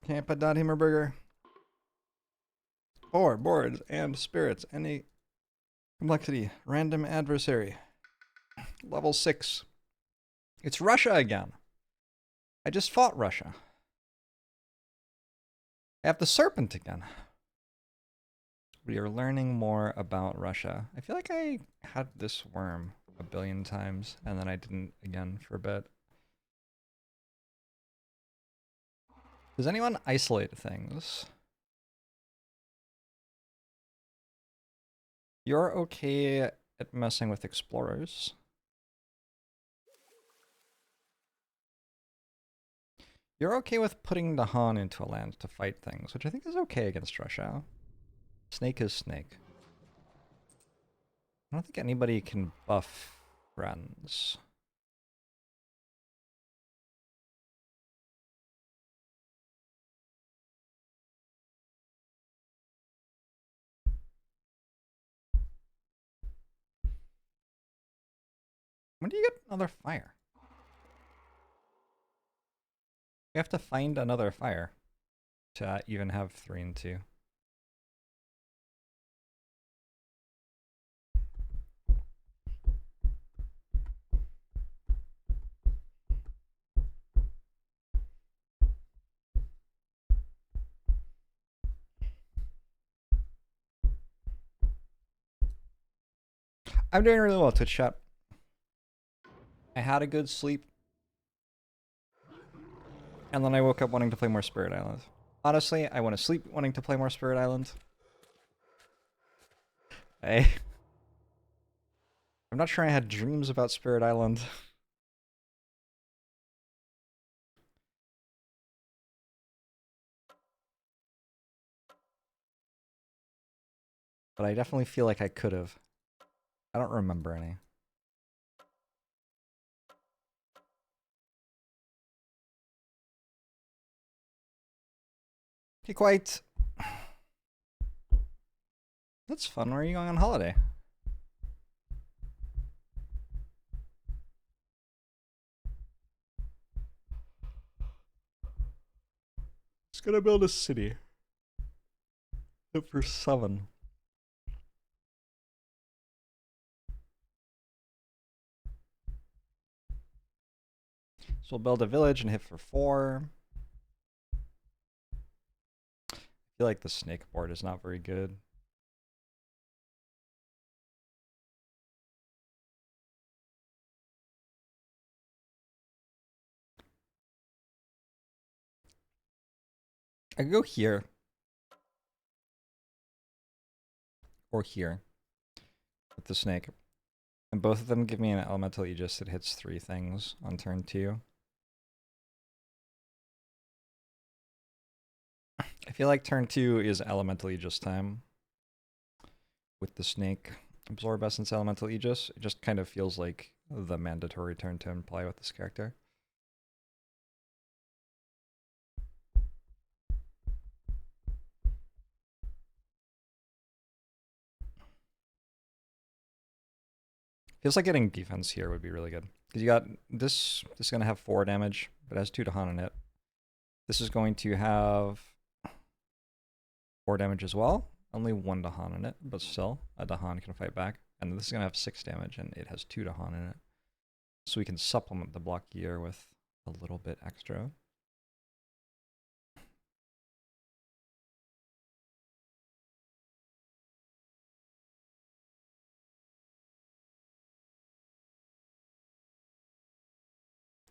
Can't put that hamburger. Four boards and spirits. Any complexity. Random adversary. Level 6. It's Russia again. I just fought Russia. I have the serpent again. We are learning more about Russia. I feel like I had this worm a billion times, and then I didn't again for a bit. Does anyone isolate things? You're okay at messing with explorers. You're okay with putting the Han into a land to fight things, which I think is okay against Russia. Snake is snake. I don't think anybody can buff friends. When do you get another fire? We have to find another fire to even have 3 and 2. I'm doing really well, Twitch chat. I had a good sleep. And then I woke up wanting to play more Spirit Island. Honestly, I went to sleep wanting to play more Spirit Island. I'm not sure I had dreams about Spirit Island. But I definitely feel like I could have. I don't remember any. Okay, quite. That's fun. Where are you going on holiday? It's gonna build a city. Hit for 7. So we'll build a village and hit for 4. I feel like the snake board is not very good. I could go here. Or here. With the snake. And both of them give me an elemental aegis that hits 3 things on turn 2. I feel like turn 2 is elemental aegis time. With the snake. Absorb Essence Elemental Aegis. It just kind of feels like the mandatory turn to apply with this character. Feels like getting defense here would be really good. Because you got this is going to have 4 damage, but it has 2 Dahan in it. This is going to have 4 damage as well. Only 1 Dahan in it, but still, a Dahan can fight back. And this is going to have 6 damage, and it has 2 Dahan in it. So we can supplement the block gear with a little bit extra.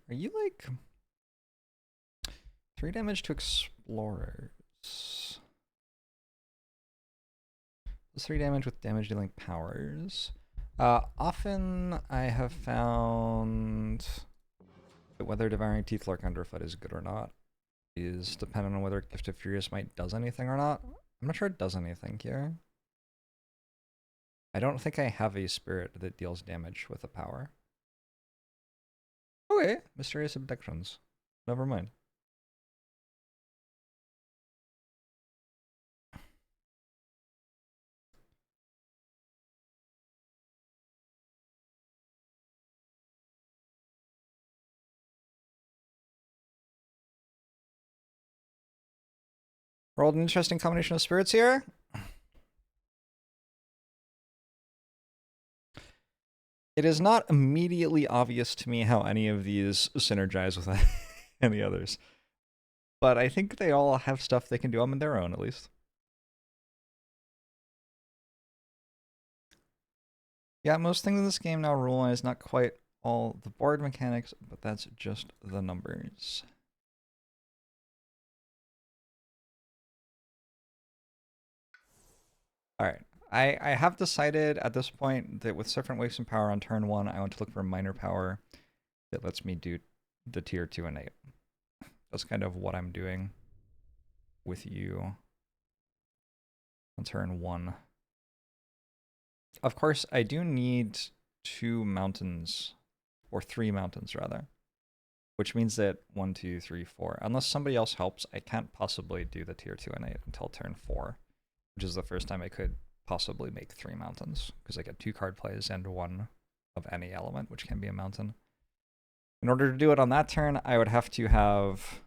Are you like 3 damage to explorers? Plus 3 damage with damage dealing powers. Often I have found that whether Devouring Teeth Lurk Underfoot is good or not is dependent on whether Gift of Furious Might does anything or not. I'm not sure it does anything here. I don't think I have a spirit that deals damage with a power. Okay, Mysterious Abductions. Never mind. Rolled an interesting combination of spirits here. It is not immediately obvious to me how any of these synergize with any others. But I think they all have stuff they can do on their own, at least. Yeah, most things in this game now rule-wise, not quite all the board mechanics, but that's just the numbers. Alright, I have decided at this point that with different waves and power on turn 1, I want to look for minor power that lets me do the tier 2 and 8. That's kind of what I'm doing with you on turn 1. Of course, I do need 2 mountains, or 3 mountains rather, which means that 1, 2, 3, 4. Unless somebody else helps, I can't possibly do the tier 2 and 8 until turn 4, which is the first time I could possibly make 3 mountains, because I get 2 card plays and 1 of any element, which can be a mountain. In order to do it on that turn, I would have to have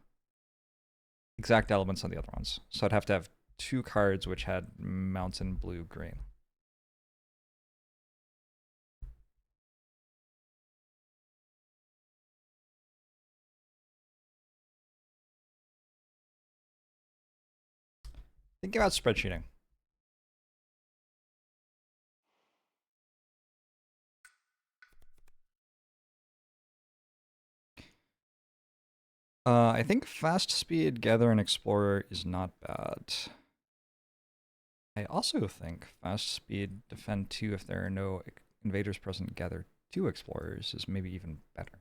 exact elements on the other ones. So I'd have to have 2 cards which had mountain, blue, green. Think about spreadsheeting. I think fast speed, gather, and explorer is not bad. I also think fast speed, defend 2 if there are no invaders present, gather 2 explorers is maybe even better.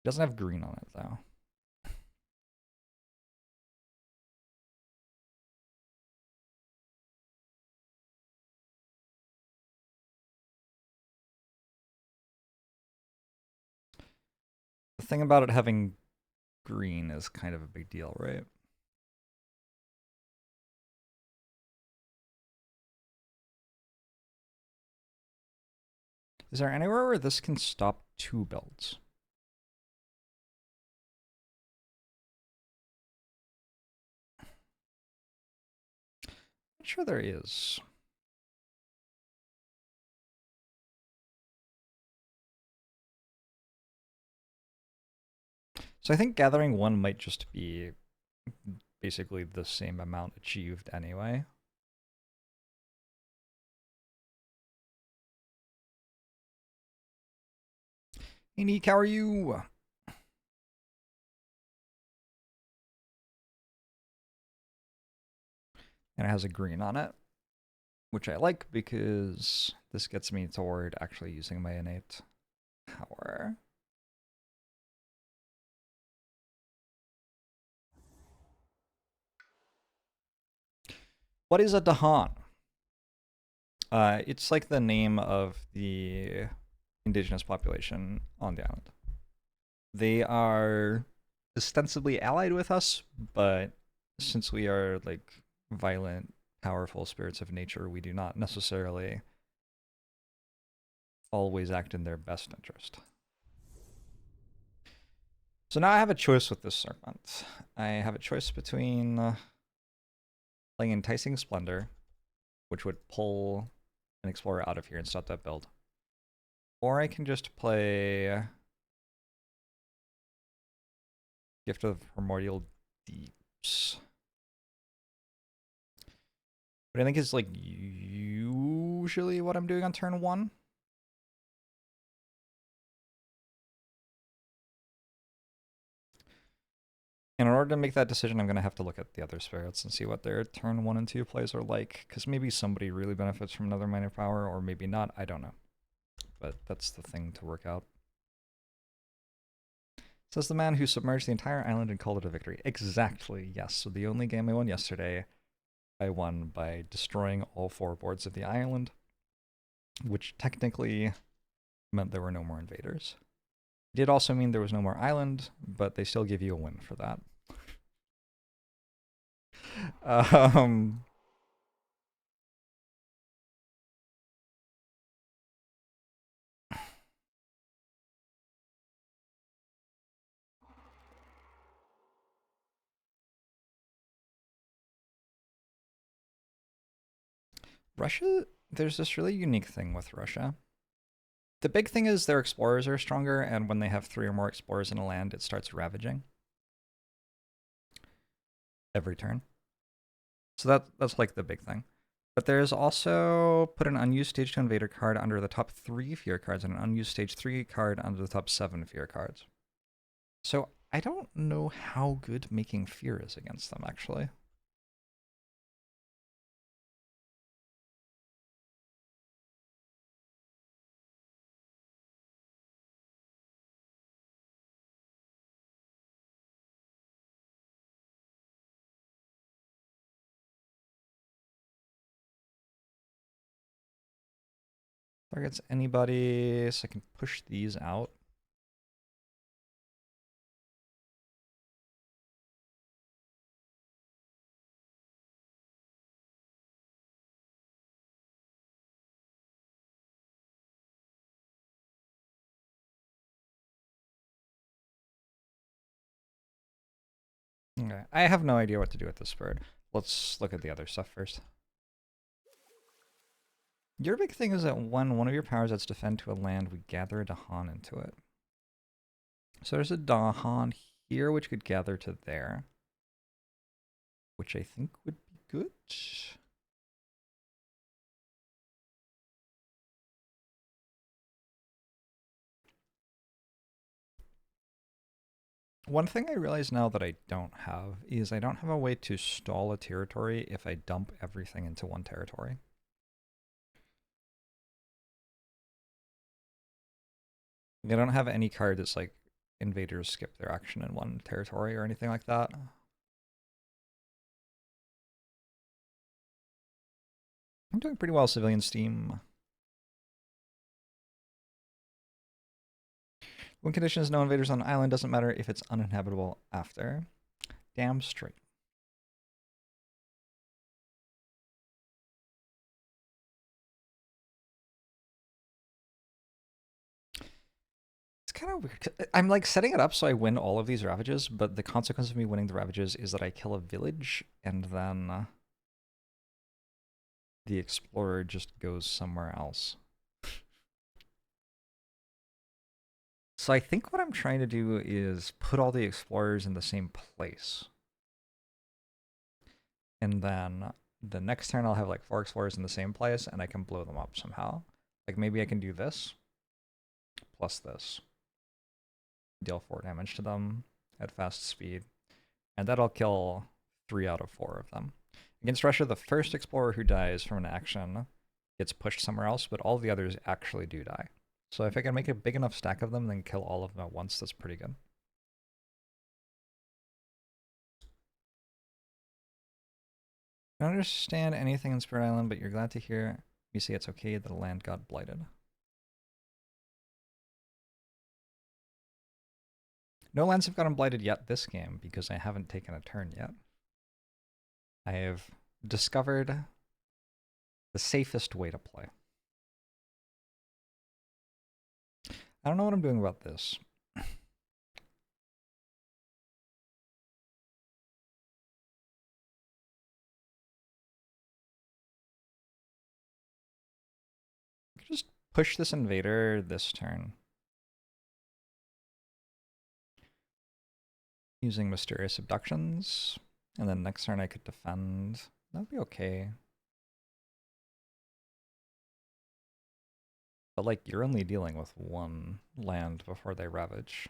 It doesn't have green on it though. The thing about it having green is kind of a big deal, right? Is there anywhere where this can stop 2 builds? I'm sure there is. So I think gathering 1 might just be basically the same amount achieved anyway. Hey Neek, how are you? And it has a green on it, which I like because this gets me toward actually using my innate power. What is a Dahan? It's like the name of the indigenous population on the island. They are ostensibly allied with us, but since we are like violent, powerful spirits of nature, we do not necessarily always act in their best interest. So now I have a choice with this serpent. I have a choice between playing Enticing Splendor, which would pull an Explorer out of here and stop that build. Or I can just play Gift of Primordial Deeps. But I think it's like usually what I'm doing on turn 1. And in order to make that decision, I'm going to have to look at the other spirits and see what their turn 1 and 2 plays are like. Because maybe somebody really benefits from another minor power, or maybe not. I don't know. But that's the thing to work out. Says the man who submerged the entire island and called it a victory. Exactly, yes. So the only game I won yesterday, I won by destroying all 4 boards of the island, which technically meant there were no more invaders. It did also mean there was no more island, but they still give you a win for that. um, Russia, there's this really unique thing with Russia. The big thing is their explorers are stronger, and when they have 3 or more explorers in a land, it starts ravaging every turn. So that's like the big thing. But there's also put an unused stage 2 invader card under the top 3 fear cards and an unused stage 3 card under the top 7 fear cards. So I don't know how good making fear is against them, actually. Targets anybody, so I can push these out. Okay, I have no idea what to do with this bird. Let's look at the other stuff first. Your big thing is that when one of your powers adds defend to a land, we gather a Dahan into it. So there's a Dahan here, which could gather to there, which I think would be good. One thing I realize now that I don't have is I don't have a way to stall a territory if I dump everything into one territory. I don't have any card that's like invaders skip their action in one territory or anything like that. I'm doing pretty well, Civilian Steam. When conditions no invaders on an island, doesn't matter if it's uninhabitable after. Damn straight. It's kind of weird. I'm like setting it up so I win all of these ravages, but the consequence of me winning the ravages is that I kill a village and then the explorer just goes somewhere else. So I think what I'm trying to do is put all the explorers in the same place. And then the next turn I'll have like 4 explorers in the same place and I can blow them up somehow. Like maybe I can do this plus this. Deal 4 damage to them at fast speed. And that'll kill 3 out of 4 of them. Against Russia, the first explorer who dies from an action gets pushed somewhere else, but all the others actually do die. So if I can make a big enough stack of them, then kill all of them at once, that's pretty good. I don't understand anything in Spirit Island, but you're glad to hear me say it's okay that the land got blighted. No lands have gotten blighted yet this game because I haven't taken a turn yet. I have discovered the safest way to play. I don't know what I'm doing about this. Just push this invader this turn. Using Mysterious Abductions. And then next turn I could defend. That'd be okay. But like, you're only dealing with 1 land before they ravage.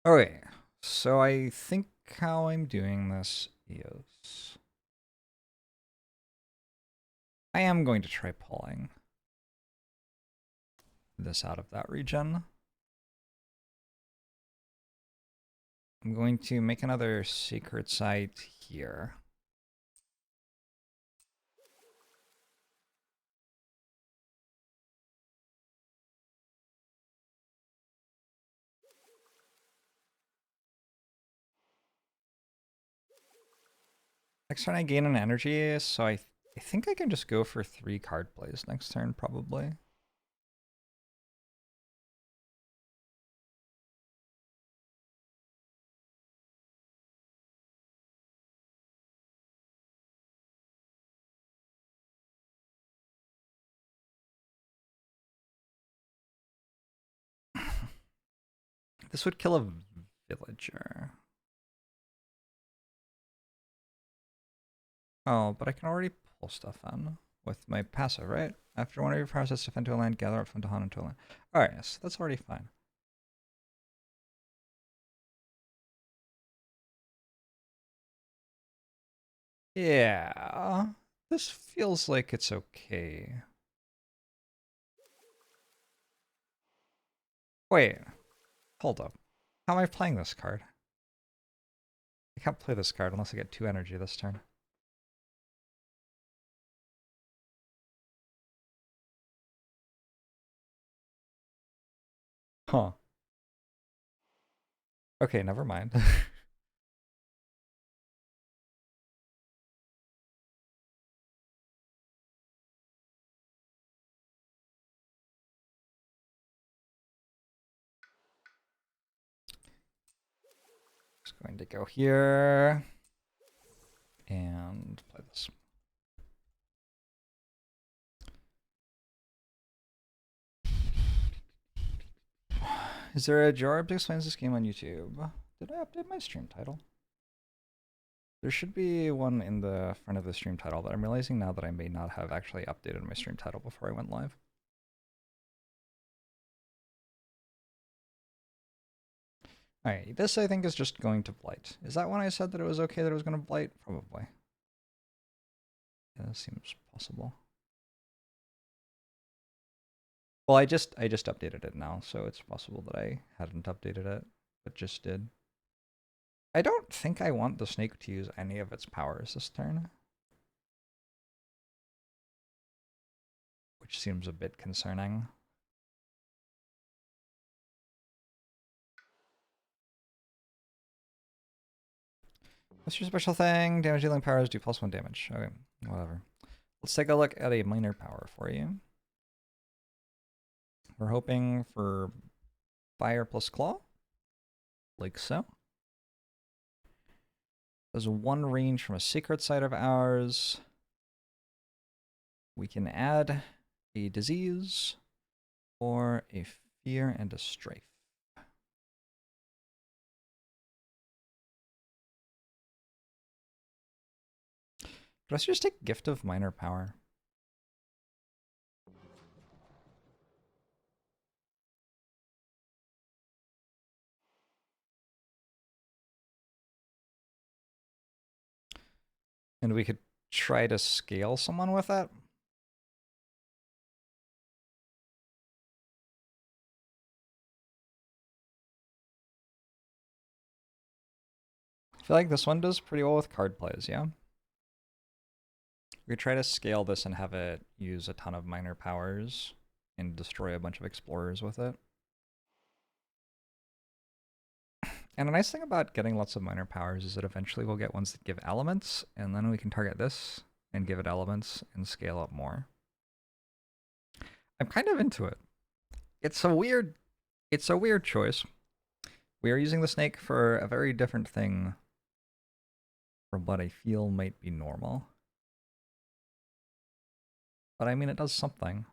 Okay, so I think how I'm doing this is I am going to try pulling this out of that region. I'm going to make another secret site here. Next turn I gain an energy, so I think I can just go for 3 card plays next turn, probably. This would kill a villager. Oh, but I can already pull stuff in with my passive, right? After one of your powers has defend to a land, gather up from Dahan into a land. Alright, yes, that's already fine. Yeah, this feels like it's okay. Wait, hold up. How am I playing this card? I can't play this card unless I get 2 energy this turn. Huh. Okay, never mind. Just going to go here and play this. Is there a JORBS explains this game on YouTube? Did I update my stream title? There should be one in the front of the stream title, but I'm realizing now that I may not have actually updated my stream title before I went live. Alright, this I think is just going to blight. Is that when I said that it was okay that it was going to blight? Probably. Yeah, that seems possible. Well, I just updated it now, so it's possible that I hadn't updated it, but just did. I don't think I want the snake to use any of its powers this turn, which seems a bit concerning. What's your special thing? Damage dealing powers do +1 damage. Okay, whatever. Let's take a look at a minor power for you. We're hoping for fire plus claw, like so. There's 1 range from a secret site of ours. We can add a disease or a fear and a strafe. Let's just take Gift of Minor Power. And we could try to scale someone with that. I feel like this one does pretty well with card plays, yeah? We could try to scale this and have it use a ton of minor powers and destroy a bunch of explorers with it. And a nice thing about getting lots of minor powers is that eventually we'll get ones that give elements, and then we can target this and give it elements and scale up more. I'm kind of into it. It's a weird choice. We are using the snake for a very different thing from what I feel might be normal. But I mean, it does something.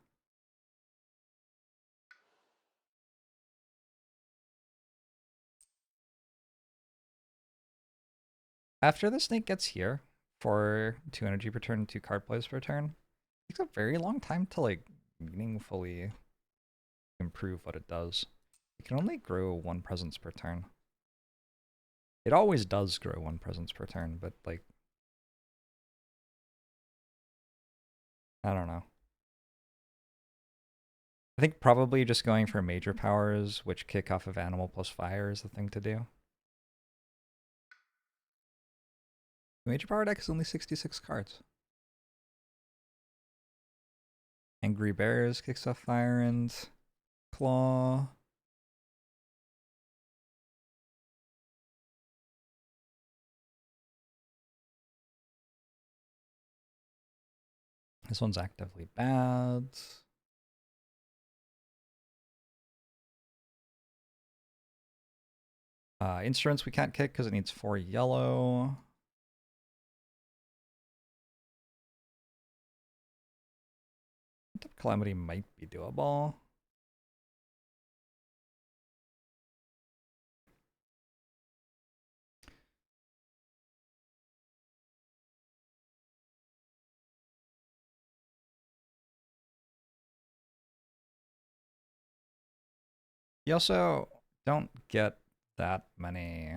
After the snake gets here for 2 energy per turn and 2 card plays per turn, it takes a very long time to like meaningfully improve what it does. It can only grow 1 presence per turn. It always does grow 1 presence per turn, but like, I don't know. I think probably just going for major powers, which kick off of animal plus fire, is the thing to do. The major power deck is only 66 cards. Angry Bears kicks off fire and claw. This one's actively bad. Instruments we can't kick because it needs 4 yellow. Calamity might be doable. You also don't get that many.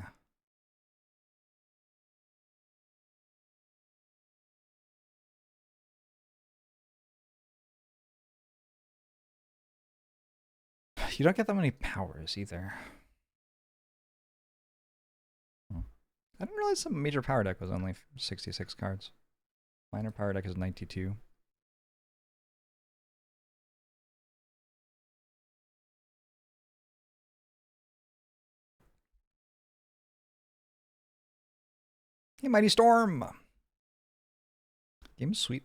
You don't get that many powers either. I didn't realize the major power deck was only 66 cards. Minor power deck is 92. Hey, Mighty Storm! Game's sweet.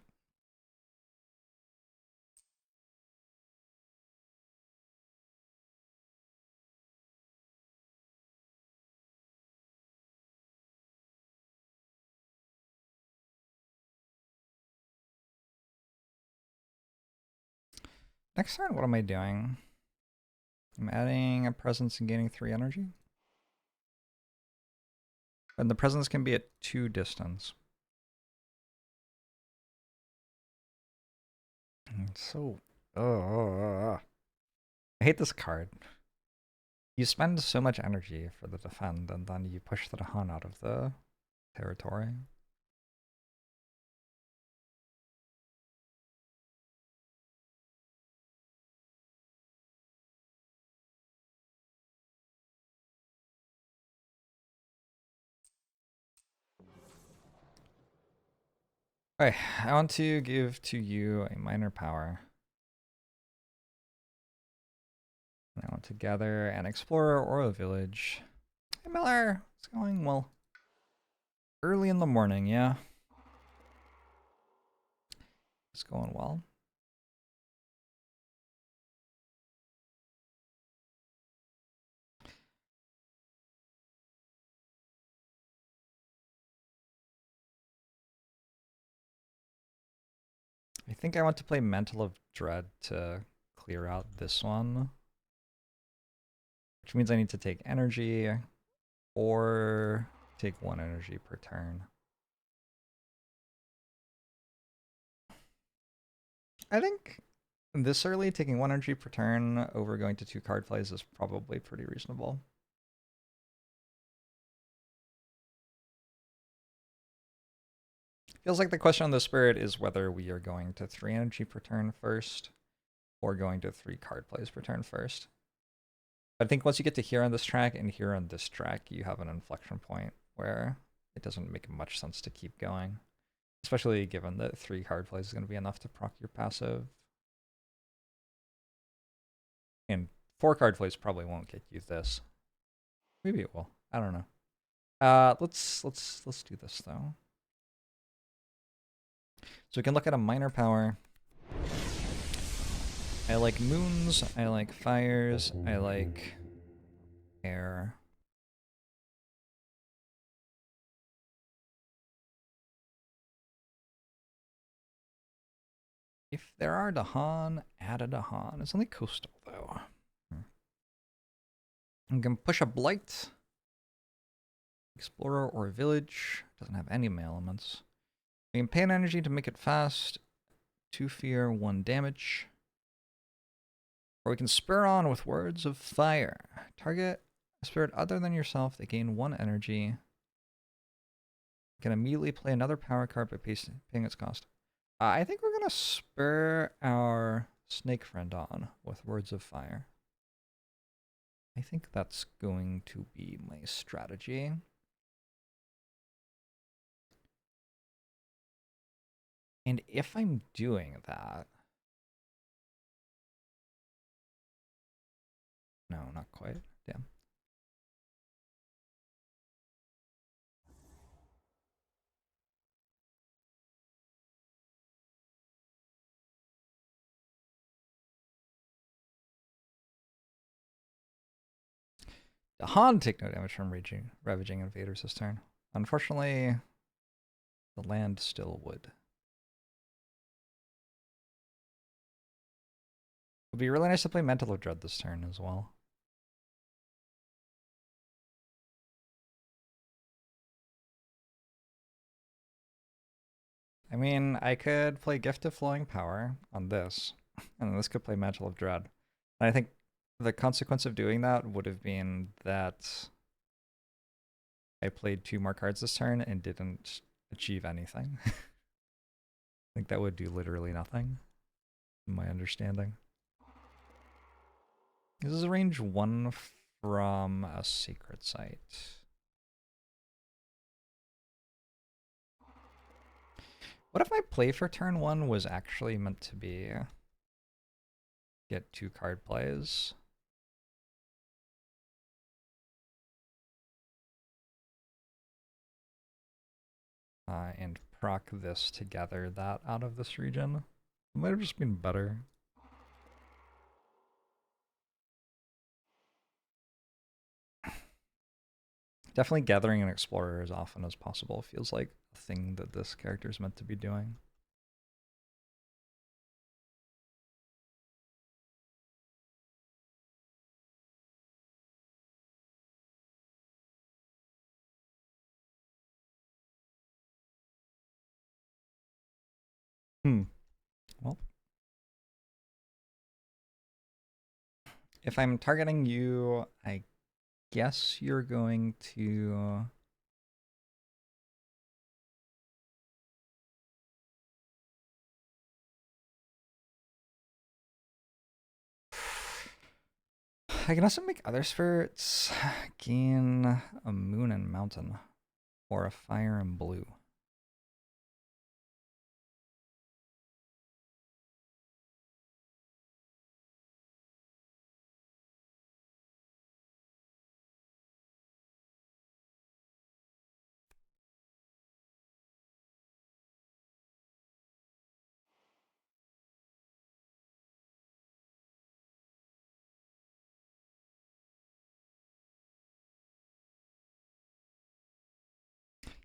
Next turn, what am I doing? I'm adding a presence and gaining 3 energy. And the presence can be at 2 distance. So, I hate this card. You spend so much energy for the defend, and then you push the Dahan out of the territory. Alright, I want to give to you a minor power. I want to gather an explorer or a village. Hey Miller, it's going well. Early in the morning, yeah. It's going well. I think I want to play Mantle of Dread to clear out this one. Which means I need to take energy or take 1 energy per turn. I think this early, taking 1 energy per turn over going to 2 card plays is probably pretty reasonable. Feels like the question on the Spirit is whether we are going to 3 energy per turn first or going to 3 card plays per turn first. I think once you get to here on this track and here on this track, you have an inflection point where it doesn't make much sense to keep going. Especially given that 3 card plays is going to be enough to proc your passive. And 4 card plays probably won't get you this. Maybe it will. I don't know. Let's do this though. So we can look at a minor power. I like moons, I like fires, I like air. If there are Dahan, add a Dahan. It's only coastal though. I'm gonna push a Blight. Explorer or Village. Doesn't have any elements. We can pay an energy to make it fast. 2 fear, 1 damage. Or we can spur on with Words of Fire. Target a spirit other than yourself. They gain 1 energy. You can immediately play another power card by paying its cost. I think we're going to spur our snake friend on with Words of Fire. I think that's going to be my strategy. And if I'm doing that... No, not quite. Damn. Han take no damage from ravaging invaders this turn. Unfortunately, the land still would. It would be really nice to play Mantle of Dread this turn as well. I mean, I could play Gift of Flowing Power on this, and this could play Mantle of Dread. And I think the consequence of doing that would have been that I played 2 more cards this turn and didn't achieve anything. I think that would do literally nothing, in my understanding. This is range 1 from a Sacred Site. What if my play for turn 1 was actually meant to be get 2 card plays? And proc this to gather that out of this region. It might have just been better. Definitely gathering an explorer as often as possible feels like a thing that this character is meant to be doing. Well, if I'm targeting you, I guess you're going to... I can also make other spirits gain a moon and mountain, or a fire and blue.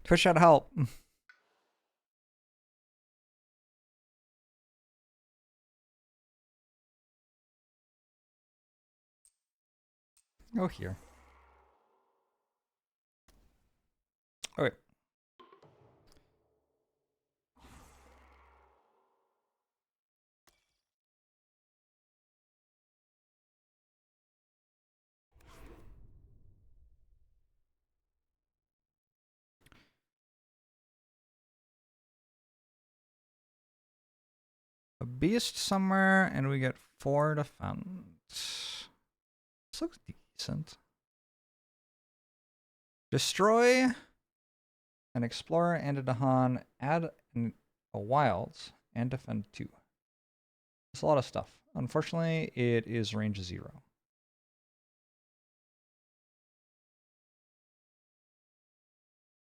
Twitch out help. Go here. Oh wait. A beast somewhere, and we get 4 defense. This looks decent. Destroy an explorer and a Dahan, add a wilds, and defend 2. That's a lot of stuff. Unfortunately, it is range 0.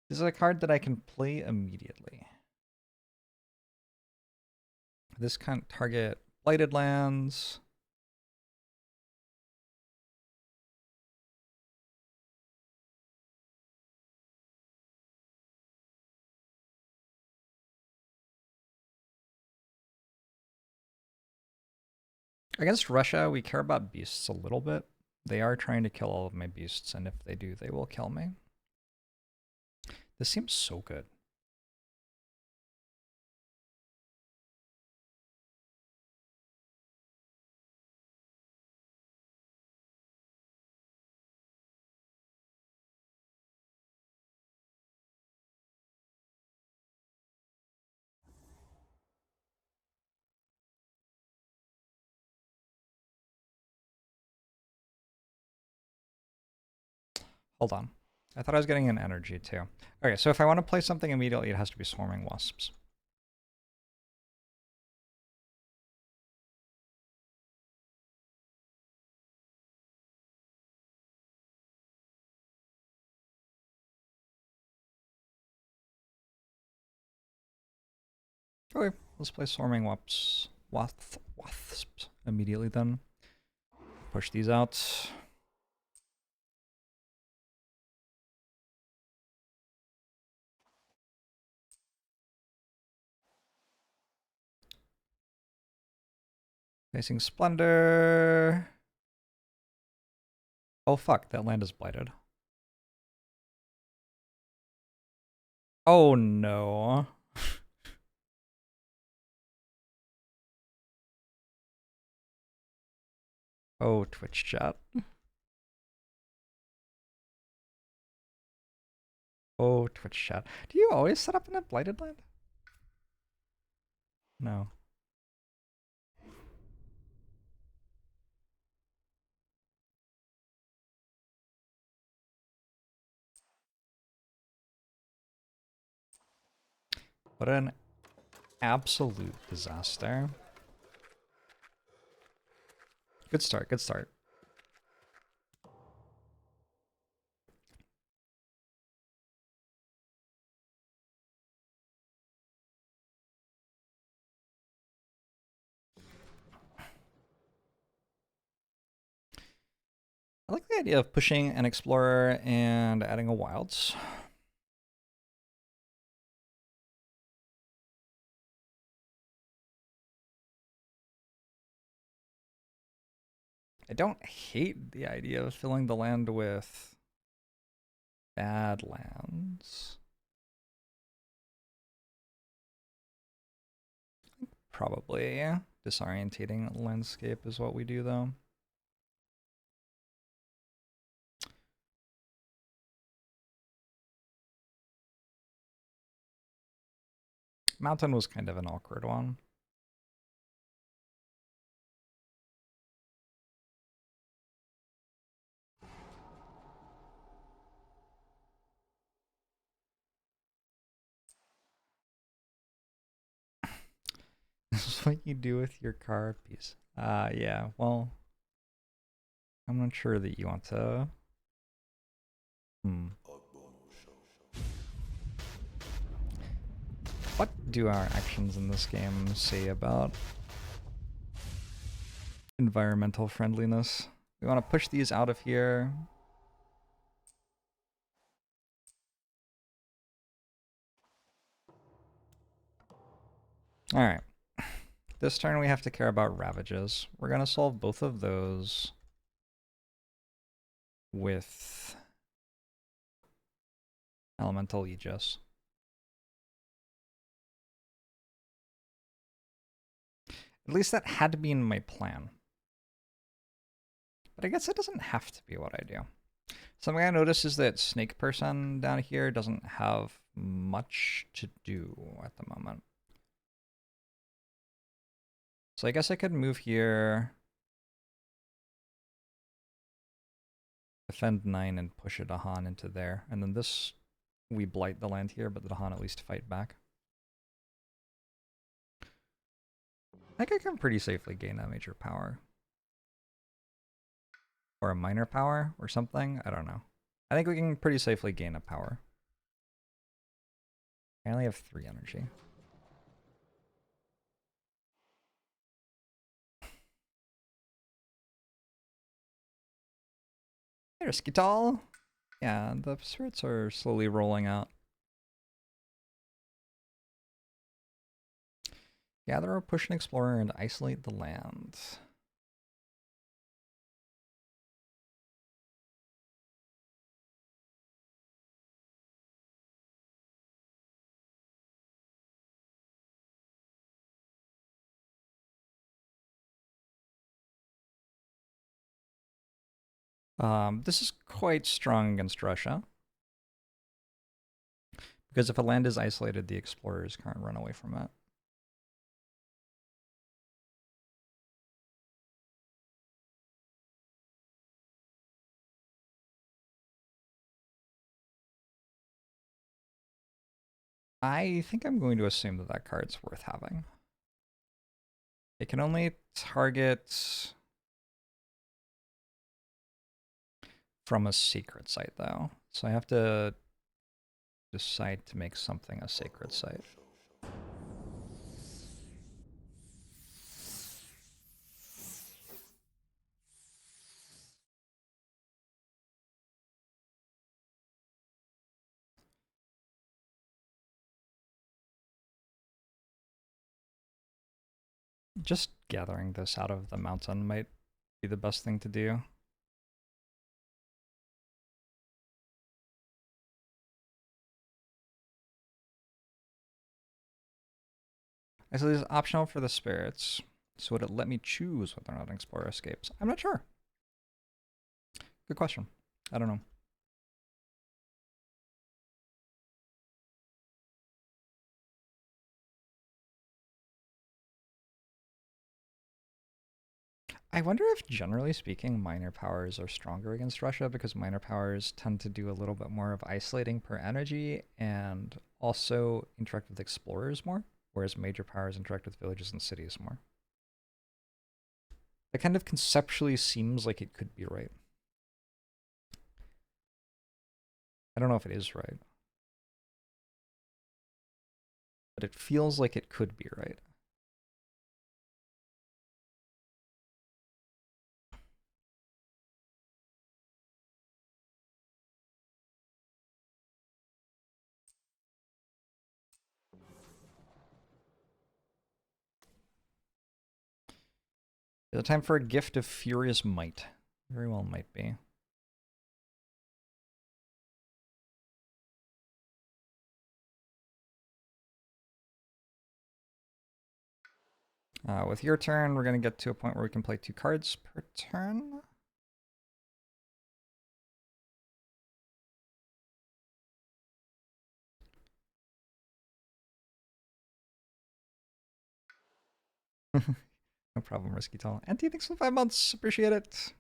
This is a card that I can play immediately. This can't target blighted lands. Against Russia, we care about beasts a little bit. They are trying to kill all of my beasts, and if they do, they will kill me. This seems so good. Hold on. I thought I was getting an energy too. Okay, so if I want to play something immediately, it has to be Swarming Wasps. Okay, let's play Swarming Wasps immediately then. Push these out. Facing Splendor. Oh fuck, that land is blighted. Oh no. Oh, Twitch chat. Oh, Twitch chat. Do you always set up in a blighted land? No. What an absolute disaster. Good start, good start. I like the idea of pushing an Explorer and adding a Wilds. I don't hate the idea of filling the land with bad lands. Probably disorientating landscape is what we do though. Mountain was kind of an awkward one. This is what you do with your car piece. Yeah, well, I'm not sure that you want to. What do our actions in this game say about environmental friendliness? We want to push these out of here. All right. This turn we have to care about Ravages. We're going to solve both of those with Elemental Aegis. At least that had to be in my plan. But I guess it doesn't have to be what I do. Something I noticed is that Snake Person down here doesn't have much to do at the moment. So I guess I could move here, defend 9 and push a Dahan into there. And then this, we blight the land here, but the Dahan at least fight back. I think I can pretty safely gain a major power. Or a minor power or something. I don't know. I think we can pretty safely gain a power. I only have 3 energy. There's Skital. Yeah, the spirits are slowly rolling out. Gather a push an explorer and isolate the land. This is quite strong against Russia. Because if a land is isolated, the explorers can't run away from it. I think I'm going to assume that that card's worth having. It can only target from a secret site, though. So I have to decide to make something a sacred site. Just gathering this out of the mountain might be the best thing to do. So this is optional for the spirits. So would it let me choose whether or not an explorer escapes? I'm not sure. Good question. I don't know. I wonder if, generally speaking, minor powers are stronger against Russia because minor powers tend to do a little bit more of isolating per energy and also interact with explorers more, whereas major powers interact with villages and cities more. That kind of conceptually seems like it could be right. I don't know if it is right, but it feels like it could be right. Is it time for a gift of furious might? Very well might be. With your turn, we're going to get to a point where we can play 2 cards per turn. No problem, Risky Tall. Anti, thanks for 5 months. Appreciate it.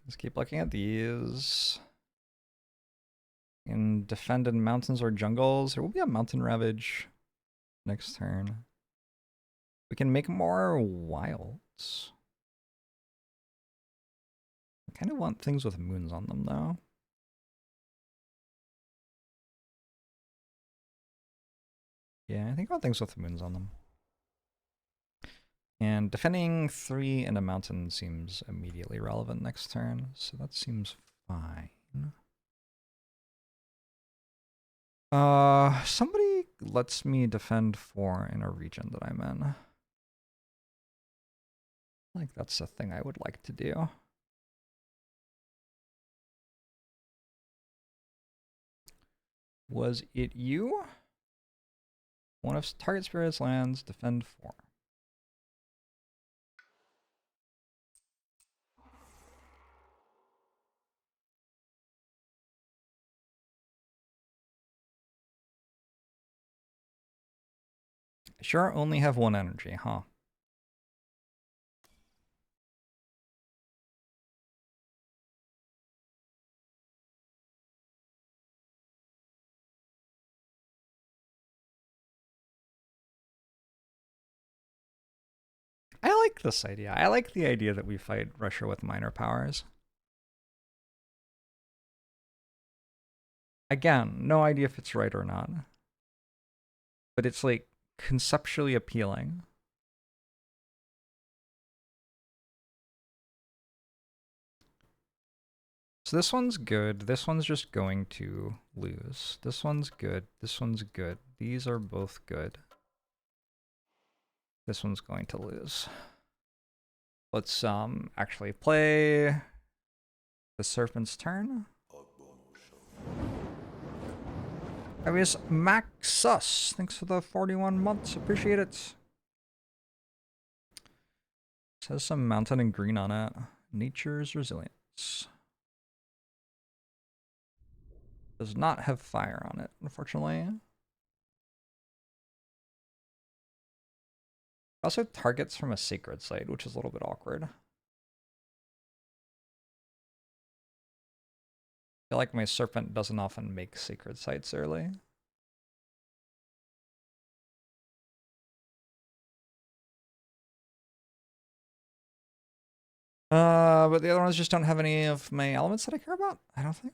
Let's keep looking at these. In defend in mountains or jungles, there will be a mountain ravage next turn. We can make more wilds. I kind of want things with moons on them, though. Yeah, I think I want things with moons on them. And defending 3 in a mountain seems immediately relevant next turn, so that seems fine. Somebody lets me defend 4 in a region that I'm in. Like, that's a thing I would like to do. Was it you? One of target spirits lands, defend 4. Sure, only have 1 energy, huh? I like this idea. I like the idea that we fight Russia with minor powers. Again, no idea if it's right or not. But it's like conceptually appealing. So this one's good. This one's just going to lose. This one's good. This one's good. These are both good. This one's going to lose. Let's actually play the Serpent's turn. I was Maxus. Thanks for the 41 months. Appreciate it. It has some mountain and green on it. Nature's resilience. Does not have fire on it, unfortunately. Also targets from a sacred site, which is a little bit awkward. I feel like my serpent doesn't often make sacred sites early. But the other ones just don't have any of my elements that I care about, I don't think.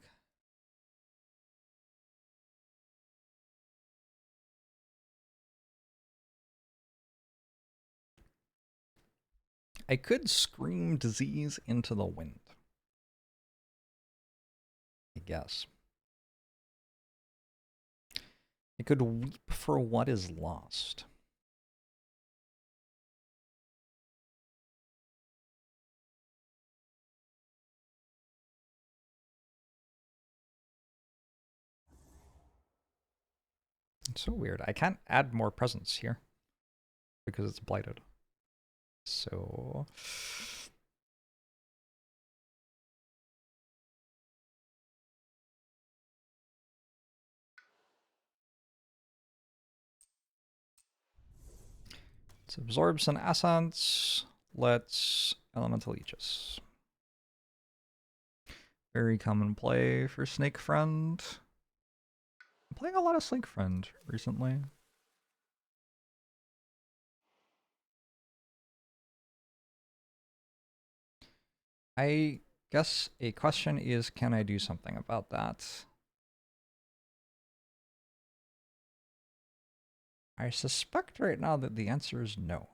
I could scream disease into the wind. guess. It could weep for what is lost. It's so weird. I can't add more presents here because it's blighted. So let's absorb some essence. Let's elemental Aegis. Very common play for Snake Friend. I'm playing a lot of Snake Friend recently. I guess a question is, can I do something about that? I suspect right now that the answer is no.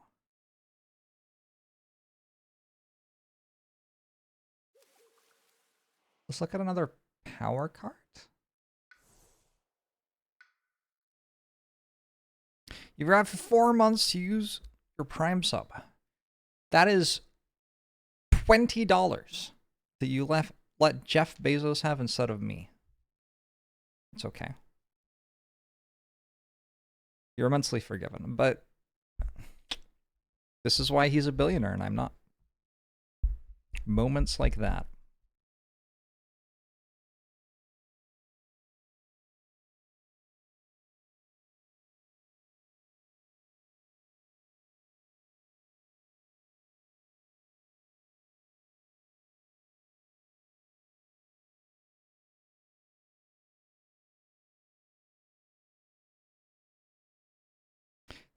Let's look at another power card. You've got 4 months to use your Prime sub. That is $20 that you let Jeff Bezos have instead of me. It's okay. You're immensely forgiven, but this is why he's a billionaire and I'm not. Moments like that.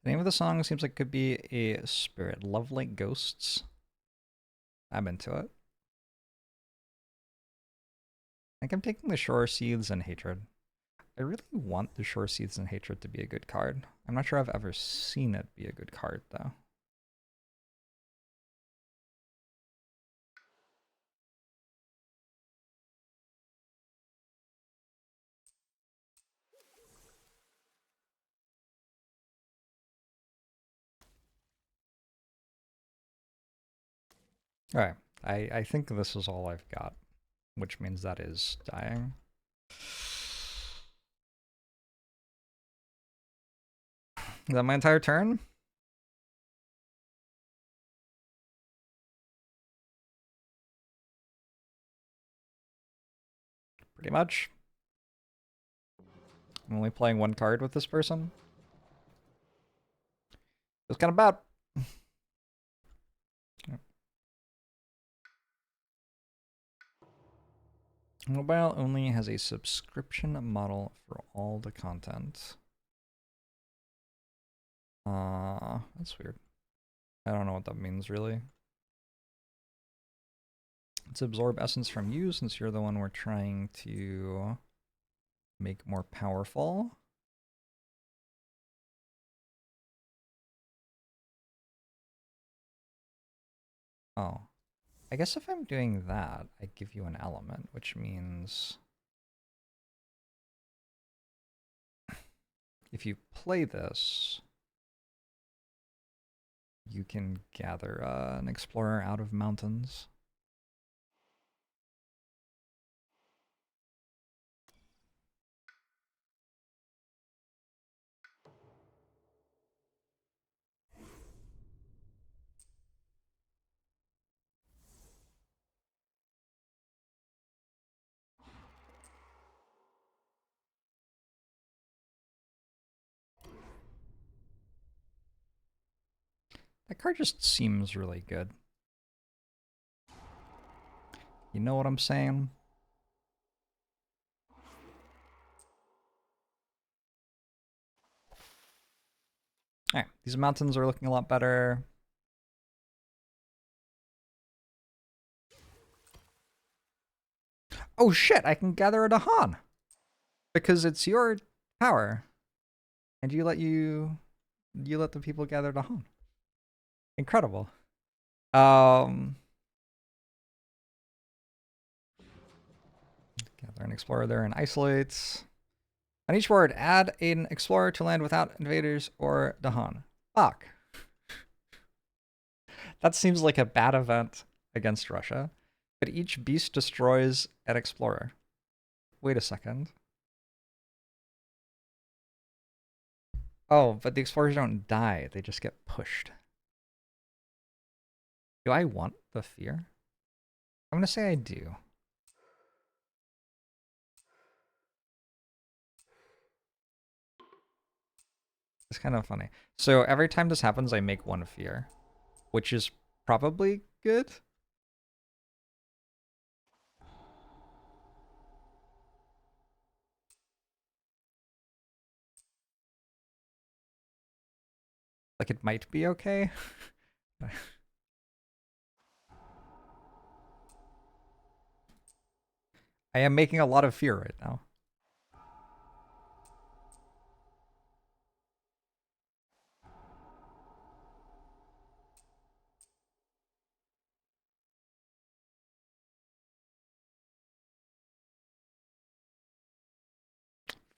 The name of the song seems like it could be a spirit. Love Like Ghosts. I'm into it. I think I'm taking the Shore Seeds and Hatred. I really want the Shore Seeds and Hatred to be a good card. I'm not sure I've ever seen it be a good card, though. Alright, I think this is all I've got, which means that is dying. Is that my entire turn? Pretty much. I'm only playing one card with this person. It was kind of bad. Mobile only has a subscription model for all the content. That's weird. I don't know what that means, really. Let's absorb essence from you, since you're the one we're trying to make more powerful. Oh. I guess if I'm doing that, I give you an element, which means if you play this, you can gather an explorer out of mountains. That card just seems really good. You know what I'm saying? Alright, these mountains are looking a lot better. Oh shit, I can gather a Dahan! Because it's your power. And you let the people gather Dahan. Incredible. Gather They're an explorer, they're an isolates. On each board, add an explorer to land without invaders or Dahan. Fuck. That seems like a bad event against Russia. But each beast destroys an explorer. Wait a second. Oh, but the explorers don't die. They just get pushed. Do I want the fear? I'm going to say I do. It's kind of funny. So every time this happens, I make one fear, which is probably good. Like, it might be okay. I am making a lot of fear right now.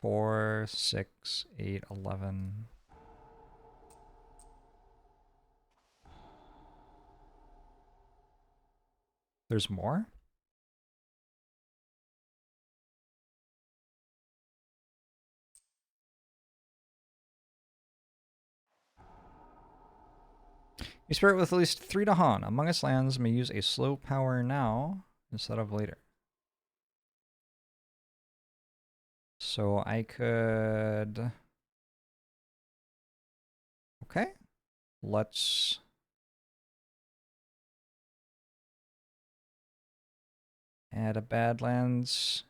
Four, 6, 8, 11. There's more? A spirit with at least 3 Dahan among its lands may use a slow power now instead of later. So I could... Okay. Let's... add a Badlands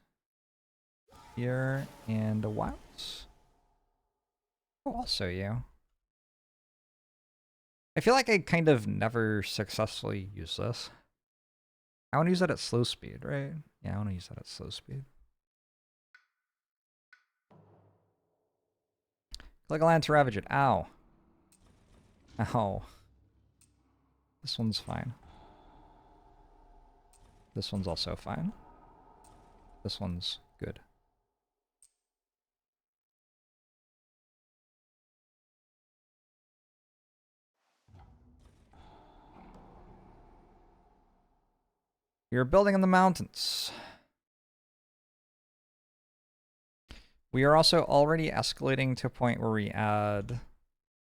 here and a Wilds. Oh, also you. I feel like I kind of never successfully use this. I want to use that at slow speed, right? Yeah, I want to use that at slow speed. Click a land to ravage it. Ow. Ow. This one's fine. This one's also fine. This one's good. We are building in the mountains. We are also already escalating to a point where we add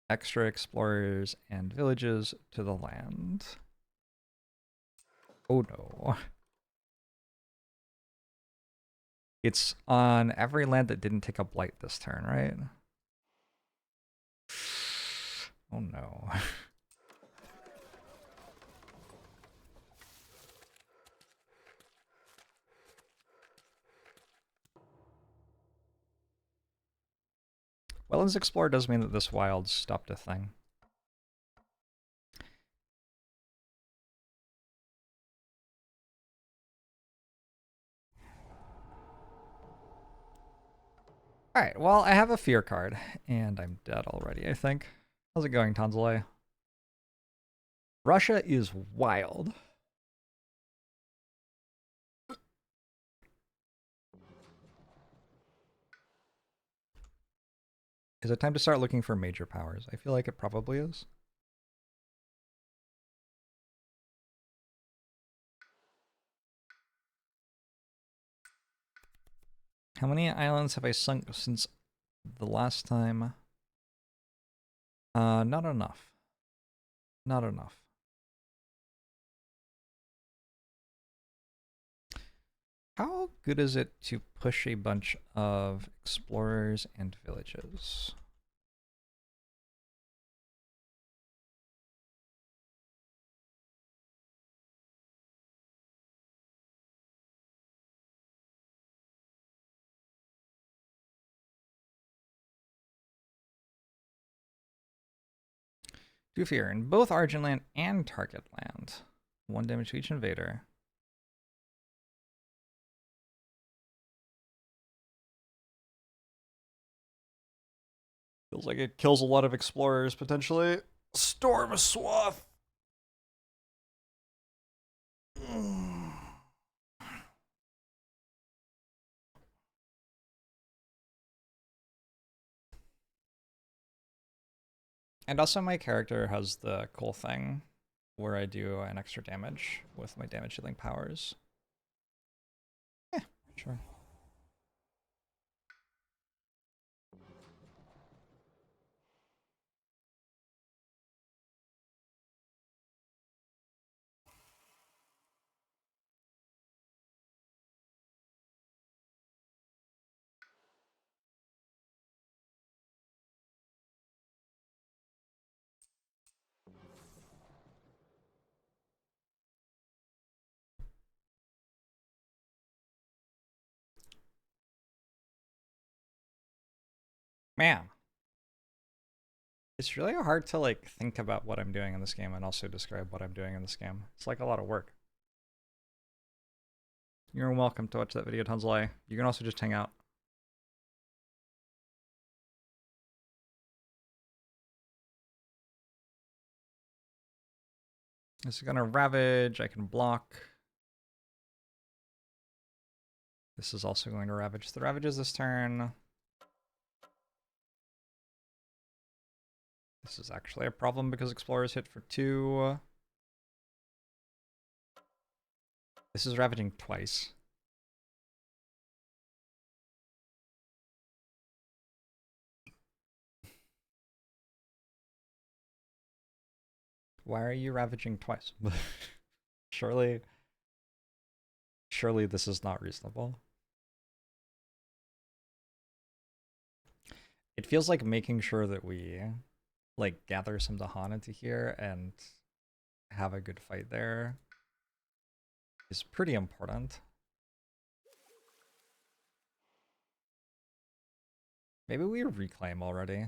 extra explorers and villages to the land. Oh no. It's on every land that didn't take a blight this turn, right? Oh no. Wetlands Explorer does mean that this wild stopped a thing. Alright, well, I have a fear card, and I'm dead already, I think. How's it going, Tanzalay? Russia is wild. Is it time to start looking for major powers? I feel like it probably is. How many islands have I sunk since the last time? Not enough. Not enough. How good is it to push a bunch of explorers and villages? Do fear in both Argent land and target land. 1 damage to each invader. Feels like it kills a lot of explorers, potentially. Storm a swath! And also my character has the cool thing where I do an extra damage with my damage dealing powers. Yeah, sure. Man, it's really hard to like think about what I'm doing in this game and also describe what I'm doing in this game. It's like a lot of work. You're welcome to watch that video, Tunsley. You can also just hang out. This is gonna ravage. I can block. This is also going to ravage. The ravages this turn. This is actually a problem because explorers hit for 2. This is ravaging twice. Why are you ravaging twice? Surely this is not reasonable. It feels like making sure that we like gather some Dahan into here and have a good fight there is pretty important. Maybe we reclaim already.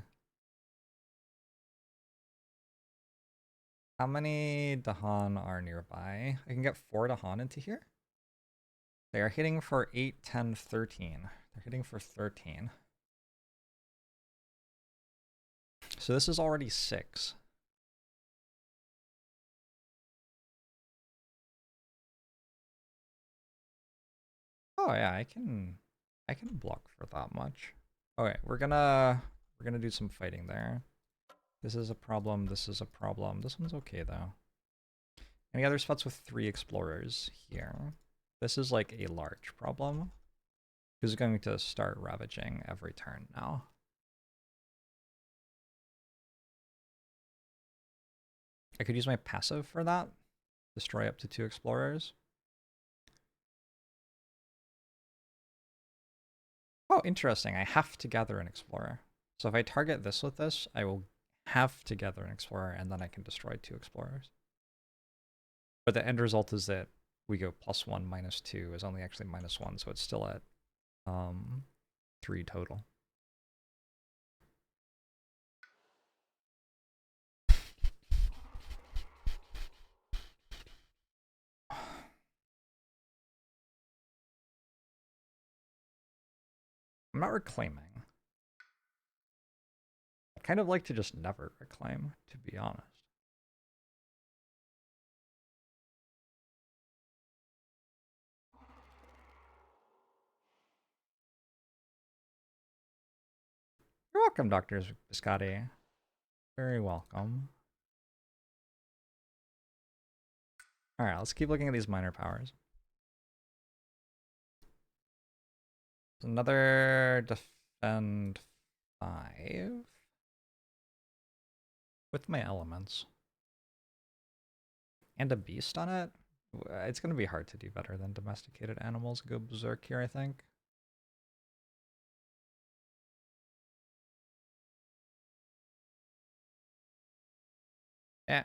How many Dahan are nearby? I can get 4 Dahan into here. They are hitting for 8, 10, 13. They're hitting for 13. So this is already 6. Oh yeah, I can block for that much. Okay, we're gonna do some fighting there. This is a problem, this is a problem. This one's okay though. Any other spots with 3 explorers here? This is like a large problem. Who's going to start ravaging every turn now? I could use my passive for that. Destroy up to 2 explorers. Oh, interesting. I have to gather an explorer. So if I target this with this, I will have to gather an explorer, and then I can destroy 2 explorers. But the end result is that we go +1, -2 is only actually -1, so it's still at 3 total. I'm not reclaiming. I kind of like to just never reclaim, to be honest. You're welcome, Dr. Biscotti. Very welcome. Alright, let's keep looking at these minor powers. Another defend 5 with my elements. And a beast on it? It's going to be hard to do better than domesticated animals go berserk here, I think. Yeah.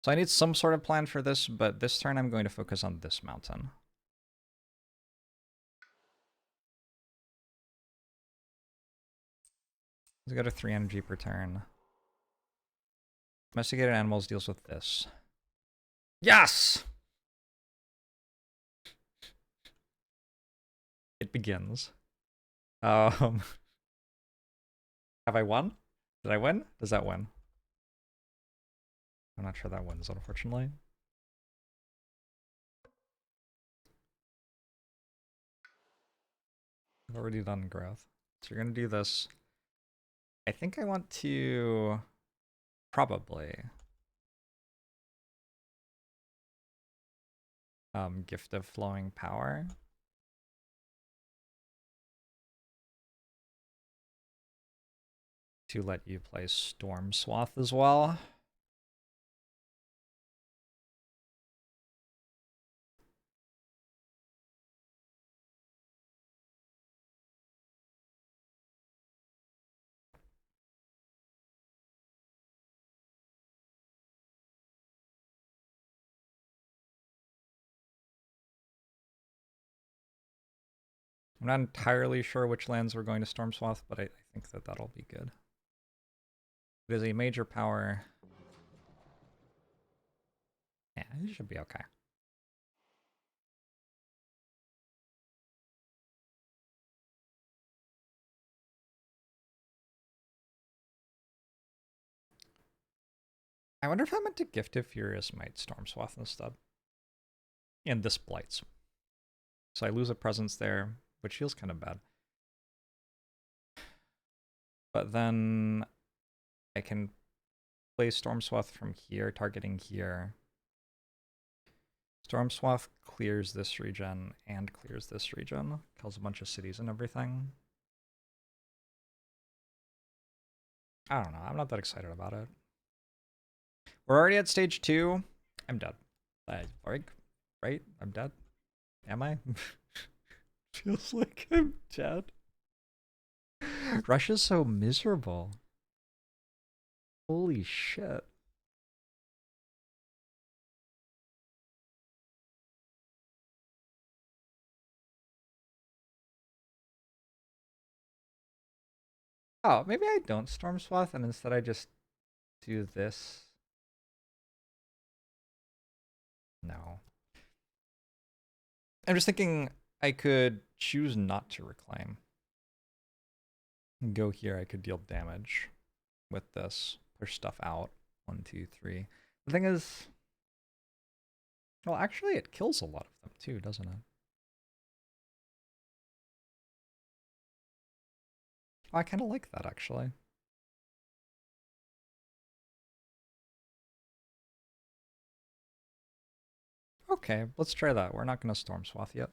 So I need some sort of plan for this, but this turn I'm going to focus on this mountain. Let's go to 3 energy per turn. Domesticated animals deals with this. Yes! It begins. Have I won? Did I win? Does that win? I'm not sure that wins, unfortunately. I've already done growth. So you're gonna do this. I think I want to probably gift of flowing power. To let you play Storm Swath as well. I'm not entirely sure which lands we're going to Storm Swath, but I think that that'll be good. It is a major power. Yeah, it should be okay. I wonder if I meant to gift if Furious might Storm Swath instead. And this blights. So I lose a presence there, which feels kind of bad. But then I can play Storm Swath from here, targeting here. Storm Swath clears this region and clears this region. Kills a bunch of cities and everything. I don't know. I'm not that excited about it. We're already at stage 2. I'm dead. Right? I'm dead. Am I? Feels like I'm dead. Russia's so miserable. Holy shit. Oh, maybe I don't Storm Swath and instead I just do this. No. I'm just thinking I could choose not to reclaim. Go here, I could deal damage with this. Push stuff out. 1, 2, 3. The thing is, well, actually it kills a lot of them too, doesn't it? Oh, I kind of like that actually. Okay, let's try that. We're not going to Storm Swath yet.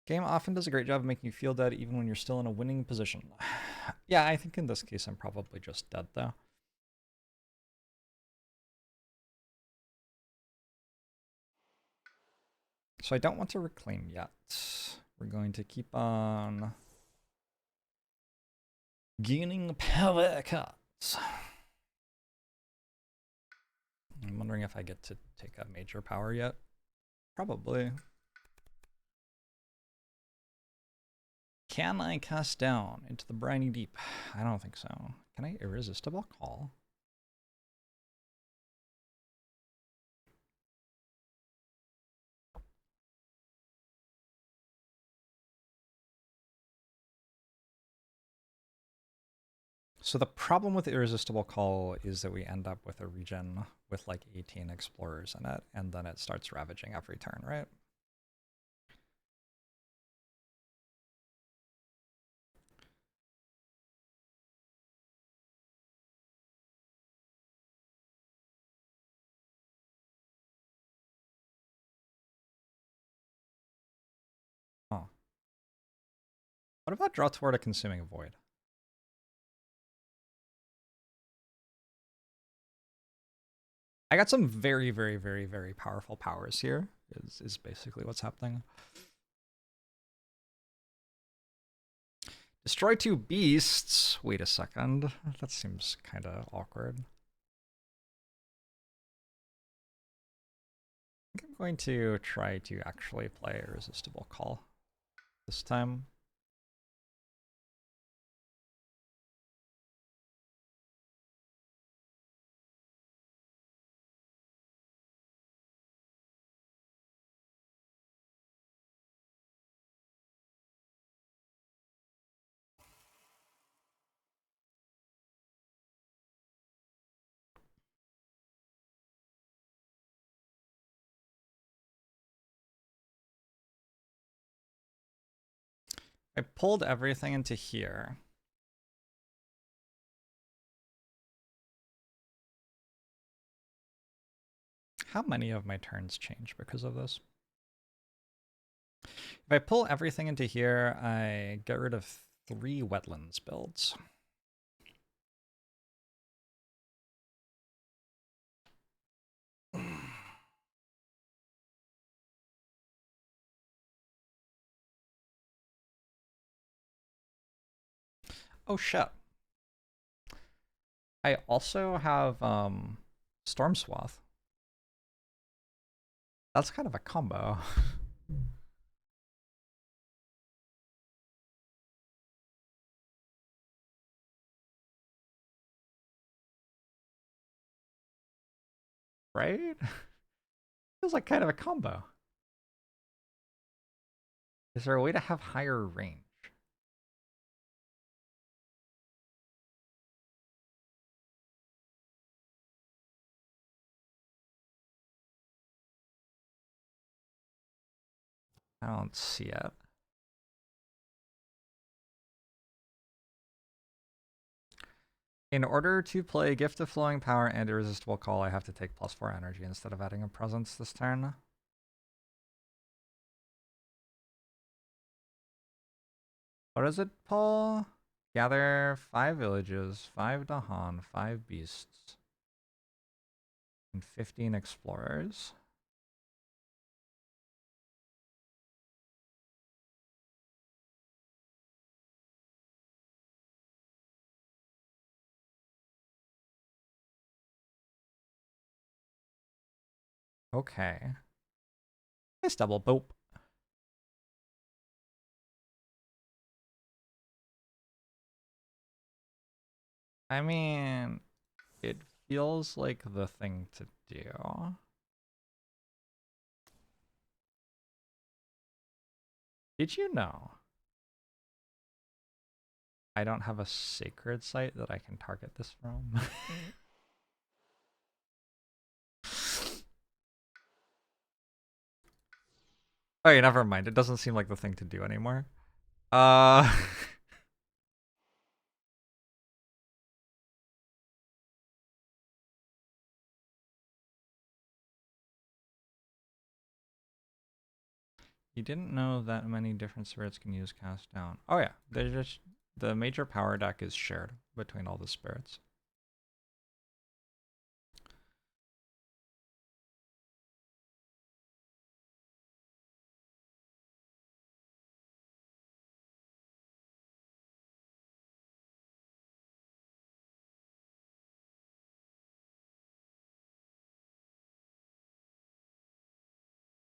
Game often does a great job of making you feel dead even when you're still in a winning position. Yeah, I think in this case I'm probably just dead though. So I don't want to reclaim yet. We're going to keep on gaining power cards. I'm wondering if I get to take a major power yet. Probably. Can I cast down into the briny deep? I don't think so. Can I irresistible call? So the problem with irresistible call is that we end up with a region with like 18 explorers in it, and then it starts ravaging every turn, right? Oh. What about draw toward a consuming void? I got some very, very, very, very powerful powers here, is basically what's happening. Destroy 2 beasts. Wait a second. That seems kind of awkward. I think I'm going to try to actually play Irresistible Call this time. I pulled everything into here. How many of my turns change because of this? If I pull everything into here, I get rid of 3 wetlands builds. Oh shit. I also have Storm Swath. That's kind of a combo. Right? Feels like kind of a combo. Is there a way to have higher range? I don't see it. In order to play Gift of Flowing Power and Irresistible Call, I have to take +4 energy instead of adding a presence this turn. What does it pull? Gather 5 villages, 5 Dahan, 5 beasts, and 15 explorers. Okay. Nice double boop. I mean, it feels like the thing to do. Did you know I don't have a sacred site that I can target this from? Oh, yeah, never mind. It doesn't seem like the thing to do anymore. You didn't know that many different spirits can use cast down. Oh yeah, there's just the major power deck is shared between all the spirits.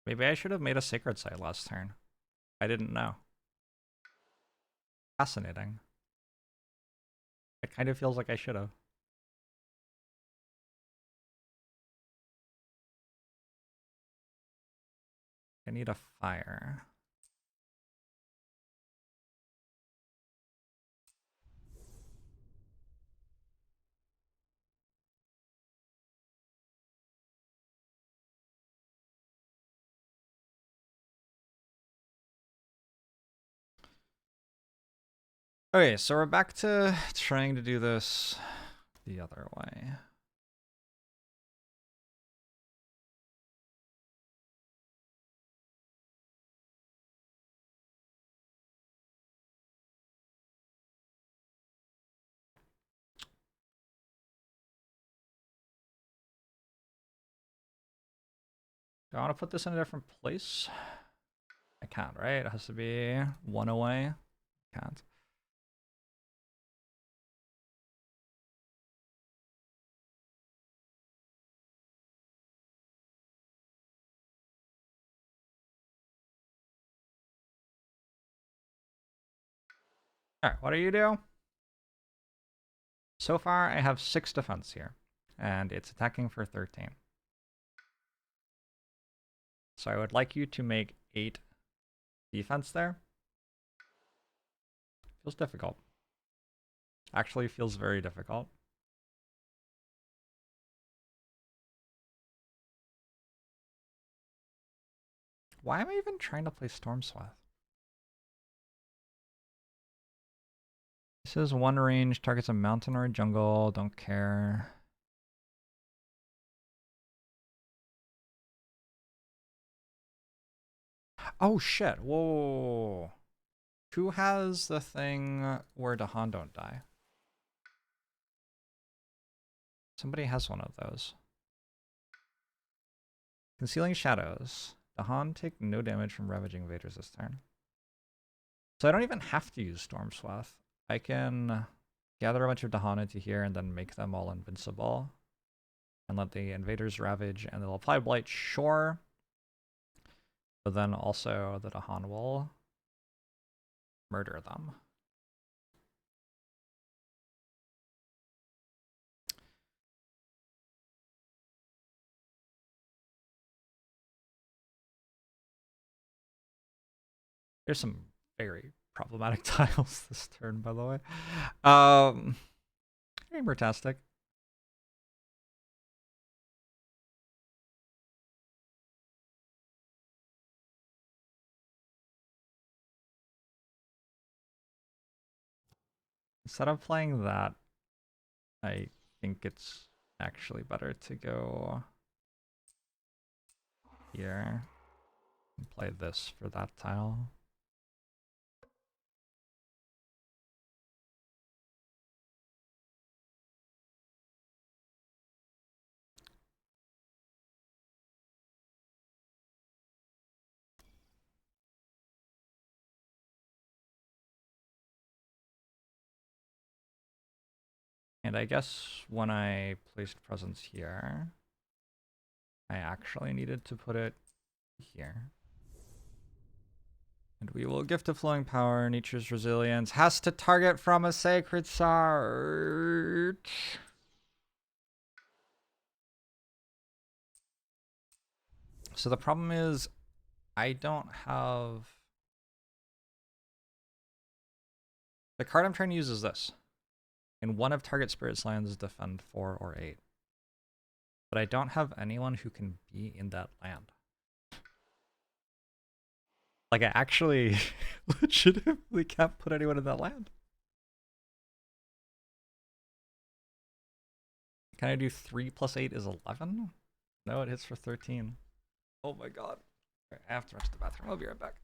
Maybe I should have made a sacred site last turn. I didn't know. Fascinating. It kind of feels like I should have. I need a fire. Okay, so we're back to trying to do this the other way. Do I want to put this in a different place? I can't, right? It has to be 1 away. Can't. Alright, what do you do? So far, I have 6 defense here, and it's attacking for 13. So I would like you to make 8 defense there. Feels difficult. Actually feels very difficult. Why am I even trying to play Storm Swath? This is one range, targets a mountain or a jungle, don't care. Oh shit, whoa. Who has the thing where Dahan don't die? Somebody has one of those. Concealing shadows. Dahan take no damage from ravaging invaders this turn. So I don't even have to use Storm Swath. I can gather a bunch of Dahan into here and then make them all invincible. And let the invaders ravage, and they'll apply Blight, sure. But then also the Dahan will murder them. There's some very problematic tiles this turn, by the way. Fantastic. Instead of playing that, I think it's actually better to go here and play this for that tile. And I guess when I placed presence here, I actually needed to put it here. And we will gift a flowing power. Nature's resilience has to target from a sacred search. So the problem is I don't have... The card I'm trying to use is this. And one of target spirits lands defend 4 or 8. But I don't have anyone who can be in that land. Like, I actually legitimately can't put anyone in that land. Can I do 3 plus 8 is 11? No, it hits for 13. Oh my god. Right, I have to rush to the bathroom. I'll be right back.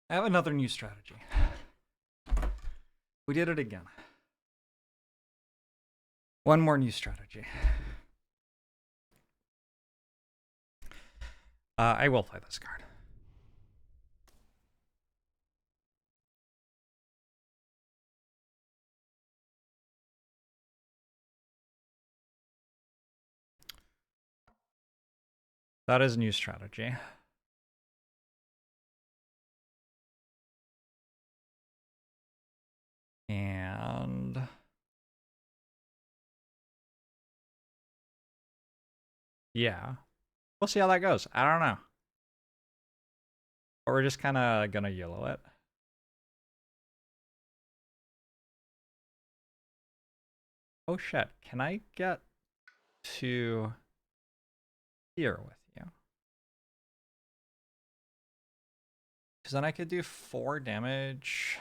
I have another new strategy. We did it again. One more new strategy. I will play this card. That is a new strategy. And yeah, we'll see how that goes. I don't know. Or we're just kind of gonna YOLO it. Oh shit, can I get to here with you? Because then I could do 4 damage.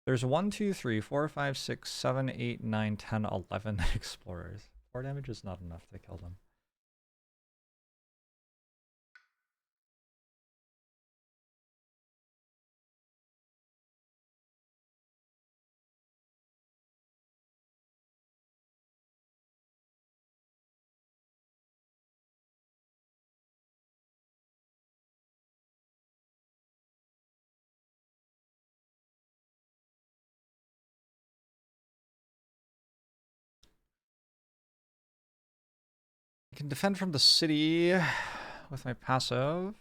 There's 1, 2, 3, 4, 5, 6, 7, 8, 9, 10, 11 explorers. 4 damage is not enough to kill them. I can defend from the city with my passive.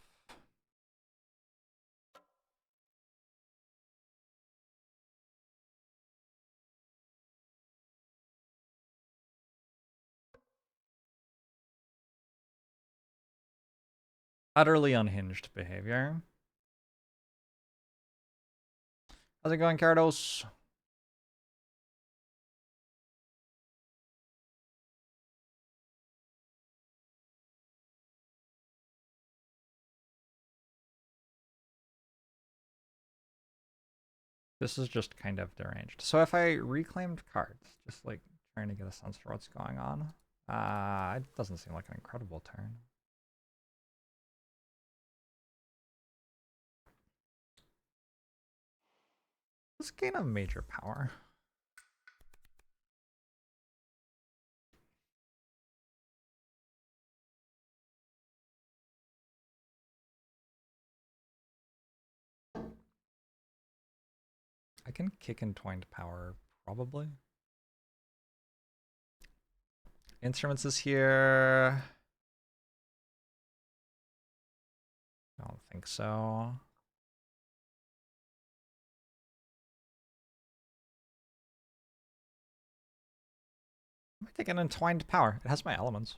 Utterly unhinged behavior. How's it going, Cardos? This is just kind of deranged. So if I reclaimed cards, just like trying to get a sense for what's going on, it doesn't seem like an incredible turn. Let's gain a major power. I can kick Entwined Power, probably. Instruments is here. I don't think so. I might take an Entwined Power. It has my elements.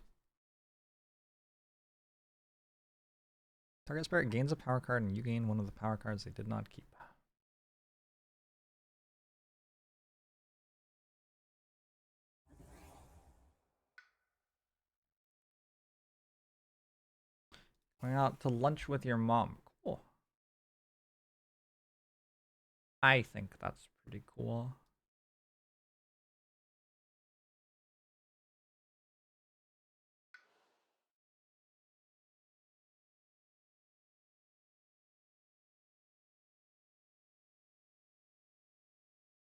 Target Spirit gains a power card and you gain one of the power cards they did not keep. Going out to lunch with your mom. Cool. I think that's pretty cool.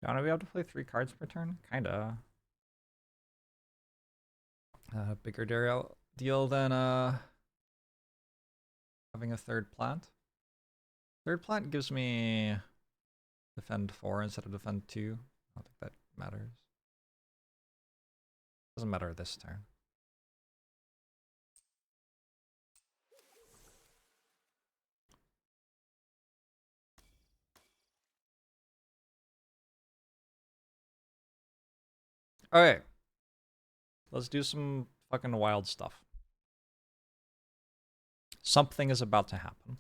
Do I want to be able to play 3 cards per turn? Kinda. Bigger deal than having a 3rd plant. 3rd plant gives me defend 4 instead of defend 2. I don't think that matters. Doesn't matter this turn. Okay. Let's do some fucking wild stuff. Something is about to happen.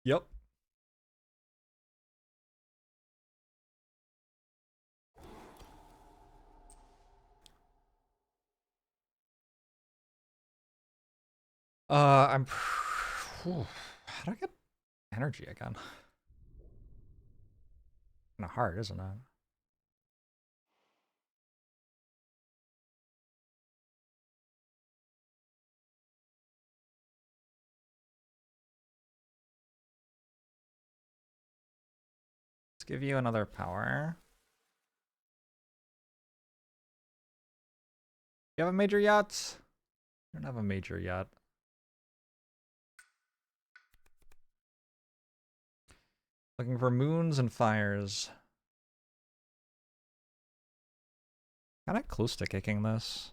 Yep. I'm. How do I get energy again? Kind of hard, isn't it? Let's give you another power. You have a major yacht? You don't have a major yacht. Looking for moons and fires. Kind of close to kicking this.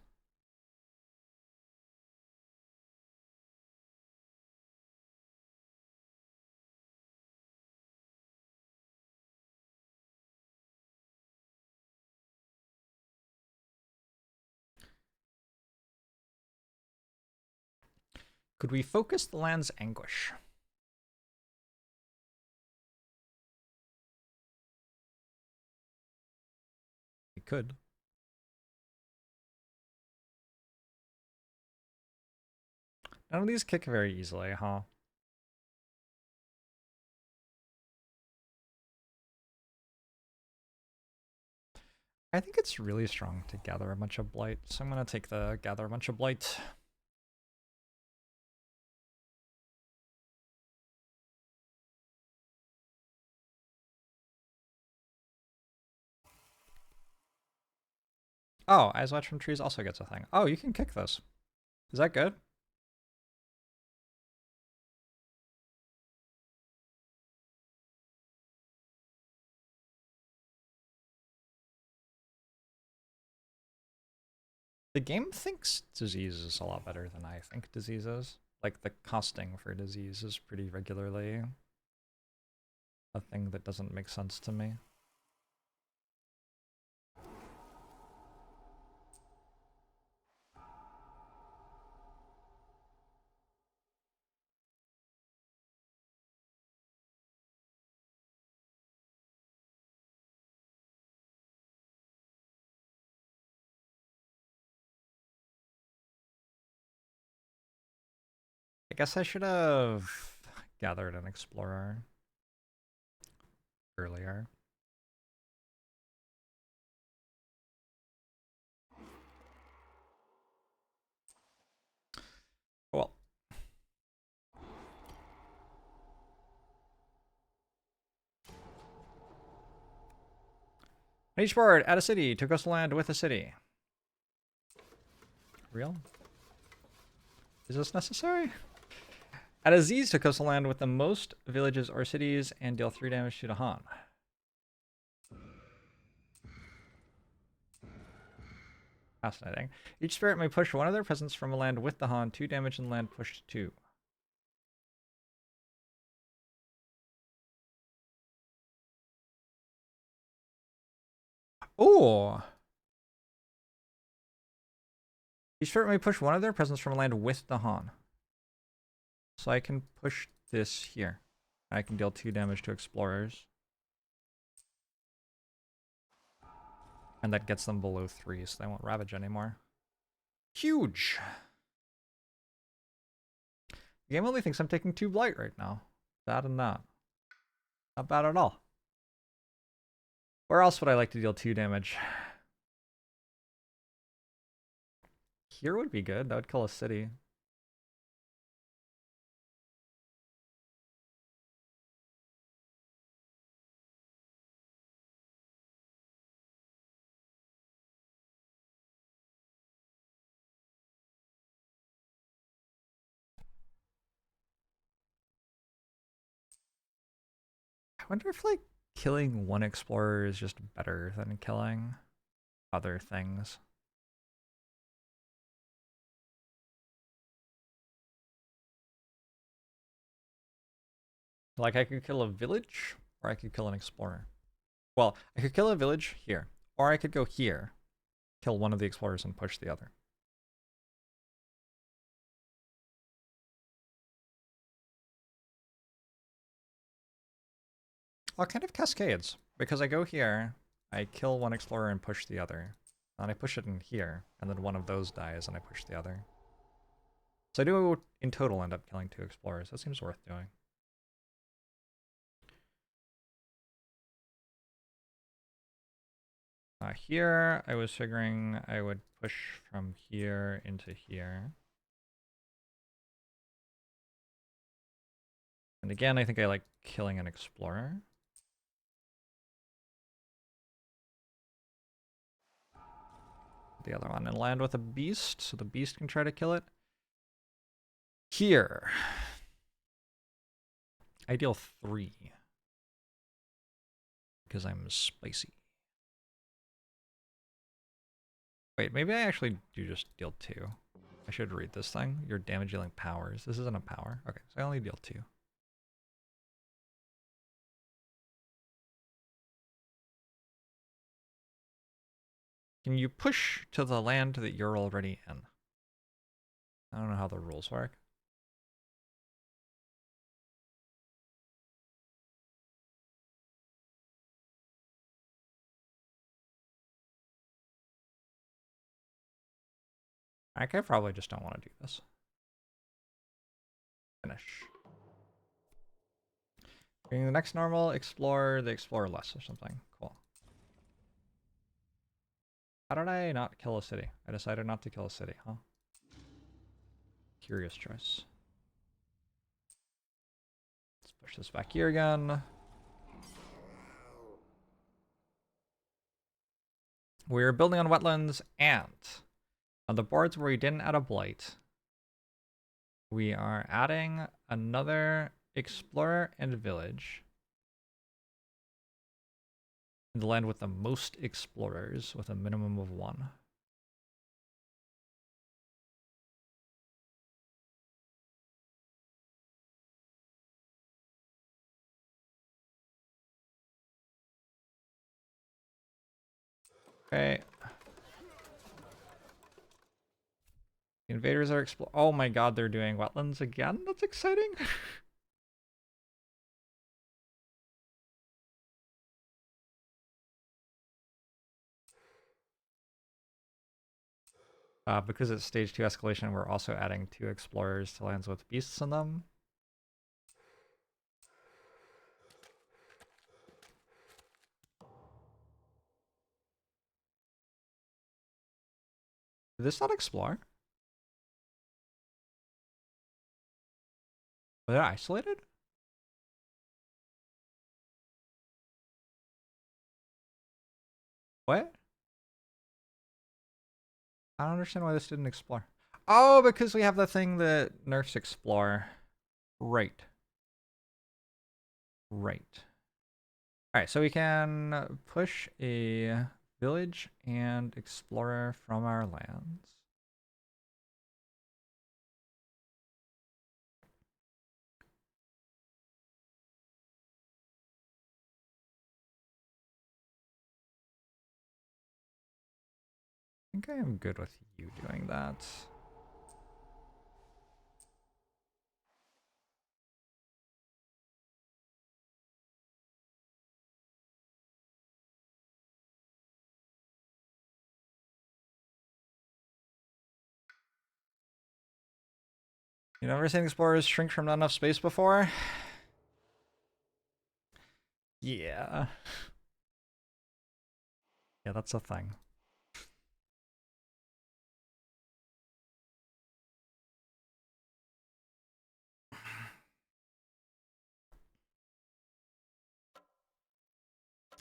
Could we focus the land's anguish? could. None of these kick very easily, huh? I think it's really strong to gather a bunch of blight, so I'm gonna take the gather a bunch of blight. Oh, Eyes Watch from Trees also gets a thing. Oh, you can kick this. Is that good? The game thinks disease is a lot better than I think disease is. Like, the costing for disease is pretty regularly a thing that doesn't make sense to me. I guess I should have gathered an explorer earlier. Well, on each board, add a city to coastal land with a city. Real? Is this necessary? Add a Z's to coastal land with the most villages or cities and deal 3 damage to the Han. Fascinating. Each spirit may push one of their presence from a land with the Han, 2 damage and land pushed 2. Ooh! Each spirit may push one of their presence from a land with the Han. So I can push this here. I can deal 2 damage to explorers. And that gets them below 3, so they won't ravage anymore. Huge! The game only thinks I'm taking 2 blight right now. That and that. Not bad at all. Where else would I like to deal 2 damage? Here would be good. That would kill a city. I wonder if, like, killing one explorer is just better than killing other things. Like, I could kill a village, or I could kill an explorer. Well, I could kill a village here, or I could go here, kill one of the explorers, and push the other. Well, kind of cascades, because I go here, I kill one explorer and push the other. And I push it in here, and then one of those dies, and I push the other. So I do, in total, end up killing 2 explorers. That seems worth doing. Here, I was figuring I would push from here into here. And again, I think I like killing an explorer. The other one, and land with a beast, so the beast can try to kill it. Here. I deal 3. Because I'm spicy. Wait, maybe I actually do just deal 2. I should read this thing. Your damage dealing powers. This isn't a power. Okay, so I only deal 2. Can you push to the land that you're already in? I don't know how the rules work. I probably just don't want to do this. Finish. Being the next normal, explore the explorer less or something. Cool. How did I not kill a city? I decided not to kill a city, huh? Curious choice. Let's push this back here again. We're building on wetlands, and on the boards where we didn't add a blight, we are adding another explorer and village. In the land with the most explorers, with a minimum of 1. Okay. The invaders are oh my god, they're doing wetlands again? That's exciting. Because it's stage 2 escalation, we're also adding 2 explorers to lands with beasts in them. Did this not explore? Was it isolated? What? I don't understand why this didn't explore. Oh, because we have the thing that nerfs explore. Right. Right. Alright, so we can push a village and explorer from our lands. I think I am good with you doing that. You never seen explorers shrink from not enough space before? Yeah. Yeah, that's a thing.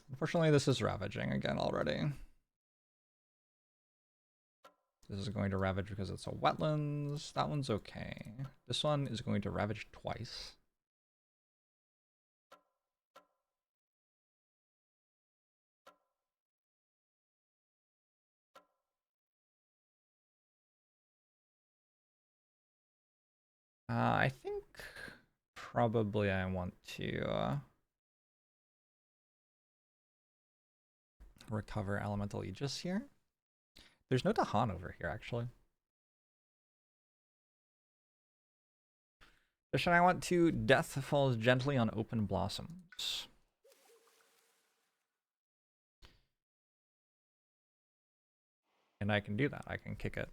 Unfortunately, this is ravaging again already. This is going to ravage because it's a wetlands. That one's okay. This one is going to ravage twice. I think probably I want to recover Elemental Aegis here. There's no Dahan over here, actually. So should I want to Death Falls Gently on Open Blossoms? And I can do that. I can kick it.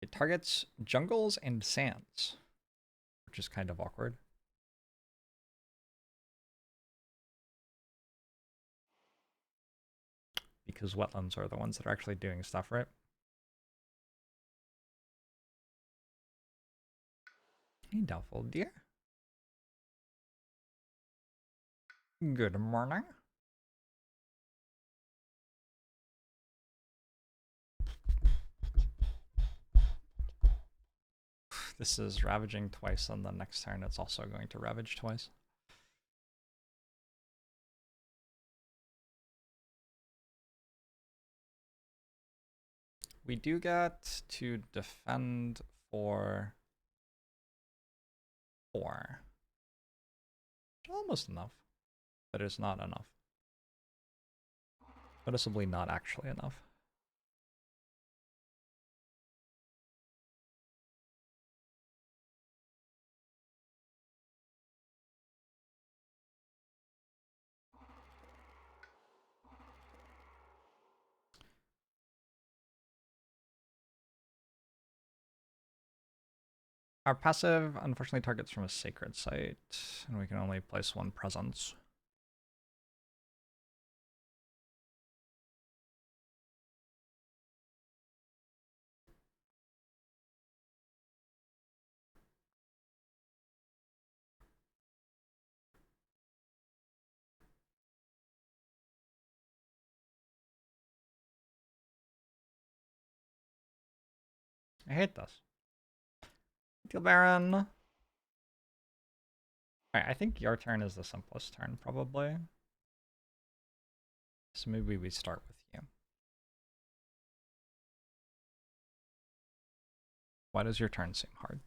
It targets jungles and sands, which is kind of awkward. Because wetlands are the ones that are actually doing stuff, right? Hey, Doubtful Deer. Good morning. This is ravaging twice, and the next turn it's also going to ravage twice. We do get to defend for 4. Almost enough, but it's not enough. Noticeably not actually enough. Our passive unfortunately targets from a sacred site, and we can only place one presence. I hate this. Deal Baron. Alright, I think your turn is the simplest turn, probably. So maybe we start with you. Why does your turn seem hard?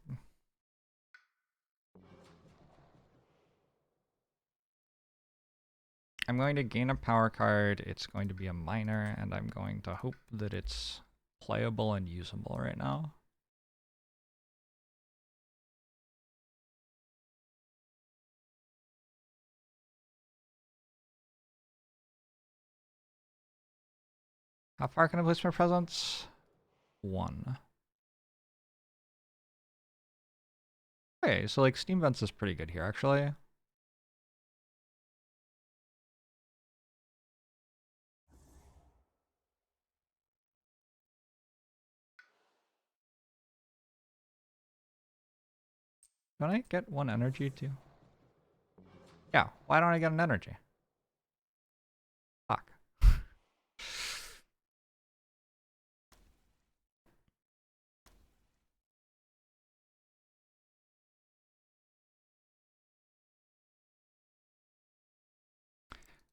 I'm going to gain a power card, it's going to be a minor, and I'm going to hope that it's playable and usable right now. How far can I place my presence? 1. Okay, so like Steam Vents is pretty good here, actually. Don't I get 1 energy too? Yeah, why don't I get an energy? Fuck.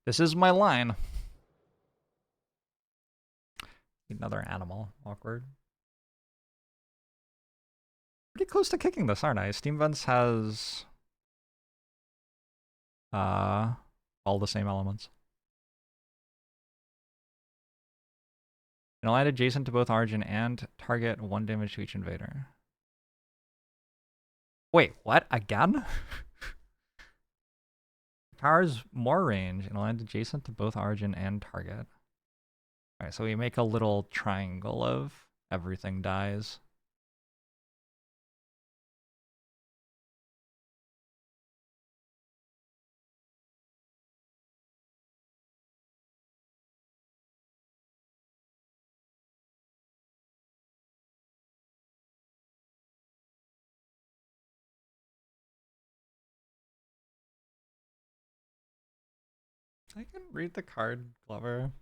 This is my line. Another animal. Awkward. Pretty close to kicking this, aren't I? Steam Vents has all the same elements. And I'll add adjacent to both origin and target 1 damage to each invader. Wait, what? Again? Power's more range and land adjacent to both origin and target. Alright, so we make a little triangle of everything dies. I can read the card, Glover.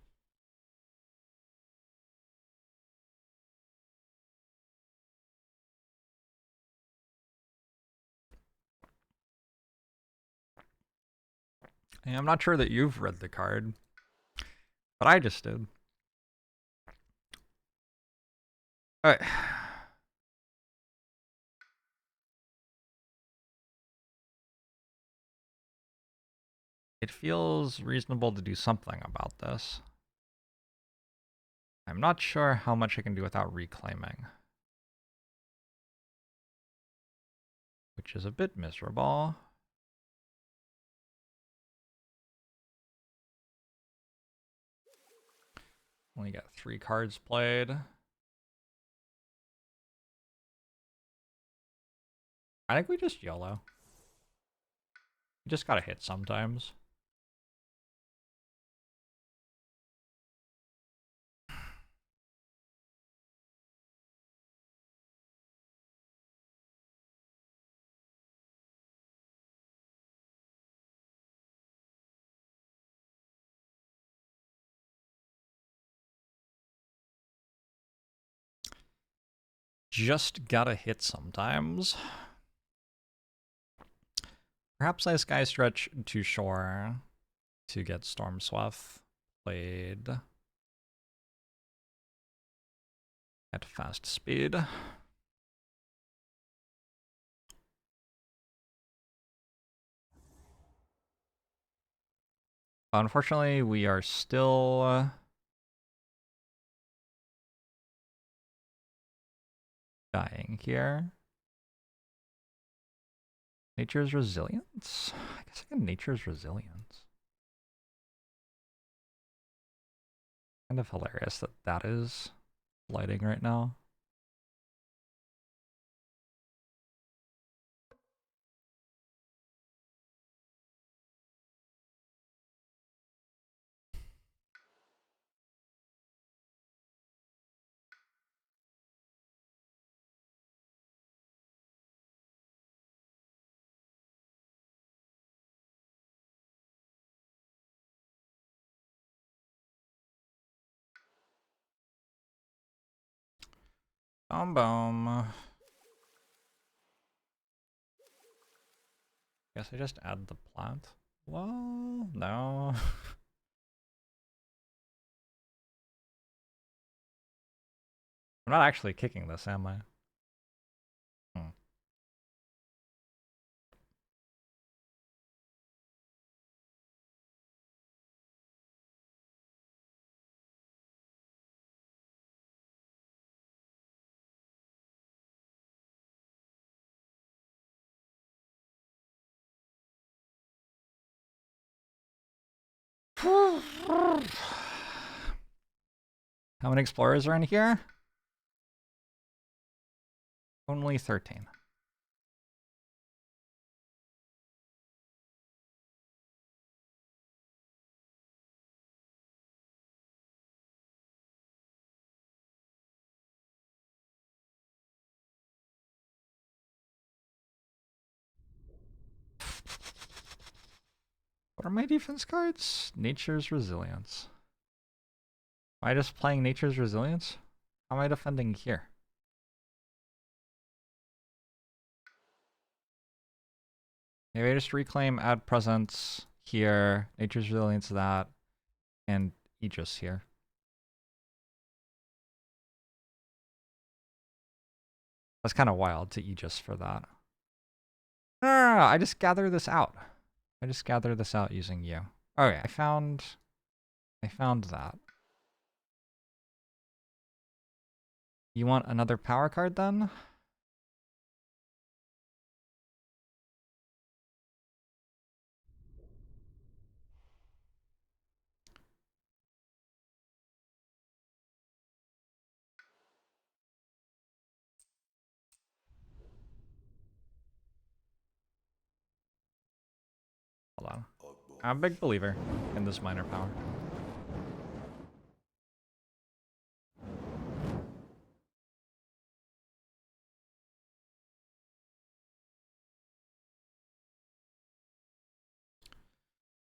I'm not sure that you've read the card, but I just did. Alright. It feels reasonable to do something about this. I'm not sure how much I can do without reclaiming, which is a bit miserable. Only got 3 cards played. I think we just YOLO. You just gotta hit sometimes. Just gotta hit sometimes. Perhaps I sky stretch to shore to get Storm Swath played at fast speed. Unfortunately, we are still dying here. Nature's Resilience? I guess I can Nature's Resilience. Kind of hilarious that that is lighting right now. Boom, boom. Guess I just add the plant. Well, no. I'm not actually kicking this, am I? Hmm. How many explorers are in here? Only 13. What are my defense cards? Nature's Resilience. Am I just playing Nature's Resilience? How am I defending here? Maybe I just reclaim, add presence here, Nature's Resilience that, and Aegis here. That's kind of wild to Aegis for that. No, I just gather this out. I just gather this out using you. Okay, I found that. You want another power card then? Hold on. I'm a big believer in this minor power.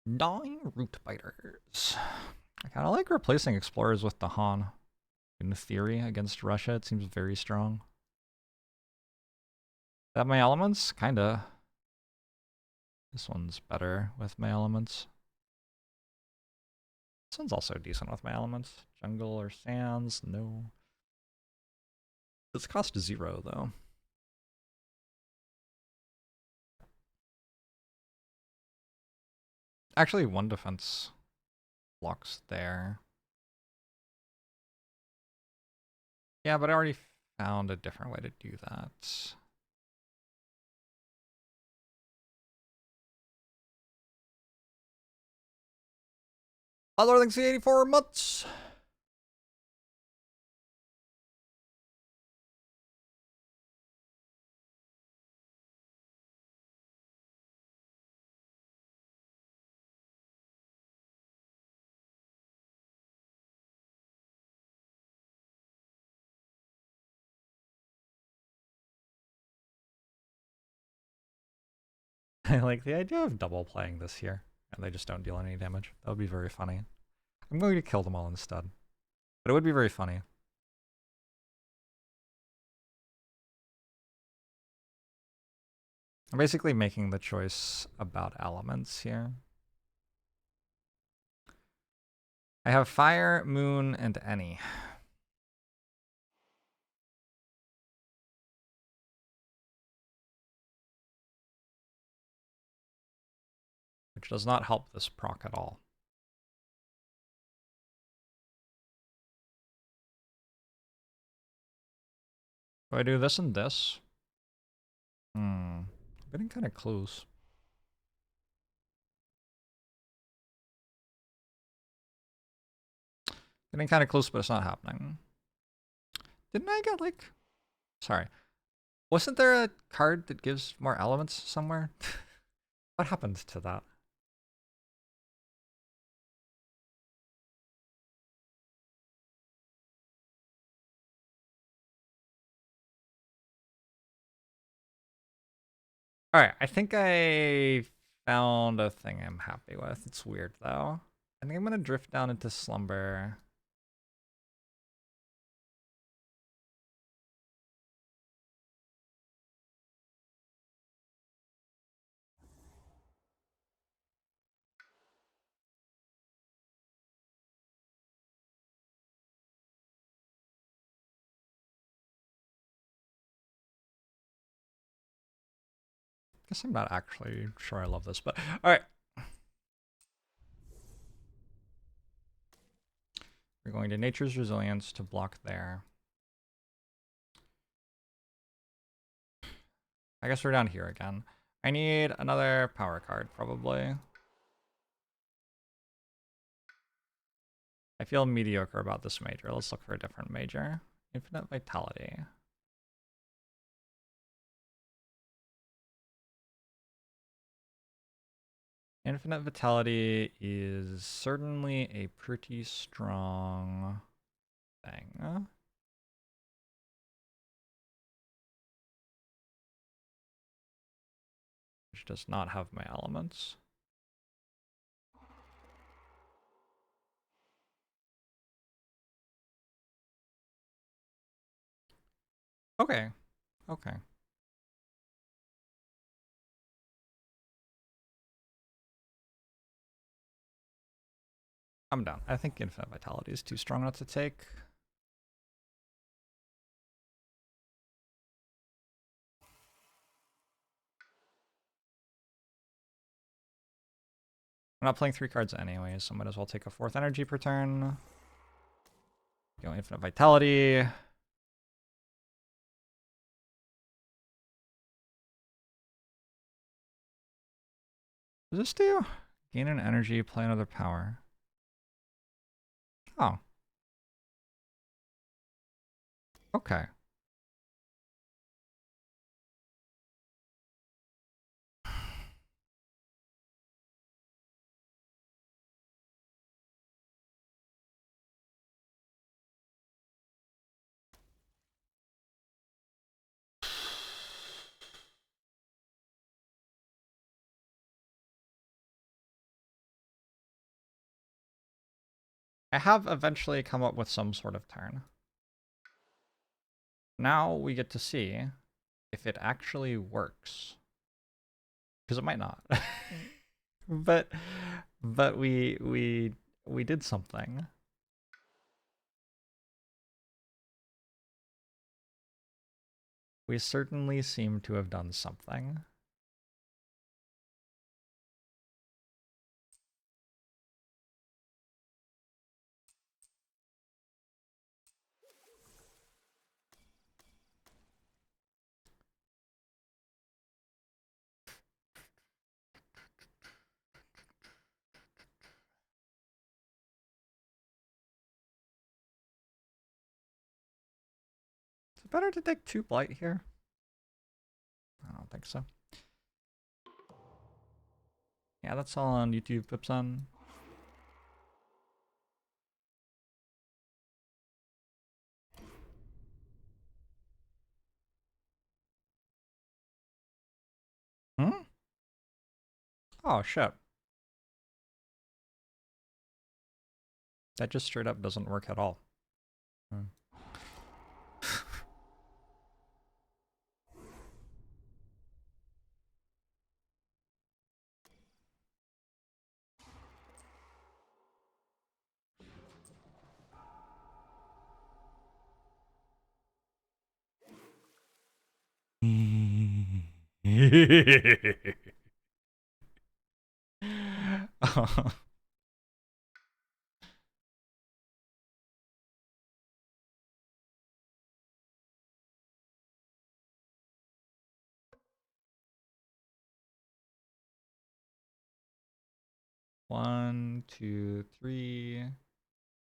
Gnawing Root Biters. I kind of like replacing Explorers with the Han. In theory, against Russia, it seems very strong. Is that my elements? Kinda. This one's better with my elements. This one's also decent with my elements. Jungle or Sands? No. It's cost 0, though. Actually, 1 defense blocks there. Yeah, but I already found a different way to do that. Other than C84 months. I like the idea of double playing this here, and they just don't deal any damage. That would be very funny. I'm going to kill them all instead. But it would be very funny. I'm basically making the choice about elements here. I have Fire, Moon, and Any. Which does not help this proc at all. Do I do this and this? Getting kind of close. Getting kind of close, but it's not happening. Didn't I get like... Sorry. Wasn't there a card that gives more elements somewhere? What happened to that? Alright, I think I found a thing I'm happy with. It's weird though. I think I'm gonna drift down into slumber. Guess I'm not actually sure I love this, but all right. We're going to Nature's Resilience to block there. I guess we're down here again. I need another power card, probably. I feel mediocre about this major. Let's look for a different major. Infinite Vitality. Infinite Vitality is certainly a pretty strong thing. Which does not have my elements. Okay. Okay. I'm down. I think Infinite Vitality is too strong not to take. I'm not playing 3 cards anyways, so I might as well take a 4th energy per turn. Go Infinite Vitality. What does this do? Gain an energy, play another power. Oh. Okay. I have eventually come up with some sort of turn. Now we get to see if it actually works. Because it might not. but we did something. We certainly seem to have done something. Is it better to take 2 blight here? I don't think so. Yeah, that's all on YouTube, Pipson. Hmm? Oh, shit. That just straight up doesn't work at all. Hmm. Oh. One, two, three,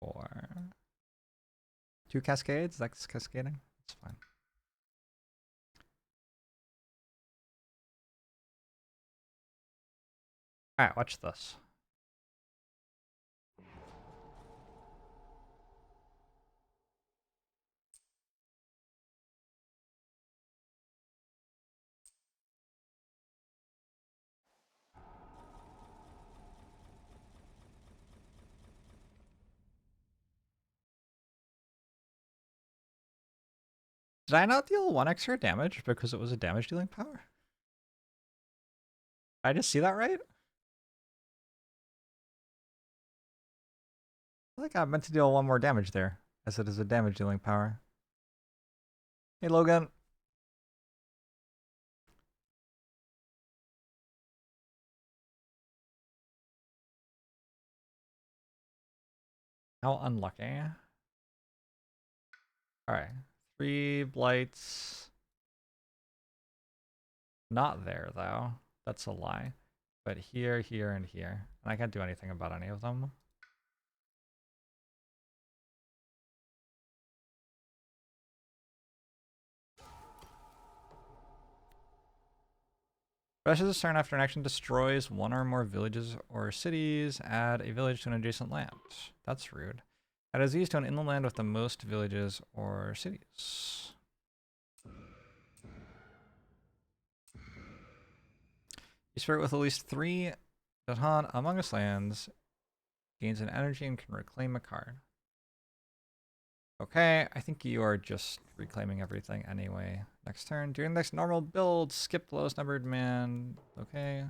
4. 2 cascades? That's cascading? That's fine. Alright, watch this. Did I not deal 1 extra damage because it was a damage dealing power? Did I just see that right? I think I meant to deal 1 more damage there, as it is a damage dealing power. Hey Logan. How unlucky. Alright. 3 blights. Not there, though. That's a lie. But here, here, and here. And I can't do anything about any of them. Rushes a turn after an action destroys one or more villages or cities. Add a village to an adjacent land. That's rude. Add a disease to an inland land with the most villages or cities. You spirit with at least 3 Dahan among us lands. Gains an energy and can reclaim a card. Okay, I think you are just reclaiming everything anyway. Next turn. During the next normal build, skip the lowest numbered man. Okay.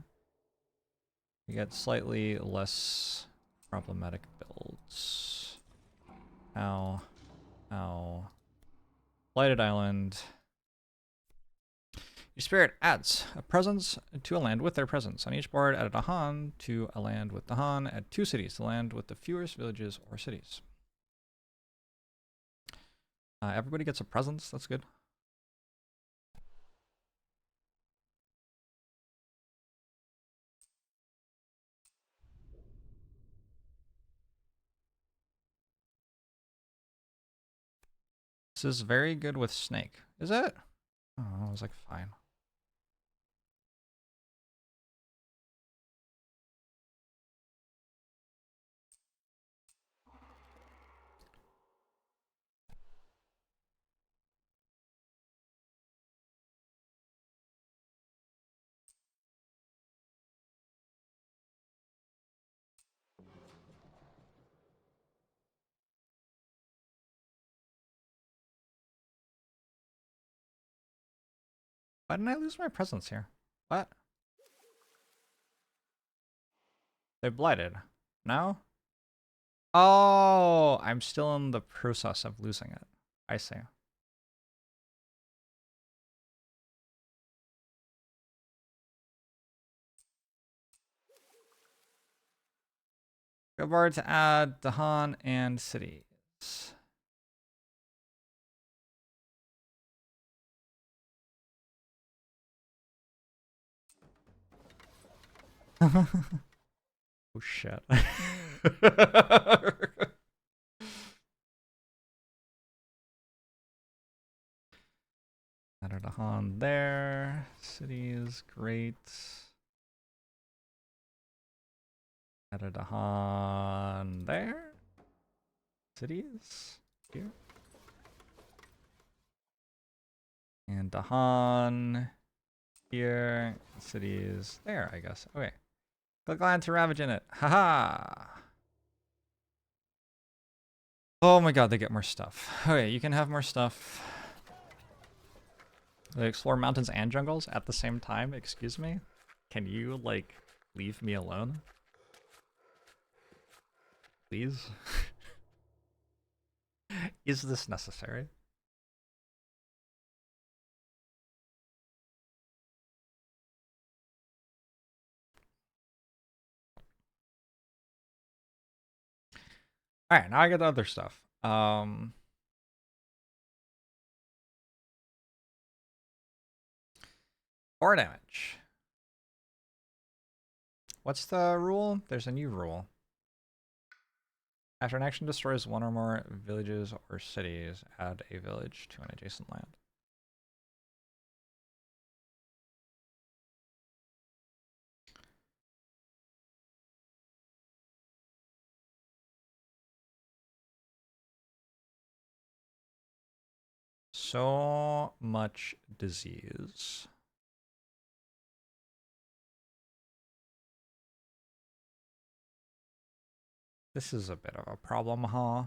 You get slightly less problematic builds. Ow. Ow. Blighted Island. Your spirit adds a presence to a land with their presence. On each board, add a Dahan to a land with Dahan. Add 2 cities to land with the fewest villages or cities. Everybody gets a presence. That's good. This is very good with Snake. Is it? Oh, I was like, fine. Why didn't I lose my presence here? What? They blighted. No? Oh, I'm still in the process of losing it. I see. Go board to add Dahan and cities. Oh shit. Add a Dahan there. Cities, great. Add a Dahan there. Cities, here. And Dahan here. Cities there, I guess. Okay. Click land to ravage in it. Haha. Oh my god, they get more stuff. Okay, you can have more stuff. They explore mountains and jungles at the same time. Excuse me? Can you, like, leave me alone? Please? Is this necessary? Alright, now I get the other stuff. 4 damage. What's the rule? There's a new rule. After an action destroys one or more villages or cities, add a village to an adjacent land. So much disease. This is a bit of a problem, huh?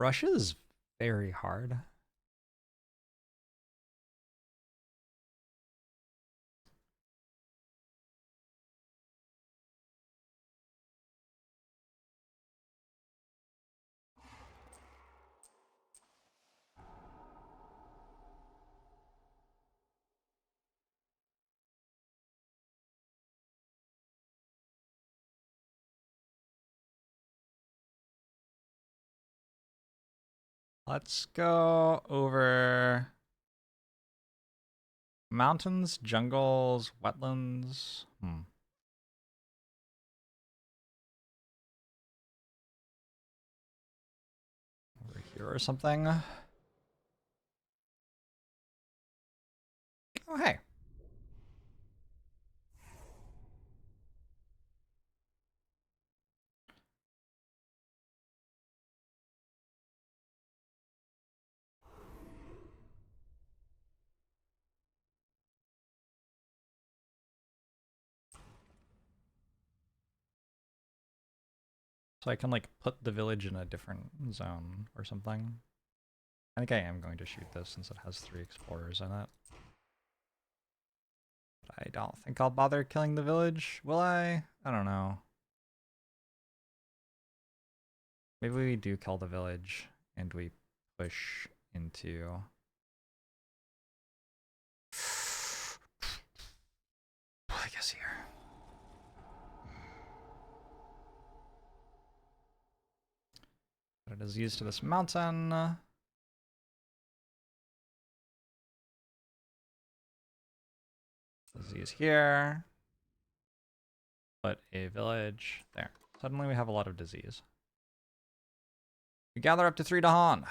Russia is very hard. Let's go over mountains, jungles, wetlands. Over here or something. Oh, hey. So I can like put the village in a different zone or something. I think I am going to shoot this since it has 3 explorers in it. But I don't think I'll bother killing the village, will I? I don't know. Maybe we do kill the village and we push into... I guess here. Add a disease to this mountain. Disease here. Put a village there. Suddenly we have a lot of disease. We gather up to 3 Dahan.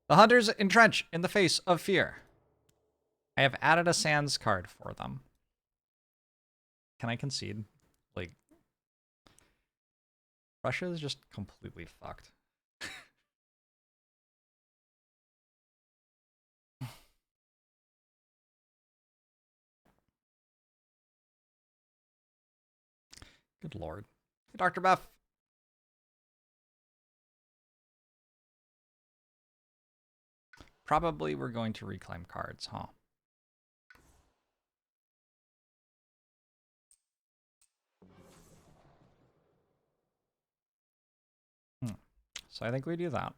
The hunters entrench in the face of fear. I have added a sands card for them. Can I concede? Like, Russia is just completely fucked. Good lord. Hey, Dr. Buff. Probably we're going to reclaim cards, huh? So I think we do that.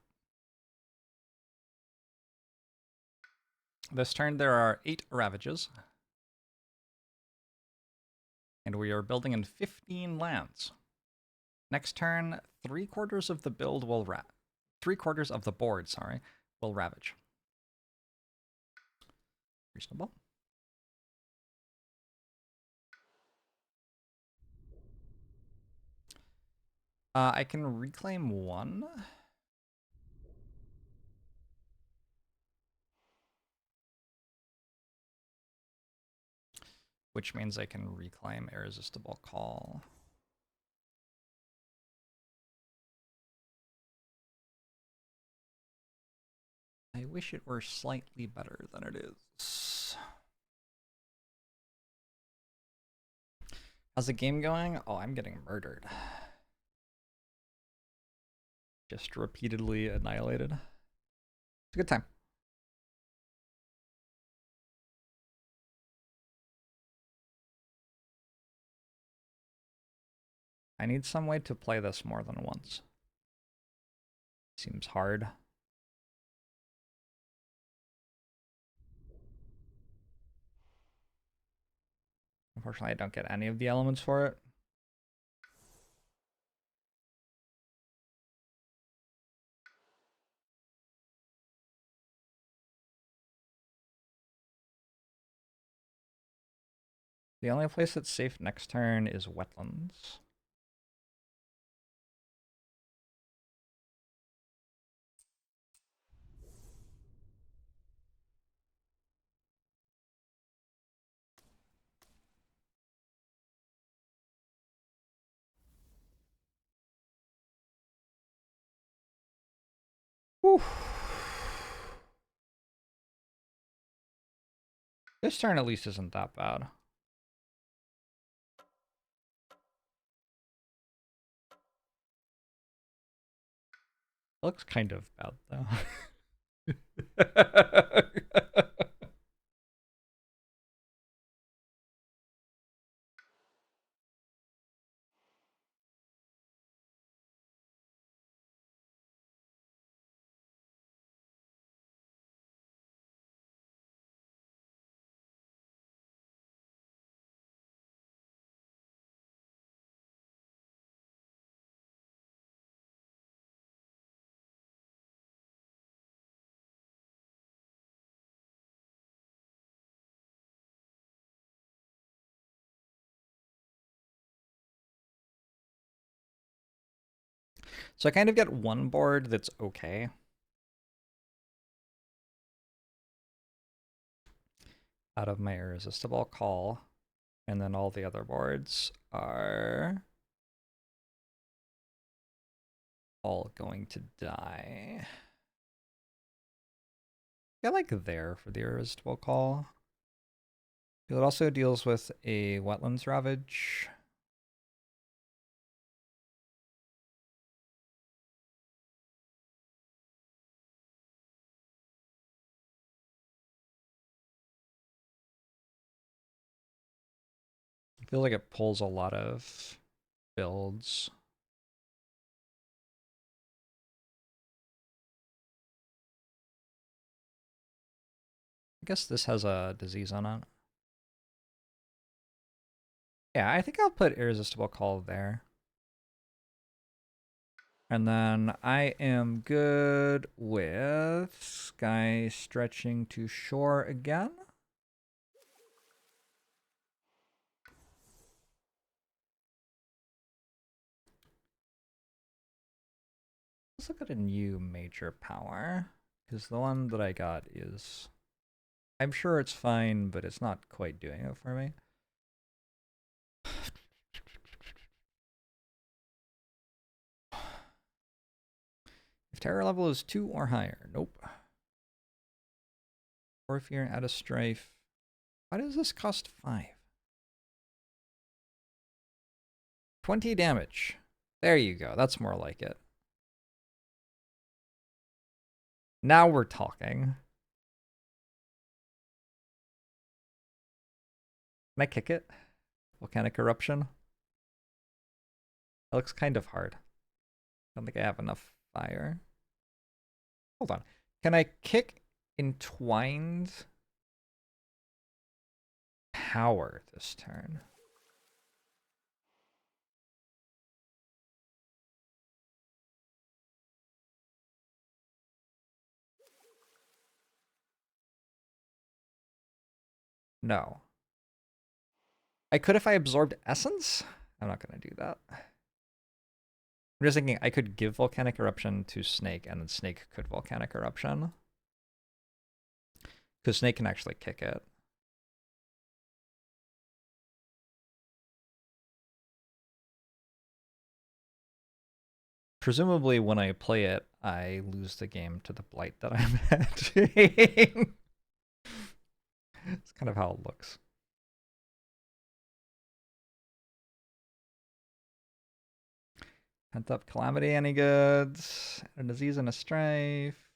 This turn there are 8 Ravages. And we are building in 15 lands. Next turn, 3/4 of the build will 3/4 of the board, sorry, will ravage. Reasonable. I can reclaim 1. Which means I can reclaim Irresistible Call. I wish it were slightly better than it is. How's the game going? Oh, I'm getting murdered. Just repeatedly annihilated. It's a good time. I need some way to play this more than once. Seems hard. Unfortunately, I don't get any of the elements for it. The only place that's safe next turn is wetlands. Whew. This turn at least isn't that bad. It looks kind of bad though. So I kind of get one board that's okay. Out of my Irresistible Call. And then all the other boards are all going to die. I like there for the Irresistible Call. It also deals with a Wetlands Ravage. I feel like it pulls a lot of builds. I guess this has a disease on it. Yeah, I think I'll put Irresistible Call there. And then I am good with Sky stretching to shore again. Let's look at a new major power, because the one that I got is... I'm sure it's fine, but it's not quite doing it for me. If terror level is 2 or higher, nope. Or if you're at a strife, why does this cost 5? 20 damage. There you go, that's more like it. Now we're talking. Can I kick it? Volcanic Eruption? That looks kind of hard. I don't think I have enough fire. Hold on. Can I kick Entwined Power this turn? No. I could if I absorbed Essence? I'm not going to do that. I'm just thinking I could give Volcanic Eruption to Snake, and then Snake could Volcanic Eruption. Because Snake can actually kick it. Presumably when I play it, I lose the game to the Blight that I'm hedging. It's kind of how it looks. Pent Up Calamity, any goods? A Disease and a Strife.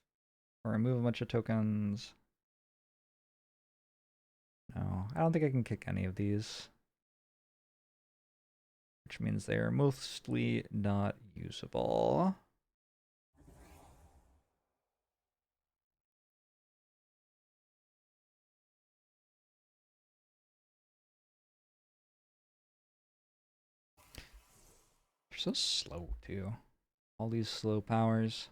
Or remove a bunch of tokens. No, I don't think I can kick any of these. Which means they are mostly not usable. They're so slow, too. All these slow powers.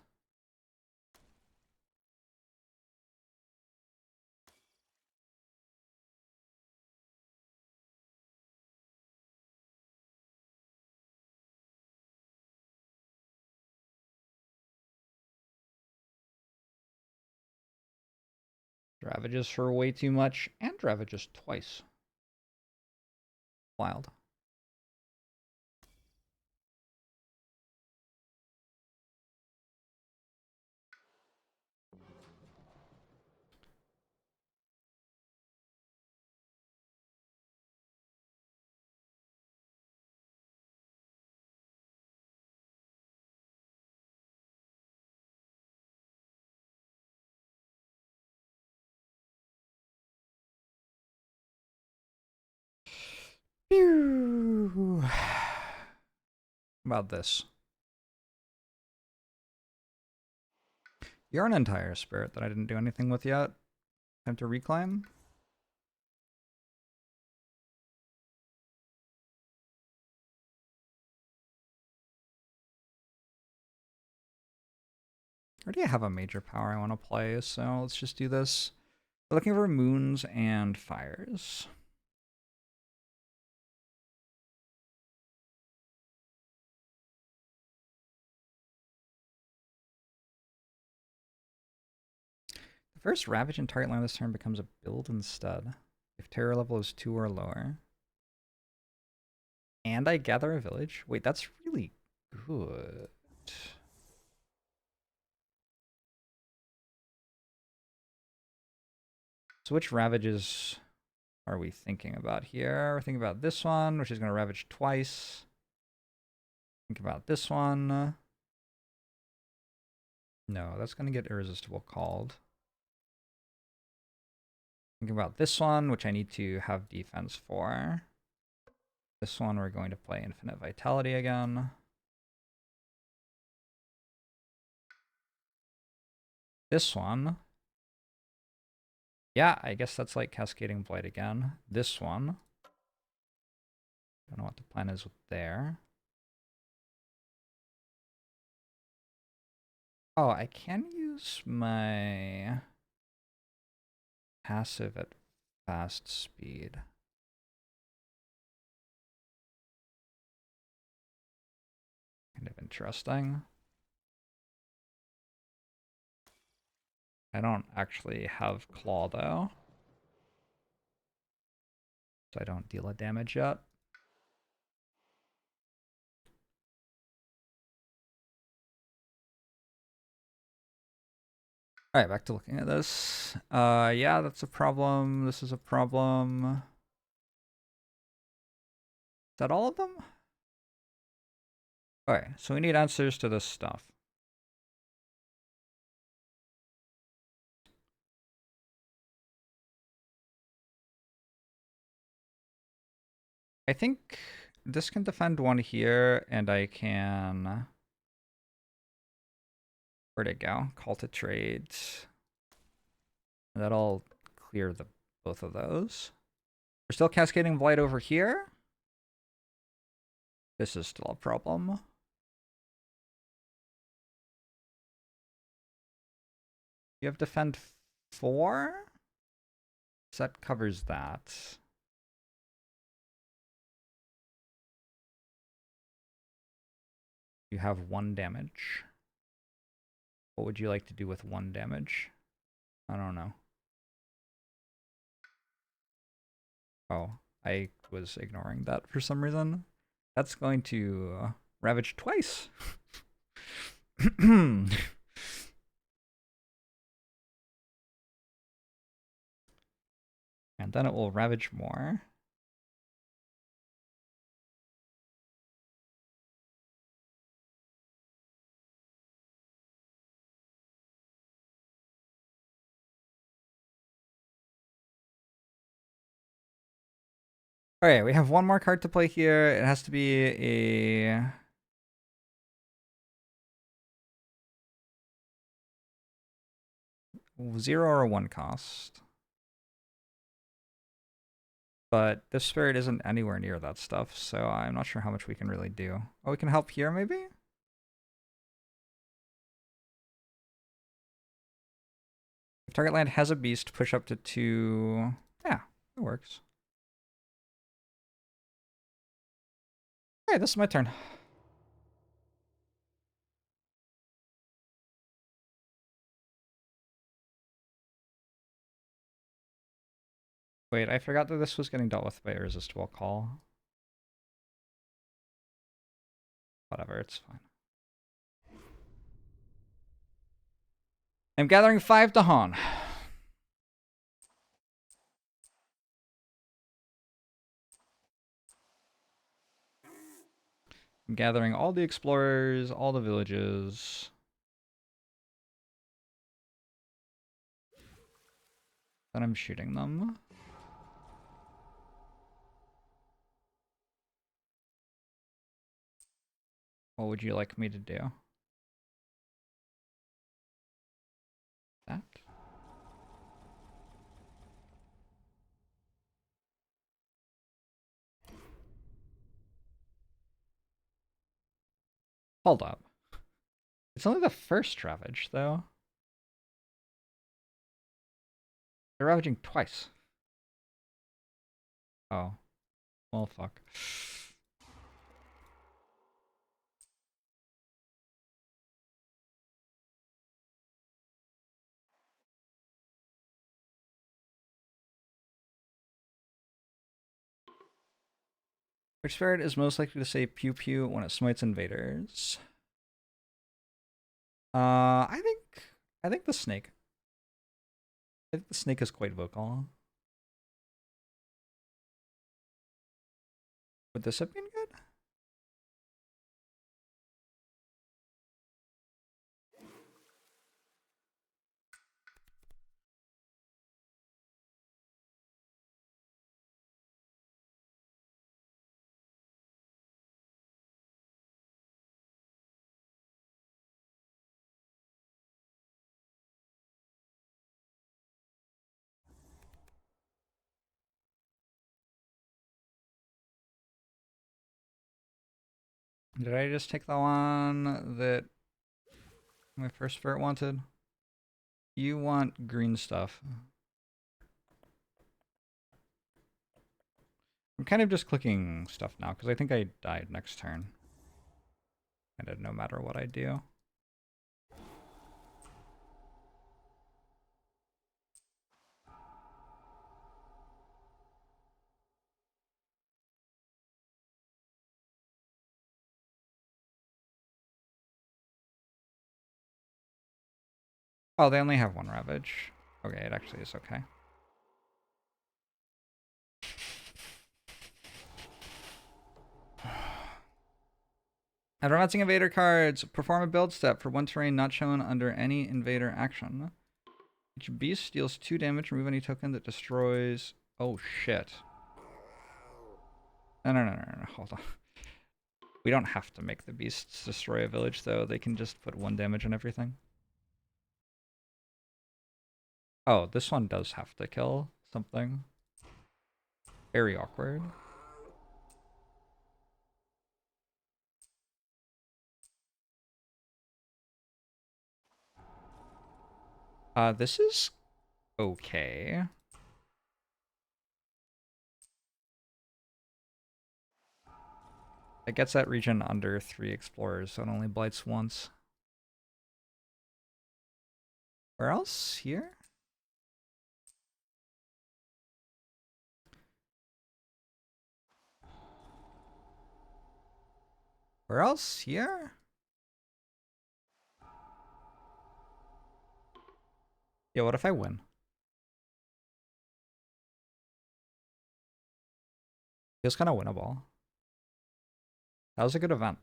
Ravages for way too much, and Ravages twice. Wild. Phew. About this. You're an entire spirit that I didn't do anything with yet. Time to reclaim. I already have a major power I want to play, so let's just do this. We're looking for moons and fires. First ravage in target land this turn becomes a build instead. If terror level is 2 or lower. And I gather a village. Wait, that's really good. So which ravages are we thinking about here? We're thinking about this one, which is going to ravage twice. Think about this one. No, that's going to get irresistible called. Think about this one, which I need to have defense for. This one, we're going to play Infinite Vitality again. This one. Yeah, I guess that's like Cascading Blight again. This one. Don't know what the plan is with there. Oh, I can use my passive at fast speed. Kind of interesting. I don't actually have Claw though. So I don't deal a damage yet. Alright, back to looking at this. Yeah, that's a problem. This is a problem. Is that all of them? Alright, so we need answers to this stuff. I think this can defend one here, and I can... Where'd it go? Call to trade. That'll clear the both of those. We're still Cascading Blight over here. This is still a problem. You have defend 4? So that covers that. You have 1 damage. What would you like to do with 1 damage? I don't know. Oh, I was ignoring that for some reason. That's going to ravage twice. And then it will ravage more. Alright, we have 1 more card to play here. It has to be a... Zero or 1 cost. But this spirit isn't anywhere near that stuff, so I'm not sure how much we can really do. Oh, we can help here, maybe? If target land has a beast, push up to 2... Yeah, it works. Alright, this is my turn. Wait, I forgot that this was getting dealt with by Irresistible Call. Whatever, it's fine. I'm gathering 5 to Han. I'm gathering all the explorers, all the villages. Then I'm shooting them. What would you like me to do? That? Hold up. It's only the first ravage, though. They're ravaging twice. Oh. Well, fuck. Which spirit is most likely to say pew pew when it smites invaders? I think the snake. I think the snake is quite vocal. Would this have been good? Did I just take the one that my first spirit wanted? You want green stuff. I'm kind of just clicking stuff now because I think I died next turn. And no matter what I do. Oh, they only have one Ravage. Okay, it actually is okay. Advancing invader cards. Perform a build step for one terrain not shown under any invader action. Each beast deals 2 damage. Remove any token that destroys... Oh, shit. No. Hold on. We don't have to make the beasts destroy a village, though. They can just put 1 damage on everything. Oh, this one does have to kill something. Very awkward. This is okay. It gets that region under 3 explorers, so it only blights once. Where else? Here? Where else? Here? Yeah, what if I win? Feels kind of winnable. That was a good event.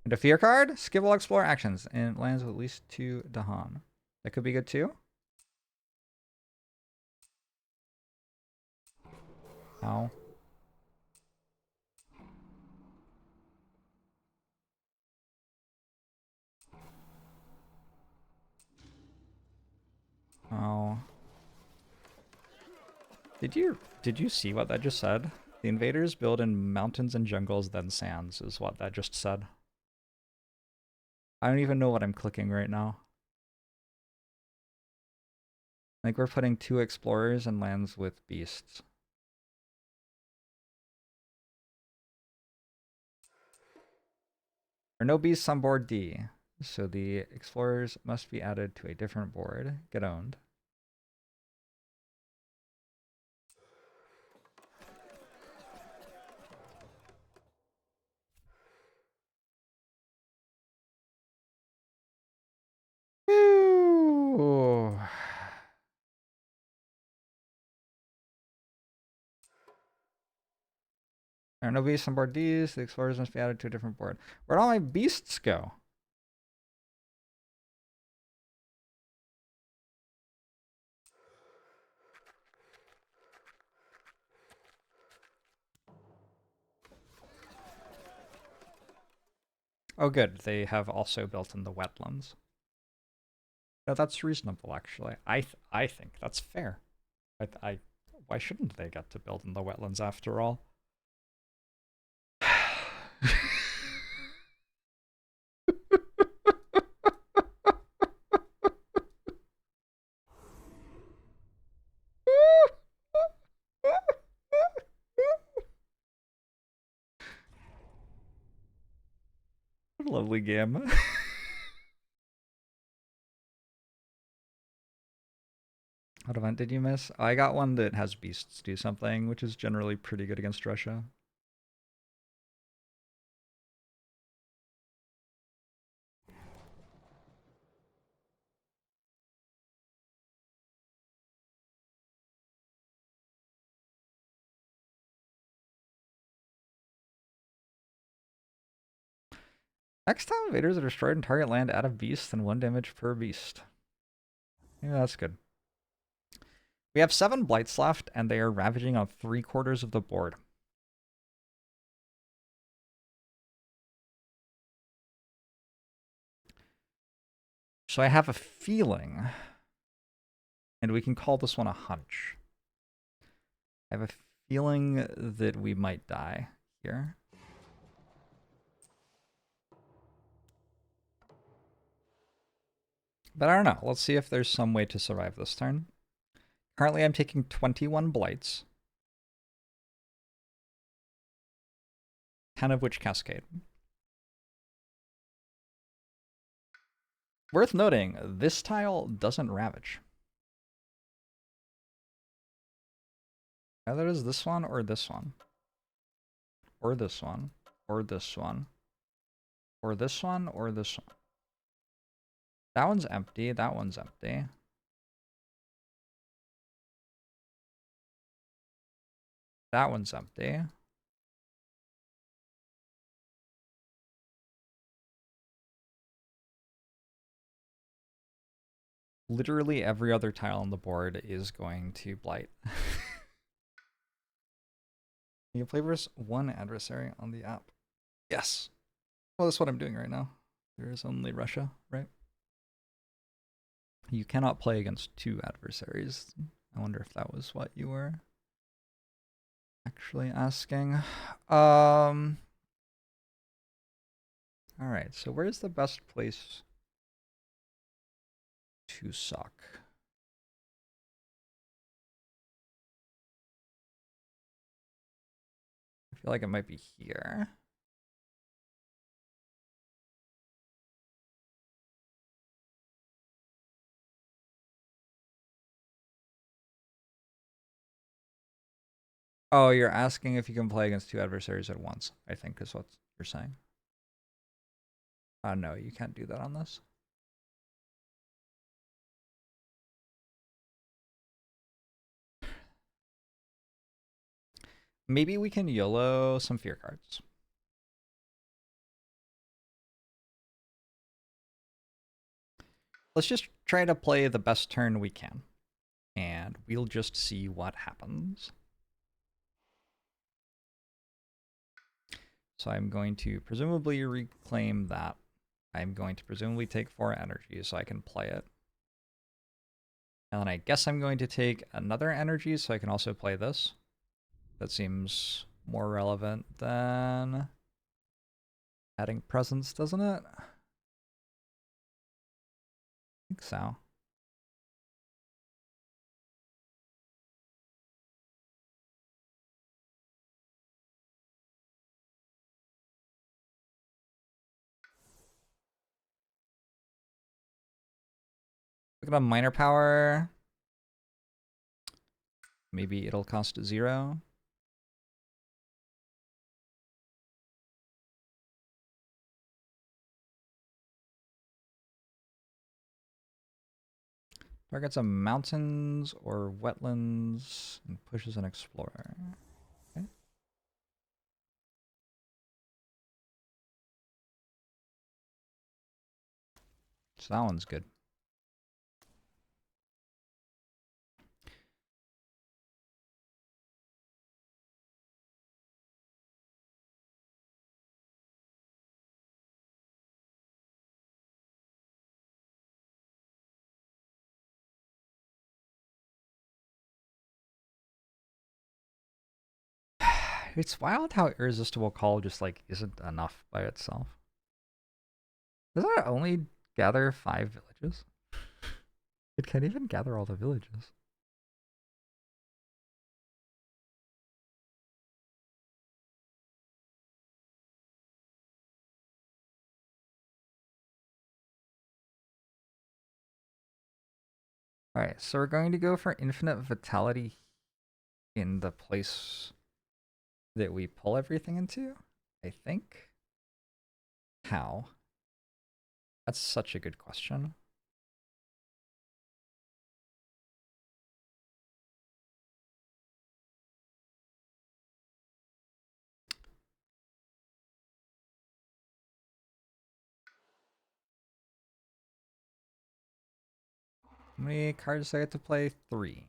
And a fear card? Skip all explore actions and it lands with at least 2 Dahan. That could be good too. Ow. Oh. Did you see what that just said? The invaders build in mountains and jungles, then sands, is what that just said. I don't even know what I'm clicking right now. I think we're putting 2 explorers and lands with beasts. There are no beasts on board D, so the explorers must be added to a different board. Get owned. Ooh. There are no beasts on board D's. The explorers must be added to a different board. Where'd all my beasts go? Oh, good. They have also built in the wetlands. No, that's reasonable, actually. I think that's fair. Why shouldn't they get to build in the wetlands after all? Lovely game. What event did you miss? I got one that has beasts do something, which is generally pretty good against Russia. Next time invaders are destroyed in target land, add a beast and 1 damage per beast. Yeah, that's good. We have 7 blights left, and they are ravaging on 3/4 of the board. So I have a feeling, and we can call this one a hunch. I have a feeling that we might die here. But I don't know. Let's see if there's some way to survive this turn. Currently, I'm taking 21 blights, 10 of which cascade. Worth noting, this tile doesn't ravage. Either is this one or this one. Or this one. Or this one. Or this one or this one. That one's empty. That one's empty. That one's empty. Literally every other tile on the board is going to blight. You can play versus 1 adversary on the app. Yes. Well, that's what I'm doing right now. There is only Russia, right? You cannot play against 2 adversaries. I wonder if that was what you were actually asking. Alright, so where's the best place to suck? I feel like it might be here. Oh, you're asking if you can play against 2 adversaries at once, I think is what you're saying. No, you can't do that on this. Maybe we can YOLO some fear cards. Let's just try to play the best turn we can. And we'll just see what happens. So I'm going to presumably reclaim that. I'm going to presumably take 4 energy so I can play it. And then I guess I'm going to take another energy so I can also play this. That seems more relevant than adding presence, doesn't it? I think so. Look at a minor power. Maybe it'll cost 0. Targets a mountains or wetlands and pushes an explorer. Okay. So that one's good. It's wild how Irresistible Call just like isn't enough by itself. Does it only gather 5 villages? It can't even gather all the villages. Alright, so we're going to go for infinite vitality in the place that we pull everything into, I think. How? That's such a good question. How many cards do I get to play? 3.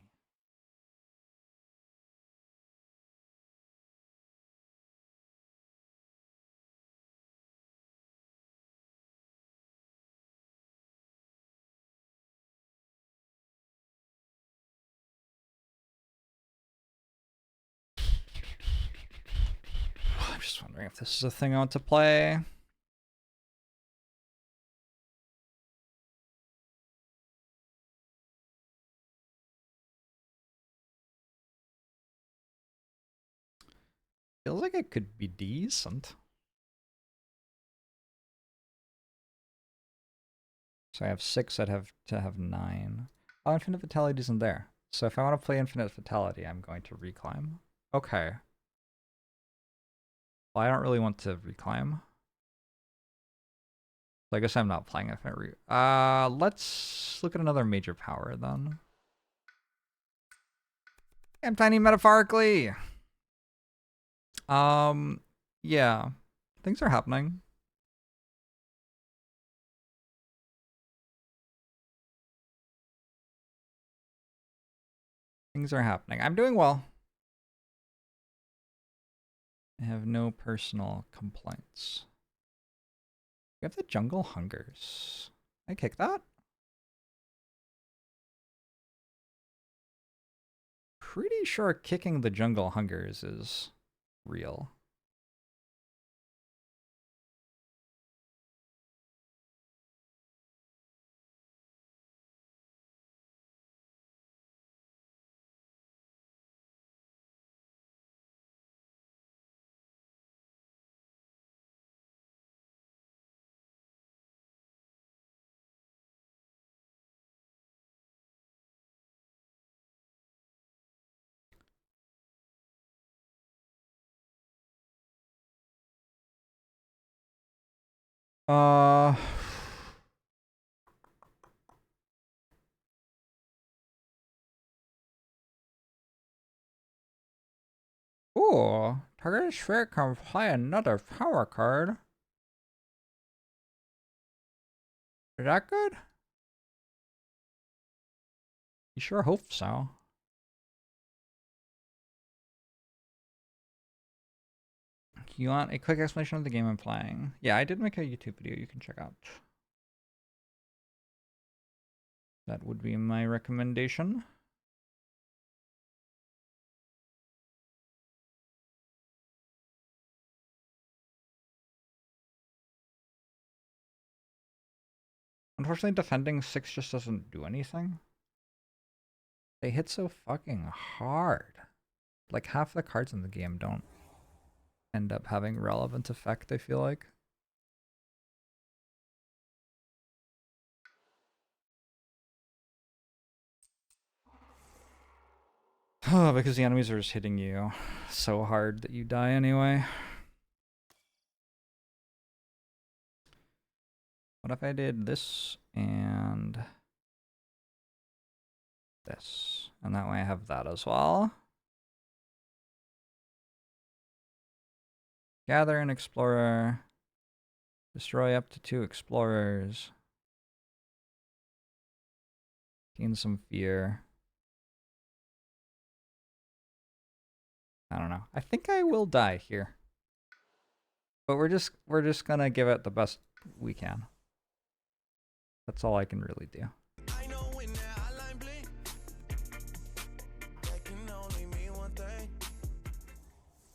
I'm just wondering if this is a thing I want to play. Feels like it could be decent. So I have 6, I'd have to have 9. Oh, infinite vitality isn't there. So if I want to play infinite vitality, I'm going to reclimb. Okay. Well, I don't really want to reclimb. So I guess I'm not playing infinite let's look at another major power then. I'm tiny metaphorically. Yeah. Things are happening. Things are happening. I'm doing well. I have no personal complaints. We have the jungle hungers. Can I kick that? Pretty sure kicking the jungle hungers is real. Uh, Ooh, target sphere can play another power card. Is that good? You sure hope so. You want a quick explanation of the game I'm playing? Yeah, I did make a YouTube video you can check out. That would be my recommendation. Unfortunately, defending 6 just doesn't do anything. They hit so fucking hard. Like, half the cards in the game don't end up having relevant effect, I feel like. Because the enemies are just hitting you so hard that you die anyway. What if I did this and this? And that way I have that as well. Gather an explorer. Destroy up to 2 explorers. Gain some fear. I don't know. I think I will die here. But we're just gonna give it the best we can. That's all I can really do.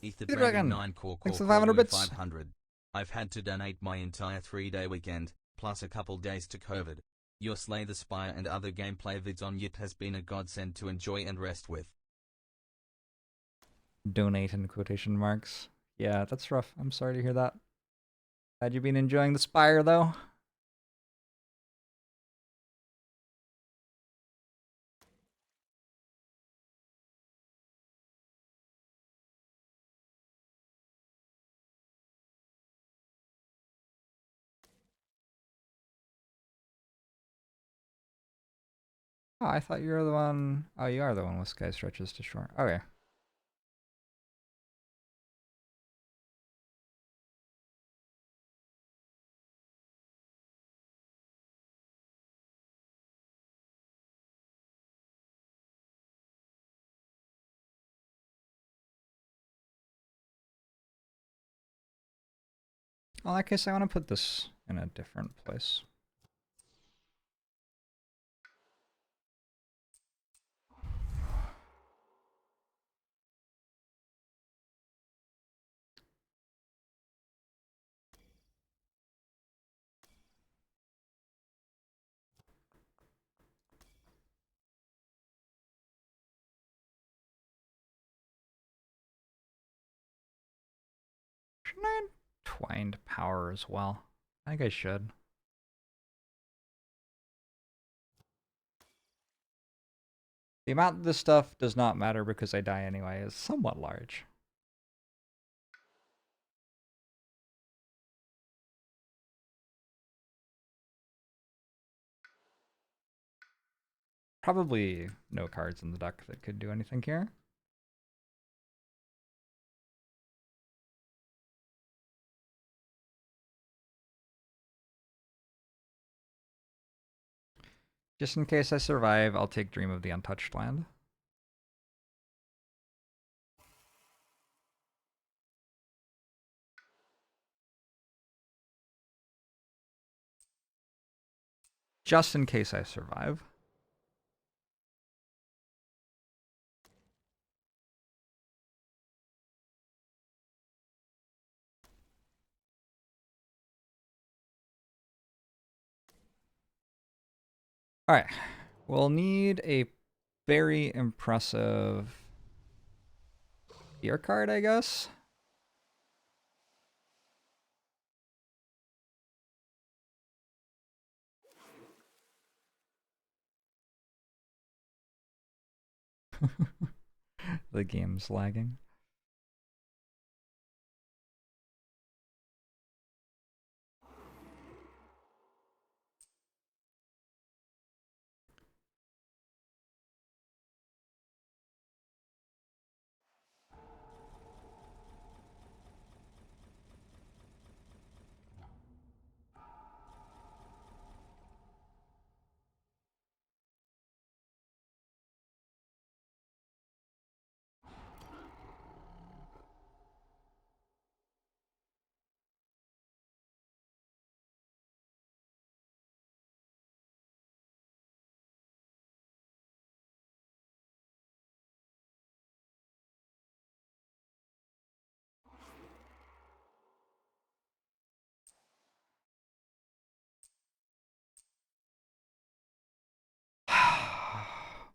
Ether Dragon 9 core Thanks for the 500 bits. 500. I've had to donate my entire 3-day weekend, plus a couple days to COVID. Your Slay the Spire and other gameplay vids on YouTube has been a godsend to enjoy and rest with. Donate in quotation marks. Yeah, that's rough. I'm sorry to hear that. Glad you've been enjoying the Spire, though. Oh, I thought you were the one. Oh, you are the one with sky stretches to shore. Okay. Well, in that case, I want to put this in a different place. Shouldn't I have twined power as well? I think I should. The amount of this stuff does not matter because I die anyway is somewhat large. Probably no cards in the deck that could do anything here. Just in case I survive, I'll take Dream of the Untouched Land. Just in case I survive. Alright, we'll need a very impressive gear card, I guess. The game's lagging.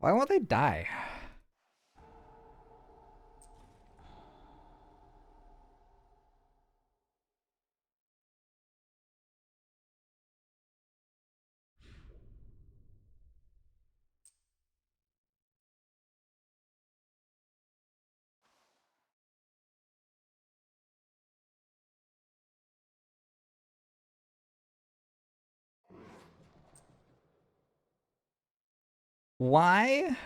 Why won't they die? Why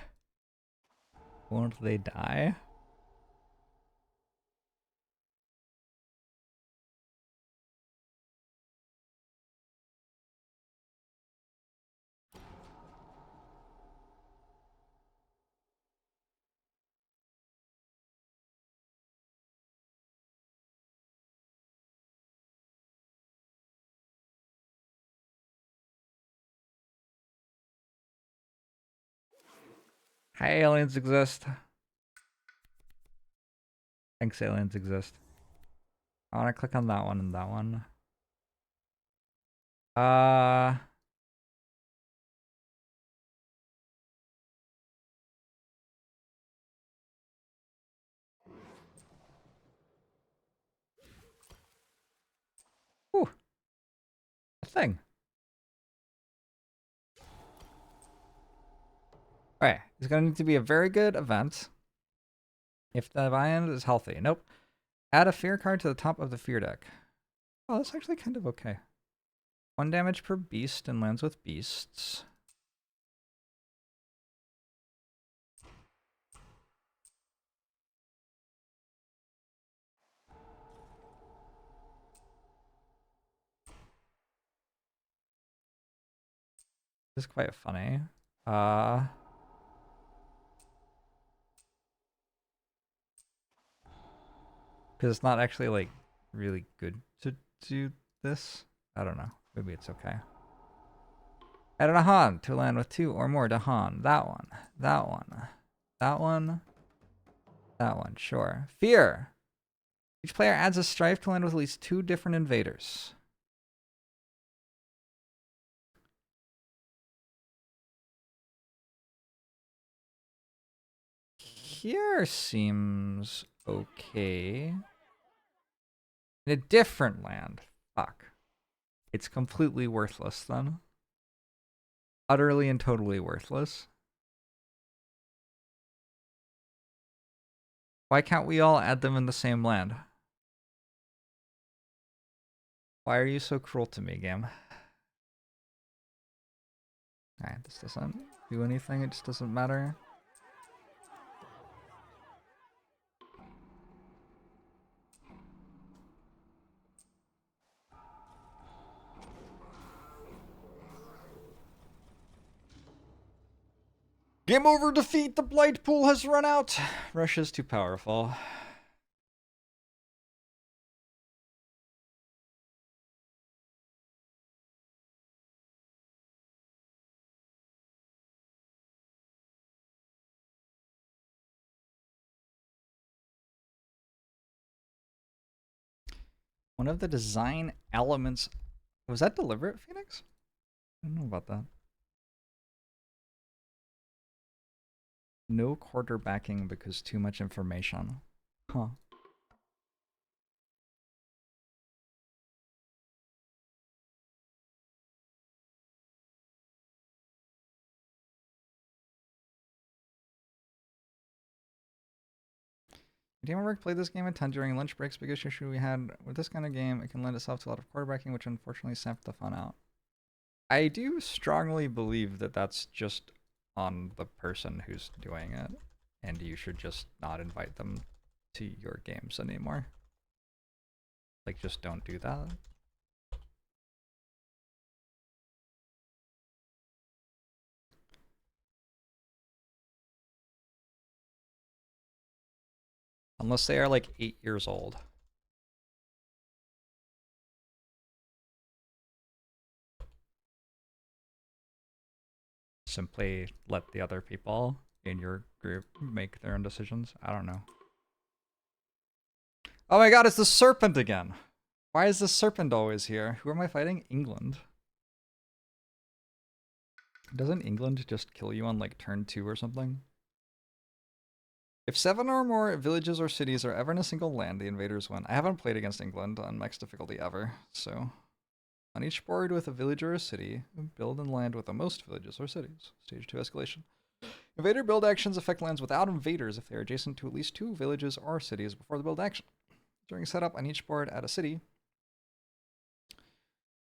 won't they die? Hi, aliens exist. Thanks, aliens exist. I want to click on that one and that one. Whew, a thing. Alright, it's gonna need to be a very good event. If the land is healthy. Nope. Add a fear card to the top of the fear deck. Oh, that's actually kind of okay. 1 damage per beast and lands with beasts. This is quite funny. Because it's not actually like really good to do this. I don't know. Maybe it's okay. Add a Han to land with 2 or more Dahan. That one. That one. That one. That one. Sure. Fear. Each player adds a strife to land with at least 2 different invaders. Here seems okay. In a different land. Fuck. It's completely worthless then. Utterly and totally worthless. Why can't we all add them in the same land? Why are you so cruel to me, game? Alright, this doesn't do anything, it just doesn't matter. Game over, defeat! The blight pool has run out! Russia's too powerful. One of the design elements... Was that deliberate, Phoenix? I don't know about that. No quarterbacking because too much information. Huh. Did anyone work play this game a ton during lunch breaks? Biggest issue we had with this kind of game, it can lend itself to a lot of quarterbacking, which unfortunately sapped the fun out. I do strongly believe that that's just on the person who's doing it, and you should just not invite them to your games anymore. Like, just don't do that. Unless they are like 8 years old. Simply let the other people in your group make their own decisions. I don't know. Oh my god, it's the serpent again! Why is the serpent always here? Who am I fighting? England. Doesn't England just kill you on like turn 2 or something? If 7 or more villages or cities are ever in a single land, the invaders win. I haven't played against England on max difficulty ever, so... On each board with a village or a city, build and land with the most villages or cities. Stage 2 escalation. Invader build actions affect lands without invaders if they are adjacent to at least 2 villages or cities before the build action. During setup on each board, add a city.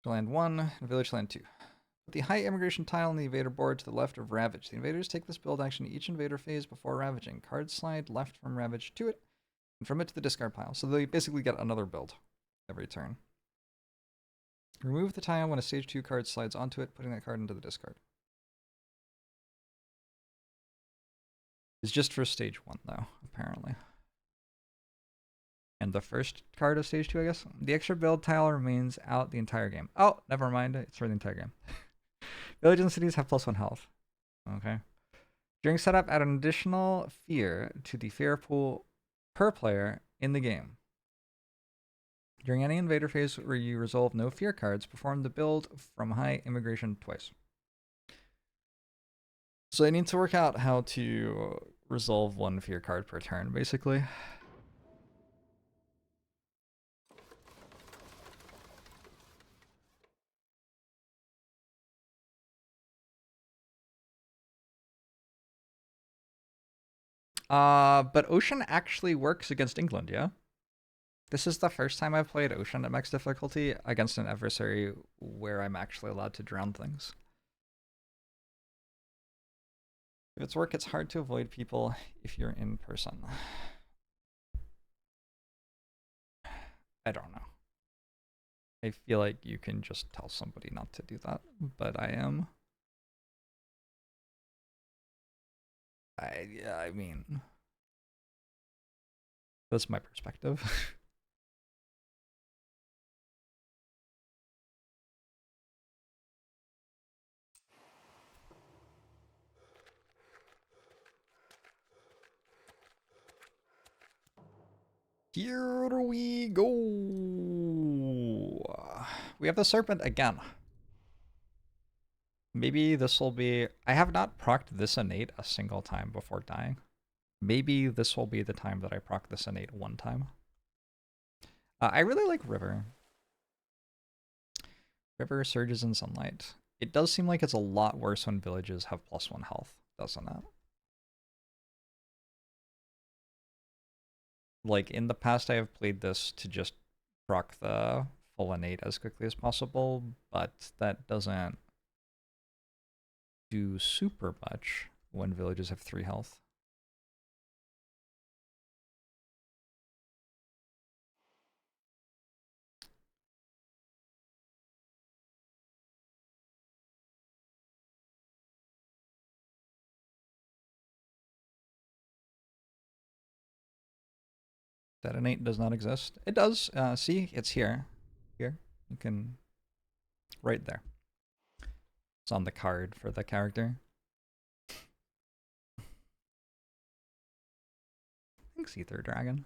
Land 1, and village land 2. Put the high immigration tile on the invader board to the left of Ravage. The invaders take this build action each invader phase before ravaging. Cards slide left from Ravage to it, and from it to the discard pile. So they basically get another build every turn. Remove the tile when a stage 2 card slides onto it, putting that card into the discard. It's just for stage 1 though, apparently. And the first card of stage 2, I guess. The extra build tile remains out the entire game. Oh, never mind. It's for the entire game. Villages and cities have +1 health. Okay. During setup, add an additional fear to the fear pool per player in the game. During any invader phase where you resolve no fear cards, perform the build from high immigration twice. So I need to work out how to resolve 1 fear card per turn, basically. But Ocean actually works against England, yeah? This is the first time I've played Ocean at max difficulty against an adversary where I'm actually allowed to drown things. If it's work, it's hard to avoid people if you're in person. I don't know. I feel like you can just tell somebody not to do that, but I am I mean, that's my perspective. Here we go. We have the serpent again. Maybe this will be... I have not procced this innate a single time before dying. Maybe this will be the time that I proc this innate one time. I really like River. River surges in sunlight. It does seem like it's a lot worse when villages have +1 health, doesn't it? Like, in the past I have played this to just proc the full innate as quickly as possible, but that doesn't do super much when villages have 3 health. That innate does not exist. It does. See, it's here. Here. You can... right there. It's on the card for the character. Thanks, Ether Dragon.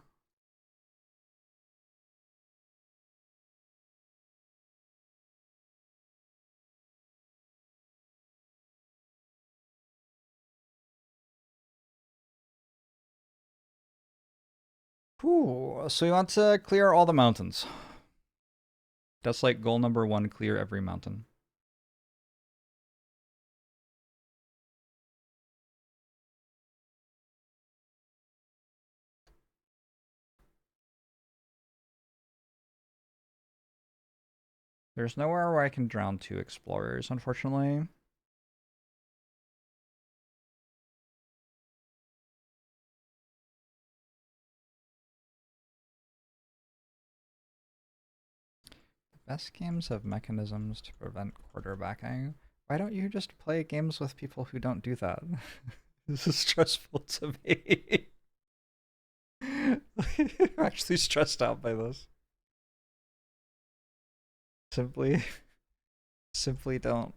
Ooh, so you want to clear all the mountains. That's like goal number 1, clear every mountain. There's nowhere where I can drown 2 explorers, unfortunately. Best games have mechanisms to prevent quarterbacking. Why don't you just play games with people who don't do that? This is stressful to me. I'm actually stressed out by this. Simply don't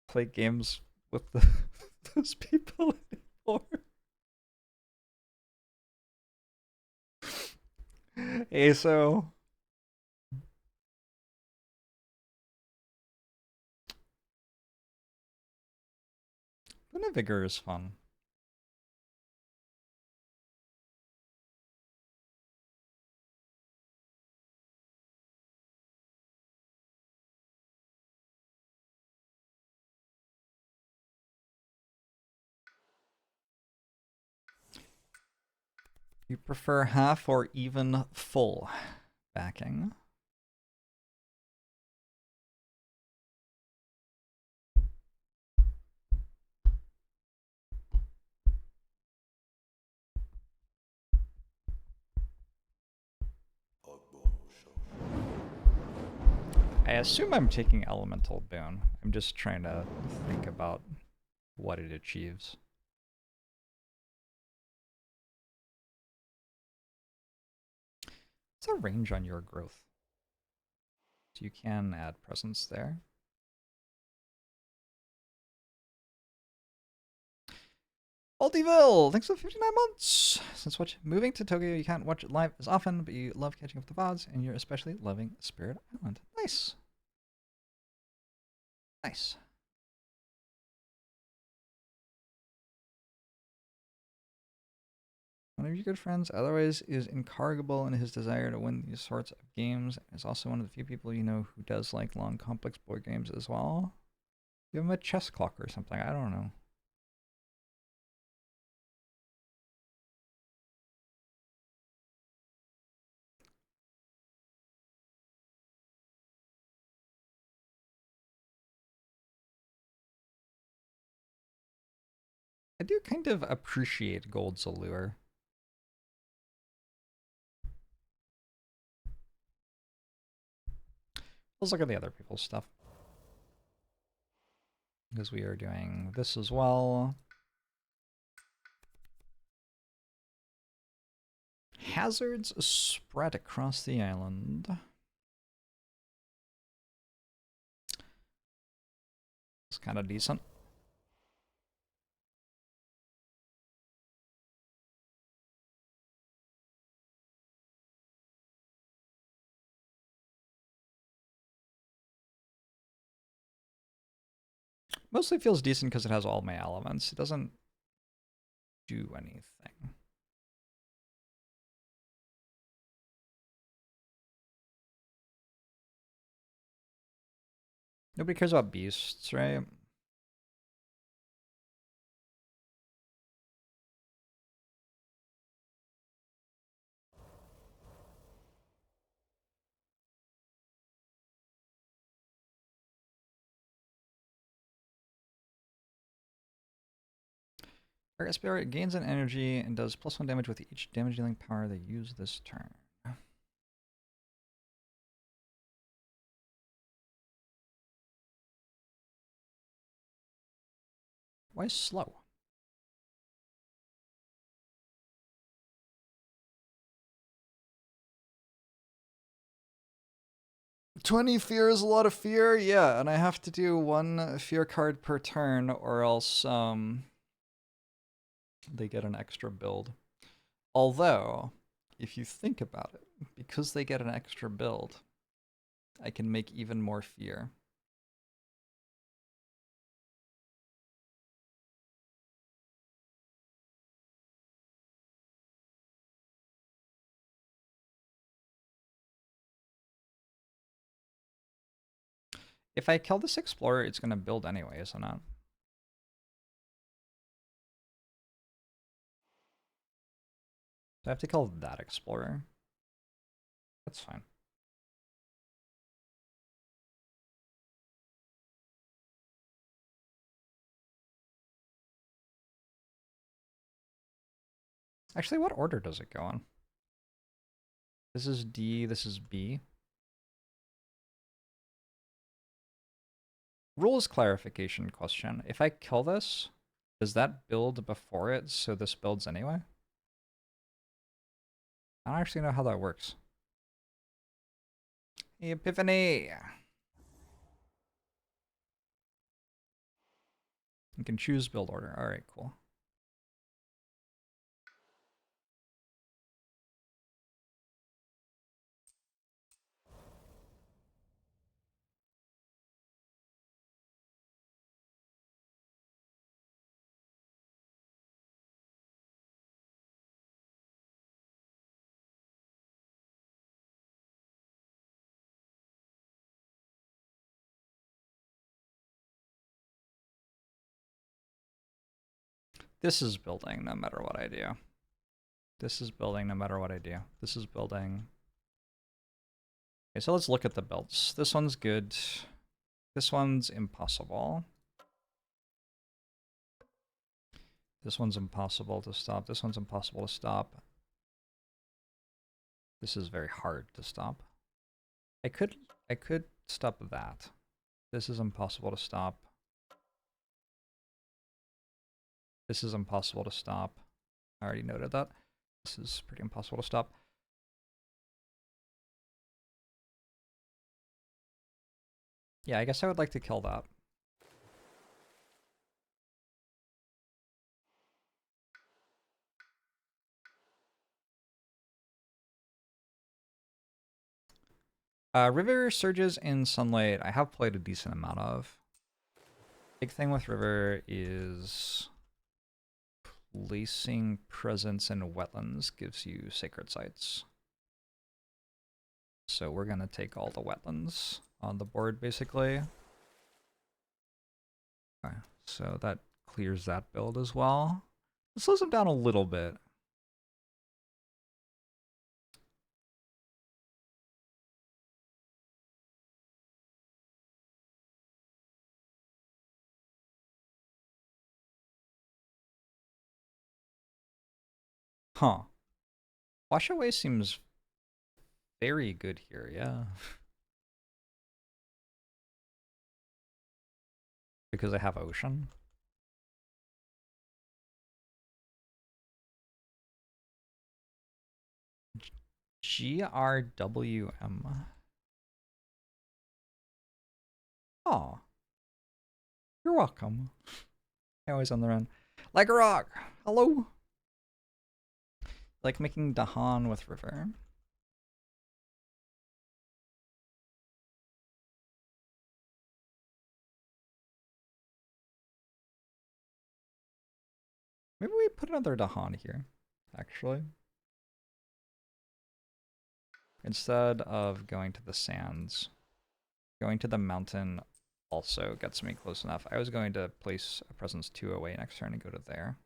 play games with those people anymore. Hey, so Vigor is fun. You prefer half or even full backing? I assume I'm taking Elemental Boon. I'm just trying to think about what it achieves. What's the range on your growth? So you can add presence there. Altiville, thanks for 59 months! Since moving to Tokyo, you can't watch it live as often, but you love catching up with the VODs, and you're especially loving Spirit Island. Nice. Nice. One of your good friends, otherwise, is incorrigible in his desire to win these sorts of games, and is also one of the few people you know who does like long, complex board games as well. Give him a chess clock or something, I don't know. I do kind of appreciate Gold's allure. Let's look at the other people's stuff. Because we are doing this as well. Hazards spread across the island. It's kind of decent. Mostly feels decent because it has all my elements. It doesn't do anything. Nobody cares about beasts, right? Target spirit gains an energy and does +1 damage with each damage dealing power they use this turn. Why slow? $20 fear is a lot of fear, yeah, and I have to do 1 fear card per turn, or else they get an extra build. Although, if you think about it, because they get an extra build, I can make even more fear. If I kill this explorer, it's going to build anyway, isn't it? So I have to kill that explorer. That's fine. Actually, what order does it go in? This is D, this is B. Rules clarification question. If I kill this, does that build before it so this builds anyway? I don't actually know how that works. Epiphany! You can choose build order. Alright, cool. This is building no matter what I do. This is building no matter what I do. This is building. Okay, so let's look at the builds. This one's good. This one's impossible. This one's impossible to stop. This one's impossible to stop. This is very hard to stop. I could stop that. This is impossible to stop. This is impossible to stop. I already noted that. This is pretty impossible to stop. Yeah, I guess I would like to kill that. River Surges in Sunlight, I have played a decent amount of. Big thing with River is placing presence in wetlands gives you sacred sites. So we're going to take all the wetlands on the board, basically. Okay, so that clears that build as well. It slows them down a little bit. Huh. Wash Away seems very good here, yeah. Because I have Ocean. GRWM. Oh, you're welcome. Always on the run. Like a rock. Hello. Like making Dahan with River. Maybe we put another Dahan here, actually. Instead of going to the sands, going to the mountain also gets me close enough. I was going to place a presence 2 away next turn and go to there.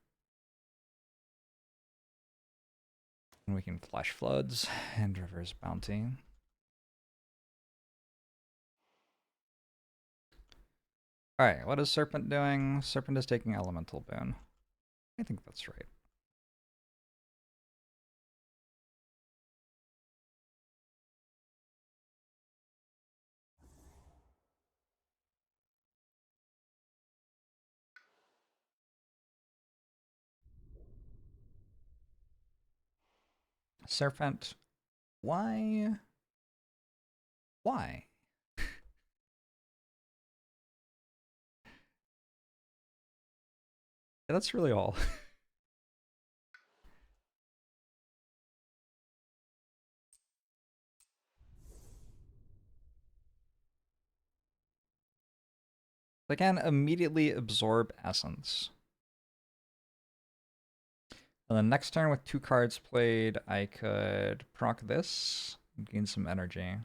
And we can flash floods and reverse bounty. Alright, what is Serpent doing? Serpent is taking Elemental Boon. I think that's right. Serpent, why? Why? Yeah, that's really all. I can immediately absorb Essence. And then next turn with 2 cards played, I could proc this and gain some energy.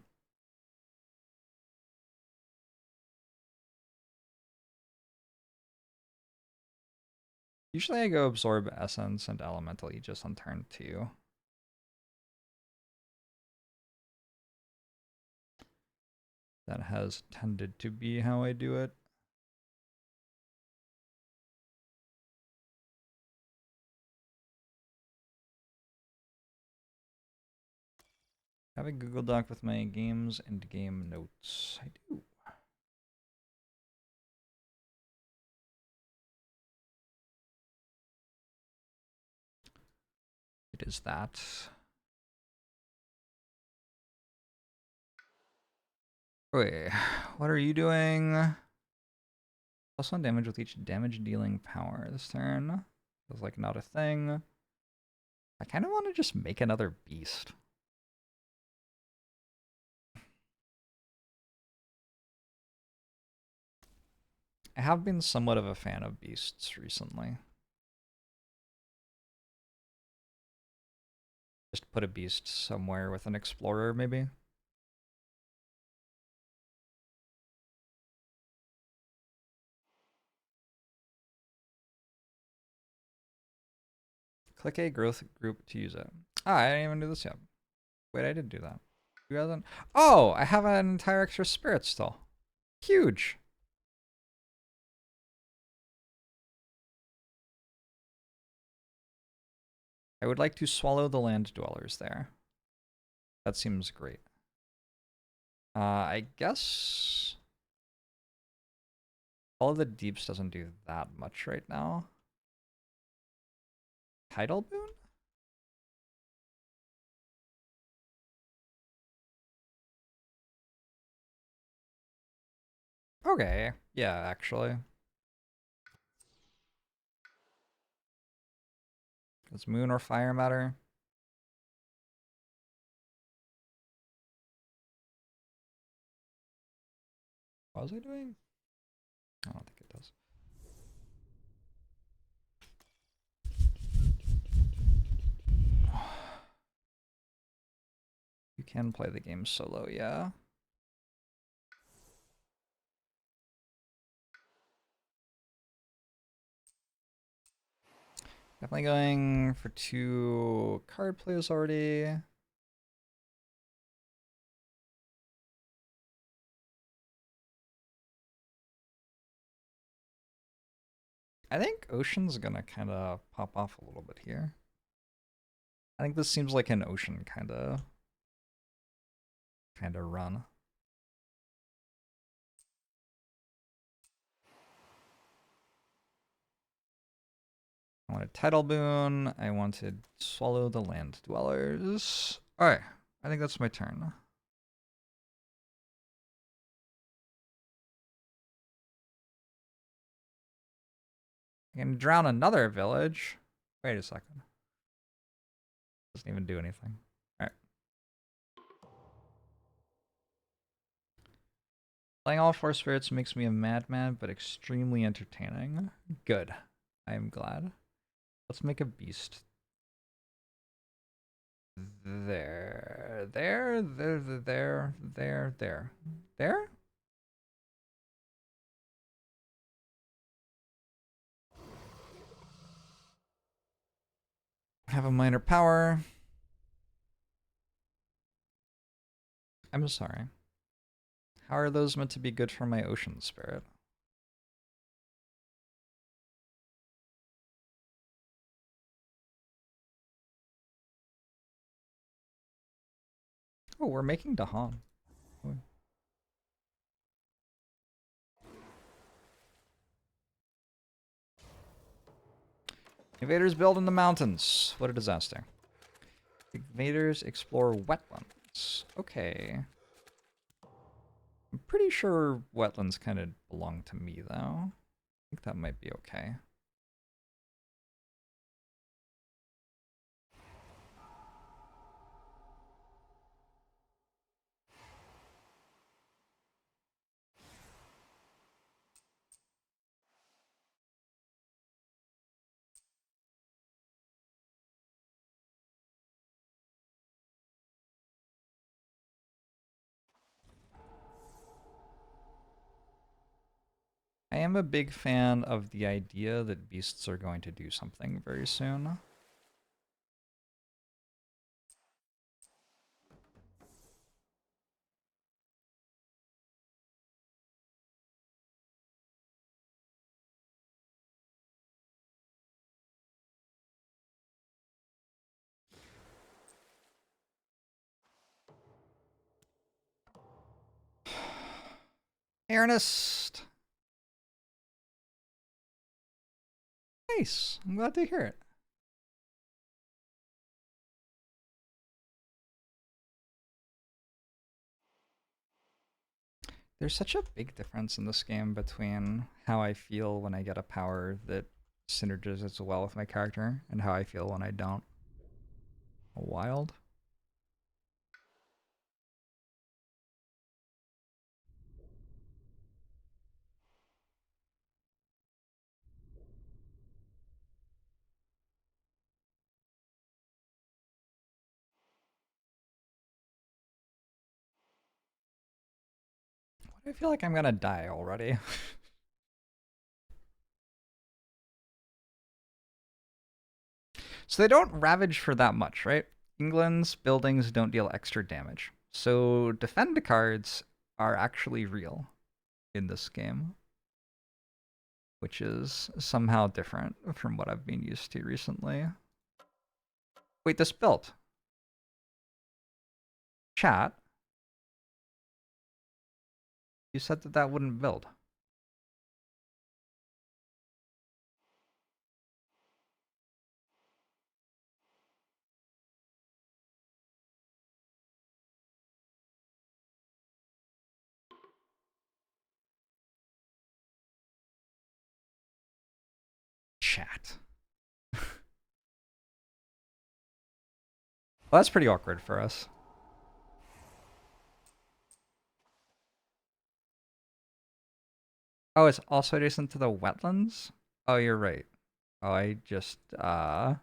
Usually I go absorb Essence and Elemental Aegis on turn 2. That has tended to be how I do it. I have a Google Doc with my games and game notes. I do. It is that. Wait, what are you doing? +1 damage with each damage dealing power this turn. Feels like not a thing. I kind of want to just make another beast. I have been somewhat of a fan of beasts recently. Just put a beast somewhere with an explorer, maybe. Click a growth group to use it. Ah, I didn't even do this yet. Wait, I did do that. 2000. Oh, I have an entire extra spirit still. Huge. I would like to swallow the land dwellers there. That seems great. I guess all of the deeps doesn't do that much right now. Tidal boon? Okay, yeah, actually. Does moon or fire matter? What was I doing? I don't think it does. You can play the game solo, yeah. Definitely going for 2 card plays already. I think Ocean's gonna kind of pop off a little bit here. I think this seems like an Ocean kind of run. I wanted Tidal Boon. I wanted Swallow the Land Dwellers. Alright, I think that's my turn. I can drown another village. Wait a second. Doesn't even do anything. Alright. Playing all four spirits makes me a madman, but extremely entertaining. Good. I am glad. Let's make a beast. There. There? Have a minor power. I'm sorry. How are those meant to be good for my ocean spirit? Oh, we're making Dahan. Invaders build in the mountains. What a disaster. Invaders explore wetlands. Okay. I'm pretty sure wetlands kind of belong to me, though. I think that might be okay. I am a big fan of the idea that beasts are going to do something very soon. Ernest! Nice. I'm glad to hear it. There's such a big difference in this game between how I feel when I get a power that synergizes well with my character and how I feel when I don't. Wild. I feel like I'm gonna die already. So they don't ravage for that much, right? England's buildings don't deal extra damage. So defend cards are actually real in this game, which is somehow different from what I've been used to recently. Wait, this built. Chat, you said that that wouldn't build. Chat. Well, that's pretty awkward for us. Oh, it's also adjacent to the wetlands? Oh, you're right. Oh, I just, am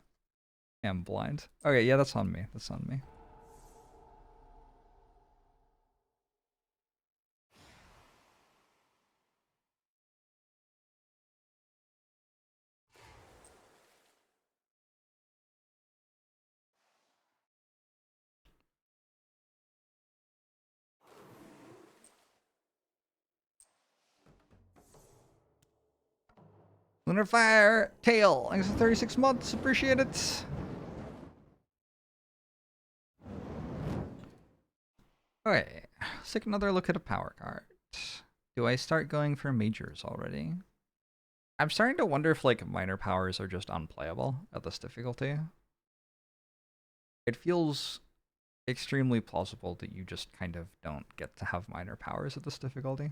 blind. Okay, yeah, that's on me. That's on me. Lunar Fire Tail. Thanks for 36 months. Appreciate it. Okay, let's take another look at a power card. Do I start going for majors already? I'm starting to wonder if like minor powers are just unplayable at this difficulty. It feels extremely plausible that you just kind of don't get to have minor powers at this difficulty.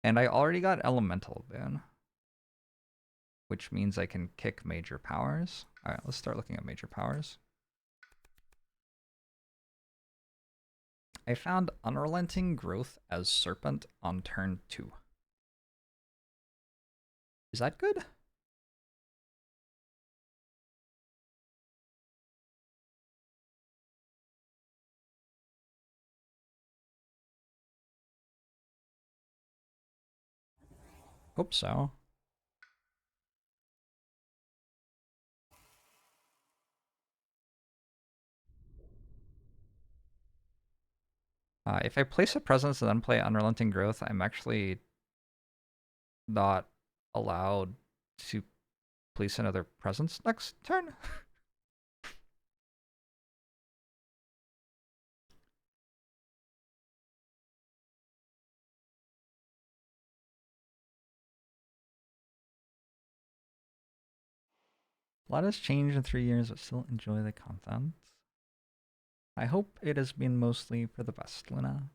And I already got Elemental Boon, which means I can kick major powers. Alright, let's start looking at major powers. I found Unrelenting Growth as Serpent on turn 2. Is that good? Hope so. If I place a presence and then play Unrelenting Growth, I'm actually not allowed to place another presence next turn. A lot has changed in 3 years, but still enjoy the content. I hope it has been mostly for the best, Luna.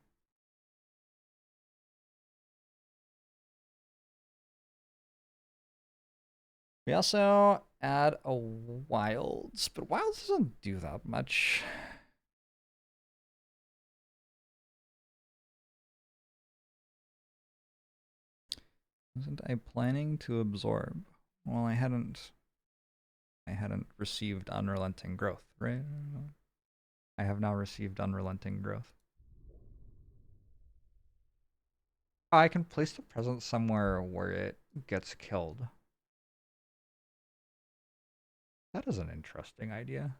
We also add a Wilds, but Wilds doesn't do that much. Wasn't I planning to absorb? Well, I hadn't received Unrelenting Growth, right? I have now received Unrelenting Growth. Oh, I can place the presence somewhere where it gets killed. That is an interesting idea.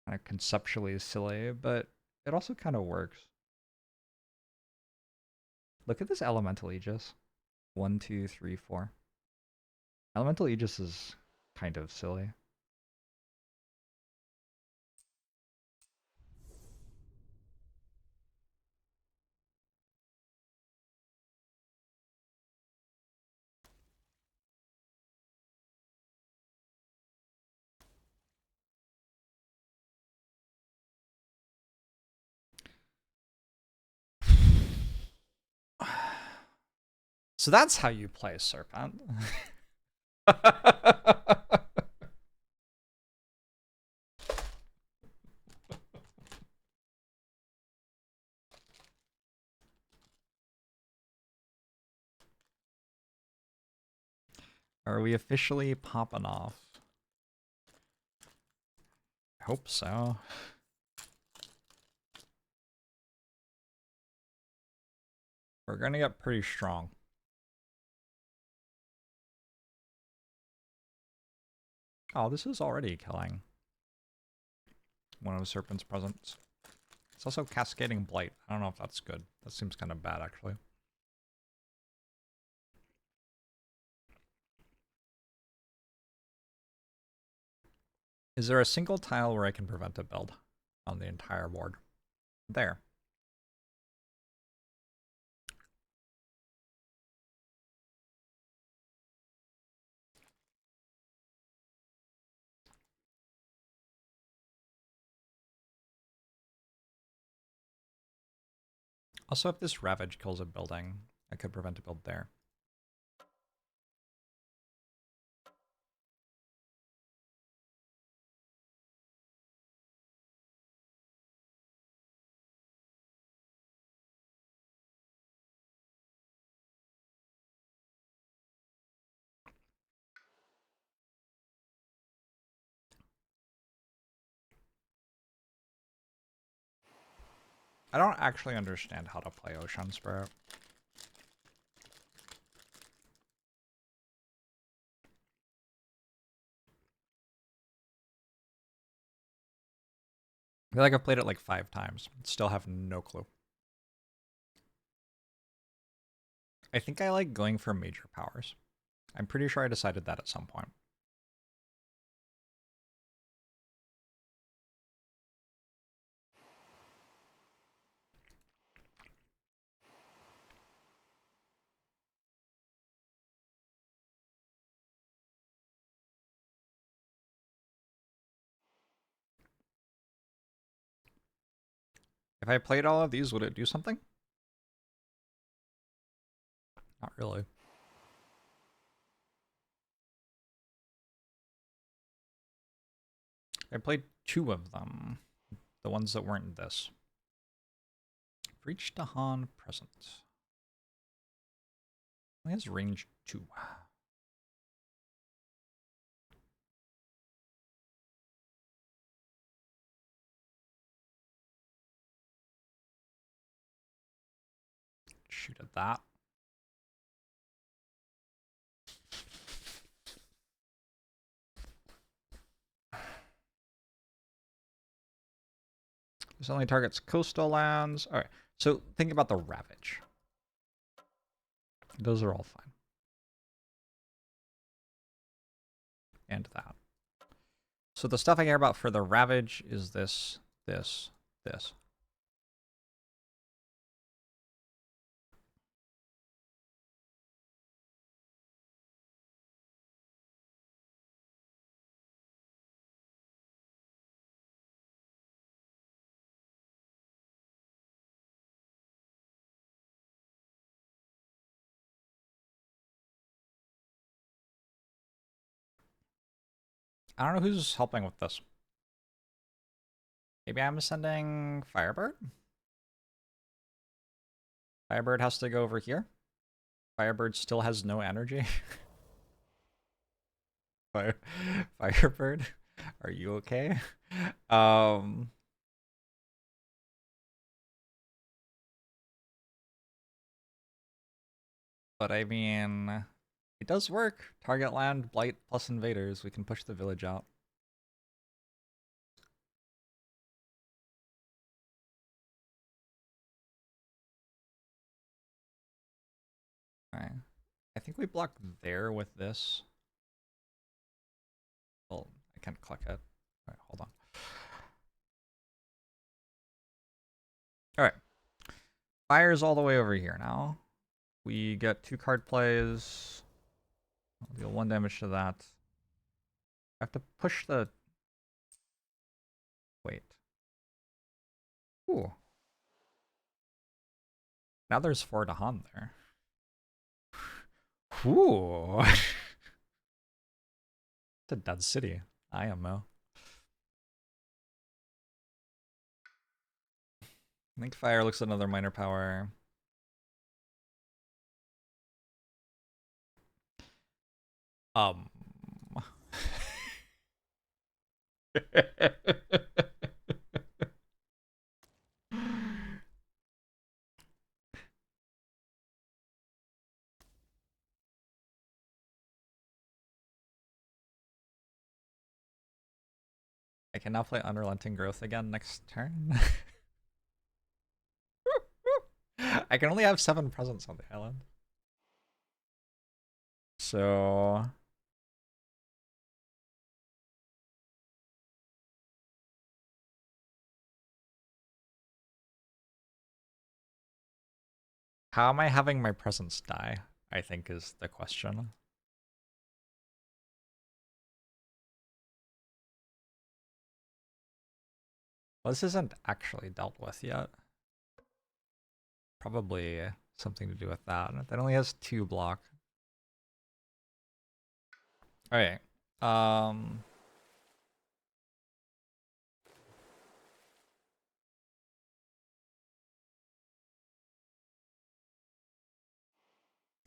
Kind of conceptually silly, but it also kind of works. Look at this Elemental Aegis. 1, 2, 3, 4. Elemental Aegis is kind of silly. So that's how you play Serpent. Are we officially popping off? I hope so. We're gonna get pretty strong. Oh, this is already killing one of the Serpent's presents. It's also Cascading Blight. I don't know if that's good. That seems kind of bad, actually. Is there a single tile where I can prevent a build on the entire board? There. Also, if this Ravage kills a building, I could prevent a build there. I don't actually understand how to play Ocean Spirit. I feel like I've played it like 5 times. Still have no clue. I think I like going for major powers. I'm pretty sure I decided that at some point. If I played all of these, would it do something? Not really. I played 2 of them. The ones that weren't this. Reach Dahan present. It has range 2. Shoot at that. This only targets coastal lands. Alright, so think about the Ravage. Those are all fine. And that. So the stuff I care about for the Ravage is this, this, this. I don't know who's helping with this. Maybe I'm sending Firebird? Firebird has to go over here. Firebird still has no energy. Firebird, are you okay? But I mean, it does work. Target land, blight plus invaders. We can push the village out. Alright. I think we block there with this. Well, I can't click it. Alright, hold on. Alright. Fire's all the way over here now. We get 2 card plays. I'll deal 1 damage to that. I have to push the... Wait. Ooh. Now there's 4 Dahan there. Ooh. It's a dead city. IMO. I think fire looks at another minor power. I can now play Unrelenting Growth again next turn. I can only have 7 presents on the island. So... how am I having my presents die, I think is the question. Well, this isn't actually dealt with yet. Probably something to do with that. That only has 2 block. Alright.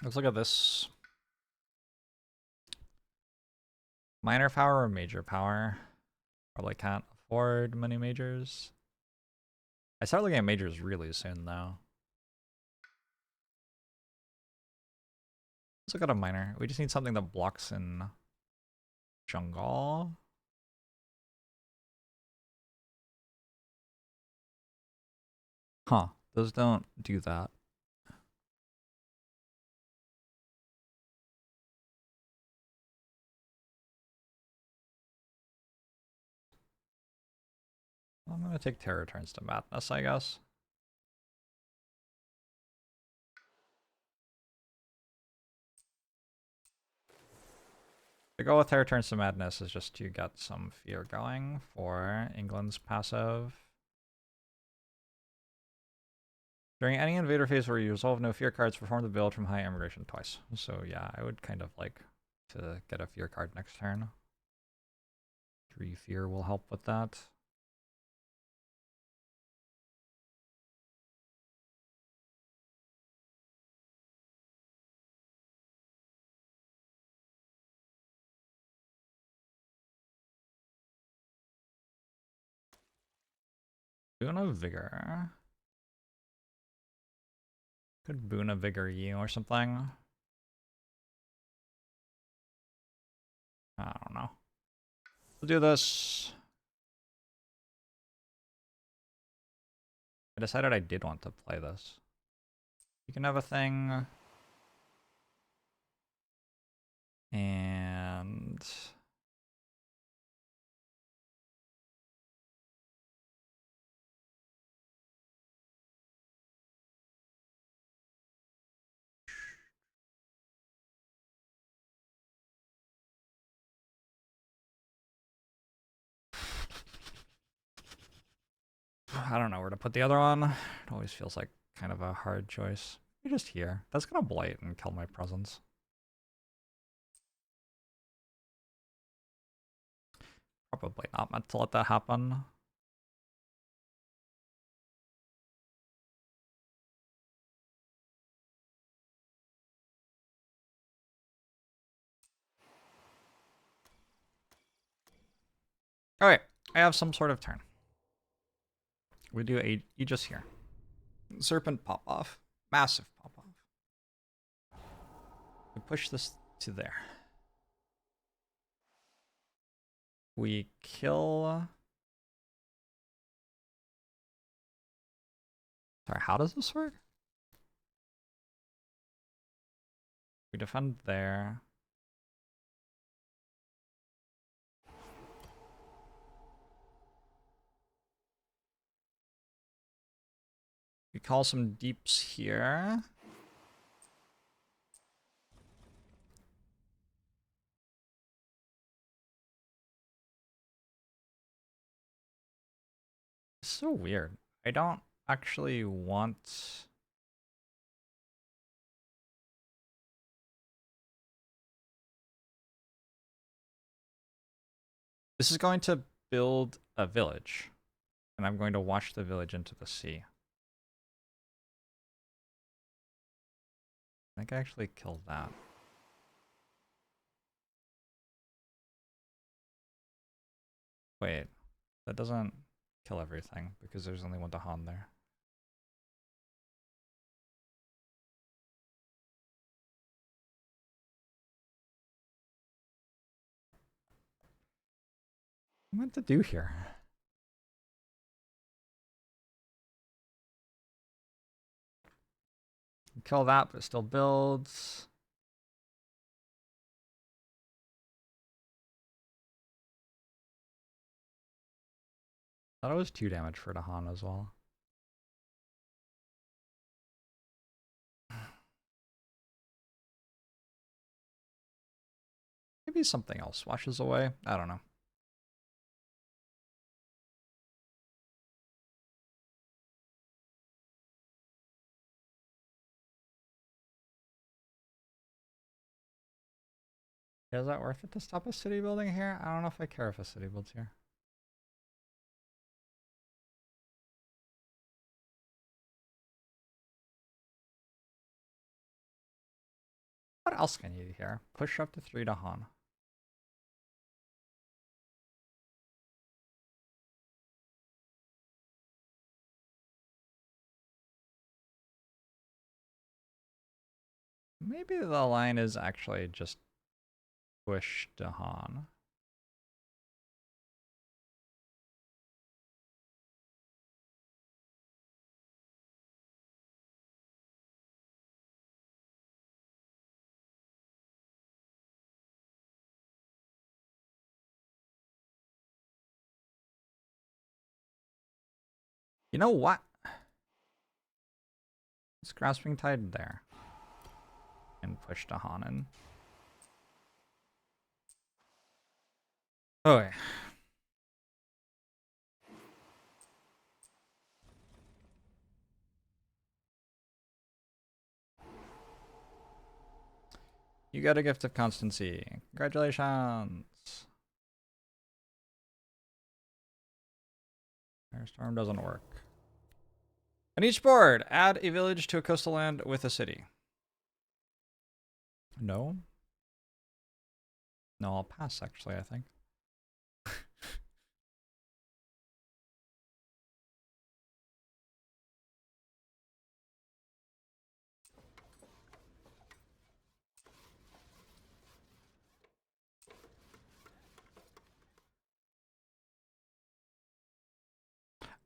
Let's look at this. Minor power or major power? Probably can't afford many majors. I start looking at majors really soon though. Let's look at a minor. We just need something that blocks in jungle. Huh, those don't do that. I'm gonna take Terror Turns to Madness, I guess. The goal with Terror Turns to Madness is just to get some fear going for England's passive. During any invader phase where you resolve no fear cards, perform the build from high immigration twice. So yeah, I would kind of like to get a fear card next turn. 3 fear will help with that. Boona Vigor. Could Boona Vigor you or something? I don't know. We'll do this. I decided I did want to play this. You can have a thing. And I don't know where to put the other one. It always feels like kind of a hard choice. You're just here. That's gonna blight and kill my presence. Probably not meant to let that happen. Alright, I have some sort of turn. We do a Aegis here. Serpent pop off. Massive pop off. We push this to there. We kill. Sorry, how does this work? We defend there. We call some deeps here. It's so weird. I don't actually want... This is going to build a village. And I'm going to wash the village into the sea. I think I actually killed that. Wait, that doesn't kill everything because there's only one Dahan there. What am I meant to do here? Kill that, but it still builds. Thought it was 2 damage for Dahan as well. Maybe something else washes away. I don't know. Is that worth it to stop a city building here? I don't know if I care if a city builds here. What else can you do here? Push up to 3 Dahan. Maybe the line is actually just push Dahan. You know what? It's Grasping Tide there. And push Dahan in. Okay. You got a gift of constancy. Congratulations. Firestorm doesn't work. On each board, add a village to a coastal land with a city. No? No, I'll pass actually, I think.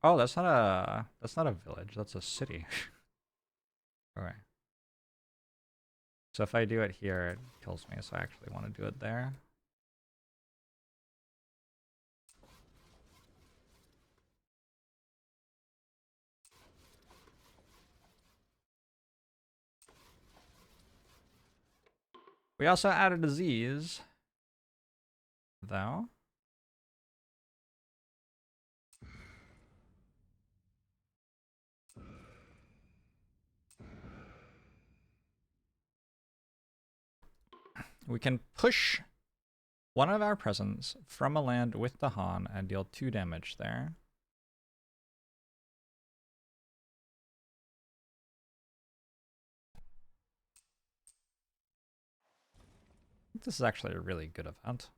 Oh, that's not a village, that's a city. Okay. So if I do it here, it kills me, so I actually want to do it there. We also added a disease, though. We can push one of our presents from a land with the Han and deal 2 damage there. I think this is actually a really good event.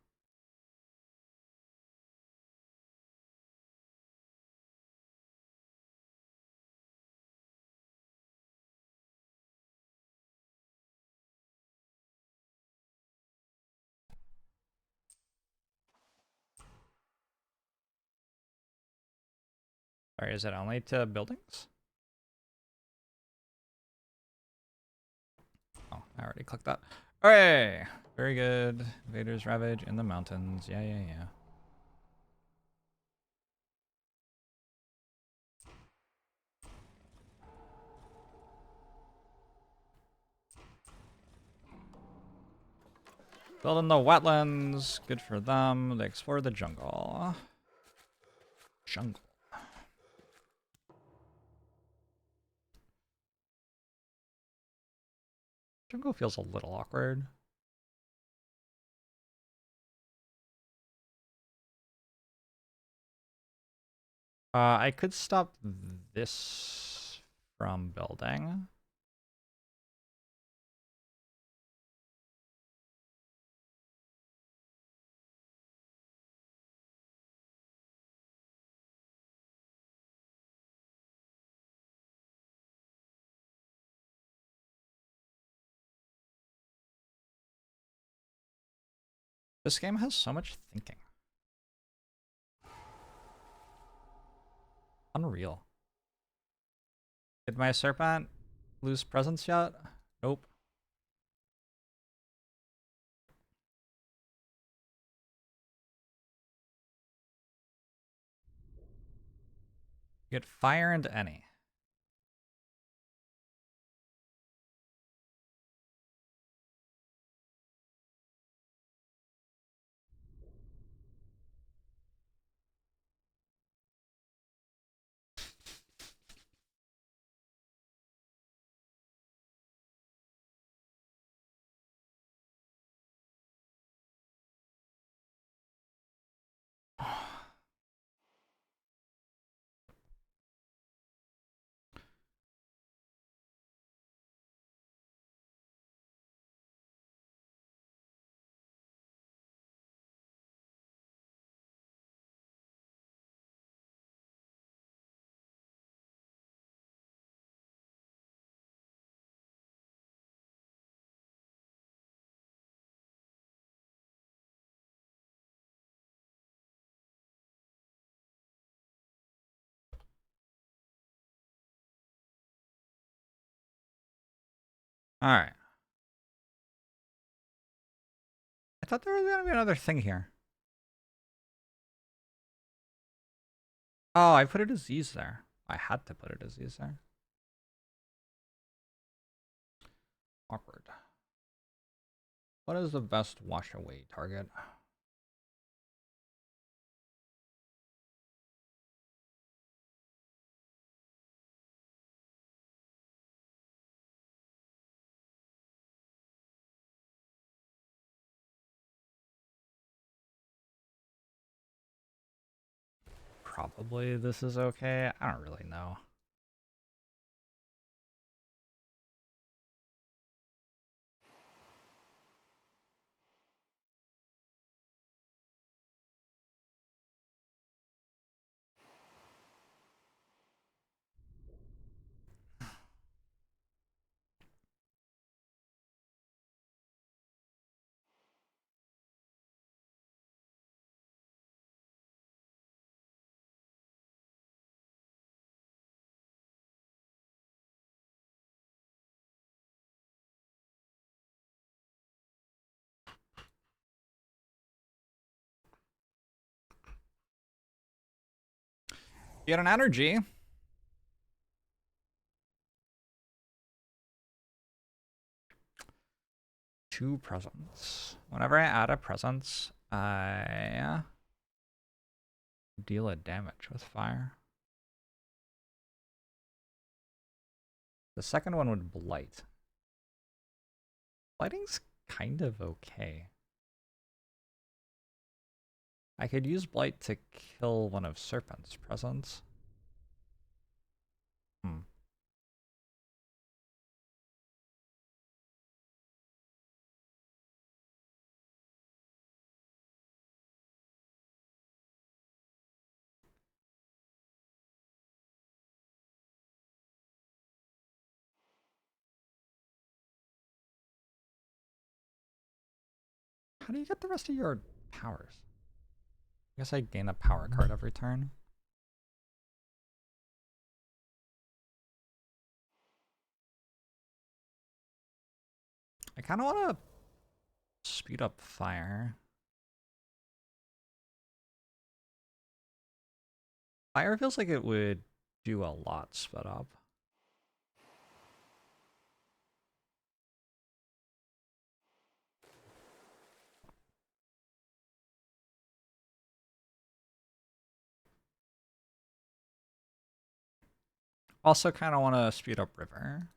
Sorry, is it only to buildings? Oh, I already clicked that. Hooray! Very good. Invaders ravage in the mountains. Yeah, yeah, yeah. Building the wetlands. Good for them. They explore the jungle. Jungle. Jungle feels a little awkward. I could stop this from building. This game has so much thinking. Unreal. Did my serpent lose presence yet? Nope. Get fire and any. All right. I thought there was going to be another thing here. Oh, I put a disease there. I had to put a disease there. Awkward. What is the best wash away target? probably this is okay. I don't really know. You get an energy. Two presents. Whenever I add a presence, I deal a damage with fire. The second one would blight. Blighting's kind of okay. I could use blight to kill one of Serpent's presents. How do you get the rest of your powers? I guess I gain a power card every turn. I kind of want to speed up fire. Fire feels like it would do a lot sped up. Also kind of want to speed up River.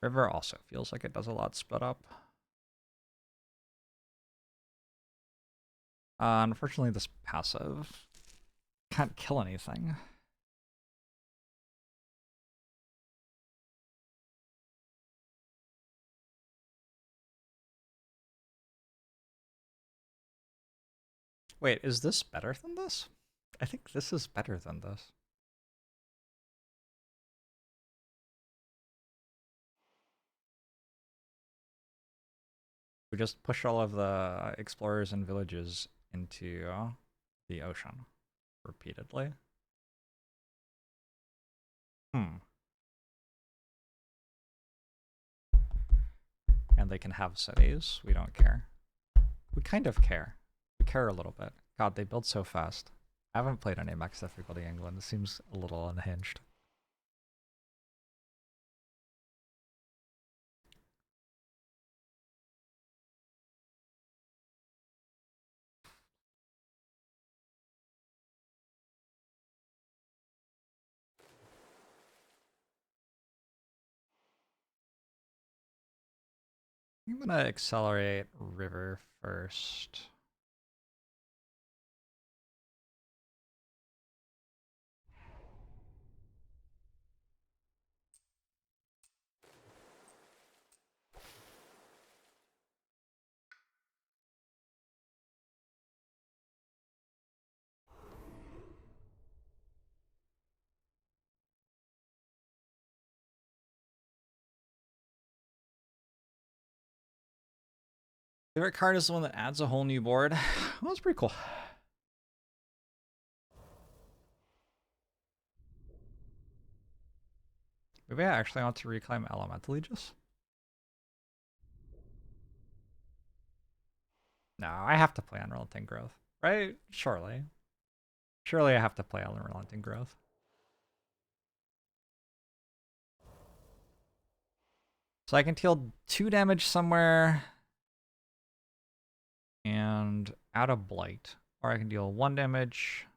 River also feels like it does a lot sped up. Unfortunately, this passive can't kill anything. Wait, is this better than this? I think this is better than this. We just push all of the explorers and villages into the ocean repeatedly. And they can have cities. We don't care. We kind of care. We care a little bit. God, they build so fast. I haven't played any Max Difficulty England. This seems a little unhinged. I'm gonna accelerate River first. Favorite card is the one that adds a whole new board. Well, that's pretty cool. Maybe I actually want to reclaim Elemental Aegis. No, I have to play Unrelenting Growth, right? Surely. Surely I have to play Unrelenting Growth. So I can deal 2 damage somewhere and add a blight. Or I can deal 1 damage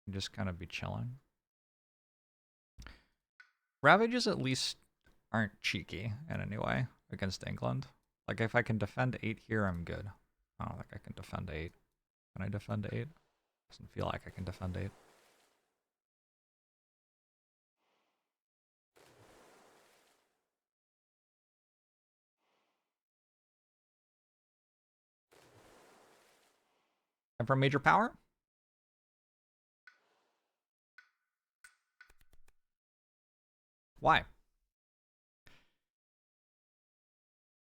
and just kind of be chilling. Ravages at least aren't cheeky in any way against England. Like if I can defend 8 here, I'm good. I don't think I can defend 8. Can I defend 8? Doesn't feel like I can defend 8. And for major power? Why?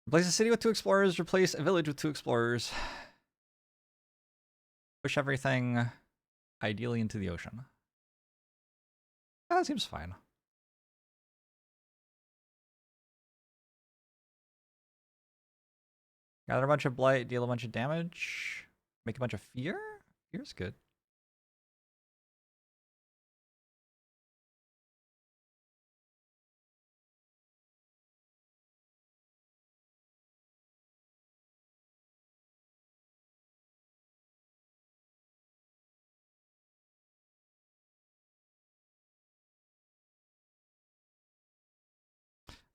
Replace a city with 2 explorers, replace a village with 2 explorers. Push everything ideally into the ocean. That seems fine. Gather a bunch of blight, deal a bunch of damage, make a bunch of fear? Fear's good.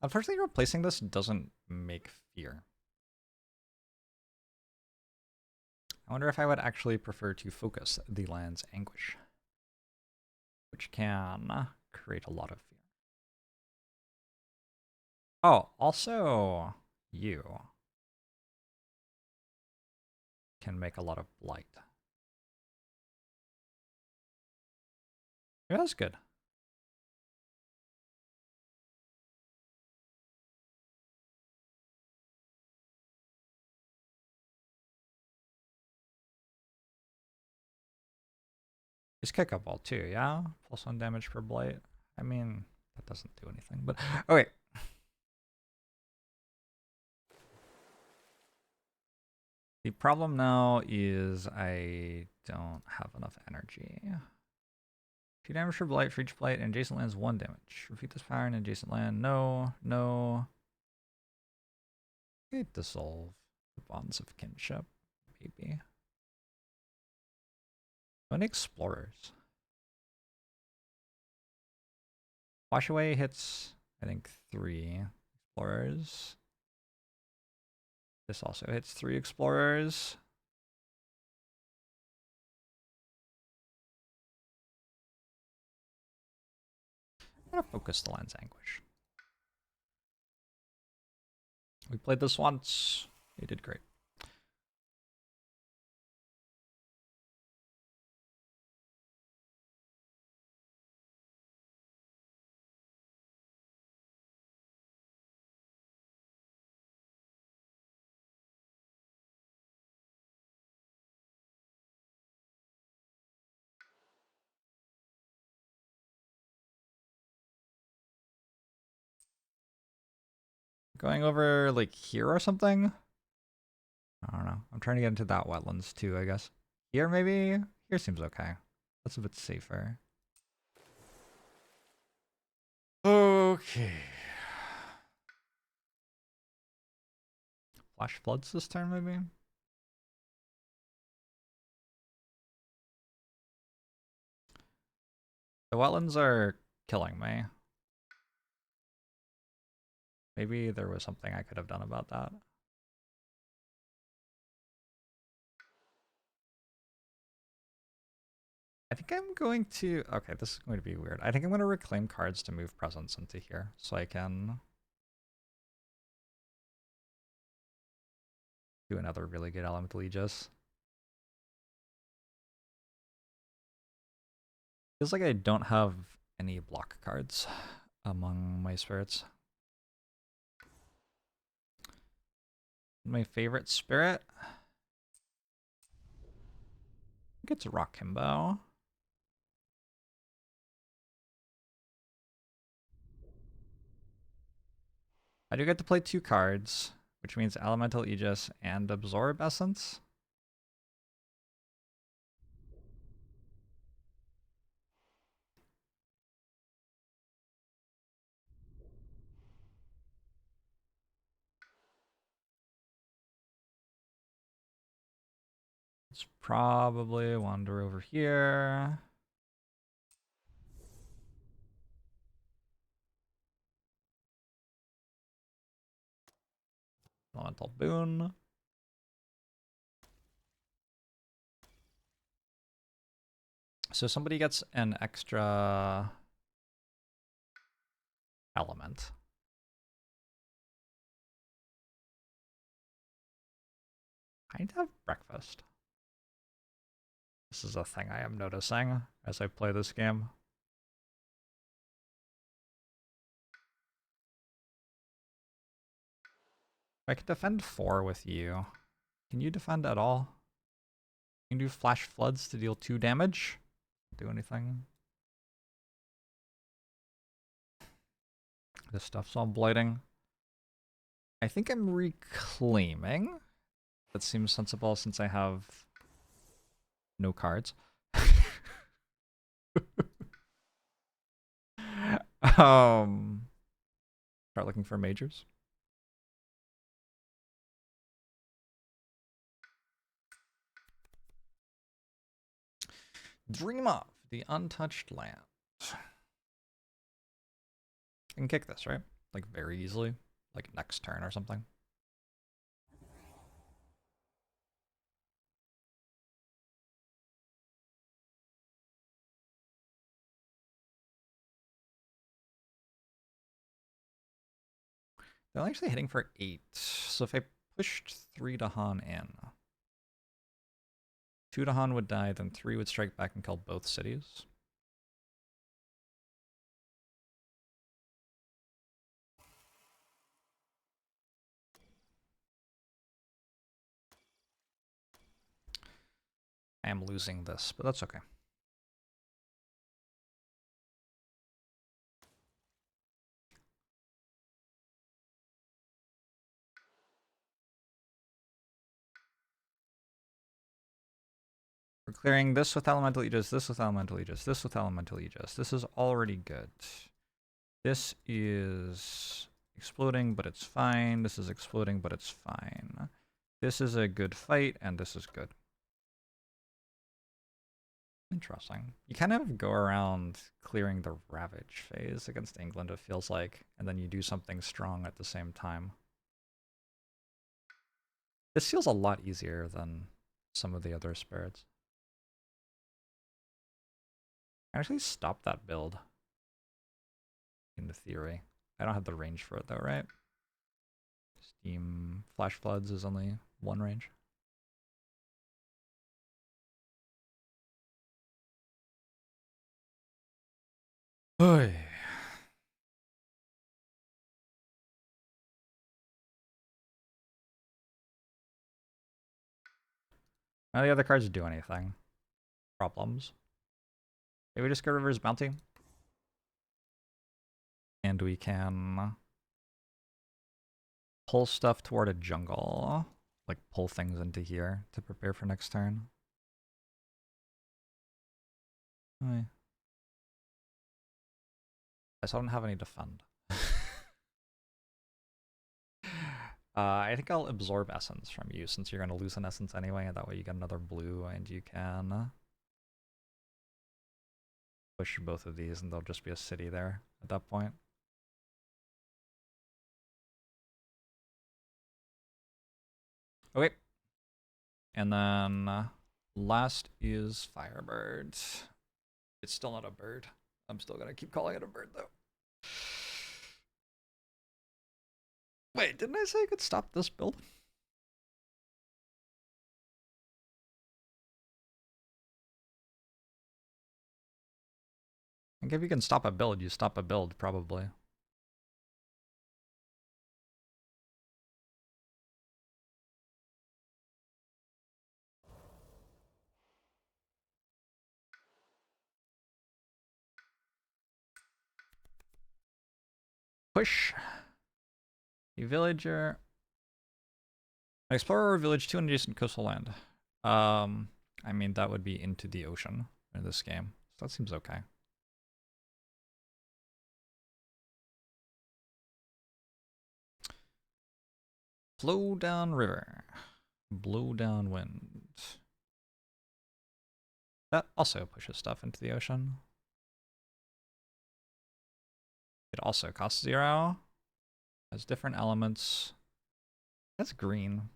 Unfortunately, replacing this doesn't make fear. I wonder if I would actually prefer to focus the land's anguish, which can create a lot of fear. Oh, also, you can make a lot of blight. Yeah, that's good. It's kick up all too, yeah? +1 damage per blight. I mean, that doesn't do anything, but okay. The problem now is I don't have enough energy. 2 damage for blight for each blight, and adjacent lands 1 damage. Repeat this power in adjacent land. No, no. Okay, dissolve the bonds of kinship, maybe. How many explorers? Wash away hits, I think, 3 explorers. This also hits 3 explorers. I'm gonna focus the land's anguish. We played this once. We did great. Going over like here or something? I don't know. I'm trying to get into that wetlands too, I guess. Here maybe? Here seems okay. That's a bit safer. Okay. Flash floods this turn maybe? The wetlands are killing me. Maybe there was something I could have done about that. I think I'm going to... Okay, this is going to be weird. I think I'm going to reclaim cards to move presence into here so I can do another really good Elemental Aegis. Feels like I don't have any block cards among my spirits. My favorite spirit? I think it's Rock Himbo. I do get to play 2 cards, which means Elemental Aegis and Absorb Essence. Let's probably wander over here. Elemental Boon. so somebody gets an extra element. I need to have breakfast. This is a thing I am noticing as I play this game. I can defend 4 with you. Can you defend at all? You can do flash floods to deal 2 damage? Do anything? This stuff's all blighting. I think I'm reclaiming. That seems sensible since I have no cards. Start looking for majors. Dream of the untouched land. I can kick this, right? Like very easily. Like next turn or something. They're actually hitting for 8. So if I pushed 3 to Han in, 2 to Han would die, then 3 would strike back and kill both cities. I am losing this, but that's okay. We're clearing this with Elemental Aegis, this with Elemental Aegis, this with Elemental Aegis. This is already good. This is exploding, but it's fine. This is exploding, but it's fine. This is a good fight, and this is good. Interesting. You kind of go around clearing the Ravage phase against England, it feels like, and then you do something strong at the same time. This feels a lot easier than some of the other spirits. I actually stopped that build. In the theory. I don't have the range for it though, right? Steam Flash Floods is only 1 range. Oy. None of the other cards do anything. Problems. Maybe we just go River's Bounty. And we can pull stuff toward a jungle. Like pull things into here to prepare for next turn. Oy. I still don't have any defend. I think I'll absorb essence from you since you're going to lose an essence anyway, and that way you get another blue and you can push both of these and there'll just be a city there at that point. Okay. And then last is Firebird. It's still not a bird. I'm still going to keep calling it a bird though. Wait, didn't I say I could stop this build? I think if you can stop a build, you stop a build, probably. Push. A villager. An explorer or village to an adjacent coastal land. I mean, that would be into the ocean in this game. So that seems okay. Flow down river. Blow down wind. That also pushes stuff into the ocean. It also costs 0. Has different elements. That's green.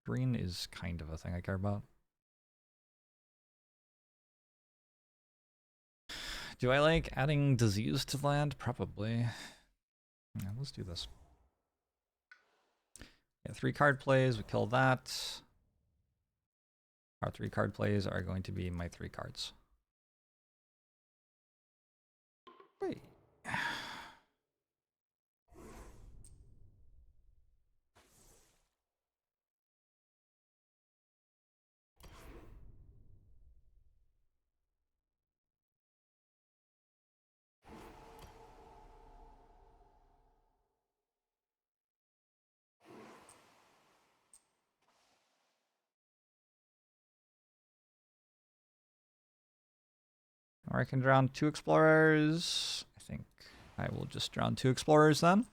Green is kind of a thing I care about. Do I like adding disease to the land? Probably. Yeah, let's do this. Yeah, 3 card plays, we kill that. Our 3 card plays are going to be my 3 cards. Wait. Or I can drown 2 explorers. I think I will just drown 2 explorers then.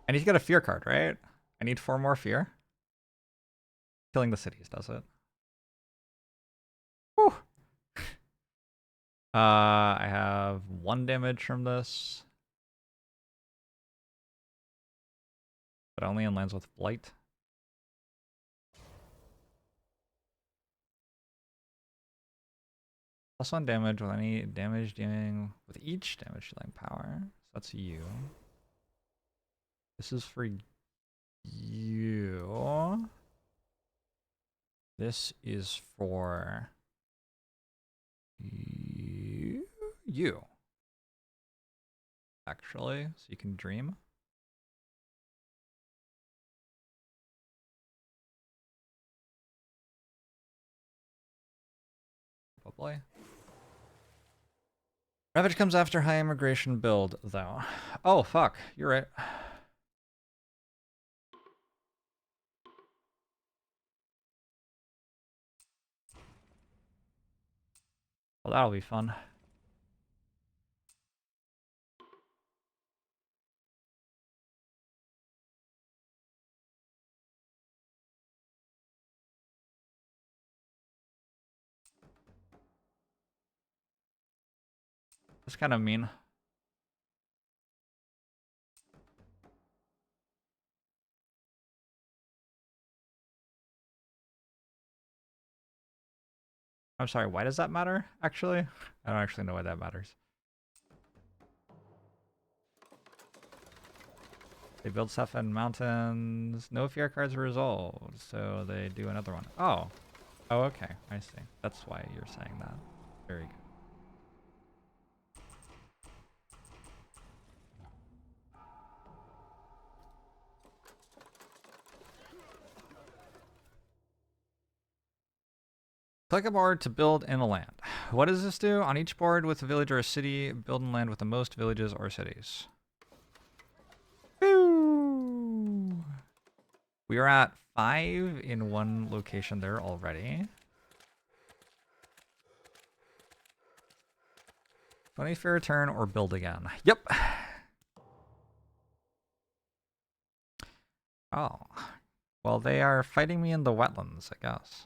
I need to get a fear card, right? I need 4 more fear. Killing the cities does it. Whew. I have 1 damage from this. But only in lands with blight. +1 damage with any damage dealing with each damage dealing power. So that's you. This is for you. This is for you. Actually, so you can dream. Probably. Ravage comes after high immigration build, though. Oh, fuck. You're right. Well, that'll be fun. That's kind of mean. I'm sorry, why does that matter, actually? I don't actually know why that matters. They build stuff in mountains. No fear cards are resolved, so they do another one. Oh. Oh, okay. I see. That's why you're saying that. Very good. Click a board to build in a land. What does this do? On each board with a village or a city, build in land with the most villages or cities. Woo! We are at 5 in 1 location there already. 20 for a turn or build again. Yep. Oh. Well, they are fighting me in the wetlands, I guess.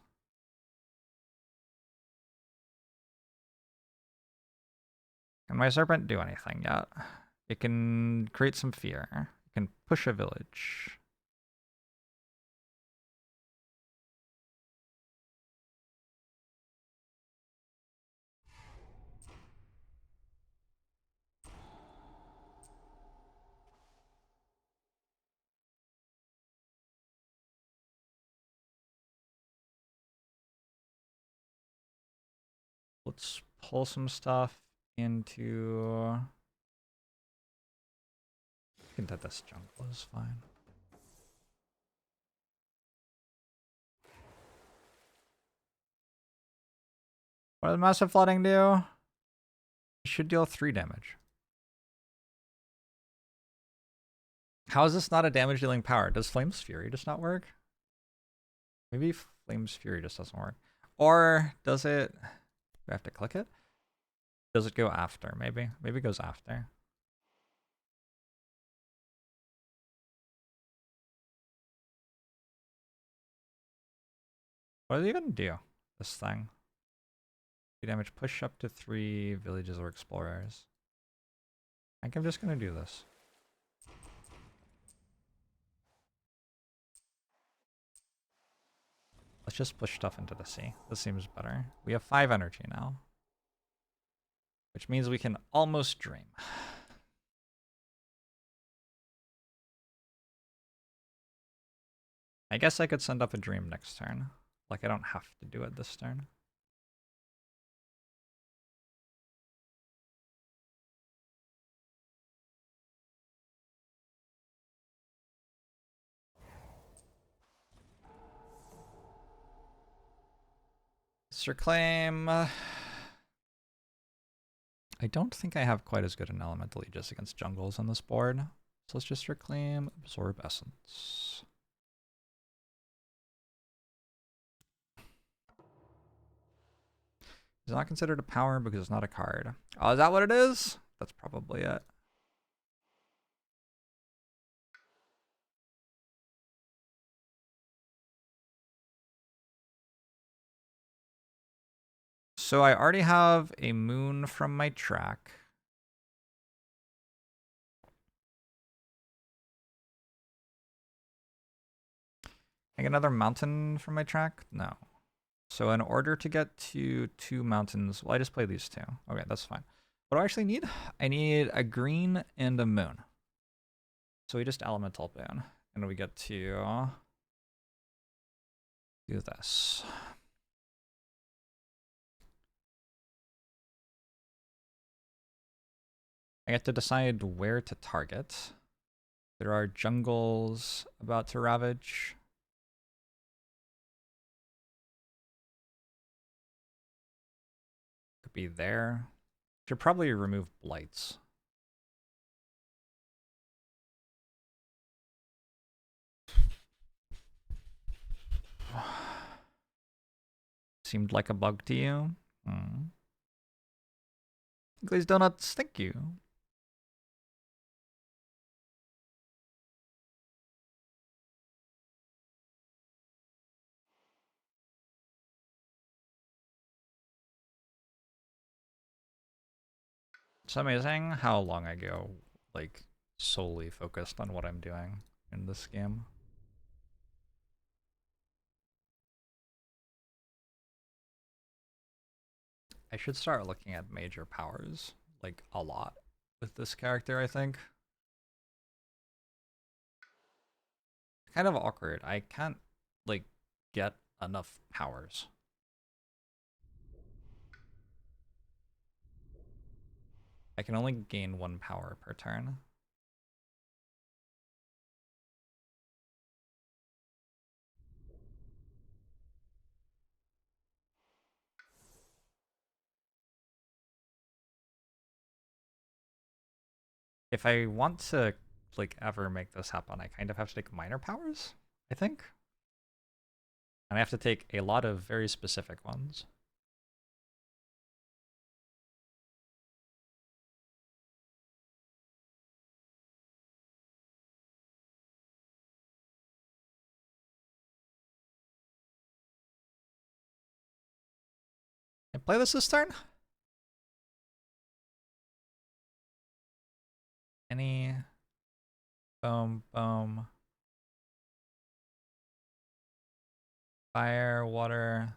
Can my serpent do anything yet? It can create some fear. It can push a village. Let's pull some stuff into... I think that this jungle is fine. What does massive flooding do? It should deal 3 damage. How is this not a damage dealing power? Does Flame's Fury just not work? Maybe Flame's Fury just doesn't work. Or does it... Do I have to click it? Does it go after? Maybe. Maybe it goes after. What does it even do? This thing. Damage push up to 3 villages or explorers. I think I'm just gonna do this. Let's just push stuff into the sea. This seems better. We have 5 energy now, which means we can almost dream. I guess I could send up a dream next turn. Like, I don't have to do it this turn. Sir Claim. I don't think I have quite as good an elemental just against jungles on this board. So let's just reclaim Absorb Essence. It's not considered a power because it's not a card. Oh, is that what it is? That's probably it. So I already have a moon from my track. I get another mountain from my track? No. So in order to get to 2 mountains, well, I just play these 2. Okay, that's fine. What do I actually need? I need a green and a moon. So we just elemental boon, and we get to do this. I get to decide where to target. There are jungles about to ravage. Could be there. Should probably remove blights. Seemed like a bug to you? Glazed donuts, thank you. It's amazing how long I go, like, solely focused on what I'm doing in this game. I should start looking at major powers, like, a lot with this character, I think. Kind of awkward. I can't, like, get enough powers. I can only gain 1 power per turn. If I want to, like, ever make this happen, I kind of have to take minor powers, I think. And I have to take a lot of very specific ones. Can I play this turn? Any... Boom, boom. Fire, water.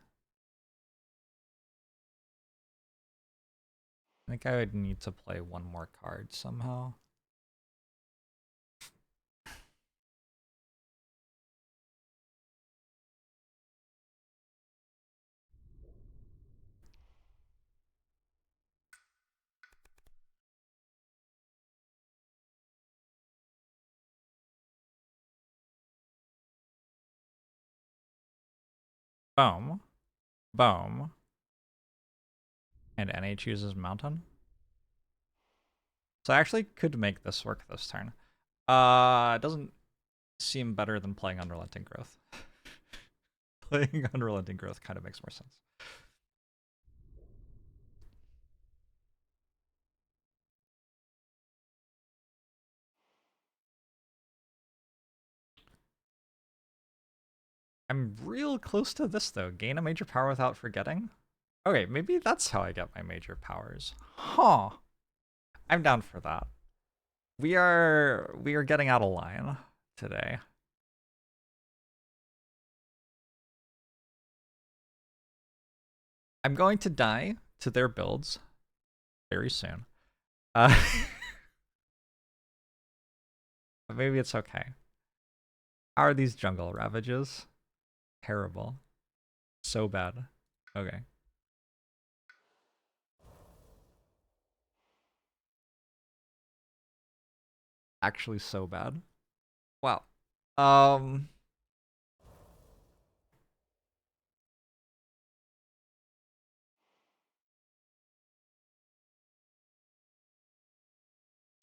I think I would need to play 1 more card somehow. Boom. Boom. And NA chooses mountain. So I actually could make this work this turn. It doesn't seem better than playing Unrelenting Growth. Playing Unrelenting Growth kind of makes more sense. I'm real close to this though. Gain a major power without forgetting. Okay, maybe that's how I get my major powers. Huh. I'm down for that. We are getting out of line today. I'm going to die to their builds very soon. But maybe it's okay. How are these jungle ravages? Terrible. So bad. Okay. Actually so bad. Wow.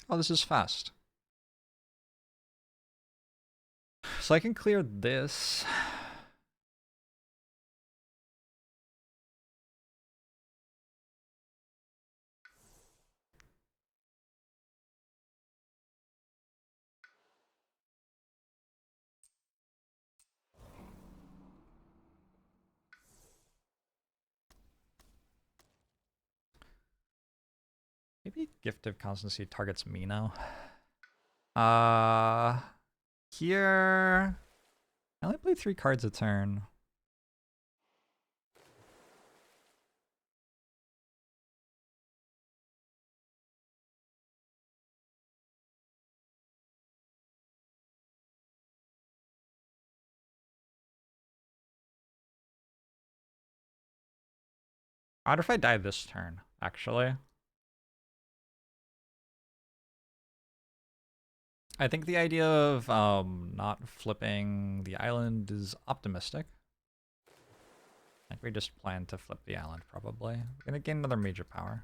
Oh, this is fast. So I can clear this. Maybe Gift of Constancy targets me now. Here I only play 3 cards a turn. What if I die this turn, actually? I think the idea of not flipping the island is optimistic. I think we just plan to flip the island, probably. We're gonna gain another major power.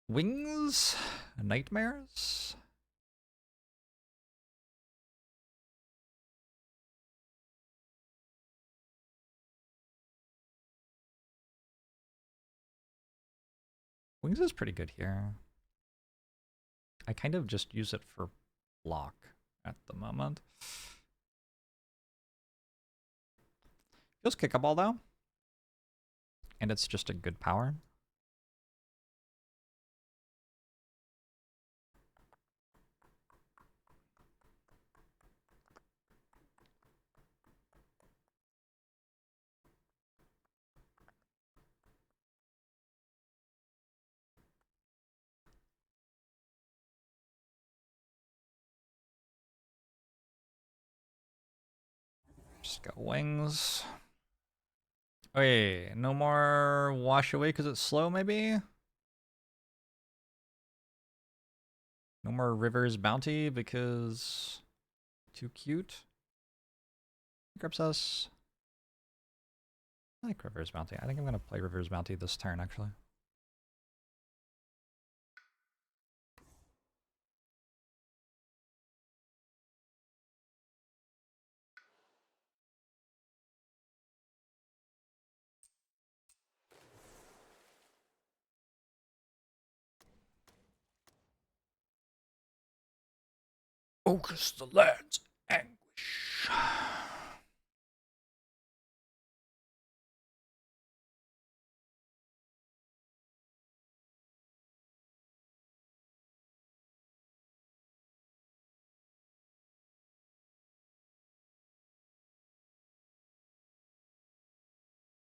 Wings? Nightmares? Wings is pretty good here. I kind of just use it for block at the moment. Feels kickable though. And it's just a good power. Just got wings. Okay, no more wash away because it's slow, maybe? No more River's Bounty because too cute. Grips us. I like River's Bounty. I think I'm gonna play River's Bounty this turn, actually. Focus the lad's anguish.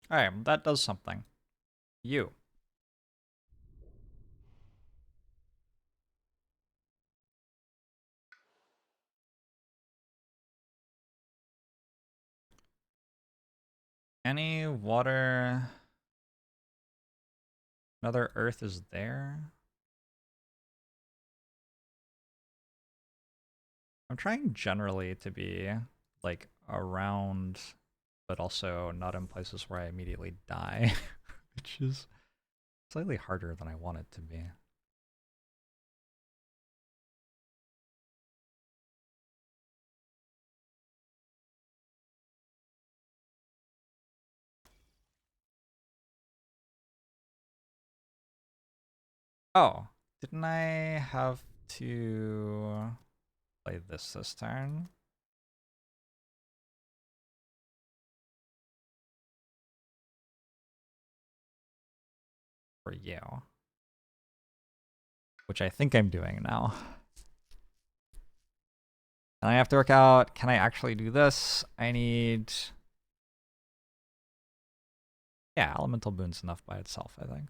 Alright, that does something. You. Any water... Another earth is there? I'm trying generally to be, like, around, but also not in places where I immediately die, which is slightly harder than I want it to be. Oh, didn't I have to play this turn? For you. Which I think I'm doing now. And I have to work out, can I actually do this? I need Yeah, elemental boon's enough by itself, I think.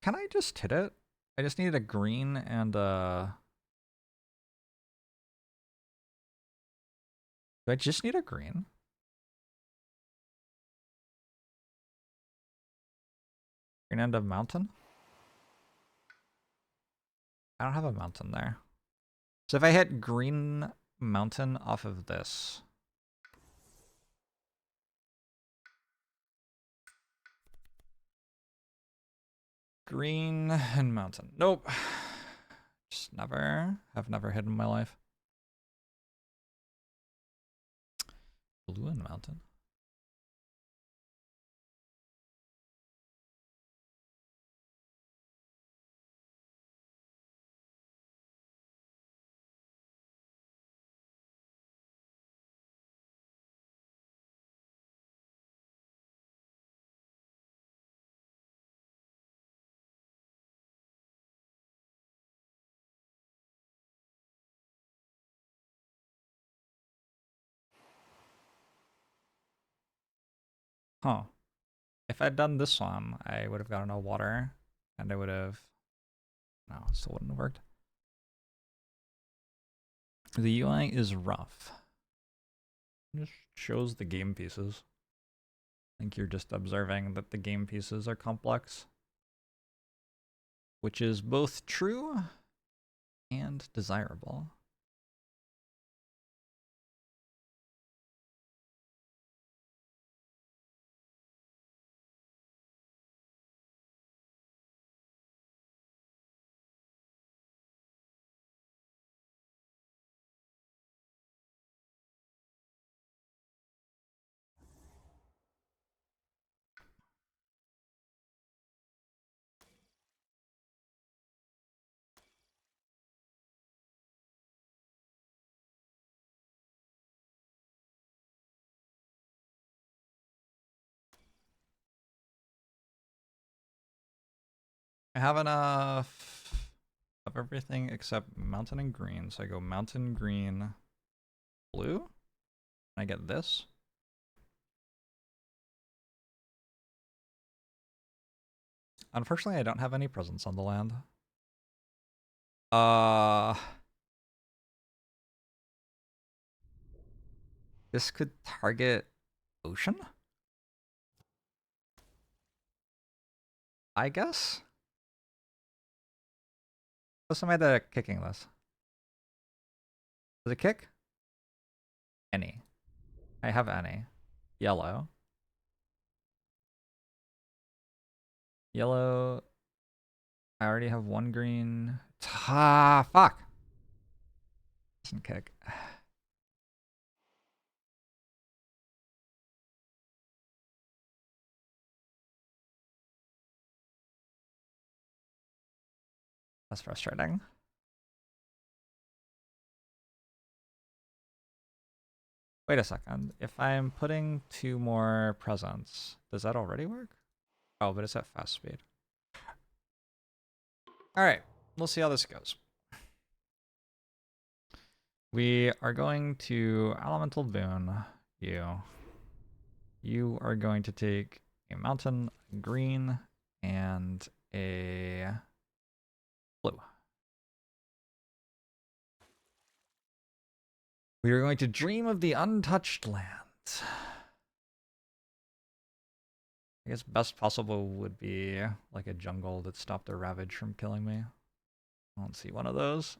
Can I just hit it? I just need a green and do I just need a green? Green and a mountain? I don't have a mountain there. So if I hit green mountain off of this. Green and mountain. Nope. Just never. Have never hit in my life. Blue and mountain. Huh. If I'd done this one, I would have gotten a water, and I would have... No, it still wouldn't have worked. The UI is rough. It just shows the game pieces. I think you're just observing that the game pieces are complex. Which is both true and desirable. I have enough of everything except mountain and green. So I go mountain, green, blue. And I get this. Unfortunately, I don't have any presents on the land. This could target ocean? I guess? What's am I the kicking this? Does it kick? Any. I have any. Yellow. Yellow. I already have one green. Ah, fuck. Doesn't kick. That's frustrating. Wait a second. If I'm putting 2 more presents, does that already work? Oh, but it's at fast speed. Alright, we'll see how this goes. We are going to Elemental Boon you. You are going to take a mountain, green, and a blue. We are going to dream of the untouched land. I guess best possible would be like a jungle that stopped a ravage from killing me. I don't see one of those.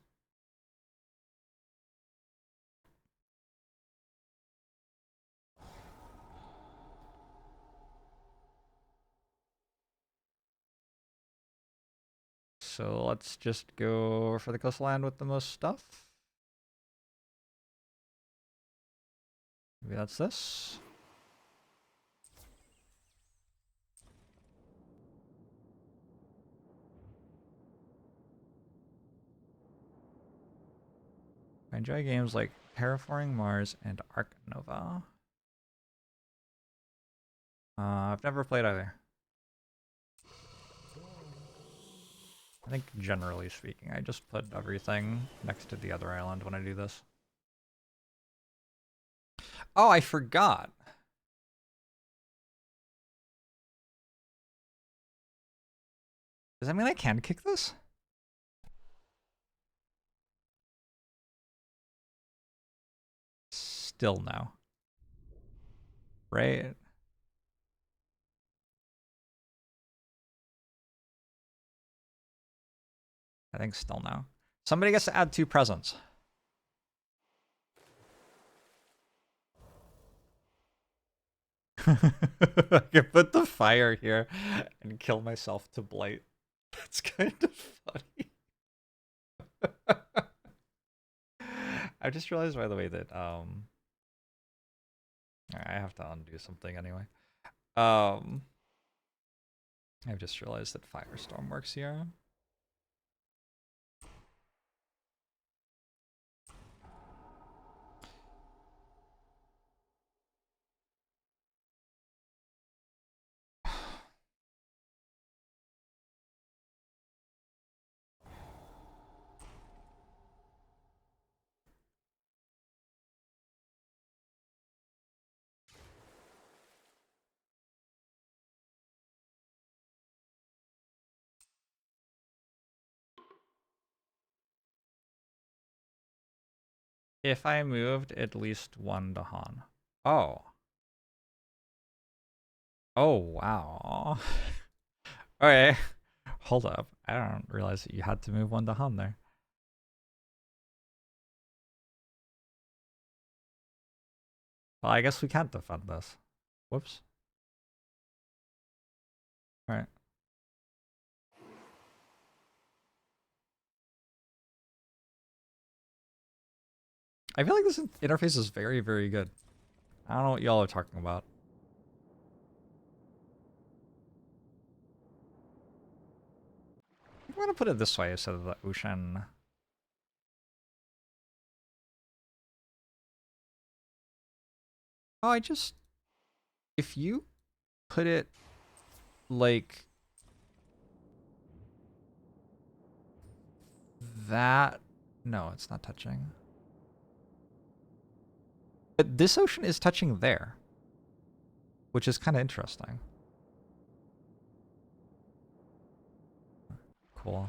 So let's just go for the coastline with the most stuff. Maybe that's this. I enjoy games like Terraforming Mars and Ark Nova. I've never played either. I think generally speaking, I just put everything next to the other island when I do this. Oh, I forgot. Does that mean I can kick this? Still no. Right? I think still no. Somebody gets to add 2 presents. I can put the fire here and kill myself to blight. That's kind of funny. I just realized, by the way, that I have to undo something anyway. I've just realized that Firestorm works here. If I moved at least 1 to Han. Oh. Oh, wow. Okay. Hold up. I don't realize that you had to move 1 to Han there. Well, I guess we can't defend this. Whoops. Alright. I feel like this interface is very, very good. I don't know what y'all are talking about. I'm gonna put it this way instead of the ocean. Oh, if you put it like that, no, it's not touching. But this ocean is touching there, which is kind of interesting. Cool.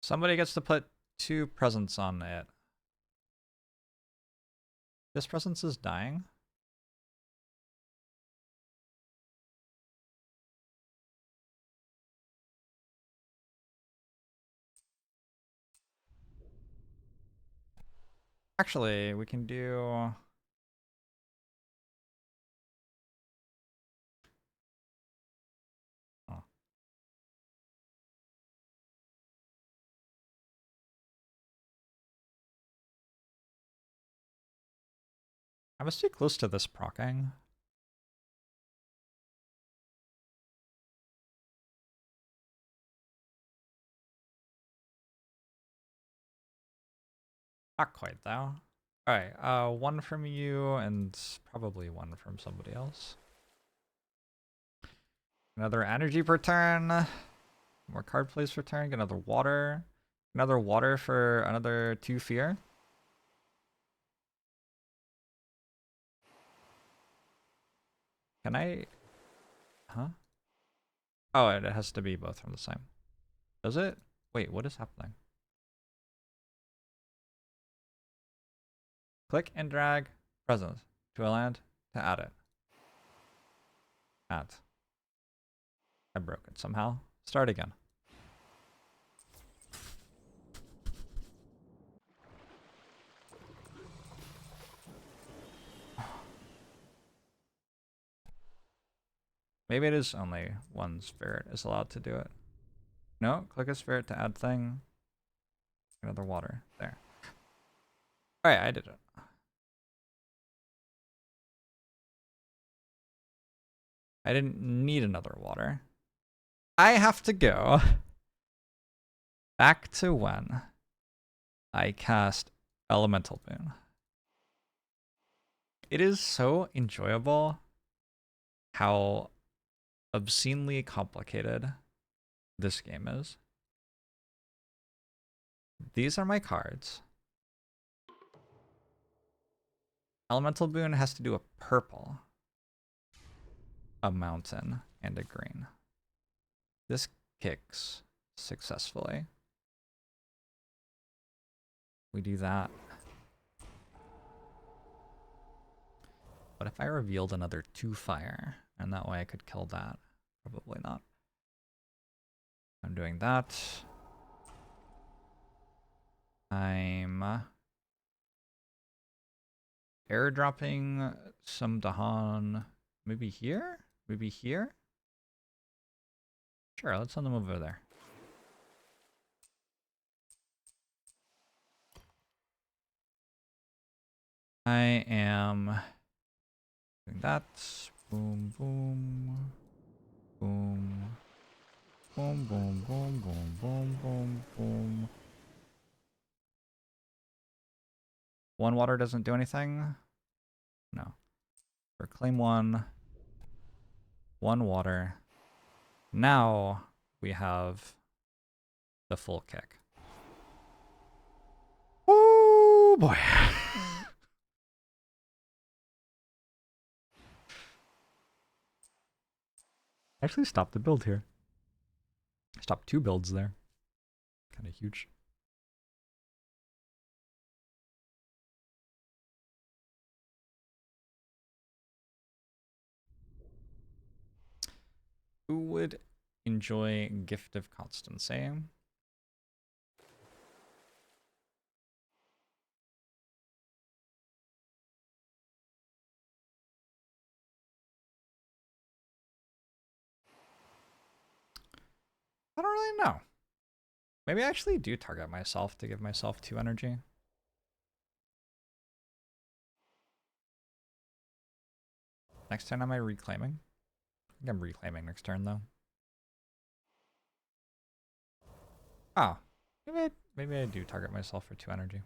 Somebody gets to put 2 presents on it. This presence is dying. Actually, we can do... Oh. I was too close to this proccing. Not quite, though. Alright, 1 from you and probably 1 from somebody else. Another energy per turn. More card plays per turn. Get another water. Another water for another 2 fear. Can I... Huh? Oh, it has to be both from the same. Does it? Wait, what is happening? Click and drag present to a land to add it. Add. I broke it somehow. Start again. Maybe it is only 1 spirit is allowed to do it. No, click a spirit to add thing. Another water. There. Alright, I did it. I didn't need another water. I have to go back to when I cast Elemental Boon. It is so enjoyable how obscenely complicated this game is. These are my cards. Elemental Boon has to do a purple, a mountain, and a green. This kicks successfully. We do that. What if I revealed another 2 fire? And that way I could kill that. Probably not. I'm doing that. I'm airdropping some Dahan. Maybe here? Maybe here? Sure, let's send them over there. I am doing that. Boom, boom. Boom. Boom, boom, boom, boom, boom, boom, boom. 1 water doesn't do anything? No. Reclaim 1. 1 water. Now we have the full kick. Oh boy. Actually stop the build here. Stop 2 builds there. Kind of huge. Who would enjoy Gift of Constancy? I don't really know. Maybe I actually do target myself to give myself 2 energy. Next turn, am I reclaiming? I think I'm reclaiming next turn, though. Oh, maybe I do target myself for 2 energy.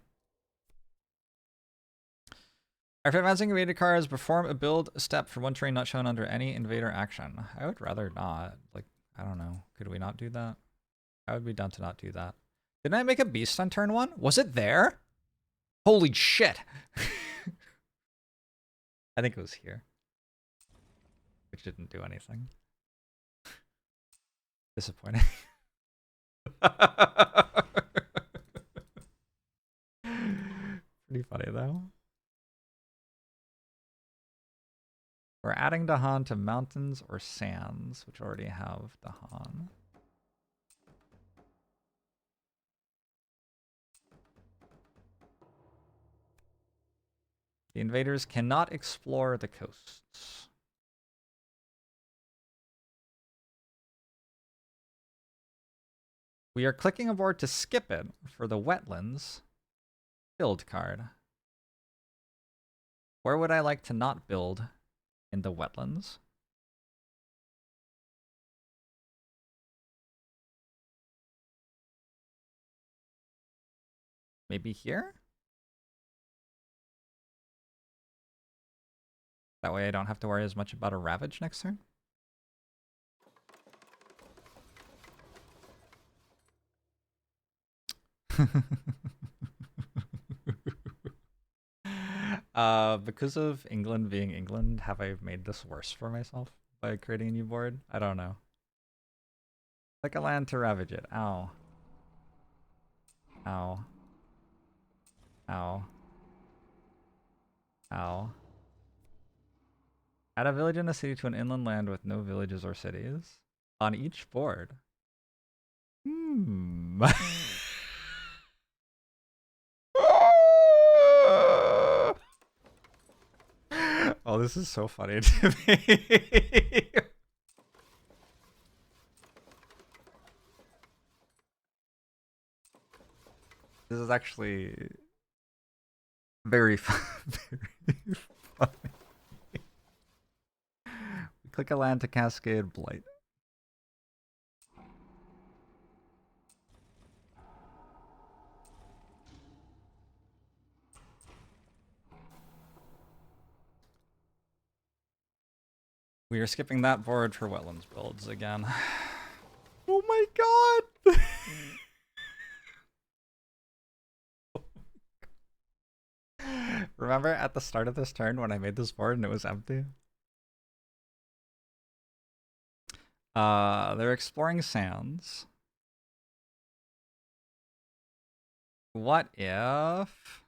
After advancing invaded cards, perform a build step for 1 terrain not shown under any invader action. I would rather not. Like, I don't know. Could we not do that? I would be down to not do that. Didn't I make a beast on turn 1? Was it there? Holy shit! I think it was here. Which didn't do anything. Disappointing. Pretty funny though. We're adding Dahan to mountains or sands, which already have Dahan. The invaders cannot explore the coasts. We are clicking aboard to skip it for the wetlands build card. Where would I like to not build in the wetlands? Maybe here? That way I don't have to worry as much about a Ravage next turn. Because of England being England, have I made this worse for myself by creating a new board? I don't know. Like a land to ravage it. Ow. Ow. Ow. Ow. Add a village and a city to an inland land with no villages or cities on each board. Hmm. Oh, this is so funny to me. This is actually very, very funny. We click a land to Cascade Blight. We are skipping that board for wetlands builds again. Oh my god! Remember at the start of this turn when I made this board and it was empty? They're exploring sands. What if...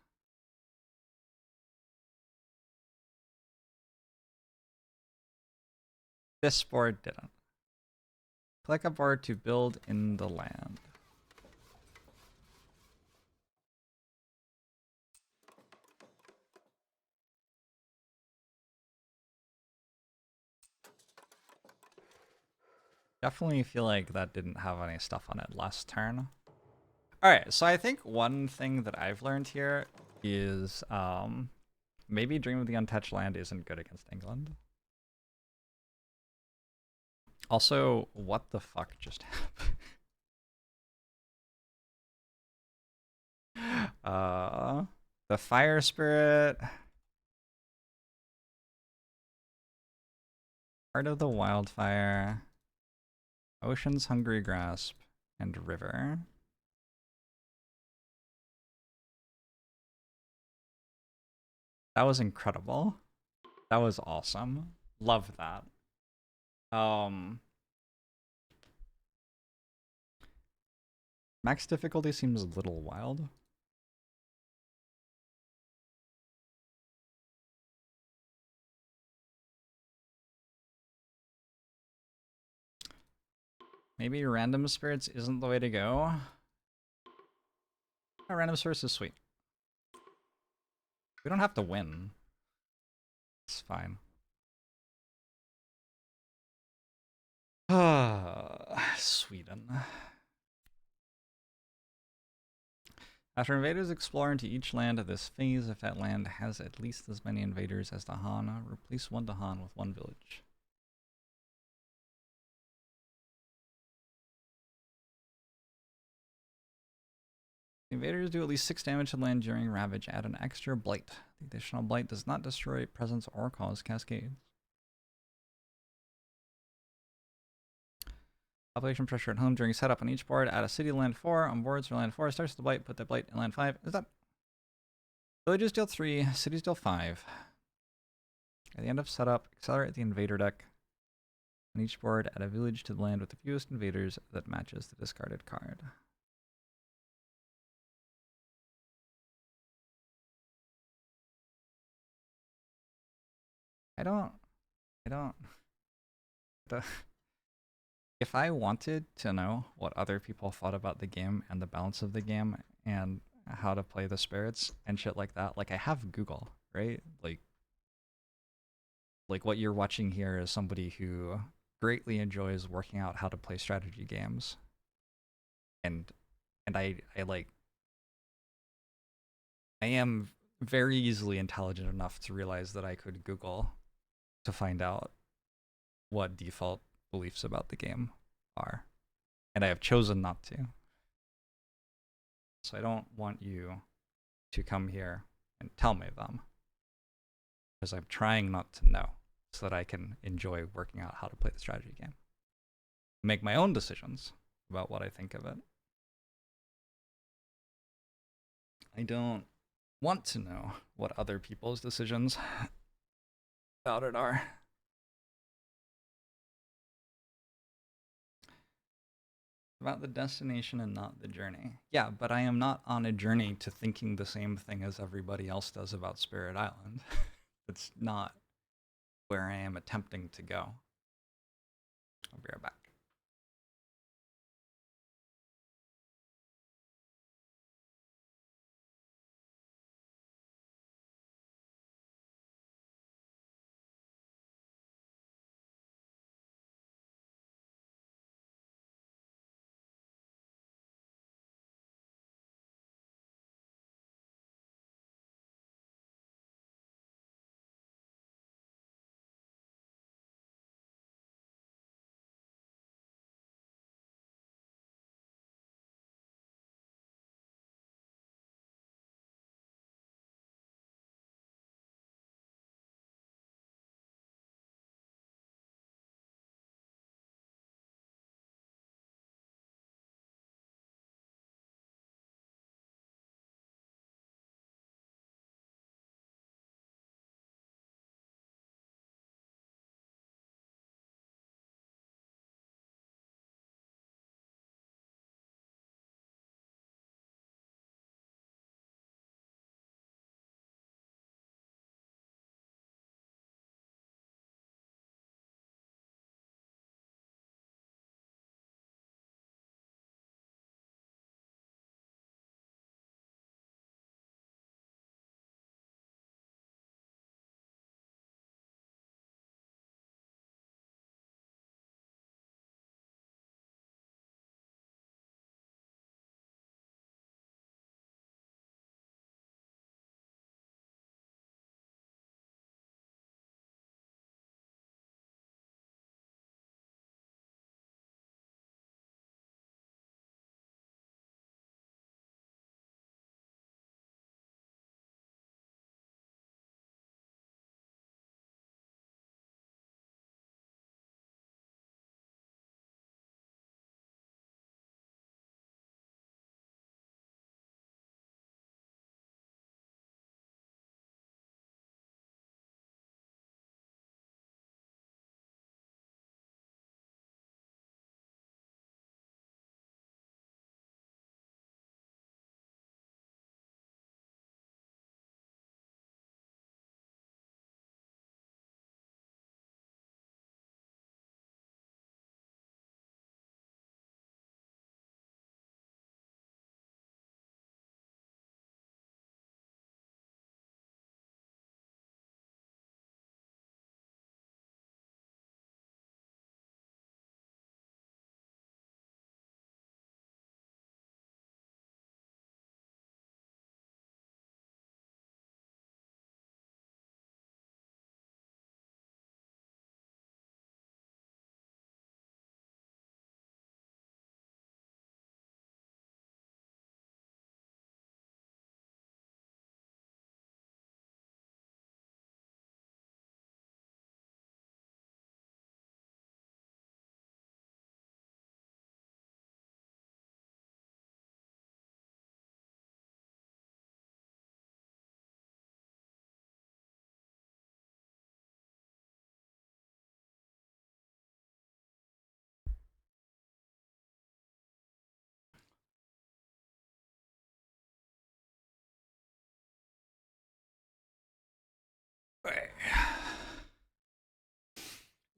this board didn't? Click a board to build in the land. Definitely feel like that didn't have any stuff on it last turn. Alright, so I think one thing that I've learned here is maybe Dream of the Untouched Land isn't good against England. Also, what the fuck just happened? The Fire Spirit. Heart of the Wildfire. Ocean's Hungry Grasp. And River. That was incredible. That was awesome. Love that. Max difficulty seems a little wild. Maybe random spirits isn't the way to go. Oh, random spirits is sweet. We don't have to win. It's fine. Sweden. After invaders explore into each land of this phase, if that land has at least as many invaders as the Han, replace one to Han with one village. The invaders do at least 6 damage to land during Ravage. Add an extra blight. The additional blight does not destroy presence or cause cascades. Population pressure at home during setup on each board. Add a city land 4 on boards for land 4. Starts the blight. Put the blight in land 5. Is that... Villages deal 3. Cities deal 5. At the end of setup, accelerate the invader deck. On each board, add a village to the land with the fewest invaders that matches the discarded card. I don't... If I wanted to know what other people thought about the game and the balance of the game and how to play the spirits and shit like that, like I have Google, right? Like what you're watching here is somebody who greatly enjoys working out how to play strategy games. And I am very easily intelligent enough to realize that I could Google to find out what default beliefs about the game are. And I have chosen not to. So I don't want you to come here and tell me them. Because I'm trying not to know so that I can enjoy working out how to play the strategy game. Make my own decisions about what I think of it. I don't want to know what other people's decisions about it are. About the destination and not the journey. Yeah, but I am not on a journey to thinking the same thing as everybody else does about Spirit Island. It's not where I am attempting to go. I'll be right back.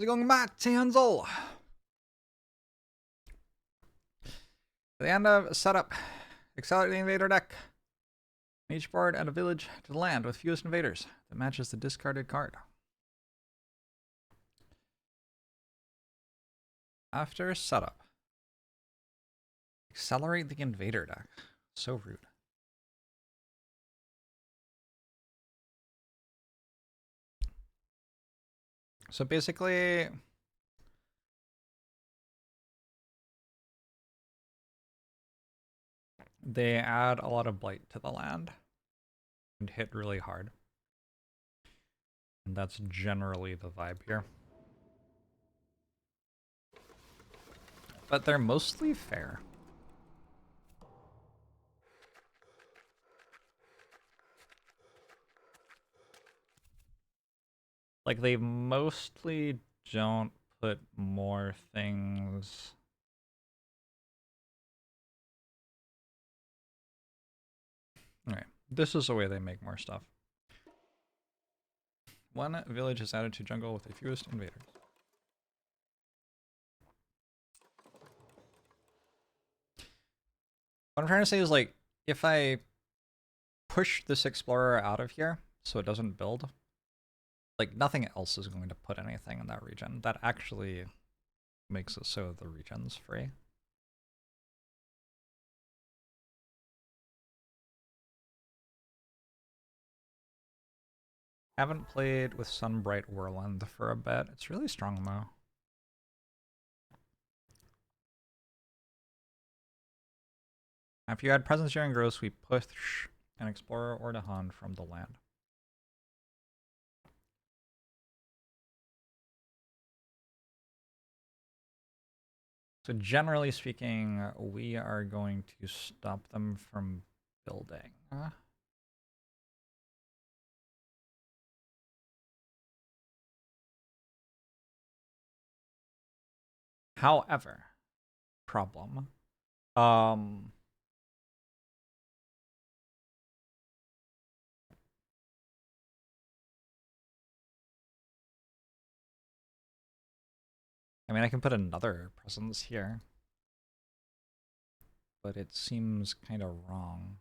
How's it going, Matt Hansel? The end of setup. Accelerate the invader deck. Each board add a village to the land with fewest invaders that matches the discarded card. After setup. Accelerate the invader deck. So rude. So basically, they add a lot of blight to the land and hit really hard. And that's generally the vibe here. But they're mostly fair. Like, they mostly don't put more things... Alright, this is the way they make more stuff. One village is added to jungle with the fewest invaders. What I'm trying to say is, like, if I push this explorer out of here so it doesn't build, like, nothing else is going to put anything in that region. That actually makes it so the region's free. Haven't played with Sunbright Whirlwind for a bit. It's really strong though. After you add presence during gross, we push an explorer or Dahan from the land. So generally speaking, we are going to stop them from building. However, problem. I mean, I can put another presence here, but it seems kind of wrong.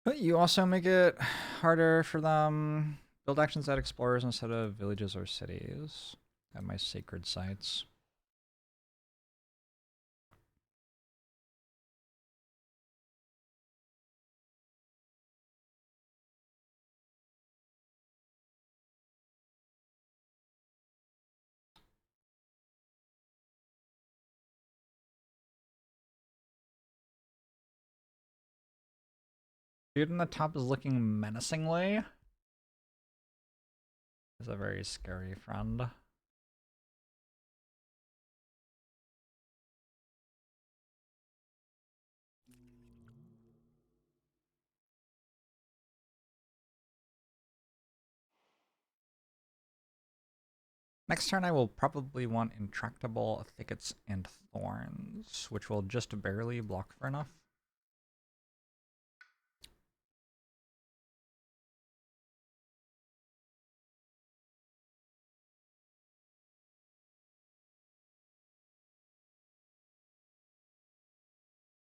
But you also make it harder for them. Build actions at explorers instead of villages or cities at my sacred sites. Dude in the top is looking menacingly. He's a very scary friend. Next turn I will probably want Intractable Thickets and Thorns, which will just barely block for enough.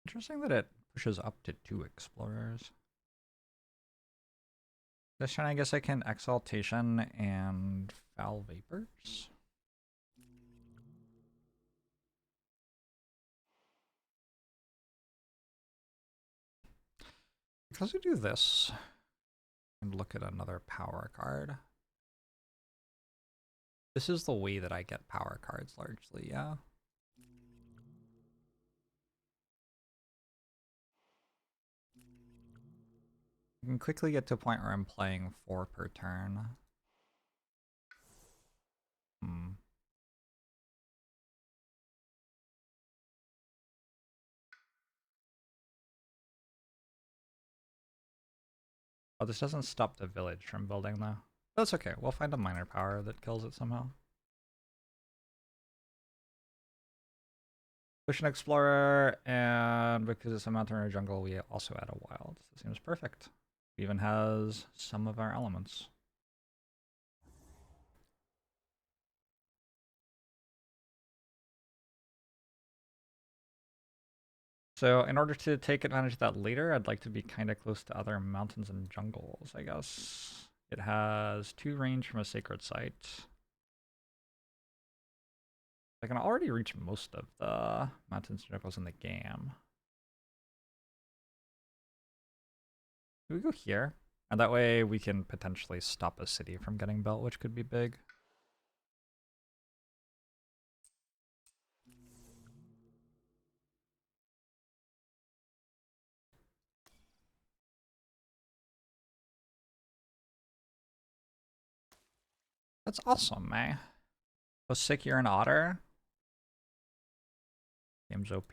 Interesting that it pushes up to 2 explorers. This turn I guess I can Exaltation and Foul Vapors. Because we do this and look at another power card. This is the way that I get power cards largely, yeah. I can quickly get to a point where I'm playing 4 per turn. Oh, this doesn't stop the village from building though. That's okay, we'll find a minor power that kills it somehow. Push an explorer, and because it's a mountain or a jungle, we also add a wild. This seems perfect. It even has some of our elements. So in order to take advantage of that later, I'd like to be kind of close to other mountains and jungles, I guess. It has 2 range from a sacred site. I can already reach most of the mountains and jungles in the game. Can we go here? And that way we can potentially stop a city from getting built, which could be big. That's awesome, man. Was sick, you're an otter. Game's OP.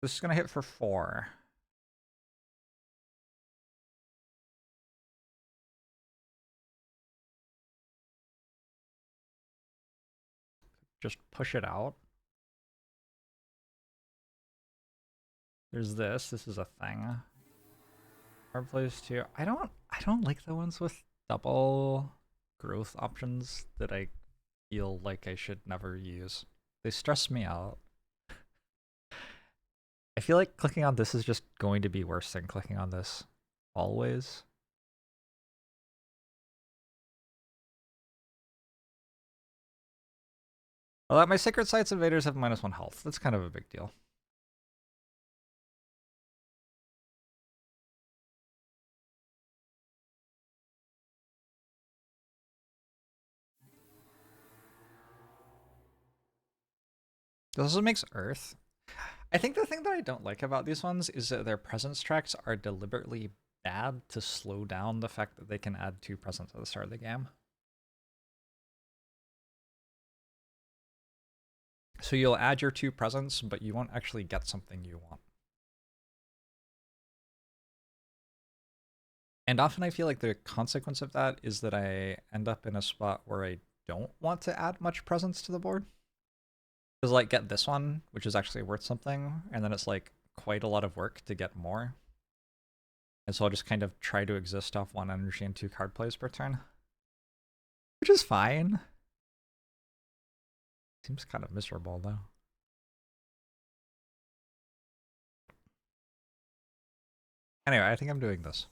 This is gonna hit for 4. Just push it out. There's this. This is a thing. Hard plays too. I don't like the ones with double growth options that I feel like I should never use. They stress me out. I feel like clicking on this is just going to be worse than clicking on this always. Well, my Sacred Sites invaders have -1 health. That's kind of a big deal. This also makes Earth. I think the thing that I don't like about these ones is that their presence tracks are deliberately bad to slow down the fact that they can add 2 presence at the start of the game. So you'll add your 2 presents, but you won't actually get something you want. And often I feel like the consequence of that is that I end up in a spot where I don't want to add much presence to the board. Because like get this one, which is actually worth something, and then it's like quite a lot of work to get more. And so I'll just kind of try to exist off 1 energy and 2 card plays per turn. Which is fine. Seems kind of miserable though. Anyway, I think I'm doing this.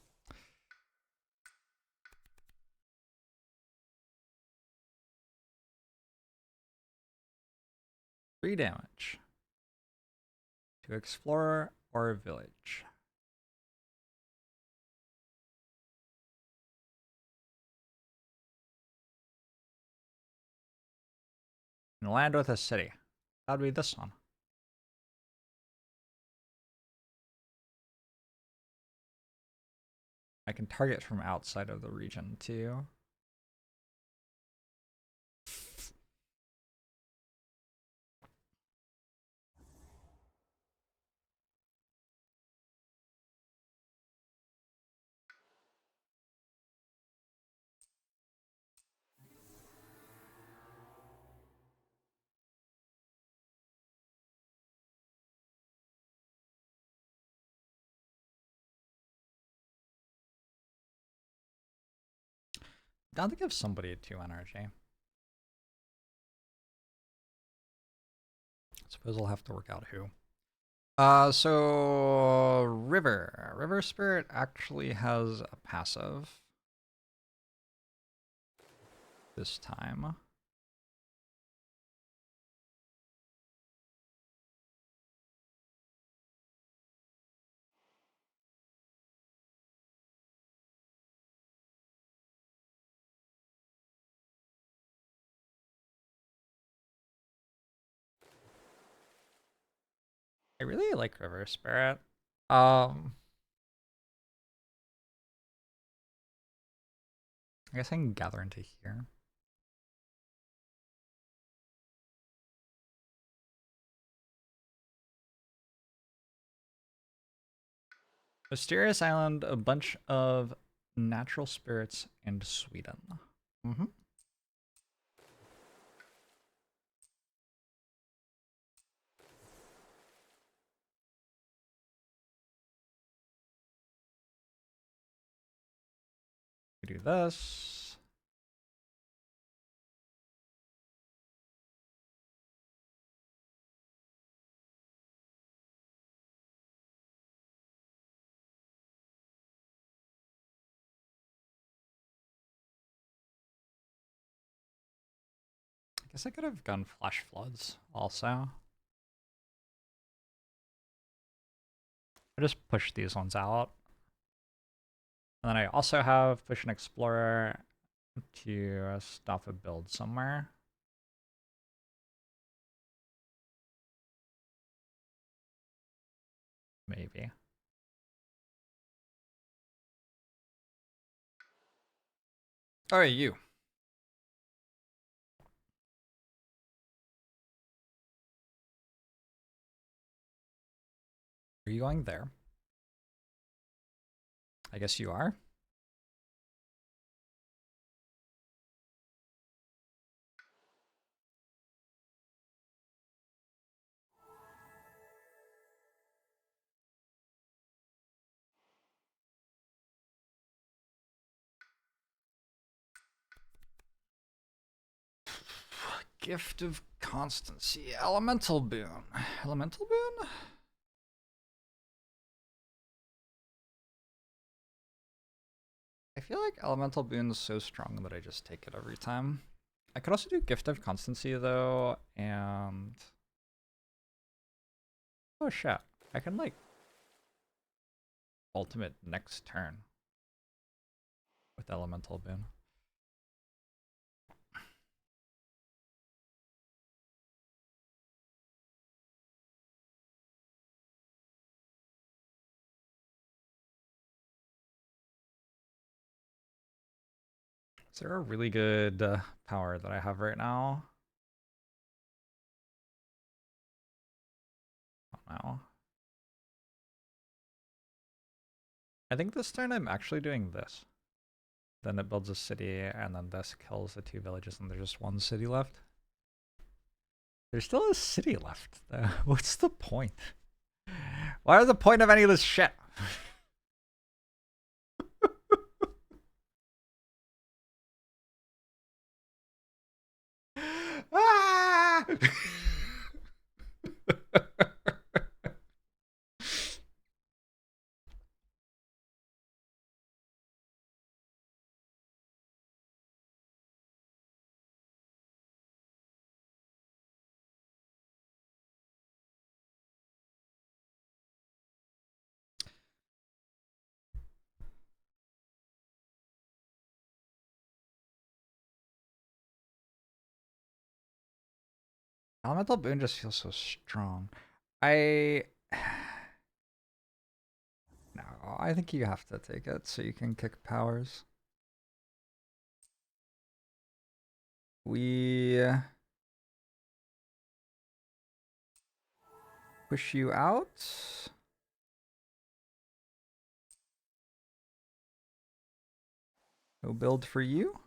Three damage to explorer or village. And land with a city. That'd be this one. I can target from outside of the region too. Down to give somebody a 2 energy. I suppose I'll have to work out who. So River. River Spirit actually has a passive this time. I really like River Spirit. I guess I can gather into here. Mysterious Island, a bunch of natural spirits, and Sweden. Mm-hmm. We do this. I guess I could have gone flash floods also. I just push these ones out. And then I also have push an explorer to stop a build somewhere. Maybe. Alright, you. Are you going there? I guess you are. Gift of Constancy. Elemental Boon. Elemental Boon? I feel like Elemental Boon is so strong that I just take it every time. I could also do Gift of Constancy though, and... Oh shit. I can like... ultimate next turn. With Elemental Boon. Is there a really good power that I have right now? I don't know. I think this turn I'm actually doing this. Then it builds a city, and then this kills the 2 villages, and there's just 1 city left. There's still a city left, though. What's the point? What is the point of any of this shit? Ah! Elemental Boon just feels so strong. No, I think you have to take it so you can kick powers. We push you out. No build for you.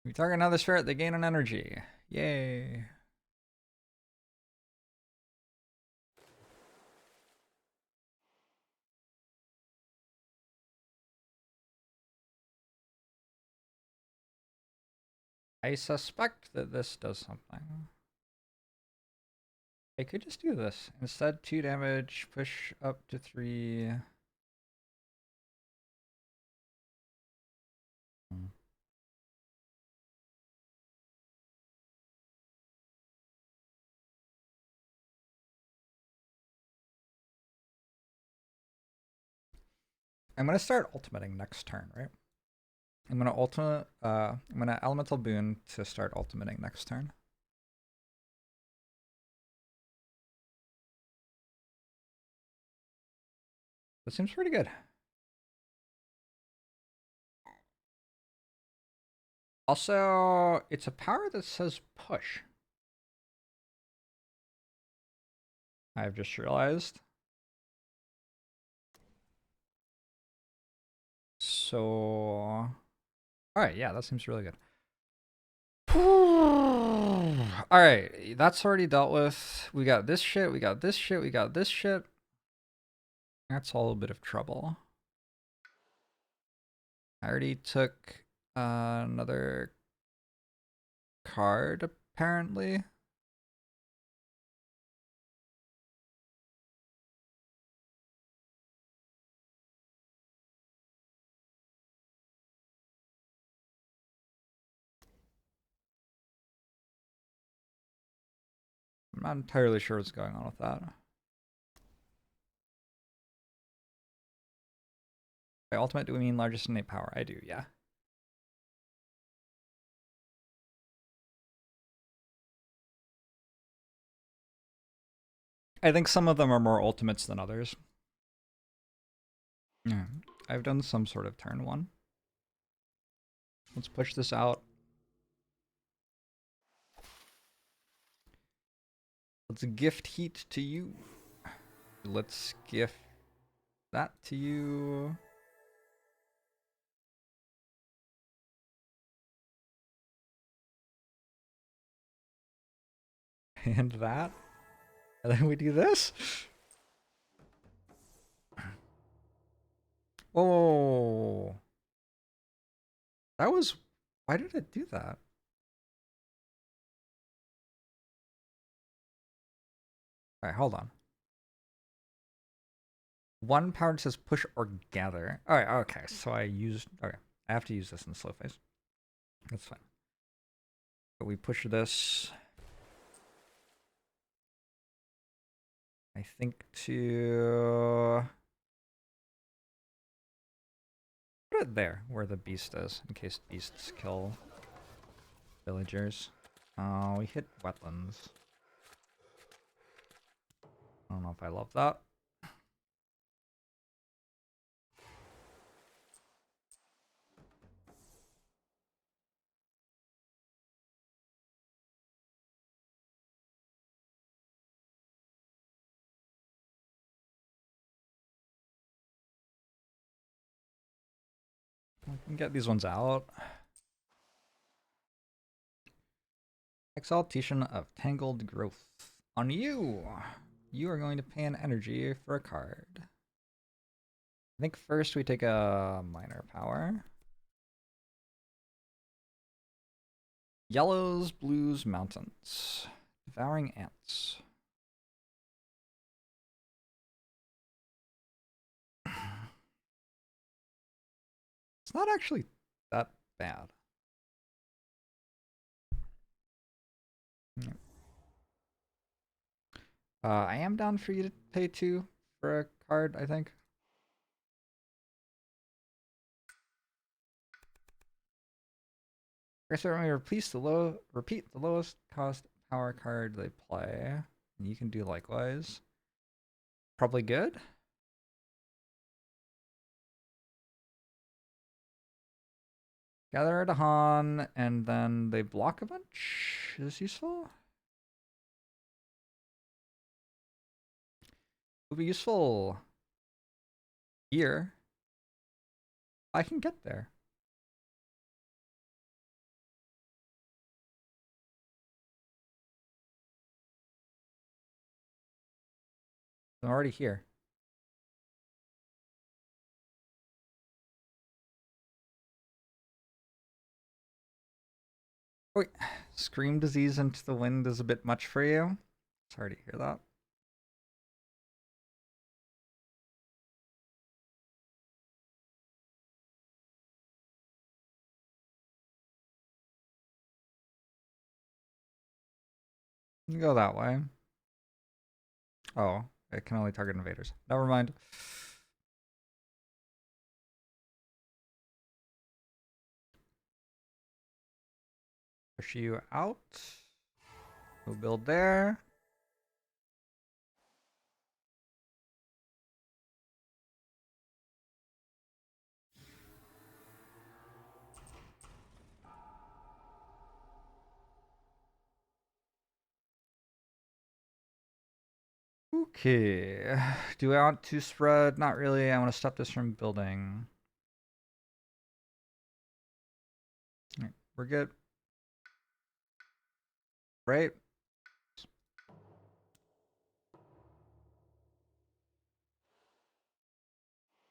We target another spirit, they gain an energy. Yay. I suspect that this does something. I could just do this. Instead, 2 damage, push up to 3. I'm gonna start ultimating next turn, right? I'm gonna Elemental Boon to start ultimating next turn. That seems pretty good. Also, it's a power that says push. I've just realized. So, alright, yeah, that seems really good. Alright, that's already dealt with. We got this shit, we got this shit, we got this shit. That's all a bit of trouble. I already took another card, apparently. I'm not entirely sure what's going on with that. By ultimate, do we mean largest innate power? I do, yeah. I think some of them are more ultimates than others. Yeah, I've done some sort of turn one. Let's push this out. Let's gift heat to you. Let's gift that to you. And that. And then we do this. Oh. That was... Why did it do that? Alright, hold on. One power says push or gather. Alright, okay. So I used... Okay. I have to use this in the slow phase. That's fine. But we push this... I think to... Put it there, where the beast is, in case beasts kill villagers. Oh, we hit wetlands. I don't know if I love that. I can get these ones out. Exaltation of Tangled Growth. On you! You are going to pay an energy for a card. I think first we take a minor power. Yellows, blues, mountains. Devouring ants. It's not actually that bad. I am down for you to pay 2 for a card, I think. Certainly repeat the lowest cost power card they play. And you can do likewise. Probably good. Gather a Dahan, and then they block a bunch. Is this useful? Would be useful here. I can get there. I'm already here. Wait, Scream Disease into the Wind is a bit much for you? Sorry to hear that. You can go that way. Oh, it can only target invaders. Never mind. Push you out. We'll build there. Okay. Do I want to spread? Not really. I want to stop this from building. Right, we're good. Right?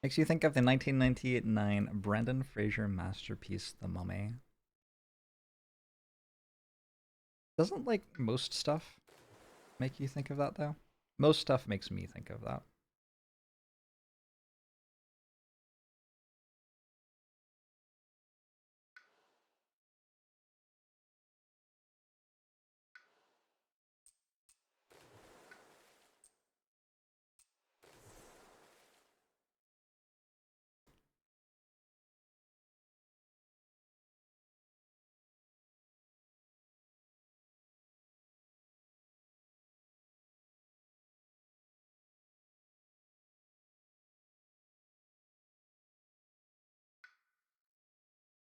Makes you think of the 1999 Brendan Fraser masterpiece, The Mummy. Doesn't like most stuff make you think of that though? Most stuff makes me think of that.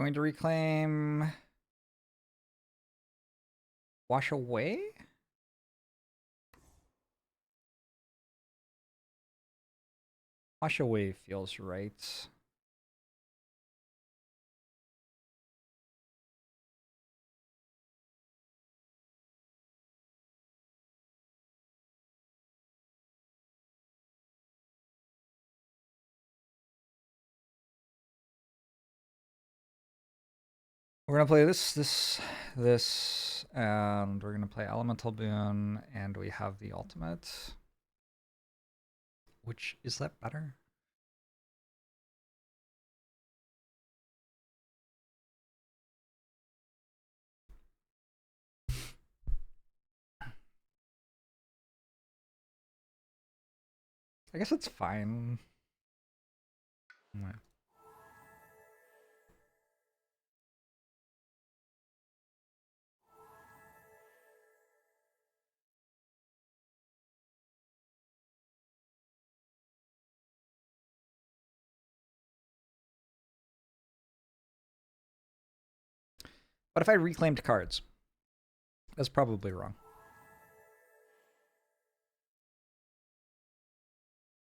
Going to reclaim Wash Away? Wash Away feels right. We're gonna play this, and we're gonna play Elemental Boon, and we have the ultimate. Which, is that better? I guess it's fine. But if I reclaimed cards, that's probably wrong.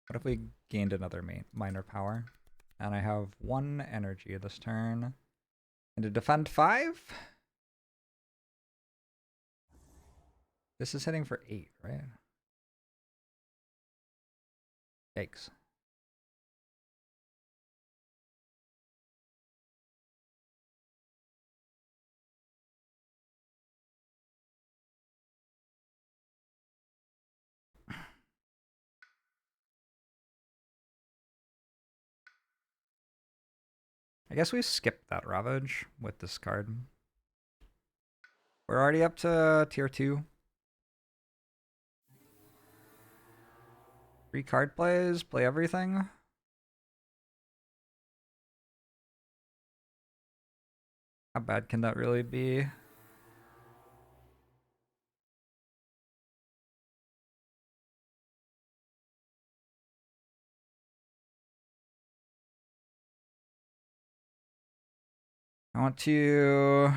What if we gained another minor power? And I have 1 energy this turn. And to defend 5? This is hitting for 8, right? Yikes. I guess we skipped that Ravage with this card. We're already up to tier 2. 3 card plays, play everything. How bad can that really be? I want to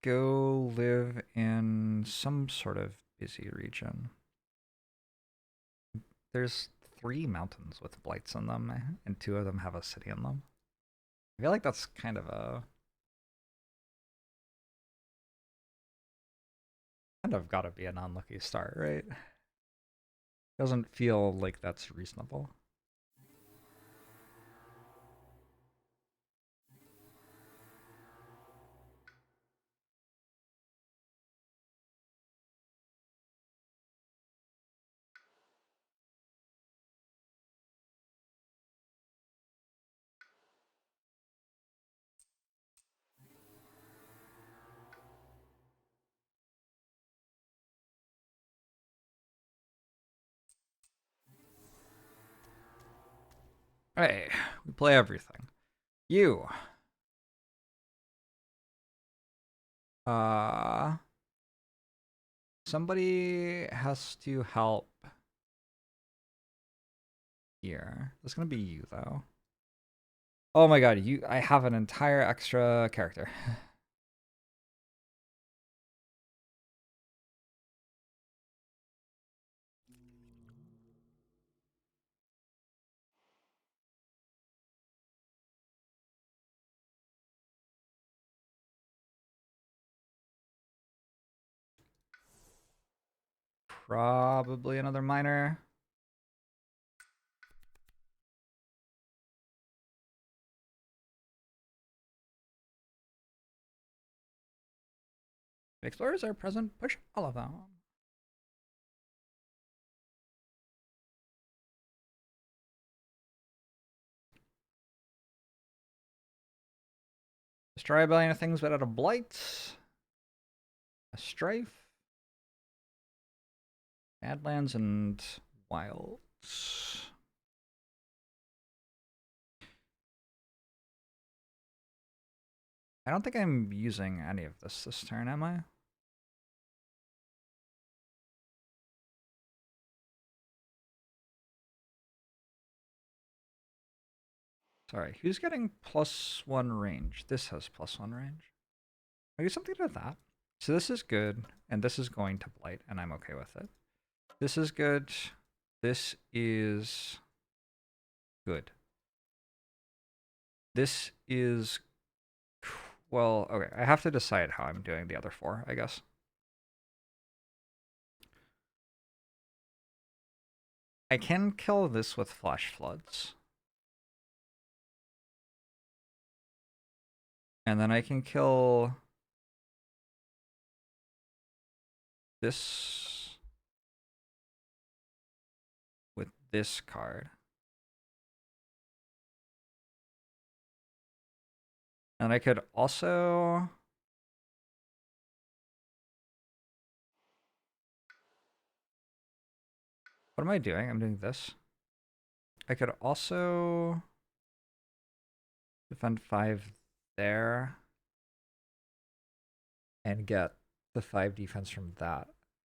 go live in some sort of busy region. There's 3 mountains with blights in them, and 2 of them have a city in them. I feel like that's kind of gotta be an unlucky start, right? Doesn't feel like that's reasonable. Hey, we play everything. You. Somebody has to help here. That's gonna be you, though. Oh my god, I have an entire extra character. probably another miner. Explorers are present. Push all of them. Destroy a billion of things without a blight. A strife. Badlands and wilds. I don't think I'm using any of this turn, am I? Sorry, who's getting +1 range? This has +1 range. I do something with that. So this is good, and this is going to blight, and I'm okay with it. This is good. This is good. This is... Well, okay, I have to decide how I'm doing the other 4, I guess. I can kill this with Flash Floods. And then I can kill this with this card. And I could also... What am I doing? I'm doing this. I could also defend 5 there and get the 5 defense from that.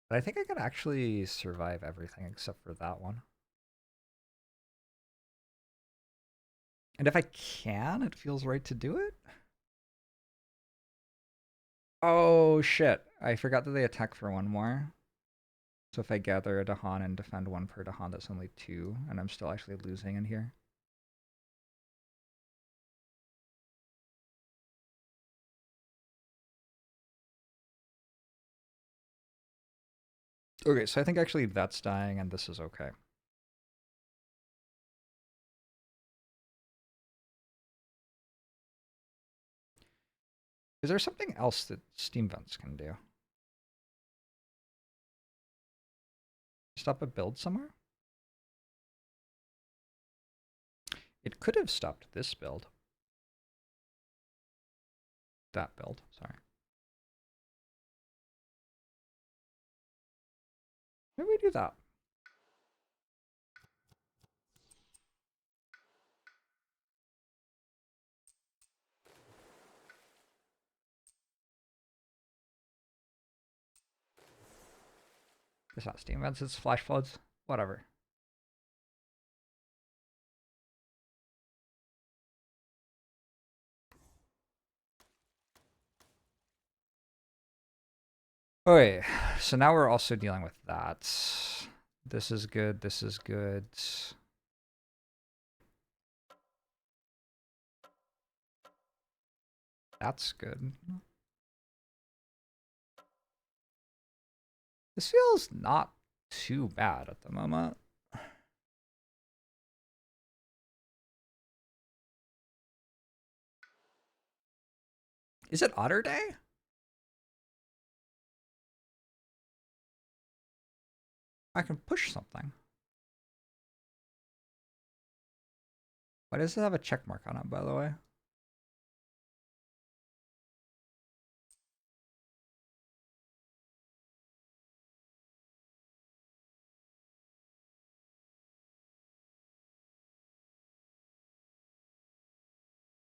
But I think I could actually survive everything except for that one. And if I can, it feels right to do it. Oh shit, I forgot that they attack for 1 more. So if I gather a Dahan and defend 1 per Dahan, that's only 2, and I'm still actually losing in here. Okay, so I think actually that's dying and this is okay. Is there something else that steam vents can do? Stop a build somewhere? It could have stopped this build. That build, sorry. Maybe we do that. It's not steam vents, it's flash floods. Whatever. Okay, so now we're also dealing with that. This is good, this is good. That's good. This feels not too bad at the moment. Is it Otter Day? I can push something. Why does it have a check mark on it, by the way?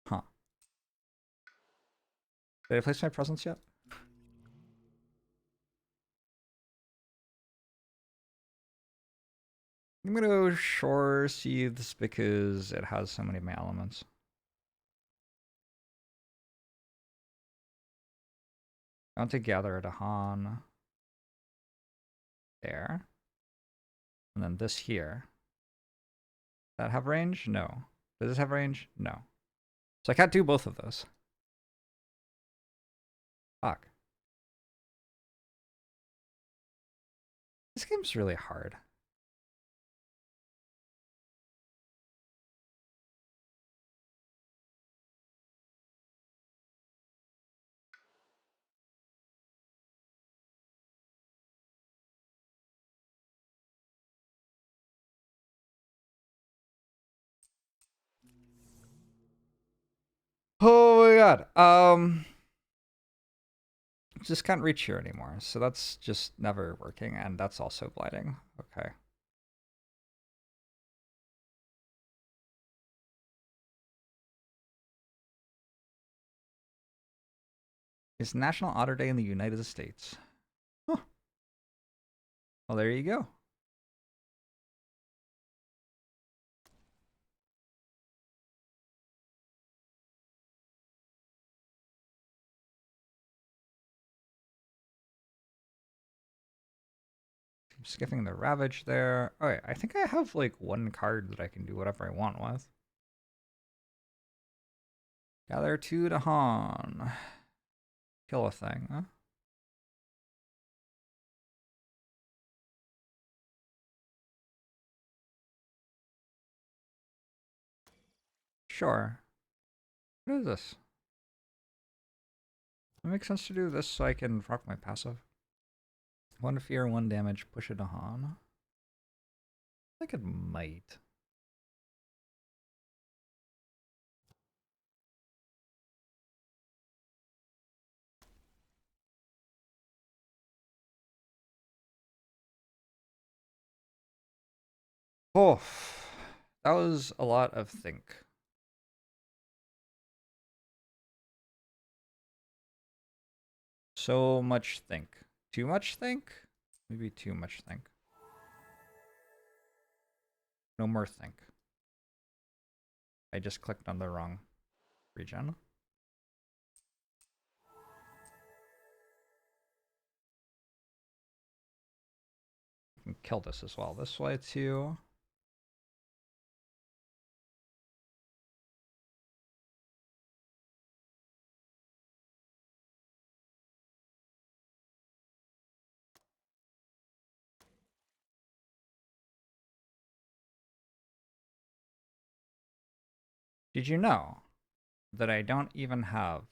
Huh. Did I place my presence yet? I'm gonna go Shore Seeds because it has so many of my elements. I want to gather a Dahan there. And then this here. Does that have range? No. Does this have range? No. So I can't do both of those. Fuck. This game's really hard. Oh my god. Just can't reach here anymore. So that's just never working, and that's also blighting. Okay. It's National Otter Day in the United States. Huh. Well, there you go. I'm skipping the Ravage there. Alright, I think I have like one card that I can do whatever I want with. Gather 2 to Han. Kill a thing, huh? Sure. What is this? It makes sense to do this so I can rock my passive. 1 fear, 1 damage, push it to Han. I think it might. Oh, that was a lot of think. So much think. Too much think? Maybe too much think. No more think. I just clicked on the wrong region. I can kill this as well. This way too. Did you know that I don't even have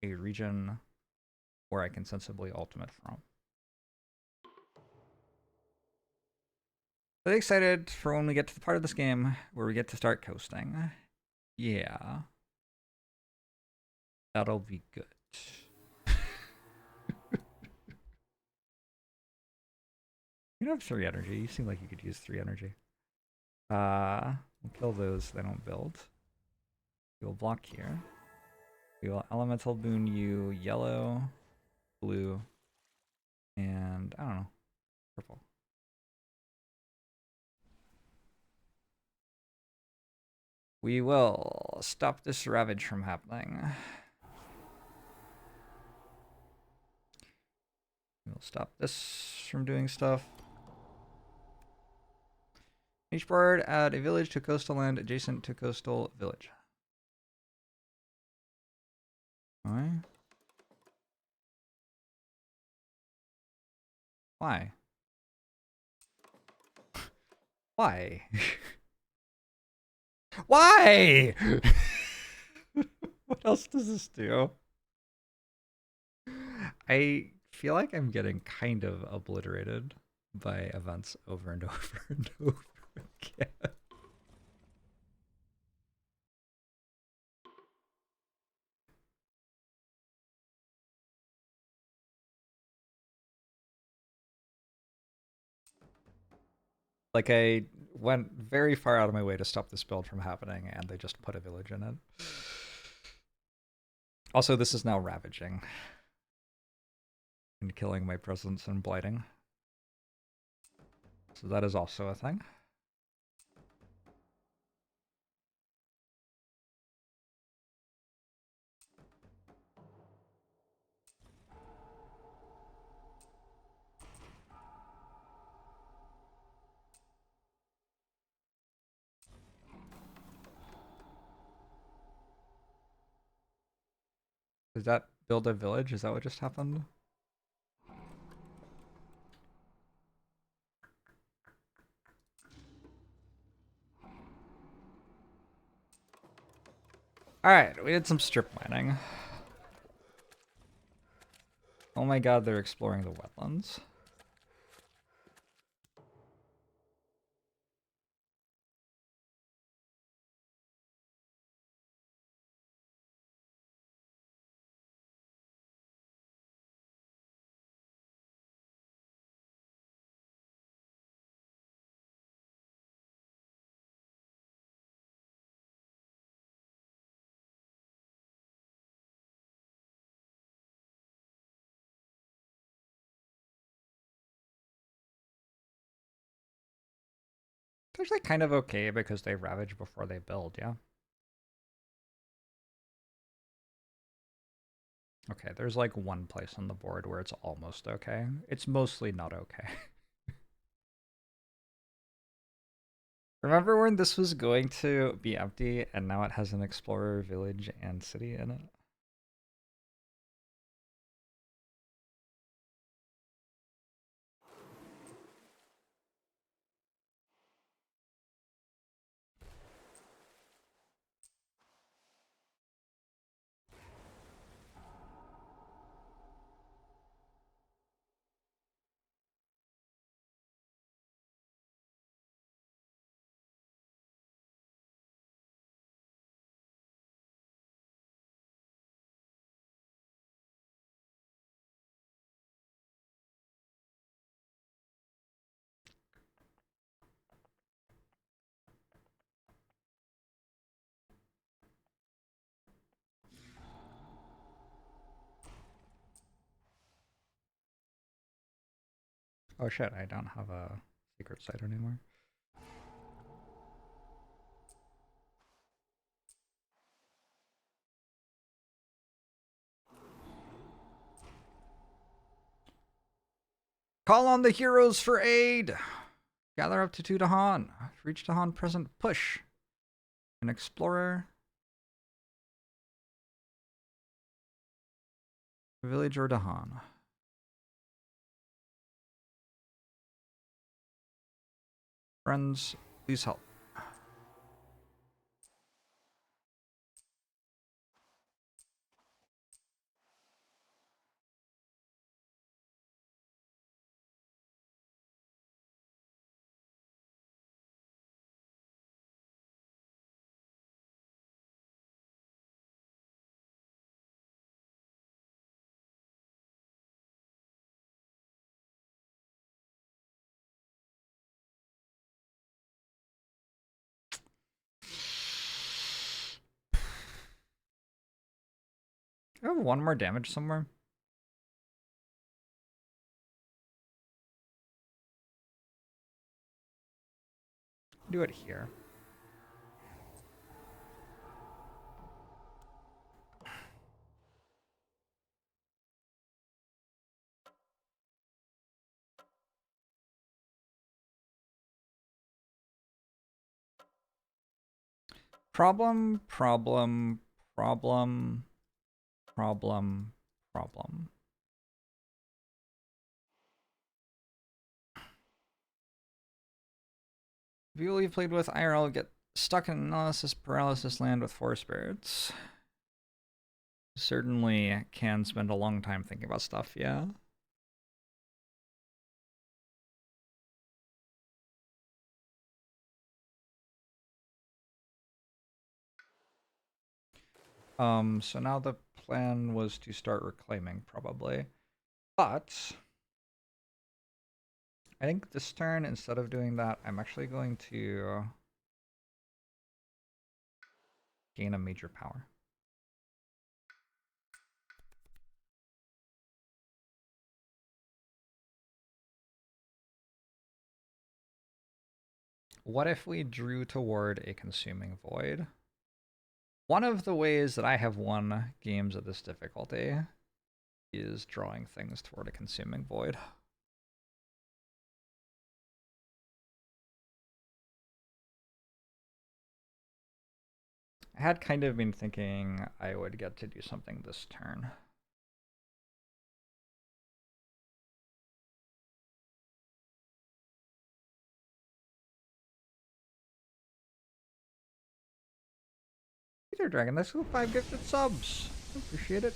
a region where I can sensibly ultimate from? Really excited for when we get to the part of this game where we get to start coasting. Yeah. That'll be good. You don't have 3 energy. You seem like you could use 3 energy. We'll kill those that don't build. We will block here. We will elemental boon you yellow, blue, and I don't know, purple. We will stop this ravage from happening. We'll stop this from doing stuff. Each bird add a village to coastal land adjacent to coastal village. Alright. Why? Why? Why? What else does this do? I feel like I'm getting kind of obliterated by events over and over and over again. Like, I went very far out of my way to stop this build from happening, and they just put a village in it. Also, this is now ravaging and killing my presence and blighting. So that is also a thing. Does that build a village? Is that what just happened? Alright, we did some strip mining. Oh my god, they're exploring the wetlands. They're like kind of okay because they ravage before they build, yeah? Okay, there's like one place on the board where it's almost okay. It's mostly not okay. Remember when this was going to be empty and now it has an explorer village and city in it? Oh shit, I don't have a secret site anymore. Call on the heroes for aid! Gather up to Dahan. Reach Dahan present. Push. An explorer. Village or Dahan. Friends, please help. I have one more damage somewhere. Do it here. Problem, problem, problem, problem, problem. People you've played with IRL get stuck in analysis paralysis land with 4 spirits. Certainly can spend a long time thinking about stuff, yeah. So now the plan was to start reclaiming, probably. But I think this turn, instead of doing that, I'm actually going to gain a major power. What if we drew toward a consuming void? One of the ways that I have won games at this difficulty is drawing things toward a consuming void. I had kind of been thinking I would get to do something this turn. Peter Dragon, that's cool. 5 gifted subs. Appreciate it.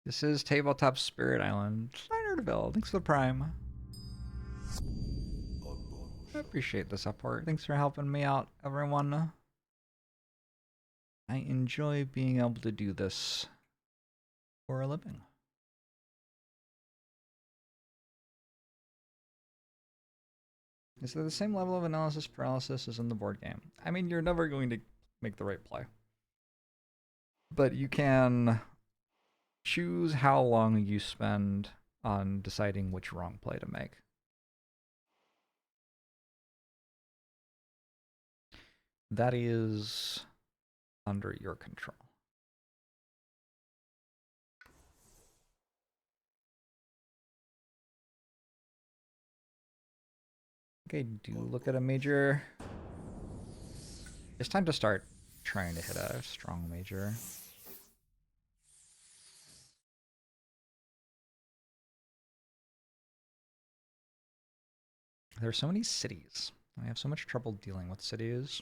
This is Tabletop Spirit Island. Leonardville, thanks for the Prime. I appreciate the support. Thanks for helping me out, everyone. I enjoy being able to do this for a living. Is there the same level of analysis paralysis as in the board game? I mean, you're never going to make the right play. But you can choose how long you spend on deciding which wrong play to make. That is under your control. Okay, do look at a major. It's time to start trying to hit a strong major. There are so many cities. I have so much trouble dealing with cities.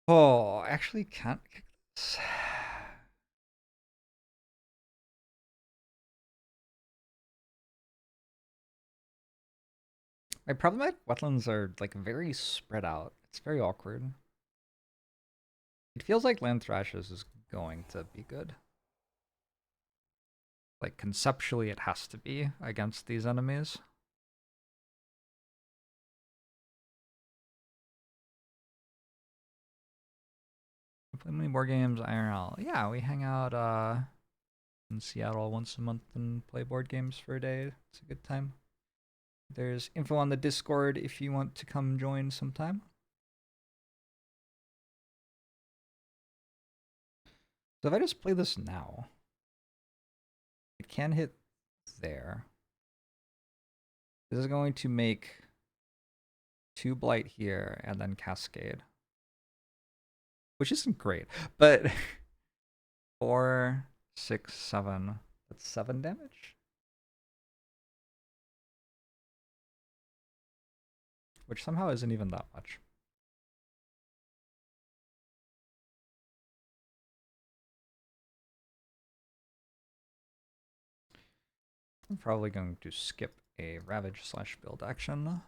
Oh, I actually can't kick this. My problematic wetlands are like very spread out. It's very awkward. It feels like Land Thrashes is going to be good. Like conceptually it has to be against these enemies. Play many board games, IRL. Yeah, we hang out in Seattle once a month and play board games for a day. It's a good time. There's info on the Discord if you want to come join sometime. So if I just play this now, it can hit there. This is going to make 2 blight here and then cascade. Which isn't great, but 4, 6, 7. That's 7 damage. Which somehow isn't even that much. I'm probably going to skip a Ravage/build action.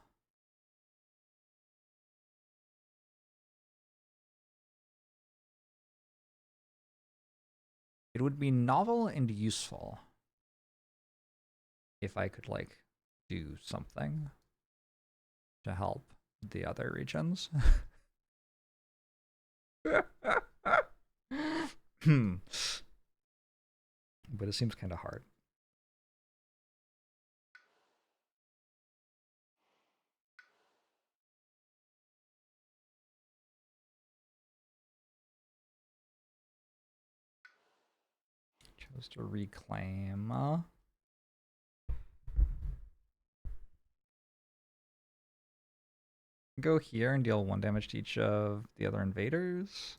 It would be novel and useful if I could, like, do something to help the other regions. But it seems kind of hard. Chose to reclaim. Go here and deal 1 damage to each of the other invaders.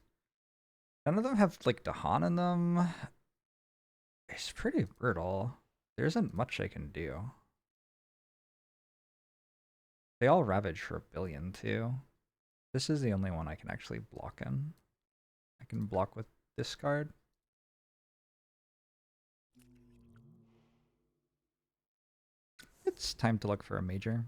None of them have, like, Dahan in them. It's pretty brutal. There isn't much I can do. They all Ravage for 1 billion, too. This is the only one I can actually block in. I can block with discard. It's time to look for a major.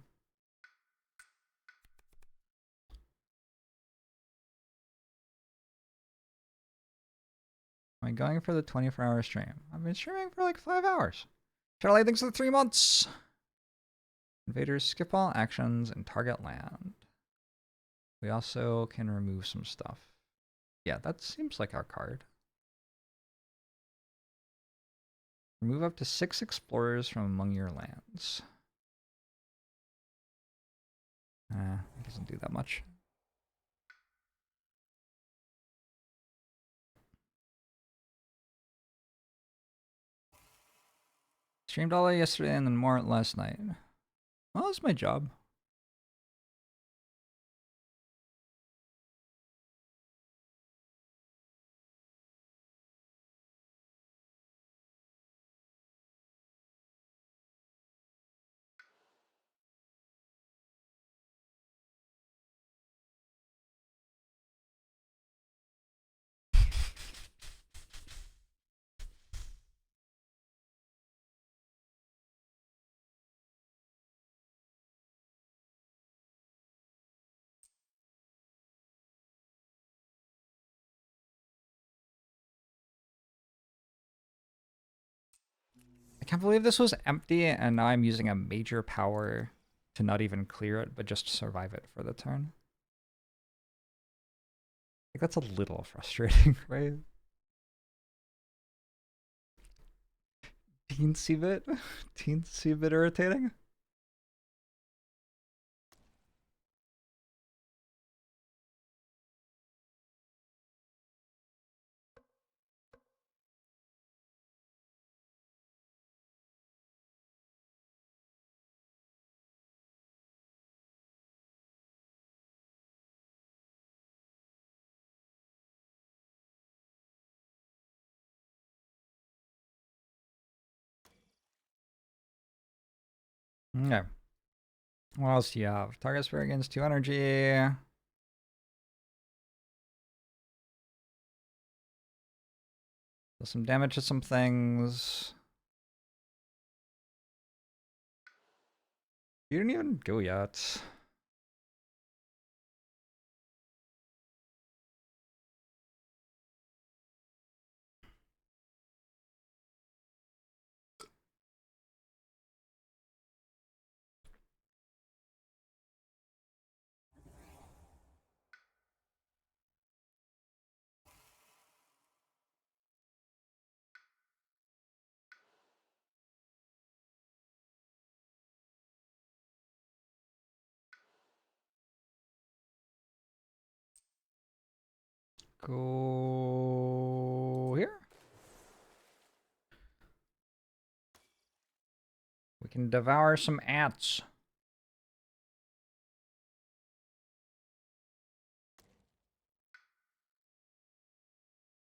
Am I going for the 24-hour stream? I've been streaming for like 5 hours. Charlie, thanks for the 3 months. Invaders skip all actions and target land. We also can remove some stuff. Yeah, that seems like our card. Remove up to 6 explorers from among your lands. It doesn't do that much. Streamed all day yesterday and then more last night. Well, that's my job. I can't believe this was empty and now I'm using a major power to not even clear it, but just survive it for the turn. I think that's a little frustrating, right? Teensy bit? Teensy bit irritating? Okay. What else do you have? Target spirit gains 2 energy. Does some damage to some things. You didn't even go yet. Go here. We can devour some ants.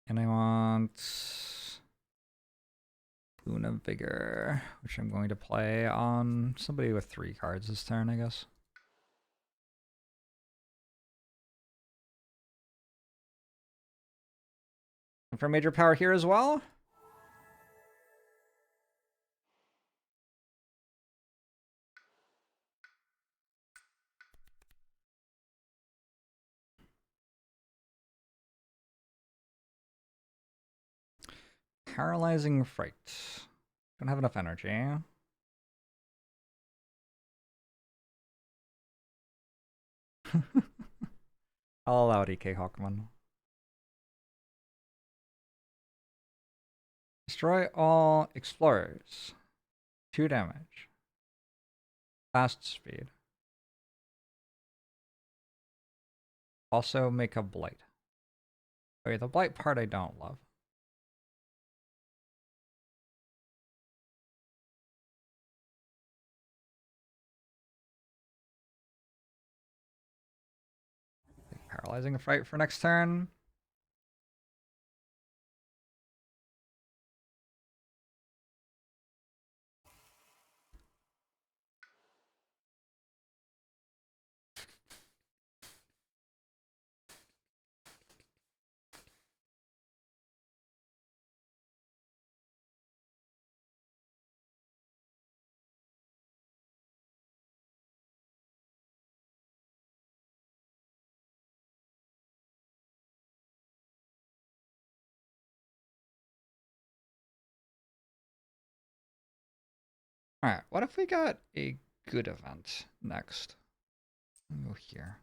And I want Boon of Vigor, which I'm going to play on somebody with 3 cards this turn, I guess. And for major power here as well. Paralyzing Fright. Don't have enough energy. I'll allow DK Hawkman. Destroy all explorers. 2 damage. Fast speed. Also make a blight. Okay, the blight part I don't love. Paralyzing Fright for next turn. Alright, what if we got a good event next? Go here.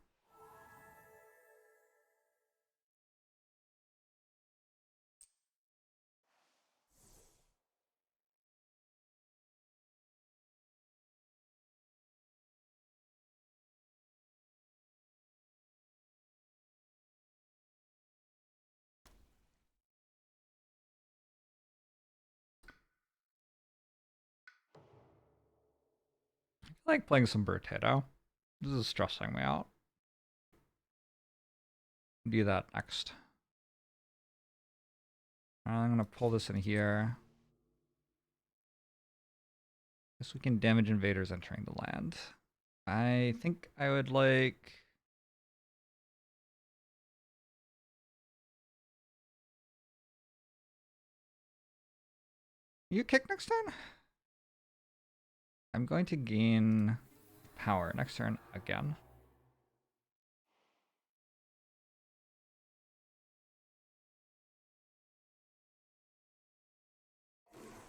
I like playing some potato. This is stressing me out. Do that next. I'm gonna pull this in here. Guess we can damage invaders entering the land. I think I would like... You kick next turn? I'm going to gain power next turn again.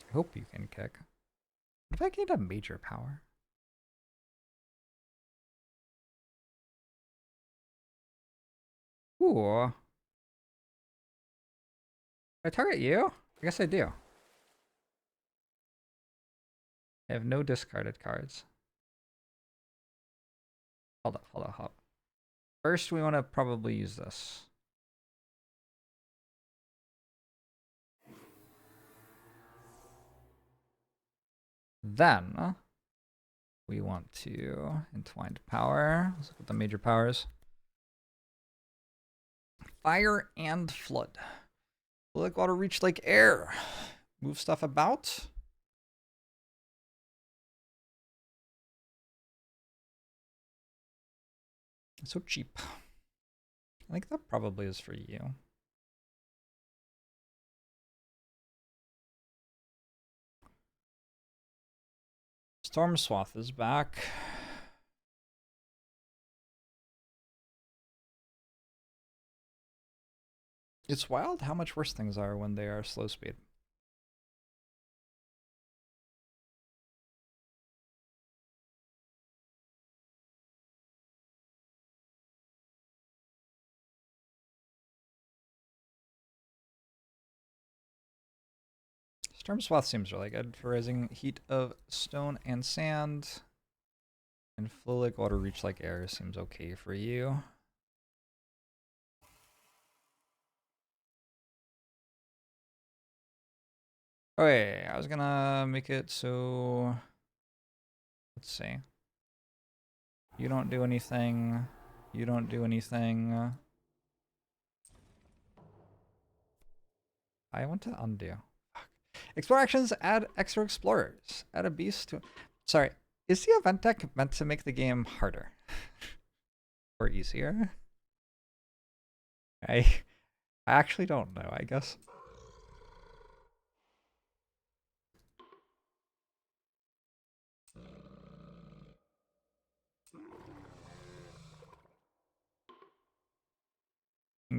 I hope you can kick. What if I gained a major power? Ooh. I target you? I guess I do. I have no discarded cards. Hold up. First, we want to probably use this. Then, we want to entwined power. Let's look at the major powers. Fire and flood. Like water, reach like air. Move stuff about. It's so cheap. I think that probably is for you. Storm Swath is back. It's wild how much worse things are when they are slow speed. Storm Swath seems really good for raising heat of stone and sand. And flow like water, reach like air seems okay for you. Okay, I was gonna make it so... Let's see. You don't do anything. You don't do anything. I want to undo. Fuck. Explore actions, add extra explorers. Add a beast to... Sorry, is the event deck meant to make the game harder? Or easier? I actually don't know, I guess.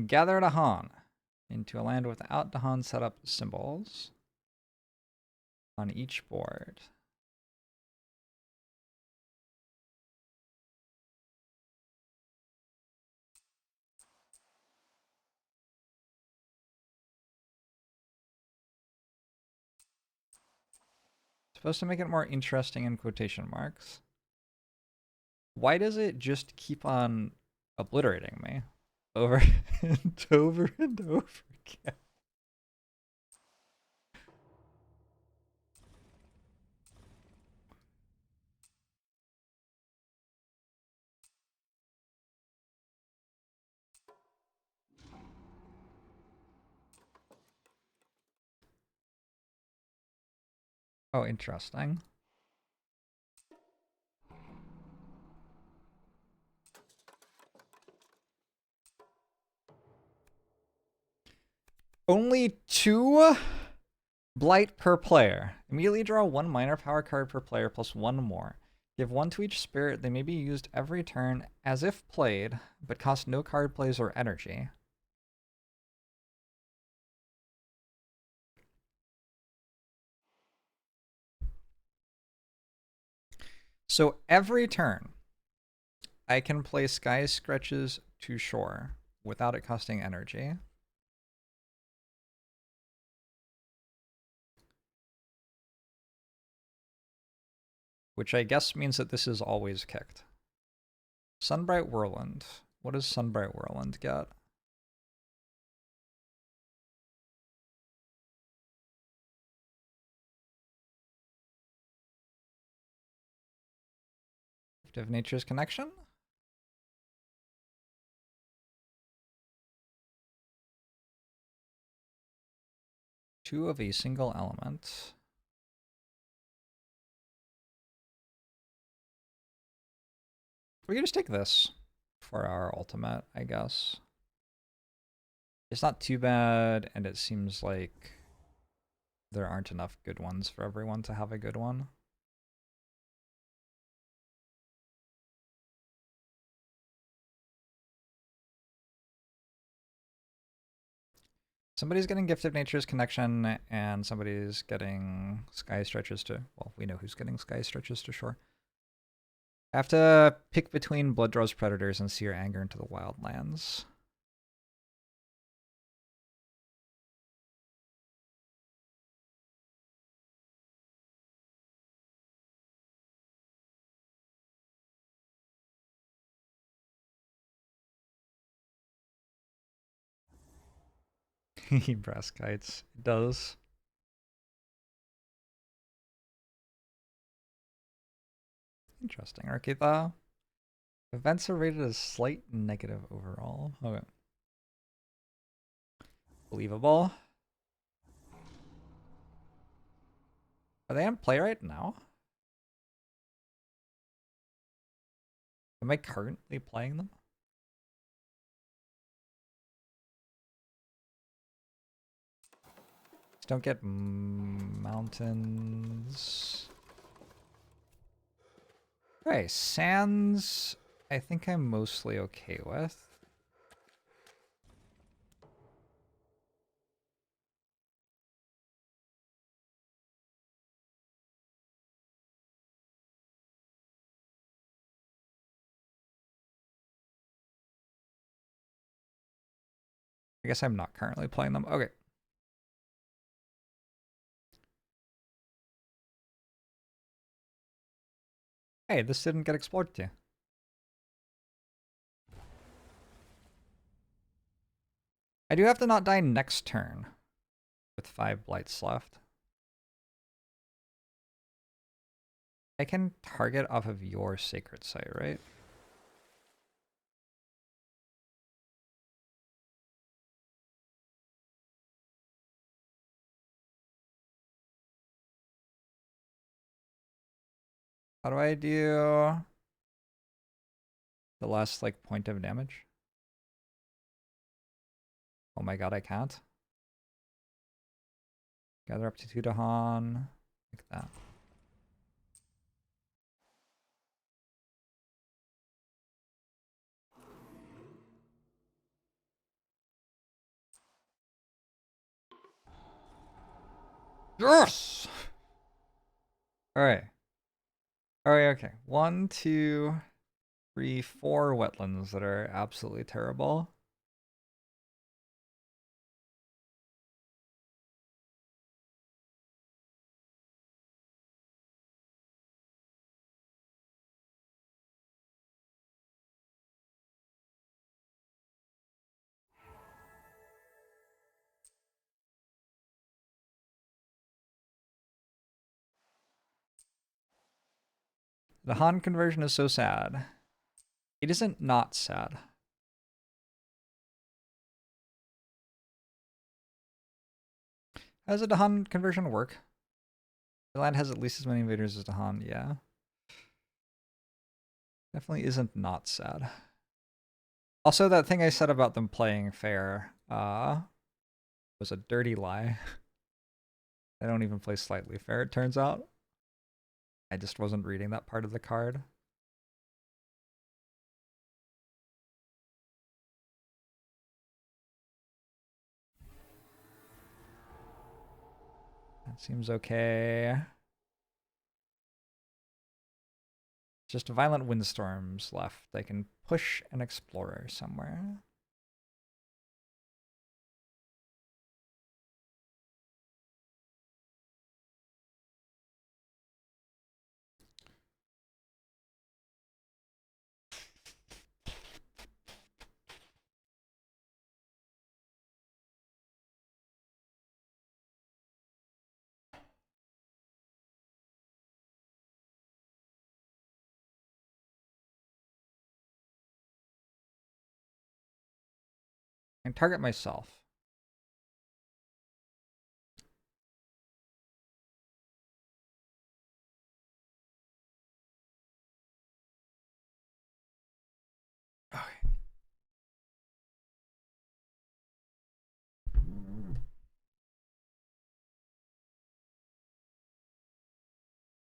Gather Dahan into a land without Dahan setup symbols on each board. Supposed to make it more interesting in quotation marks. Why does it just keep on obliterating me over and over and over again? Oh, interesting. Only 2 blight per player. Immediately draw 1 minor power card per player plus 1 more. Give 1 to each spirit. They may be used every turn as if played, but cost no card plays or energy. So every turn, I can play Sky Scratches to shore without it costing energy. Which I guess means that this is always kicked. Sunbright Whirlwind. What does Sunbright Whirlwind get? Gift of Nature's Connection. Two of a single element. We can just take this for our ultimate, I guess. It's not too bad, and it seems like there aren't enough good ones for everyone to have a good one. Somebody's getting Gift of Nature's Connection, and somebody's getting Sky Stretches to... Well, we know who's getting Sky Stretches to shore. I have to pick between Bloodrow's Predators and Sear Anger into the Wildlands. Brass Kites. It does. Interesting. Arkitha. Events are rated as slight negative overall. Okay. Believable. Are they on play right now? Am I currently playing them? Just don't get mountains. Okay, sands, I think I'm mostly okay with. I guess I'm not currently playing them. Okay. Hey, this didn't get explored too. I do have to not die next turn with 5 blights left. I can target off of your sacred site, right? How do I do the last like point of damage? Oh my god, I can't. Gather up to 2 Dahan, like that. Yes! Alright. Alright, okay. 1, 2, 3, 4 wetlands that are absolutely terrible. The Han conversion is so sad. It isn't not sad. How does a Dahan conversion work? The land has at least as many invaders as Dahan, yeah. Definitely isn't not sad. Also, that thing I said about them playing fair was a dirty lie. They don't even play slightly fair, it turns out. I just wasn't reading that part of the card. That seems okay. Just violent windstorms left. They can push an explorer somewhere. I can target myself. Okay.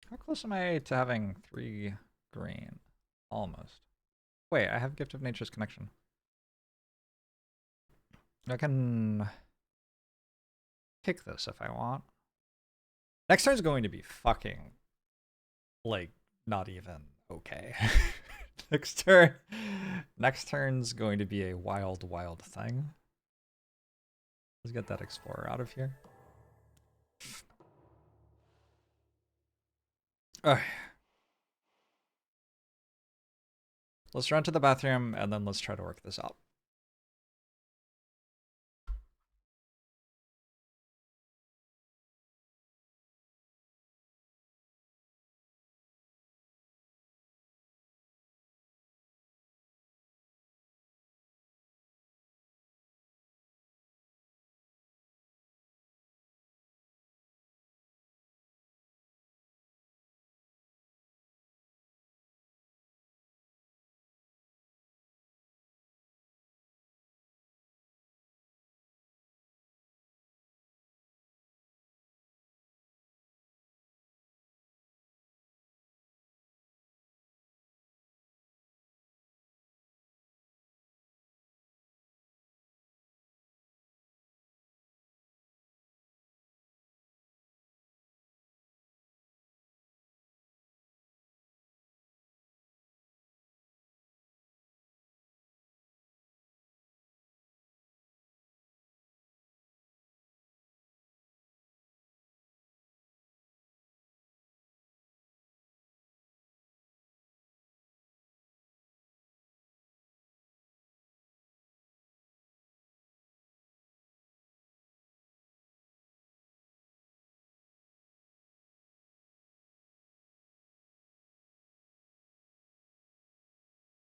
How close am I to having 3 green? Almost. Wait, I have Gift of Nature's Connection. I can kick this if I want. Next turn's going to be fucking, like, not even okay. Next turn's going to be a wild, wild thing. Let's get that Explorer out of here. Okay. Let's run to the bathroom and then let's try to work this out.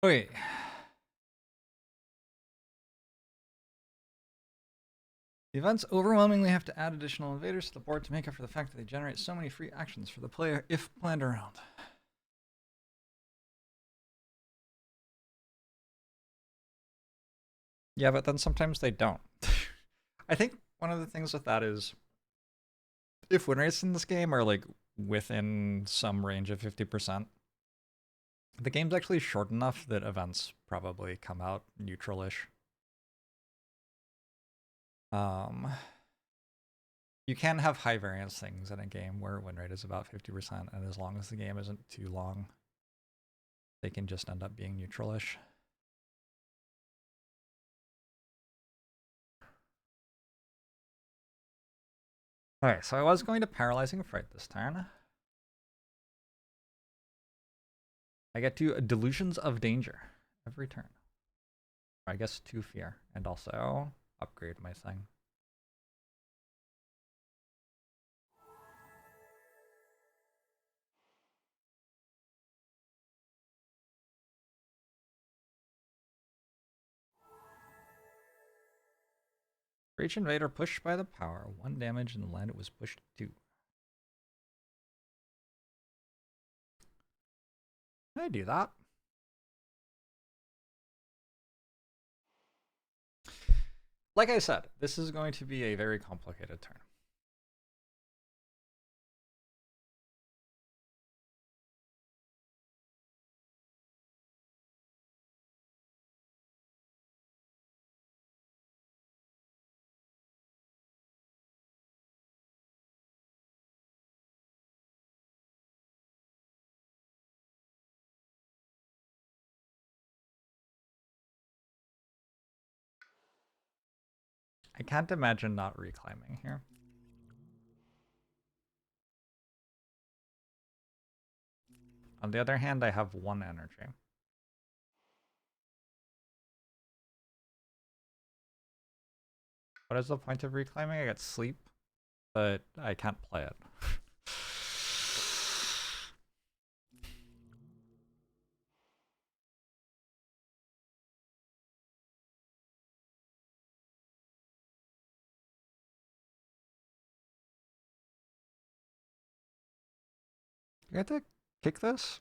Okay. The events overwhelmingly have to add additional invaders to the board to make up for the fact that they generate so many free actions for the player if planned around. Yeah, but then sometimes they don't. I think one of the things with that is if win rates in this game are like within some range of 50%, the game's actually short enough that events probably come out neutral-ish. You can have high variance things in a game where win rate is about 50%, and as long as the game isn't too long, they can just end up being neutral-ish. Alright, so I was going to Paralyzing Fright this turn. I get to Delusions of Danger every turn. Or I guess 2 Fear, and also upgrade my thing. For each invader pushed by the power, 1 damage in the land it was pushed to. Can I do that? Like I said, this is going to be a very complicated turn. I can't imagine not reclaiming here. On the other hand, I have 1 energy. What is the point of reclaiming? I get sleep, but I can't play it. I have to kick this?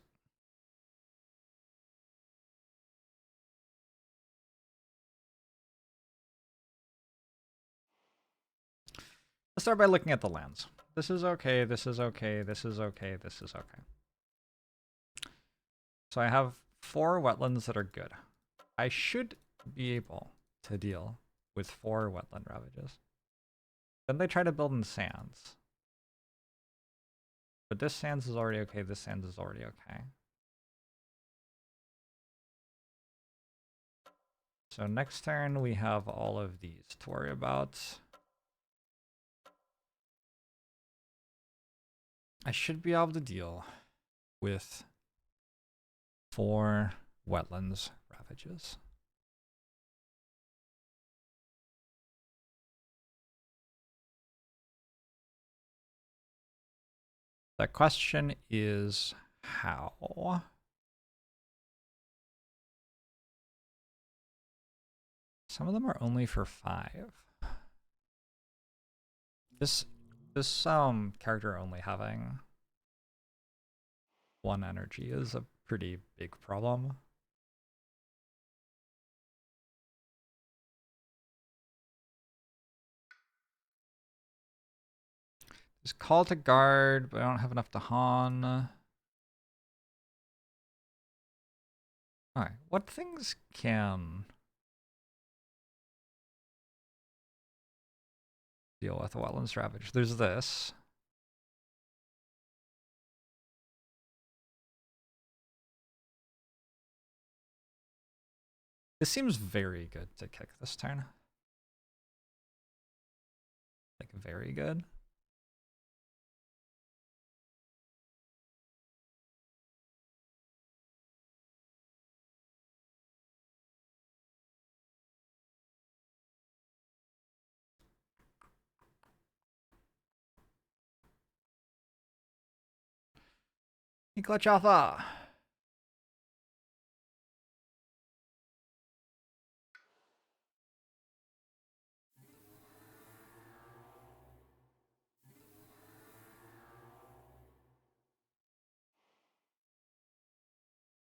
Let's start by looking at the lands. This is okay, this is okay, this is okay, this is okay. So I have 4 wetlands that are good. I should be able to deal with 4 wetland ravages. Then they try to build in sands. But this sands is already okay, this sands is already okay. So next turn we have all of these to worry about. I should be able to deal with 4 wetlands ravages. The question is how? Some of them are only for 5. This character only having 1 energy is a pretty big problem. There's call to guard, but I don't have enough to Han. Alright, what things can deal with a wetlands ravage? There's this. This seems very good to kick this turn. Like, very good. Clutch Alpha.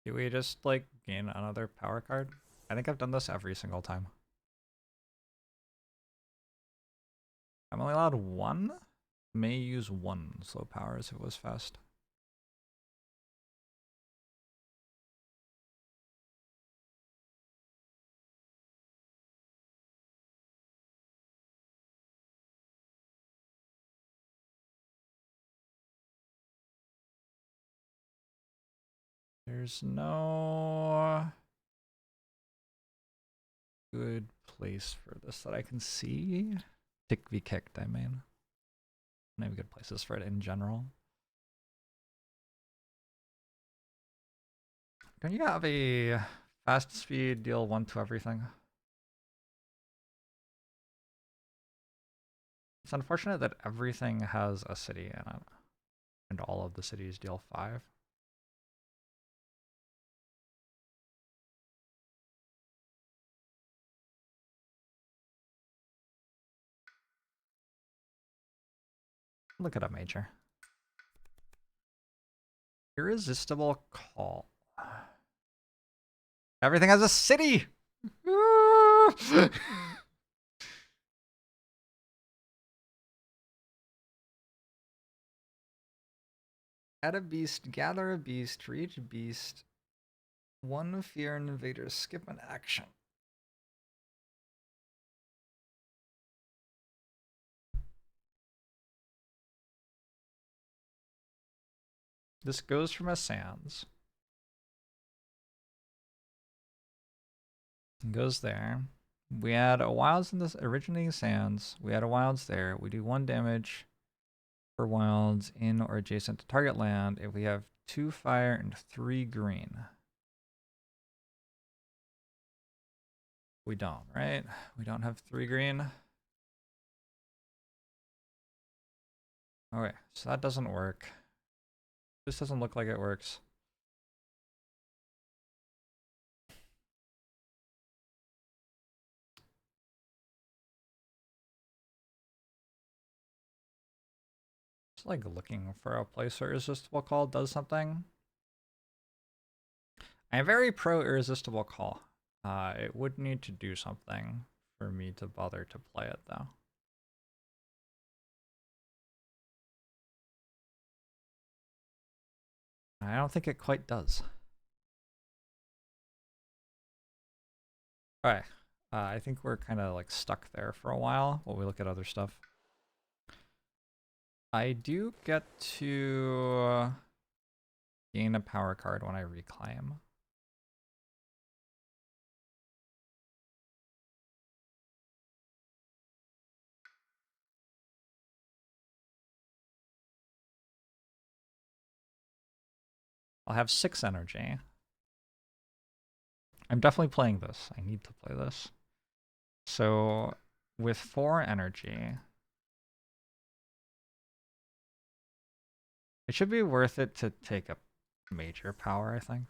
Do we just, like, gain another power card? I think I've done this every single time. I'm only allowed 1? May use 1 slow powers if it was fast. There's no good place for this that I can see. Tick be kicked, I mean. Maybe good places for it in general. Can you have a fast speed deal 1 to everything? It's unfortunate that everything has a city in it, and all of the cities deal 5. Look at a major. Irresistible call. Everything has a city! Add a beast, gather a beast, reach a beast. 1 fear an invader, skip an action. This goes from a sands. It goes there. We add a wilds in this originating sands. We add a wilds there. We do 1 damage for wilds in or adjacent to target land if we have 2 fire and 3 green. We don't, right? We don't have 3 green. Okay, so that doesn't work. This doesn't look like it works. just like looking for a place where Irresistible Call does something. I'm very pro Irresistible Call. It would need to do something for me to bother to play it though. I don't think it quite does. Alright, I think we're kind of like stuck there for a while while we look at other stuff. I do get to gain a power card when I reclaim. I'll have 6 energy. I'm definitely playing this. I need to play this. So with 4 energy, it should be worth it to take a major power, I think.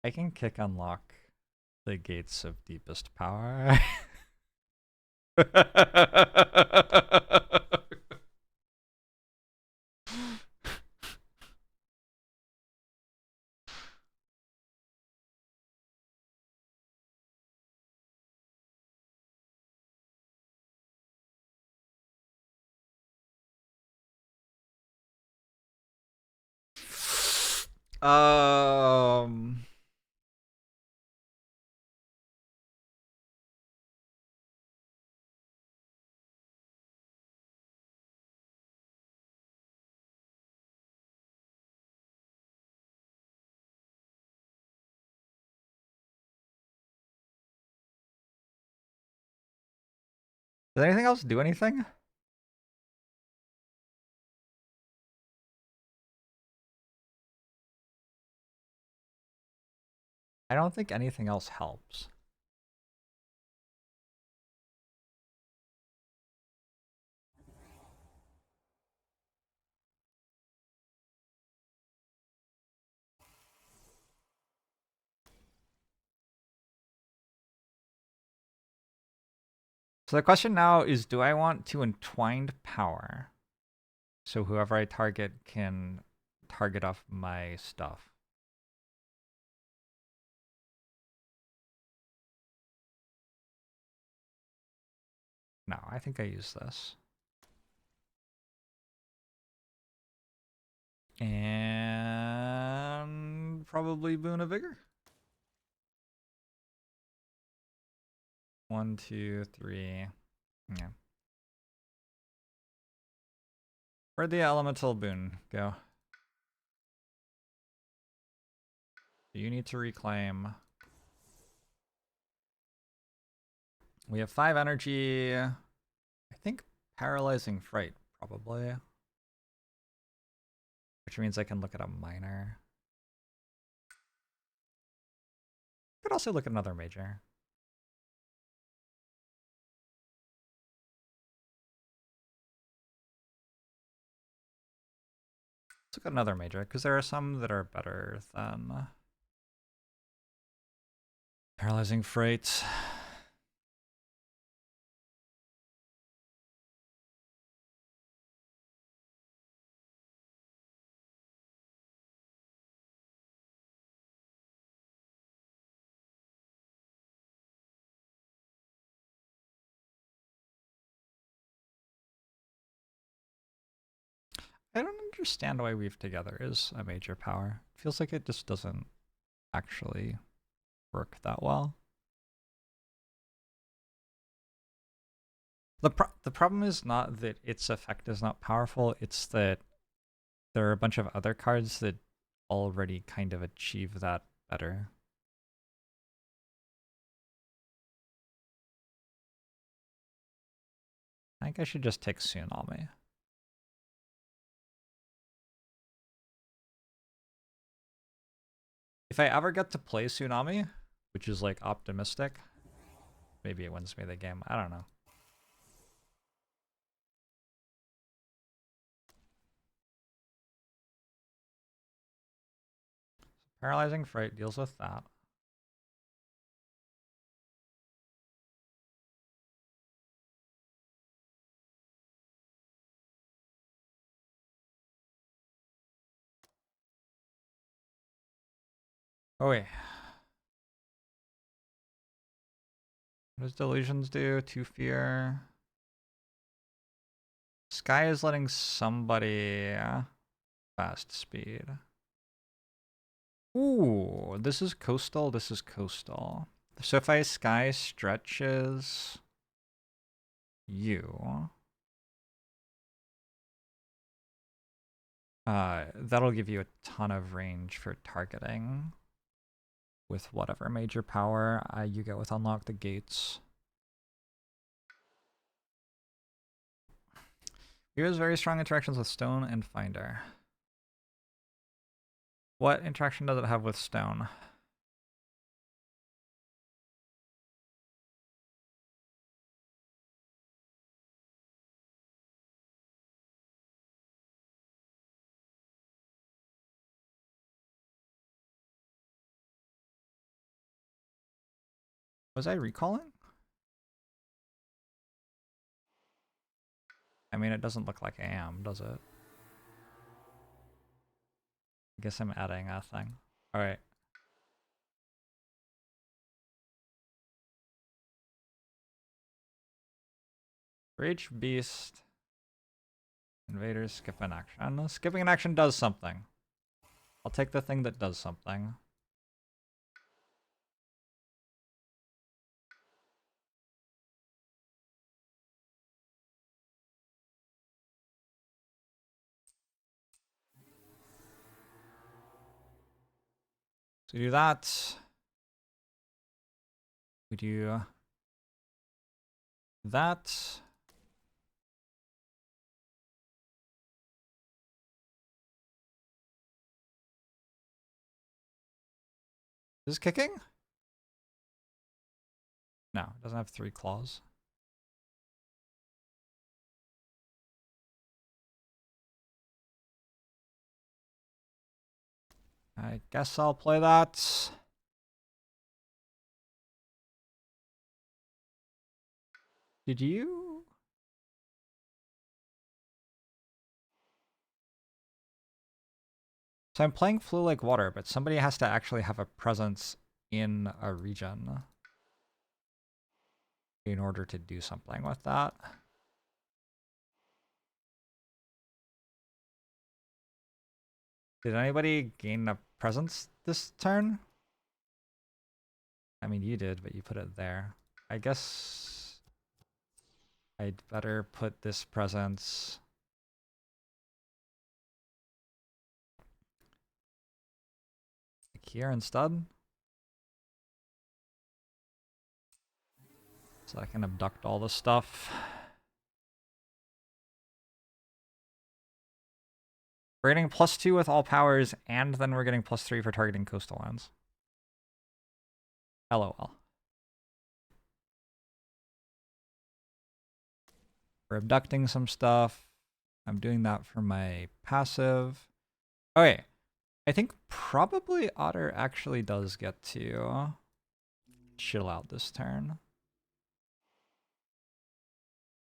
I can kick unlock the gates of deepest power. Um, does anything else do anything? I don't think anything else helps. So the question now is, do I want to entwined power so whoever I target can target off my stuff? No, I think I use this. And probably Boon of Vigor. 1, 2, 3. Yeah. Where'd the elemental boon go? You need to reclaim. We have 5 energy. I think paralyzing fright, probably. Which means I can look at a minor. Could also look at another major. Let's look at another major, because there are some that are better than paralyzing fright. I don't understand why Weave Together is a major power. It feels like it just doesn't actually work that well. The problem is not that its effect is not powerful, it's that there are a bunch of other cards that already kind of achieve that better. I think I should just take Tsunami. If I ever get to play Tsunami, which is like optimistic, maybe it wins me the game. I don't know. Paralyzing Fright deals with that. Oh wait. What does Delusions do? 2 fear. Sky is letting somebody fast speed. Ooh, this is coastal, this is coastal. So if I Sky stretches you, that'll give you a ton of range for targeting with whatever major power you get with Unlock the Gates. He has very strong interactions with Stone and Finder. What interaction does it have with Stone? Was I recalling? I mean, it doesn't look like I am, does it? I guess I'm adding a thing. Alright. Rage Beast. Invaders skip an action. Skipping an action does something. I'll take the thing that does something. So we do that. We do that. Is this kicking? No, it doesn't have 3 claws. I guess I'll play that. Did you? So I'm playing Flew Like Water, but somebody has to actually have a presence in a region in order to do something with that. Did anybody gain a presence this turn? I mean, you did, but you put it there. I guess I'd better put this presence here instead. So I can abduct all the stuff. We're getting +2 with all powers, and then we're getting +3 for targeting coastal lands. LOL. We're abducting some stuff. I'm doing that for my passive. Okay. I think probably Otter actually does get to chill out this turn.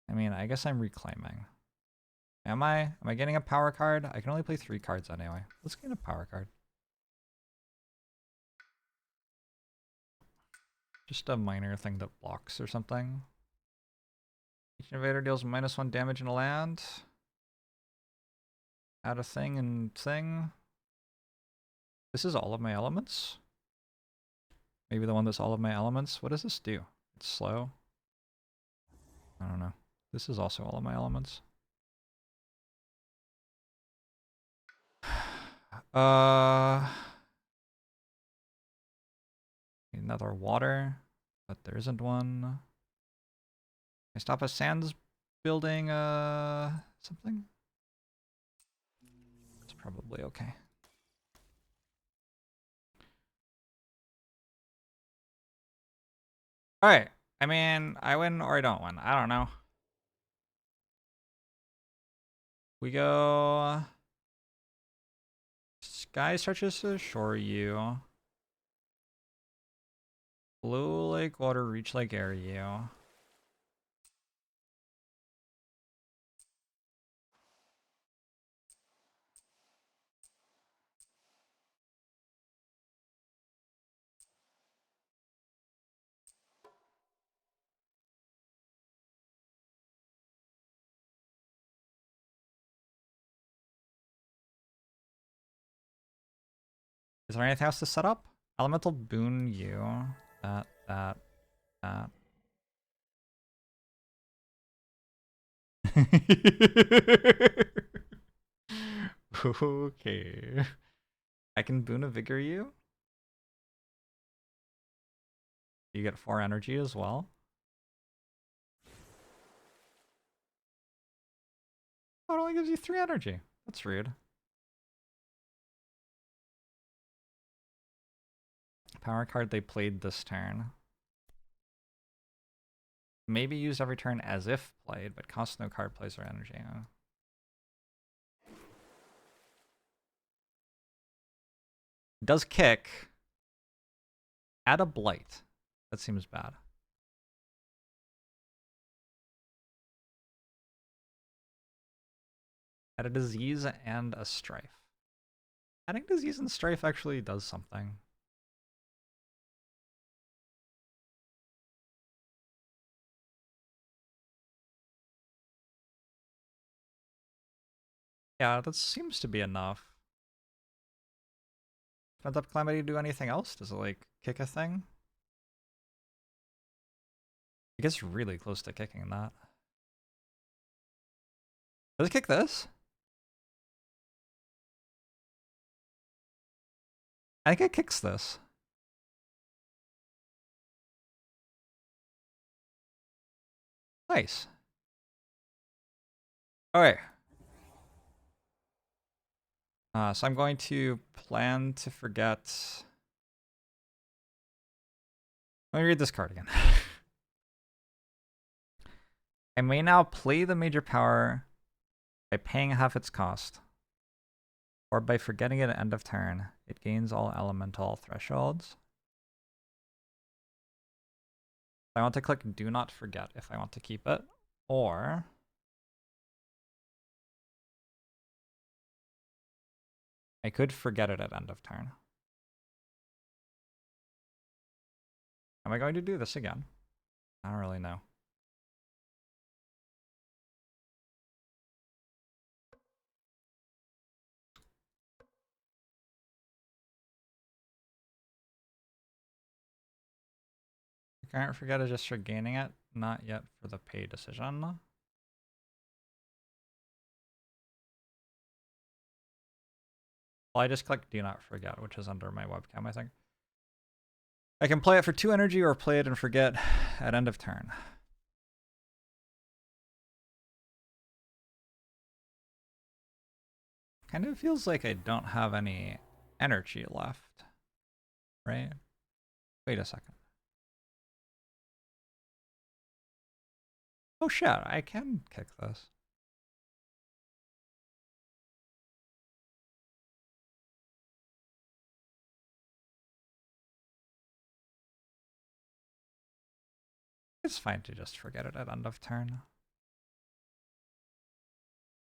I mean, I guess I'm reclaiming. Am I? Am I getting a power card? I can only play 3 cards anyway. Let's get a power card. Just a minor thing that blocks or something. Each invader deals -1 damage in a land. Add a thing and thing. This is all of my elements? Maybe the one that's all of my elements? What does this do? It's slow? I don't know. This is also all of my elements. Another water, but there isn't one. I stop a sands building something? It's probably okay. Alright. I mean, I win or I don't win. I don't know. We go Sky stretches to shore you. Blue lake water reach like air you. Is there anything else to set up? Elemental boon you. That. Okay. I can boon a vigor you. You get 4 energy as well. Oh, it only gives you 3 energy. That's rude. Power card they played this turn. Maybe used every turn as if played, but costs no card plays or energy. Does kick. Add a blight. That seems bad. Add a disease and a strife. Adding disease and strife actually does something. Yeah, that seems to be enough. Pent up calamity do anything else? Does it like kick a thing? It gets really close to kicking that. Does it kick this? I think it kicks this. Nice. Okay. So I'm going to plan to forget. Let me read this card again. I may now play the major power by paying half its cost, or by forgetting it at end of turn. It gains all elemental thresholds. I want to click Do Not Forget if I want to keep it, or I could forget it at end of turn. Am I going to do this again? I don't really know. Can't forget is just for gaining it, not yet for the pay decision. Well, I just clicked Do Not Forget, which is under my webcam, I think. I can play it for 2 energy or play it and forget at end of turn. Kind of feels like I don't have any energy left, right? Wait a second. Oh shit, I can kick this. It's fine to just forget it at end of turn.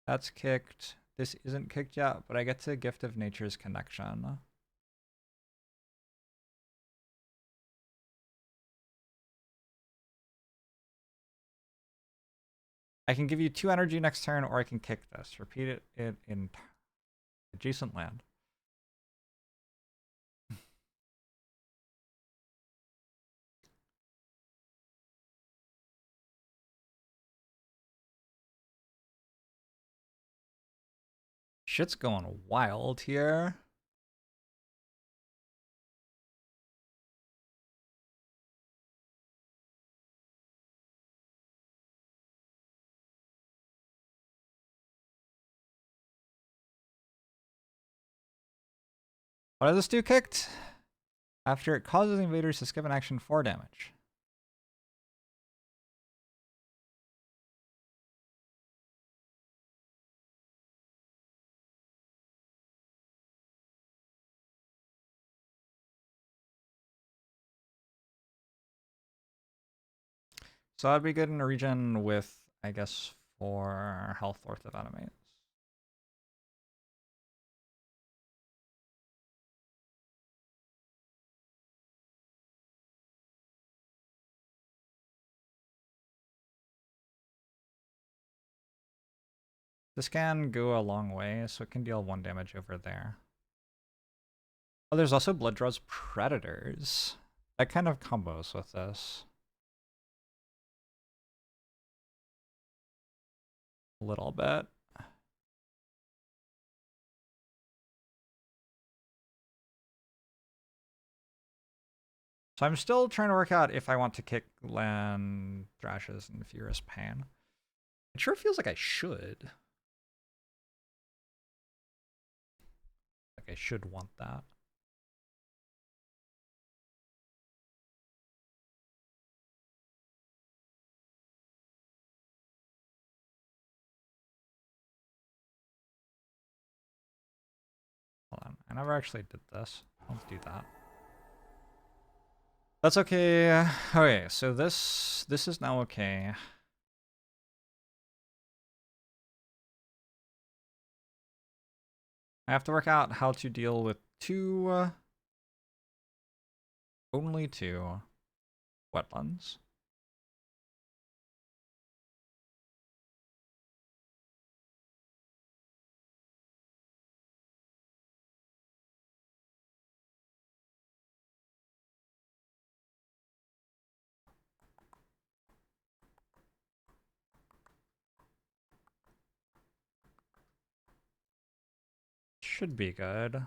That's kicked. This isn't kicked yet, but I get to Gift of Nature's Connection. I can give you 2 energy next turn, or I can kick this. Repeat it in adjacent land. Shit's going wild here. What does this do kicked? After it causes invaders to skip an action 4 damage. So that'd be good in a region with, I guess, 4 health worth of enemies. This can go a long way, so it can deal 1 damage over there. Oh, there's also Blood Draw's Predators. That kind of combos with this. A little bit. So I'm still trying to work out if I want to kick Land Thrashes and Furious Pain. It sure feels like I should. Like I should want that. Hold on, I never actually did this. Let's do that. That's okay. Okay, so this is now okay. I have to work out how to deal with only 2 wetlands. Should be good.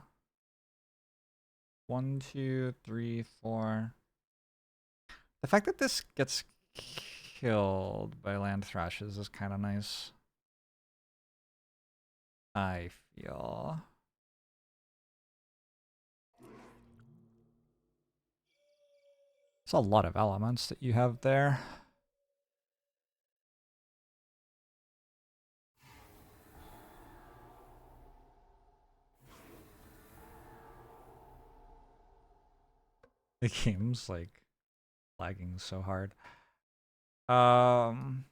1, 2, 3, 4. The fact that this gets killed by Land Thrashes is kind of nice. I feel. It's a lot of elements that you have there. The game's like lagging so hard. On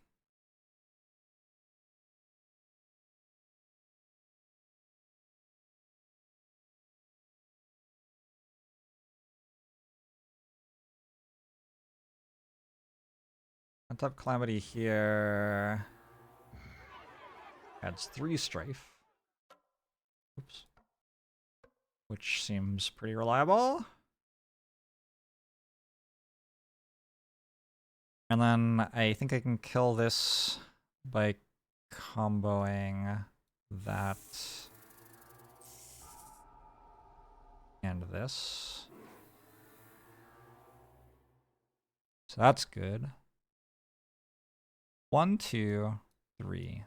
top Calamity here adds 3 Strife. Oops. Which seems pretty reliable. And then I think I can kill this by comboing that and this. So that's good. 1, 2, 3.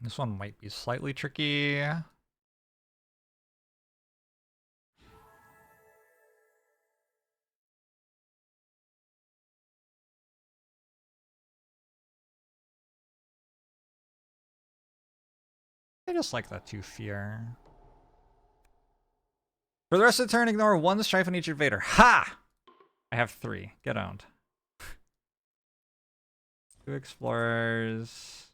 This one might be slightly tricky. I just like that 2 fear. For the rest of the turn, ignore 1 Strife on each invader. Ha! I have 3. Get owned. 2 explorers.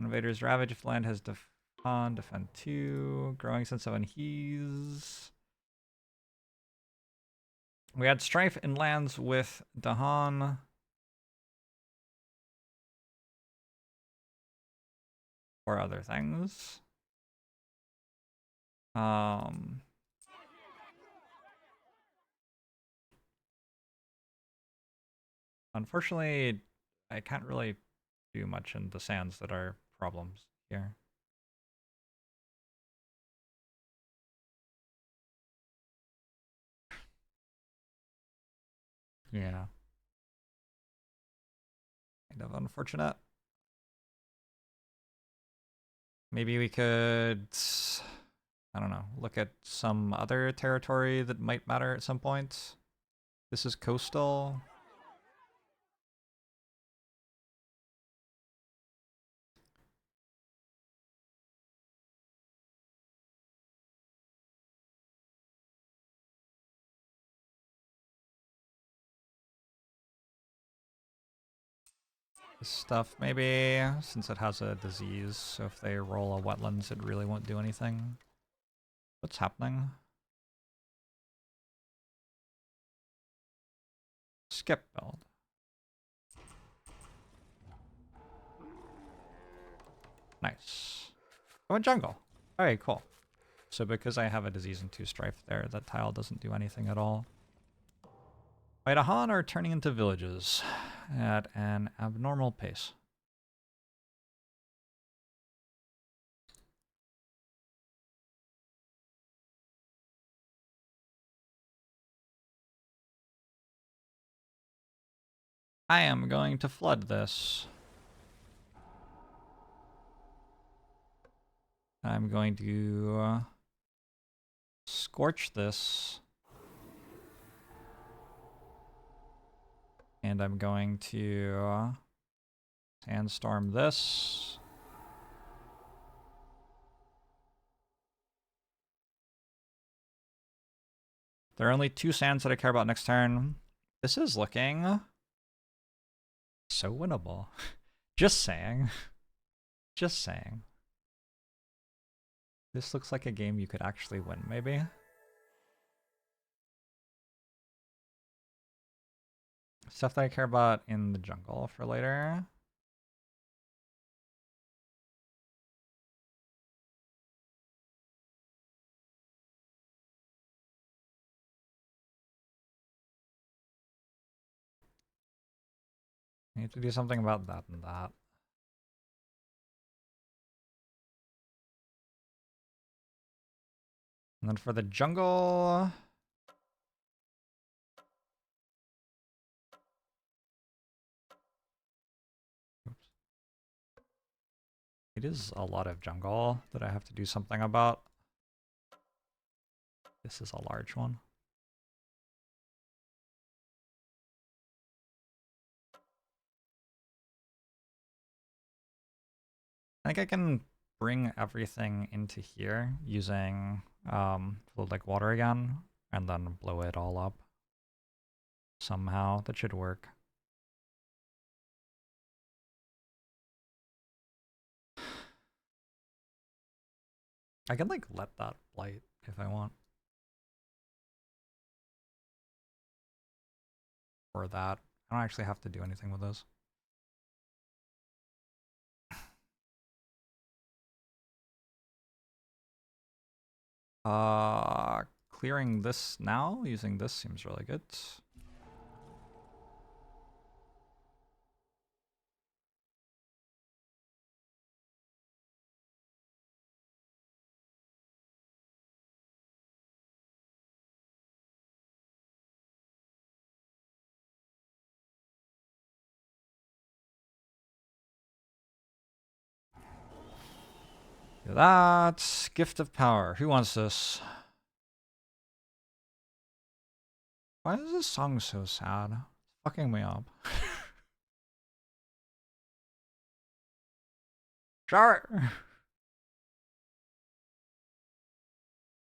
Invaders ravage if land has defend 2. Growing sense of unease. We had Strife in lands with Dahan. Or other things. Unfortunately, I can't really do much in the sands that are problems here. Yeah. Kind of unfortunate. Maybe we could, I don't know, look at some other territory that might matter at some point. This is coastal. this stuff maybe, since it has a disease. So if they roll a wetlands, it really won't do anything. What's happening? Skip build. Nice. Oh, a jungle. Alright, cool. So because I have a disease and 2 strife there, that tile doesn't do anything at all. Idahan are turning into villages at an abnormal pace. I am going to flood this. I'm going to scorch this. And I'm going to sandstorm this. There are only 2 sands that I care about next turn. This is looking so winnable. Just saying. Just saying. This looks like a game you could actually win, maybe. Stuff that I care about in the jungle for later. I need to do something about that and that. And then for the jungle... Oops. It is a lot of jungle that I have to do something about. This is a large one. I think I can bring everything into here using like water again, and then blow it all up. Somehow, that should work. I can like let that blight if I want. Or that. I don't actually have to do anything with those. Clearing this now, using this seems really good. Do that. Gift of Power. Who wants this? Why is this song so sad? It's fucking me up. Sure.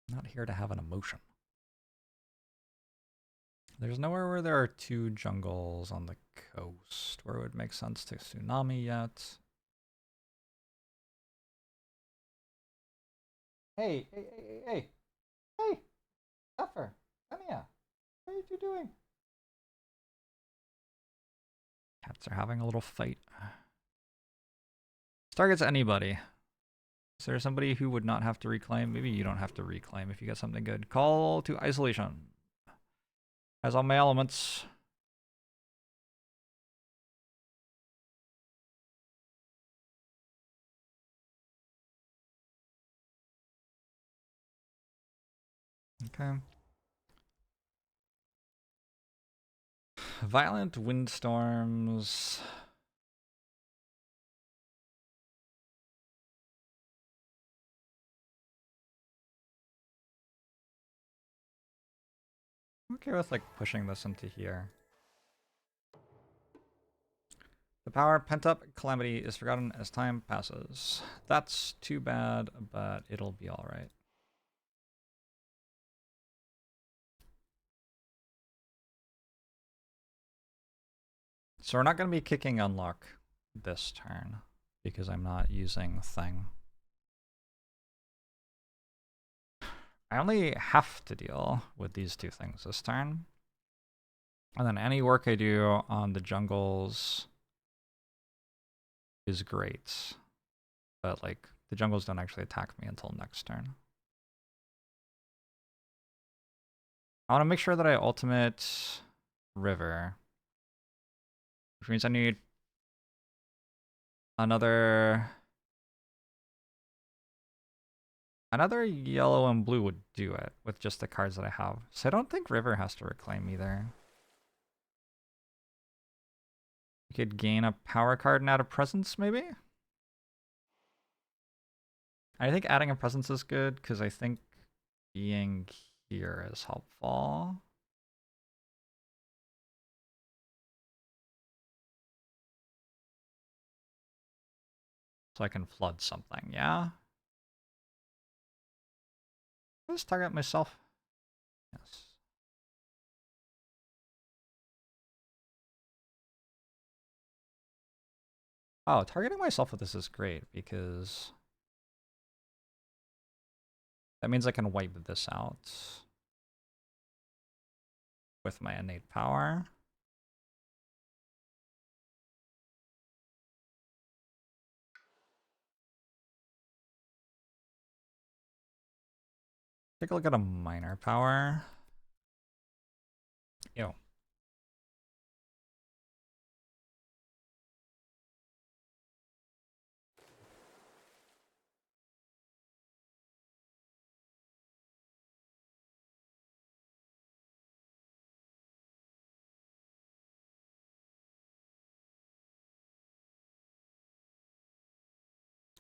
Not here to have an emotion. There's nowhere where there are 2 jungles on the coast where it would make sense to tsunami yet. Hey, hey, hey, hey, hey! Hey! Zephyr! Anya! What are you 2 doing? Cats are having a little fight. This targets anybody. Is there somebody who would not have to reclaim? Maybe you don't have to reclaim if you get something good. Call to isolation. Has all my elements. Okay. Violent windstorms. I'm okay with like pushing this into here. The power pent up calamity is forgotten as time passes. That's too bad, but it'll be alright. So we're not going to be kicking unlock this turn because I'm not using thing. I only have to deal with these two things this turn. And then any work I do on the jungles is great. But like the jungles don't actually attack me until next turn. I want to make sure that I ultimate river. Which means I need another yellow and blue would do it with just the cards that I have. So I don't think river has to reclaim either. You could gain a power card and add a presence, maybe? I think adding a presence is good, because I think being here is helpful. So I can flood something, yeah? Let's target myself. Yes. Oh, targeting myself with this is great, because that means I can wipe this out with my innate power. Take a look at a minor power. Ew.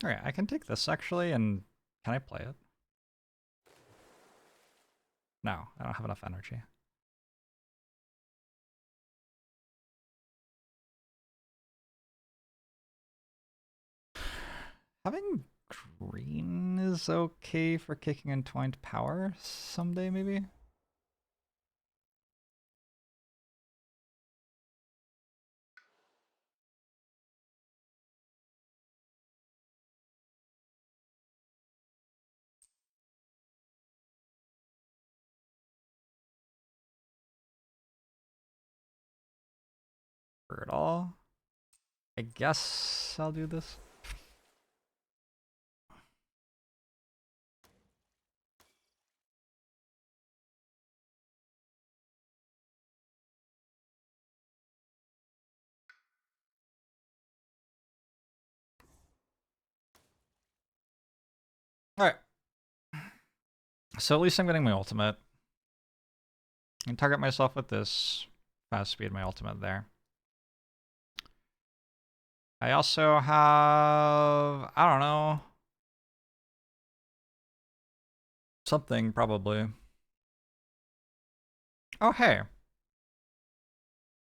Alright, I can take this actually, and can I play it? No, I don't have enough energy. Having green is okay for kicking Entwined Power someday, maybe? For it all. I guess I'll do this. Alright. So at least I'm getting my ultimate. I can target myself with this. Fast speed my ultimate there. I also have, I don't know, something probably. Oh, hey.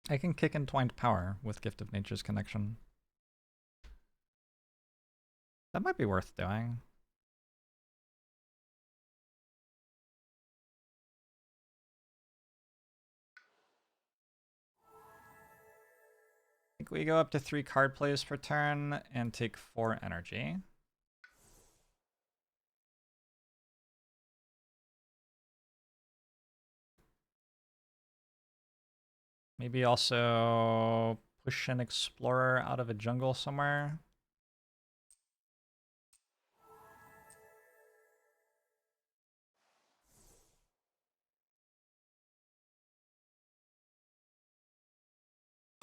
I can kick Entwined Power with Gift of Nature's Connection. That might be worth doing. I think we go up to 3 card plays per turn and take 4 energy. Maybe also push an explorer out of a jungle somewhere.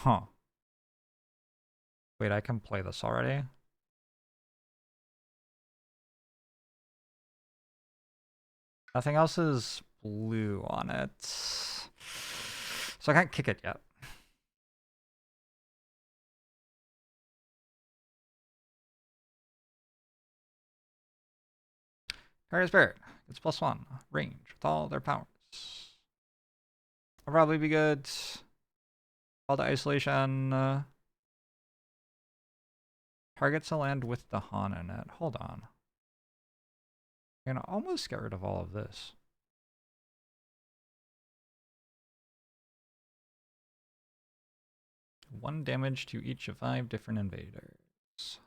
Huh. Wait, I can play this already? Nothing else is blue on it. So I can't kick it yet. Carrier Spirit. It's +1. Range with all their powers. Will probably be good. All the isolation. Targets a land with the Han in it. Hold on. I'm gonna almost get rid of all of this. 1 damage to each of 5 different invaders.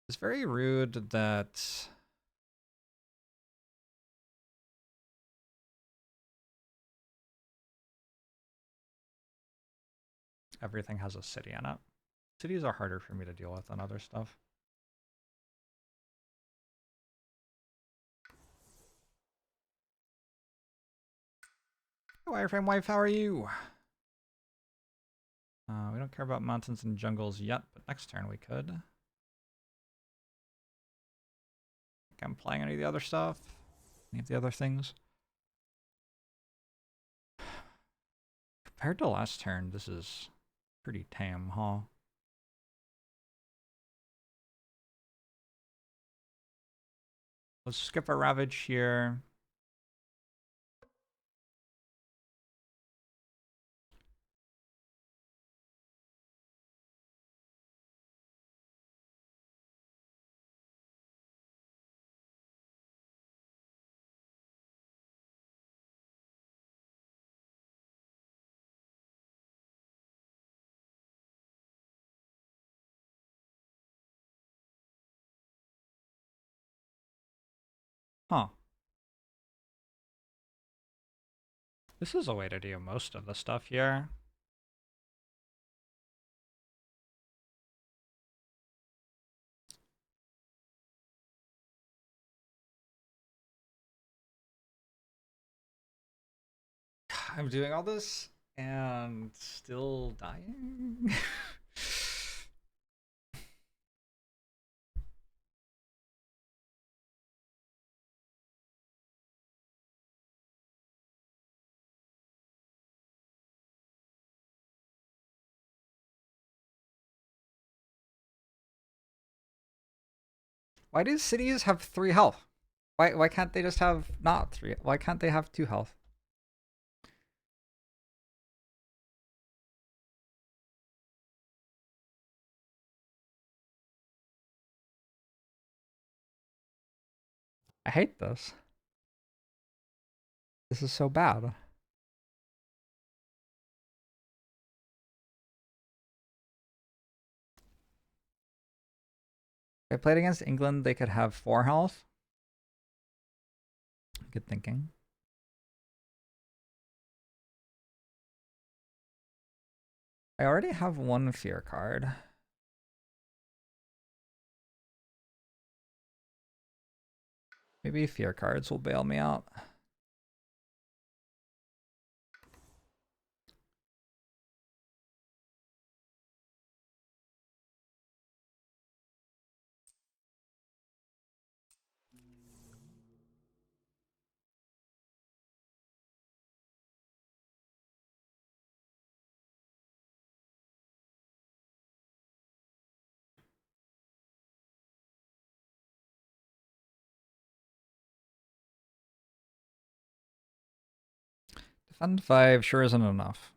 It's very rude that everything has a city in it. Cities are harder for me to deal with than other stuff. Wireframe wife, how are you? We don't care about mountains and jungles yet, but next turn we could. Think I'm playing any of the other stuff? Any of the other things? Compared to last turn, this is pretty tame, huh? Let's skip a Ravage here. Huh. This is a way to do most of the stuff here. I'm doing all this and still dying. Why do cities have 3 health? Why can't they just have not 3? Why can't they have 2 health? I hate this. This is so bad. If I played against England, they could have 4 health. Good thinking. I already have 1 fear card. Maybe fear cards will bail me out. Defend 5 sure isn't enough.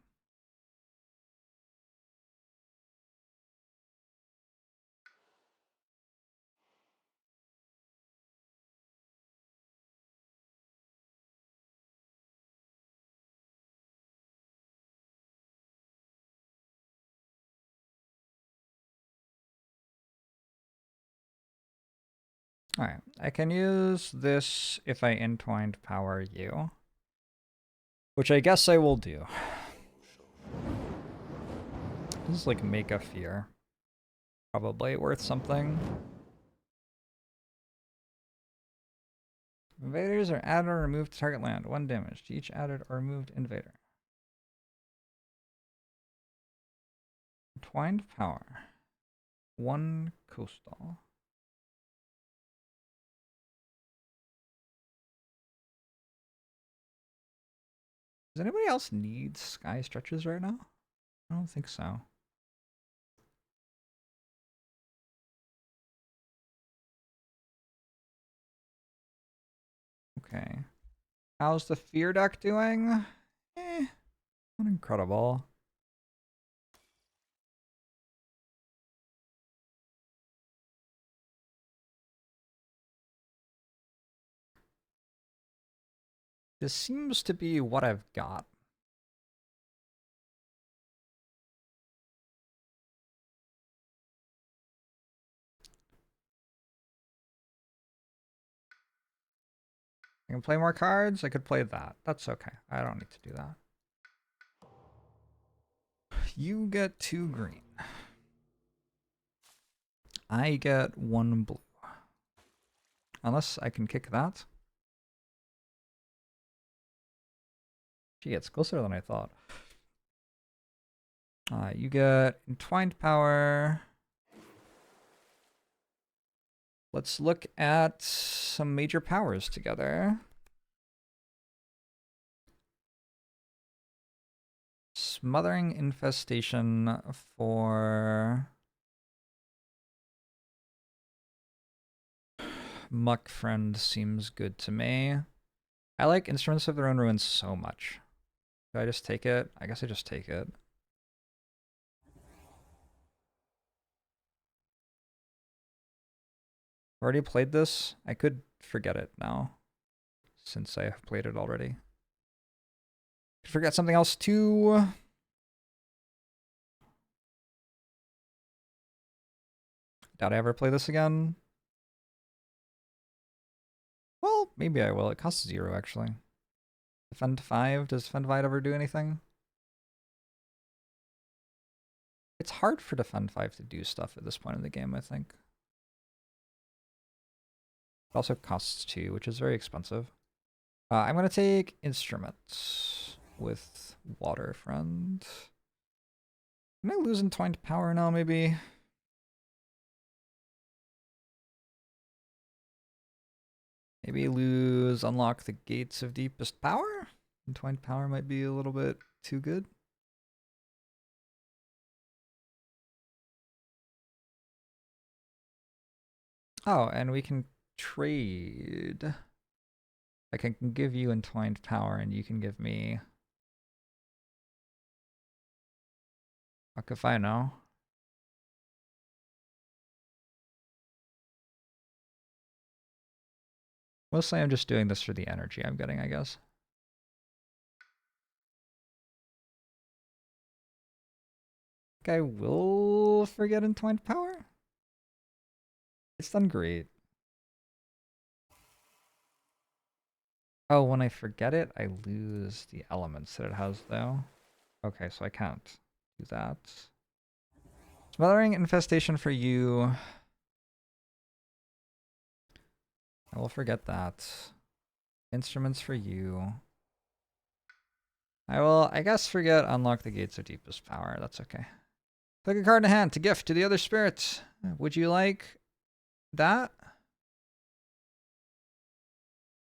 Alright, I can use this if I entwined power you. Which I guess I will do. This is like make a fear. Probably worth something. Invaders are added or removed to target land. 1 damage to each added or removed invader. Entwined power. 1 coastal. Does anybody else need sky stretches right now? I don't think so. Okay. How's the fear deck doing? Not incredible. This seems to be what I've got. I can play more cards. I could play that. That's okay. I don't need to do that. You get 2 green. I get 1 blue. Unless I can kick that. Gee, it's closer than I thought. You get Entwined Power. Let's look at some major powers together. Smothering Infestation for Muck Friend seems good to me. I like Instruments of Their Own Ruin so much. Do I just take it? I guess I just take it. Already played this? I could forget it now, since I have played it already. Could forget something else too. Doubt I ever play this again. Well, maybe I will. It costs 0, actually. Defend 5? Does Defend 5 ever do anything? It's hard for Defend 5 to do stuff at this point in the game, I think. It also costs 2, which is very expensive. I'm going to take Instruments with Water Friend. Am I losing Entwined Power now, maybe? Maybe lose Unlock the Gates of Deepest Power? Entwined Power might be a little bit too good. Oh, and we can trade. I can give you Entwined Power and you can give me... Fuck if I know. Mostly I'm just doing this for the energy I'm getting, I guess. I will forget Entwined Power. It's done great. Oh, when I forget it, I lose the elements that it has, though. Okay, so I can't do that. Smothering Infestation for you. I will forget that. Instruments for you. I will, I guess, forget Unlock the Gates of Deepest Power. That's okay. Click a card in hand to gift to the other spirits. Would you like that?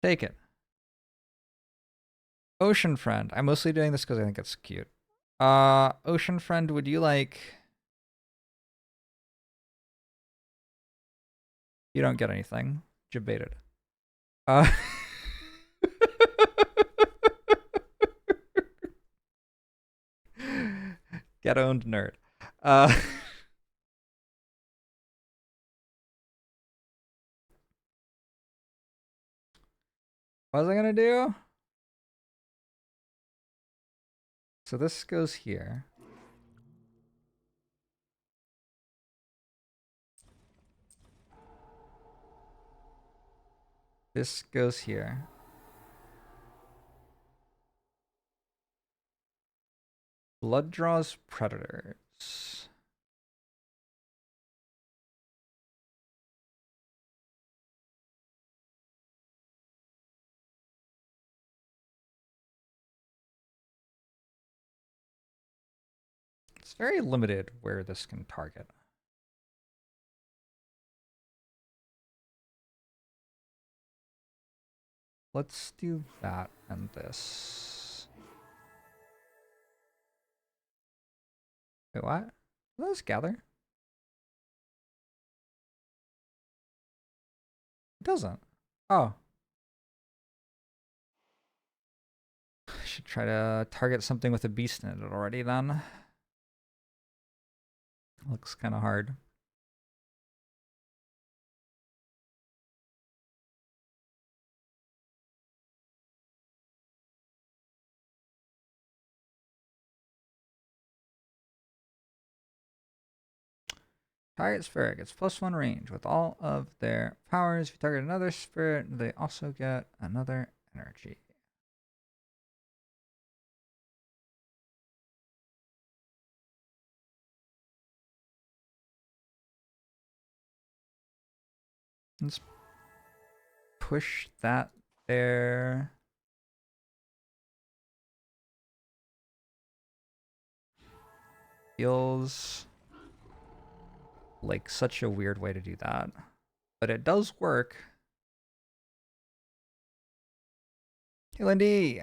Take it. Ocean Friend. I'm mostly doing this because I think it's cute. Ocean Friend, would you like... You don't get anything. Debated. Get owned, nerd. What was I gonna do? So this goes here. This goes here. Blood draws predators. It's very limited where this can target. Let's do that and this. Wait, what? Let's gather. It doesn't. Oh. I should try to target something with a beast in it already then. Looks kind of hard. Target spirit gets +1 range with all of their powers. If you target another spirit, they also get another energy. Let's push that there. Feels like such a weird way to do that, but it does work. Hey, Lindy.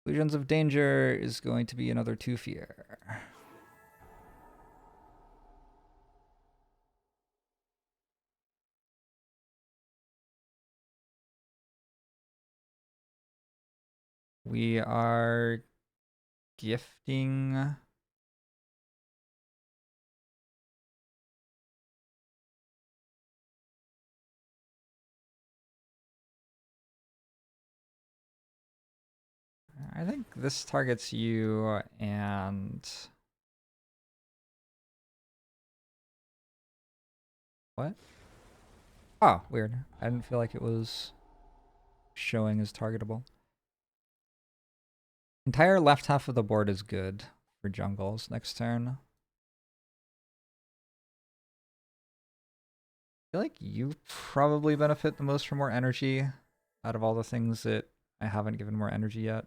Illusions of Danger is going to be another 2 fear. We are gifting. I think this targets you and what? Oh, weird. I didn't feel like it was showing as targetable. Entire left half of the board is good for jungles next turn. I feel like you probably benefit the most from more energy out of all the things that I haven't given more energy yet.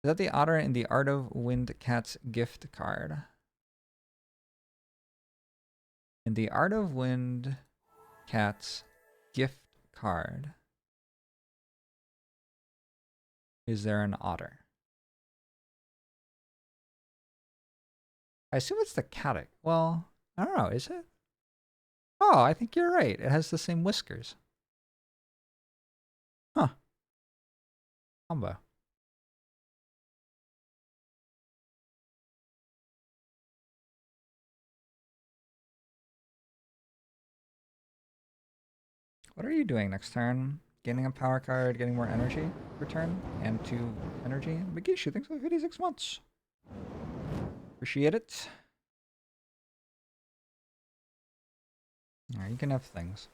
Is that the Otter in the Art of Wind Cat's gift card? In the Art of Wind Cat's gift card, is there an otter? I assume it's the cat. Well, I don't know, is it? Oh, I think you're right. It has the same whiskers. Huh. Combo. What are you doing next turn? Gaining a power card, getting more energy per turn, and 2 energy. Magishu, thanks for 56 months. Appreciate it. Alright, you can have things.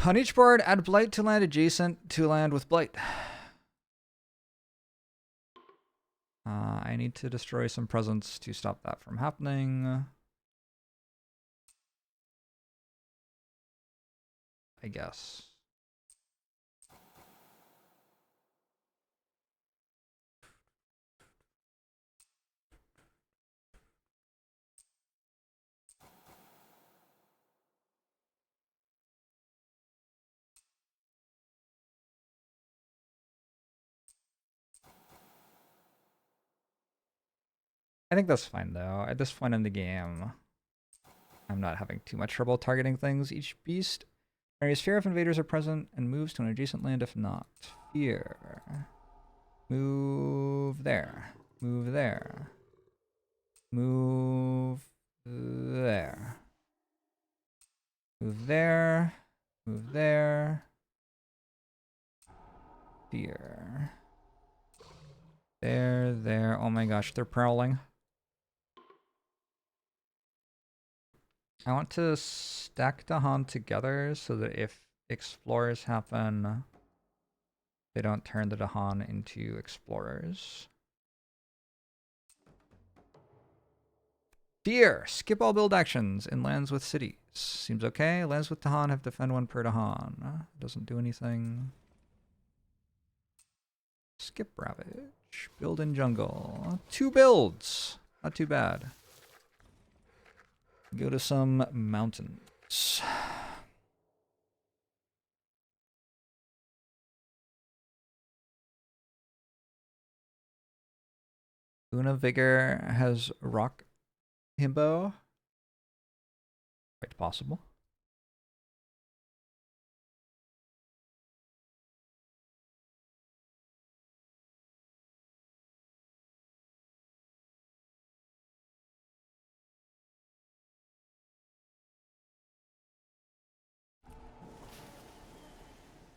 On each board, add Blight to land adjacent to land with Blight. I need to destroy some presence to stop that from happening. I guess. I think that's fine though. At this point in the game, I'm not having too much trouble targeting things. Each beast carries fear if invaders are present and moves to an adjacent land if not. Fear. Move there. Move there. Move there. Move there. Move there. Fear. There. Oh my gosh, they're prowling. I want to stack Dahan together so that if explorers happen, they don't turn the Dahan into explorers. Fear! Skip all build actions in lands with cities. Seems okay. Lands with Dahan have defend 1 per Dahan. Doesn't do anything. Skip Ravage. Build in jungle. 2 builds. Not too bad. Go to some mountains. Una Vigor has Rock Himbo. Quite possible.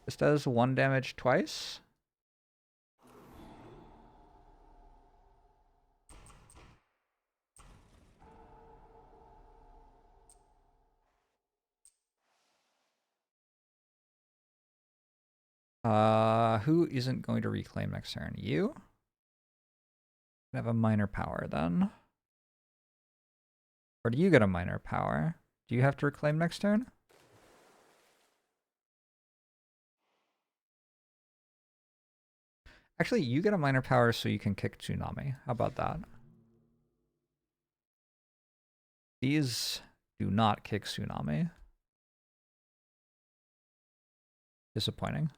This does 1 damage twice. Who isn't going to reclaim next turn? You? Have a minor power then. Or do you get a minor power? Do you have to reclaim next turn? Actually, you get a minor power so you can kick Tsunami. How about that? These do not kick Tsunami. Disappointing.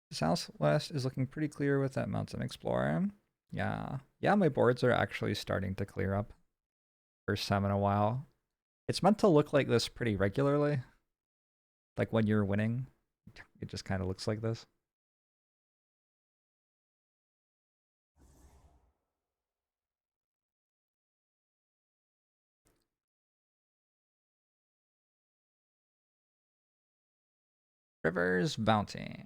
The Southwest is looking pretty clear with that Mountain Explorer. Yeah. Yeah, my boards are actually starting to clear up. First time in a while. It's meant to look like this pretty regularly. Like when you're winning, it just kind of looks like this. River's Bounty.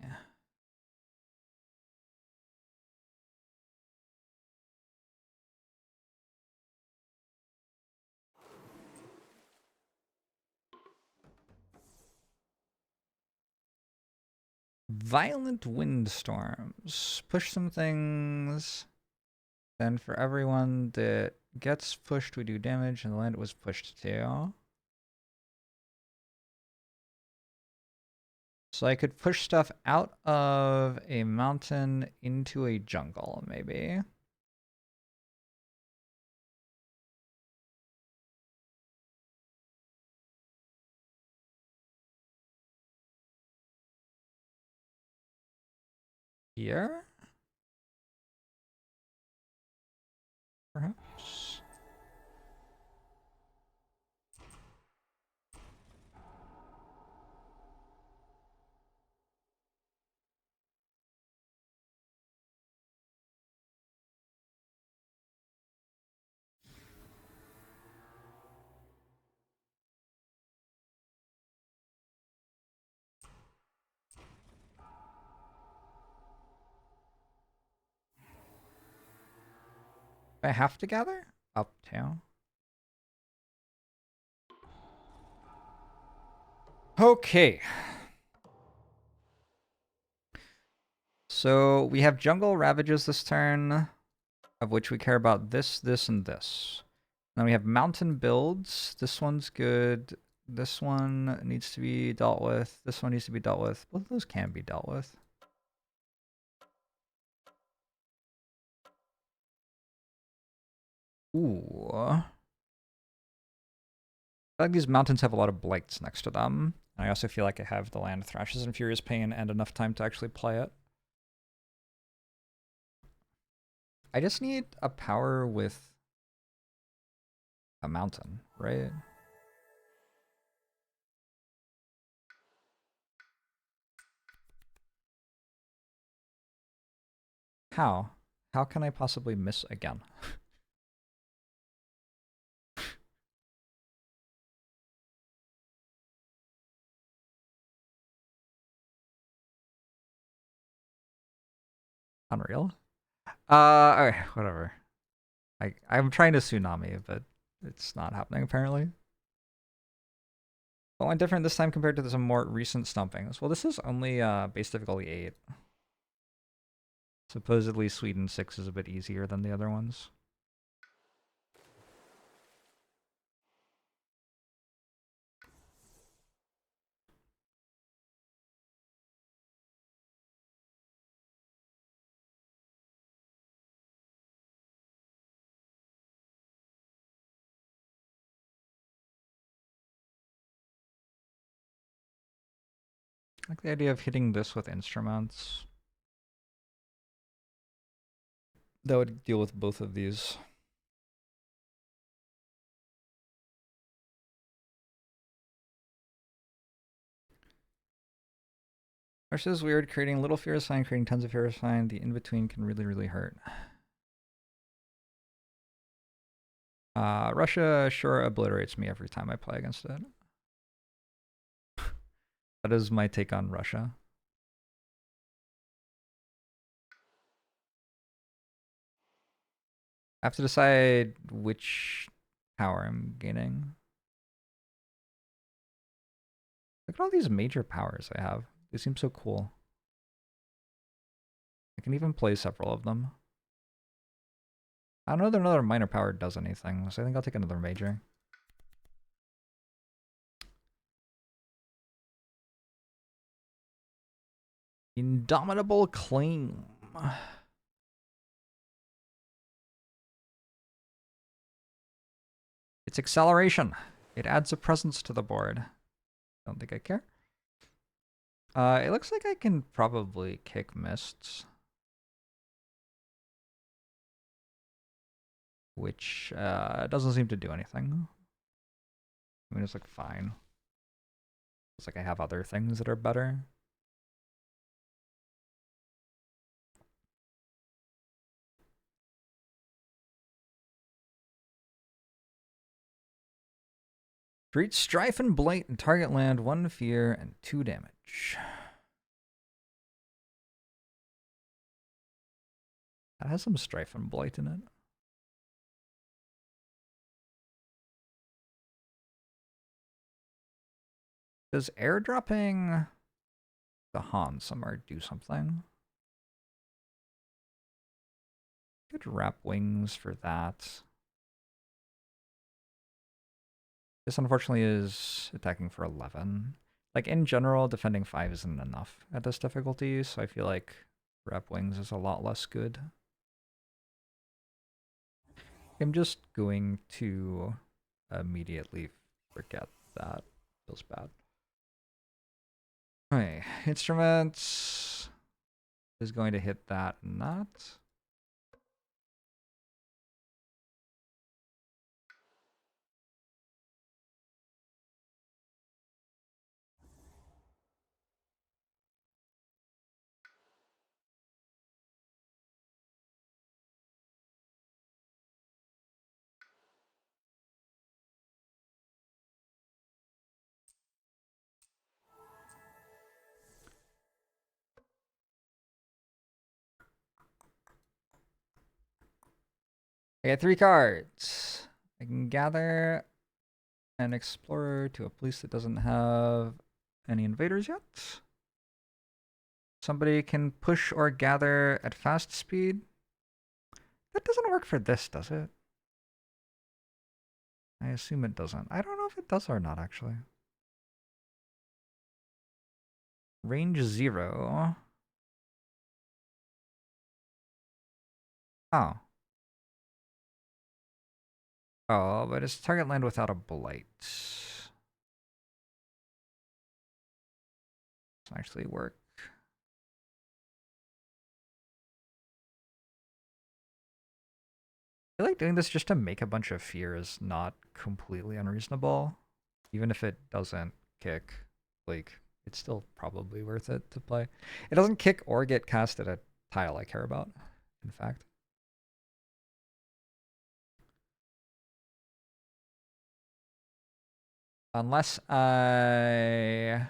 Violent windstorms. Push some things. Then for everyone that gets pushed, we do damage, and the land it was pushed to. So I could push stuff out of a mountain into a jungle, maybe. Here? Perhaps? I have to gather? Up to. Okay. So we have Jungle Ravages this turn, of which we care about this, this, and this. Then we have Mountain Builds. This one's good. This one needs to be dealt with. This one needs to be dealt with. Both of those can be dealt with. Ooh. I feel like these mountains have a lot of blights next to them. And I also feel like I have the land Thrashes and Furious Pain and enough time to actually play it. I just need a power with a mountain, right? How? How can I possibly miss again? Unreal. Okay, whatever. I'm trying to Tsunami, but it's not happening apparently. Oh, and different this time compared to some more recent stumpings. Well, this is only base difficulty 8. Supposedly Sweden 6 is a bit easier than the other ones. I like the idea of hitting this with instruments. That would deal with both of these. Russia is weird. Creating little fear is fine. Creating tons of fear is fine. The in-between can really, really hurt. Russia sure obliterates me every time I play against it. That is my take on Russia. I have to decide which power I'm gaining. Look at all these major powers I have. They seem so cool. I can even play several of them. I don't know that another minor power does anything, so I think I'll take another major. Indomitable Claim. It's acceleration. It adds a presence to the board. Don't think I care. It looks like I can probably kick Mists. Which doesn't seem to do anything. I mean, it's like fine. It's like I have other things that are better. Treat Strife and Blight and target land 1 fear and 2 damage. That has some Strife and Blight in it. Does airdropping the Han somewhere do something? Could wrap wings for that. This unfortunately is attacking for 11. Like in general, defending 5 isn't enough at this difficulty, so I feel like wrap wings is a lot less good. I'm just going to immediately forget that. Feels bad. Okay, instruments is going to hit that not. I get 3 cards. I can gather an explorer to a place that doesn't have any invaders yet. Somebody can push or gather at fast speed. That doesn't work for this, does it? I assume it doesn't. I don't know if it does or not, actually. Range 0. Oh. Oh, but it's target land without a blight. Doesn't actually work. I feel like doing this just to make a bunch of fear is not completely unreasonable. Even if it doesn't kick, like, it's still probably worth it to play. It doesn't kick or get cast at a tile I care about, in fact. Unless I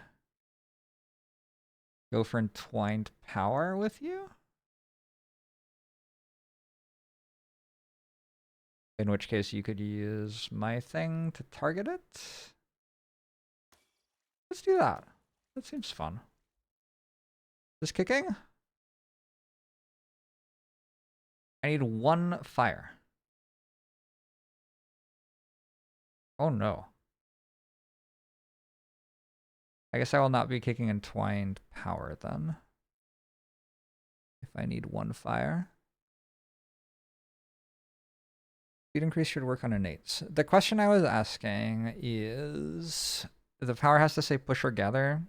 go for Entwined Power with you. In which case you could use my thing to target it. Let's do that. That seems fun. Just kicking? I need 1 fire. Oh no. I guess I will not be kicking Entwined Power then. If I need 1 fire. Speed increase should work on innates. The question I was asking is, the power has to say push or gather.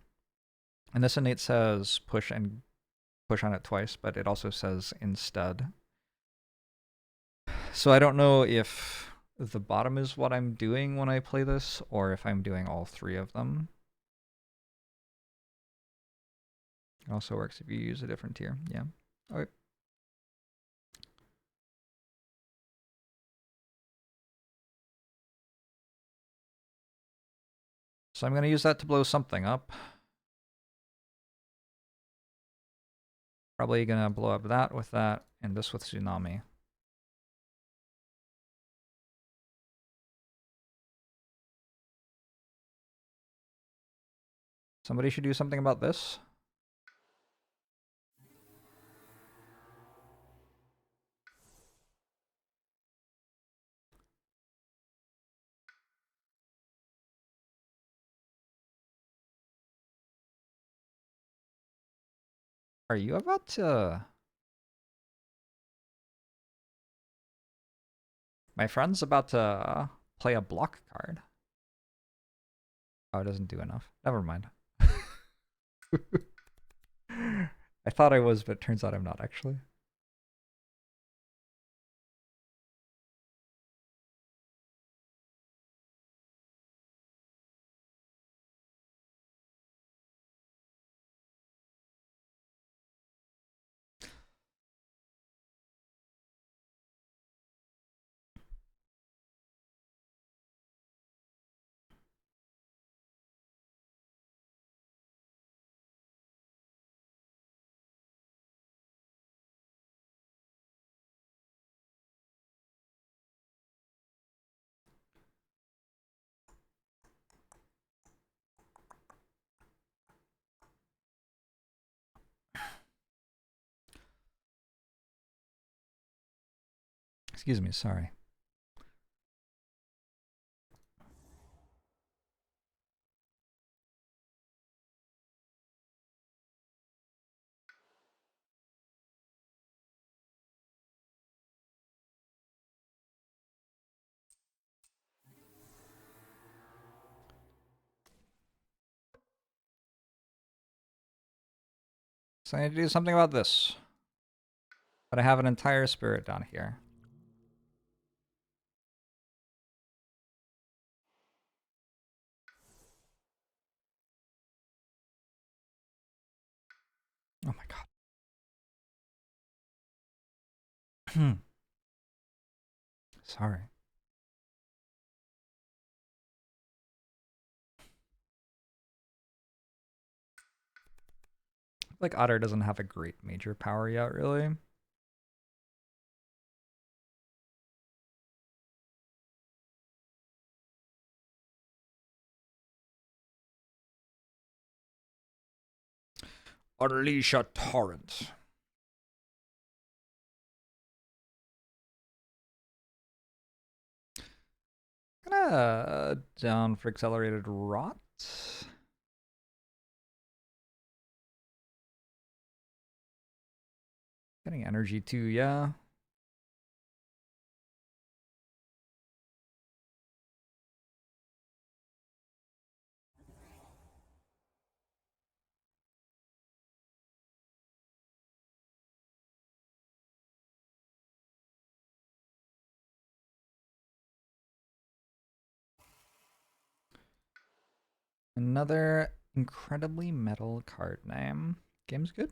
And this innate says push and push on it twice, but it also says instead. So I don't know if the bottom is what I'm doing when I play this, or if I'm doing all 3 of them. It also works if you use a different tier. Yeah. Okay. So I'm going to use that to blow something up. Probably going to blow up that with that, and this with Tsunami. Somebody should do something about this. Are you about to... My friend's about to play a block card. Oh, it doesn't do enough. Never mind. I thought I was, but it turns out I'm not actually. Excuse me, sorry. So I need to do something about this. But I have an entire spirit down here. Oh my god. Sorry. Like Otter doesn't have a great major power yet, really. Unleash a torrent. Kinda down for accelerated rot. Getting energy too, yeah. Another incredibly metal card name. Game's good.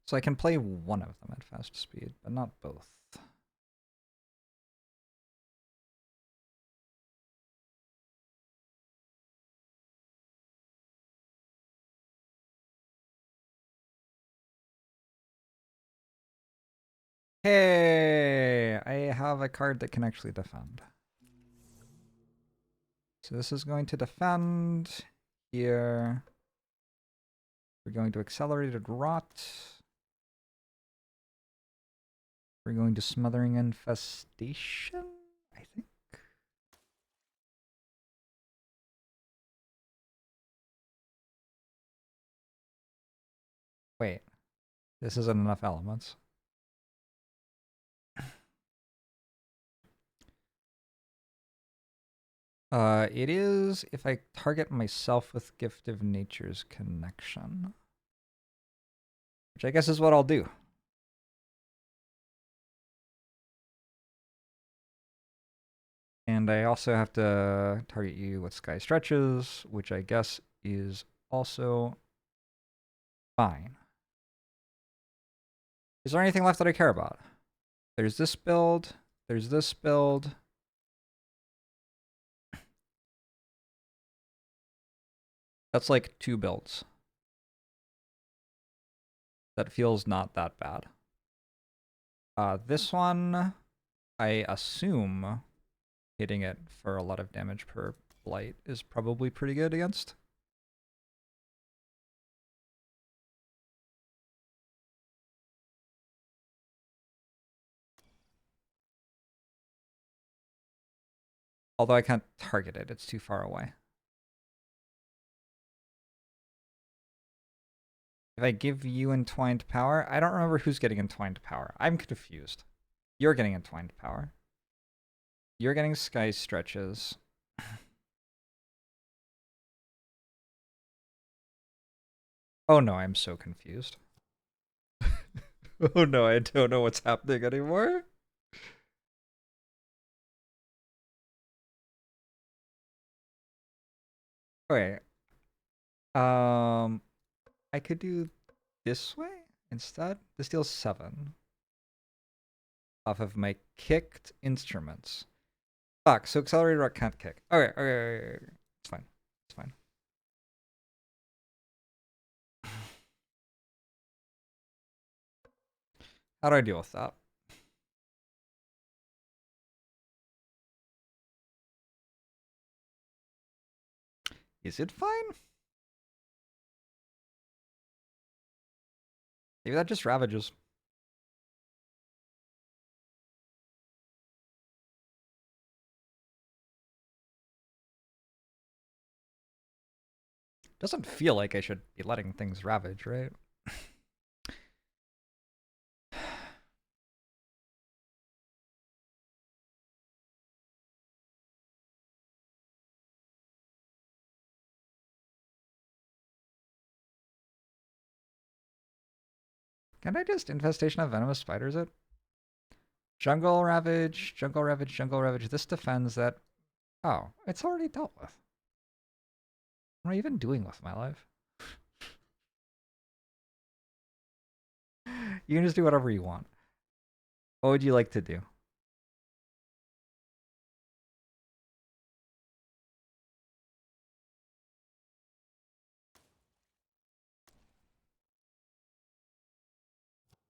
So I can play one of them at fast speed, but not both. Hey, I have a card that can actually defend. So this is going to defend here. We're going to accelerated rot. We're going to smothering infestation, I think. Wait, this isn't enough elements. It is if I target myself with Gift of Nature's Connection. Which I guess is what I'll do. And I also have to target you with Sky Stretches, which I guess is also fine. Is there anything left that I care about? There's this build. There's this build. That's like 2 builds. That feels not that bad. This one, I assume hitting it for a lot of damage per blight is probably pretty good against. Although I can't target it, it's too far away. If I give you Entwined Power, I don't remember who's getting Entwined Power. I'm confused. You're getting Entwined Power. You're getting Sky Stretches. Oh no, I'm so confused. Oh no, I don't know what's happening anymore. Okay. I could do this way instead. This deals 7 off of my kicked instruments. Fuck, so Accelerated Rock can't kick. Okay. It's fine. It's fine. How do I deal with that? Is it fine? Maybe that just ravages. Doesn't feel like I should be letting things ravage, right? Can I just Infestation of Venomous Spiders it? Jungle Ravage, Jungle Ravage, Jungle Ravage. This defends that. Oh, it's already dealt with. What am I even doing with my life? You can just do whatever you want. What would you like to do?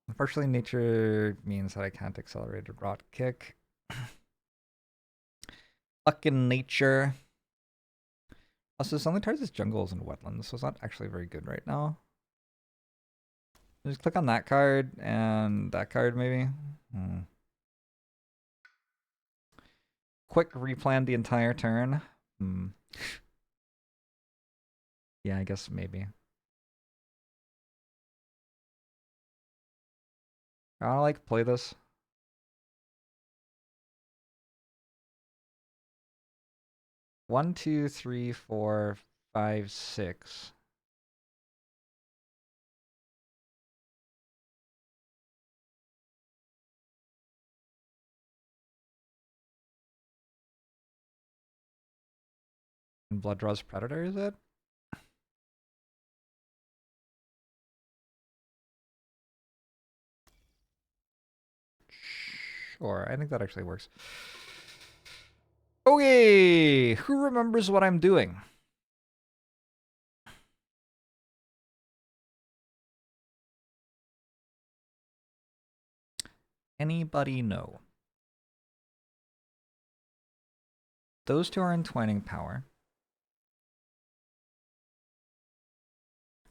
Unfortunately, nature means that I can't accelerate a rot kick. Fucking nature. Also, this only targets jungles and wetlands, so it's not actually very good right now. Just click on that card and that card, maybe. Quick replan the entire turn. Yeah, I guess maybe. I wanna like play this. One, two, three, four, five, six. And Blood Draws Predator, is it? Sure, I think that actually works. Okay, who remembers what I'm doing? Anybody know? Those two are entwining power.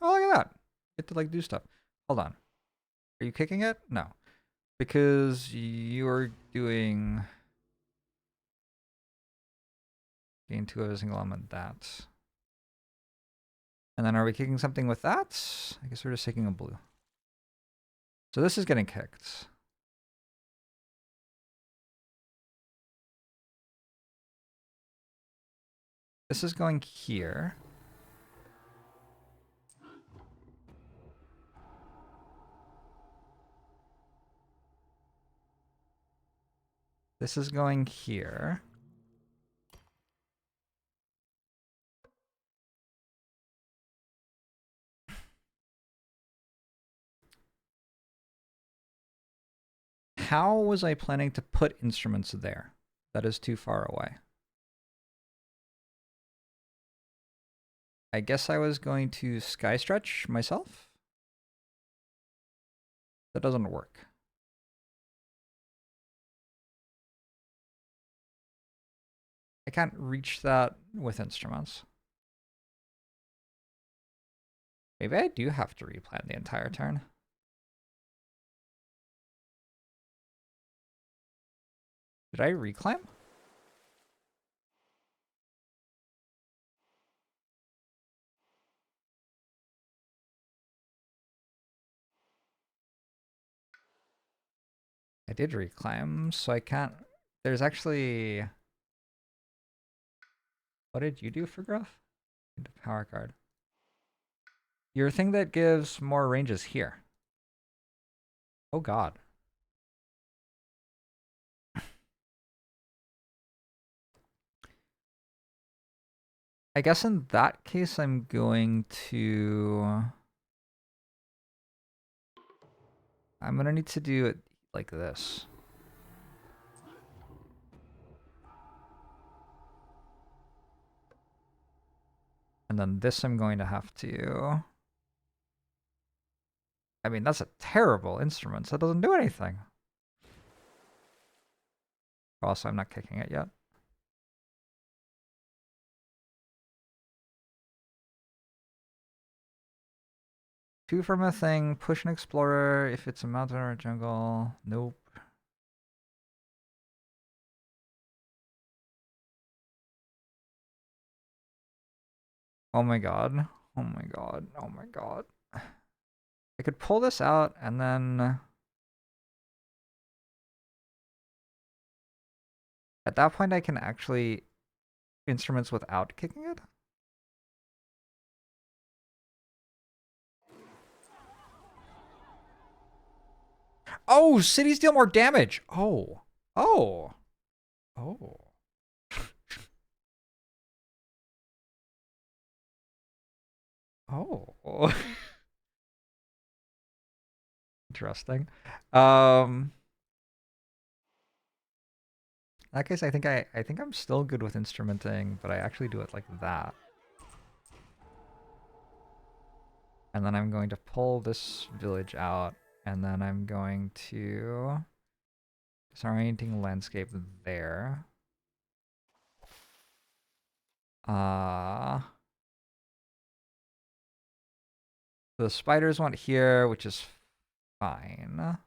Oh, look at that. Get to like do stuff. Hold on. Are you kicking it? No. Because you're doing gain 2 of a single element that. And then are we kicking something with that? I guess we're just taking a blue. So this is getting kicked. This is going here. This is going here. how was I planning to put instruments there? That is too far away. I guess I was going to sky stretch myself. That doesn't work. I can't reach that with instruments. Maybe I do have to replan the entire turn. Did I reclaim? I did reclaim, so I can't... There's actually... What did you do for growth? Into power card. Your thing that gives more ranges here. Oh god. I guess in that case I'm going to... I'm gonna need to do it like this. And then this I'm going to have to... I mean, that's a terrible instrument. That doesn't do anything. Also, I'm not kicking it yet. Two from a thing, push an explorer if it's a mountain or a jungle. Nope. Oh my god. Oh my god. Oh my god. I could pull this out and then... At that point I can actually instruments without kicking it? Oh, cities deal more damage. Oh. Oh. Oh. Oh. Interesting. In that case, I think I'm still good with instrumenting, but I actually do it like that. And then I'm going to pull this village out, and then I'm going to disorienting landscape there. The spiders want here, which is fine.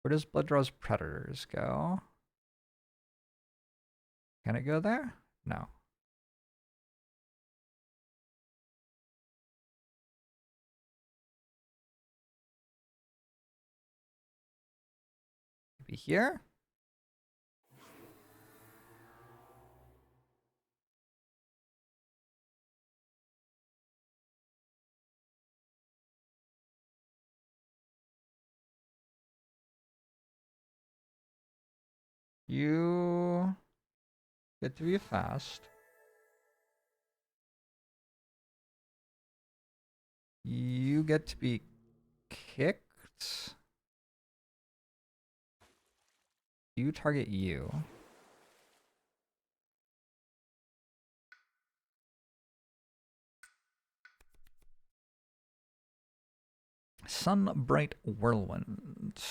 Where does Blooddraw's Predators go? Can it go there? No. Maybe here? You get to be fast. You get to be kicked. You target you. Sunbright Whirlwind.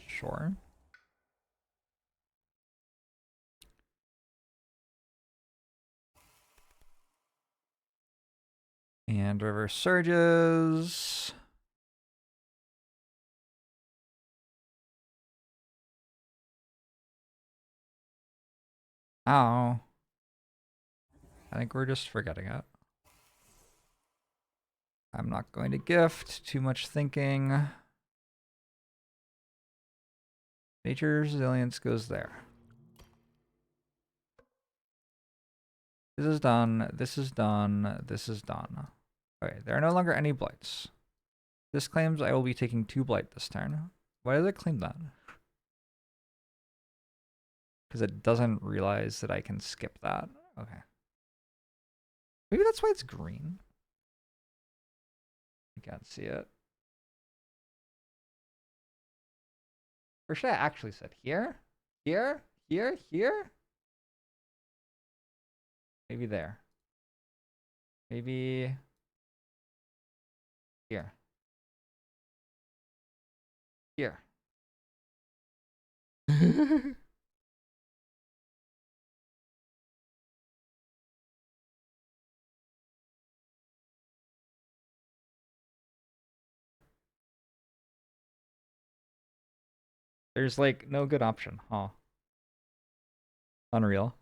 Sure. And River Surges. Ow. I think we're just forgetting it. I'm not going to gift. Too much thinking. Nature's Resilience goes there. This is done. This is done. This is done. Okay, there are no longer any blights. This claims I will be taking 2 blight this turn. Why does it claim that? Because it doesn't realize that I can skip that. Okay. Maybe that's why it's green. You can't see it. Or should I actually set here? Here? Here? Here? Maybe there. Maybe here. Here. There's like no good option, huh? Unreal.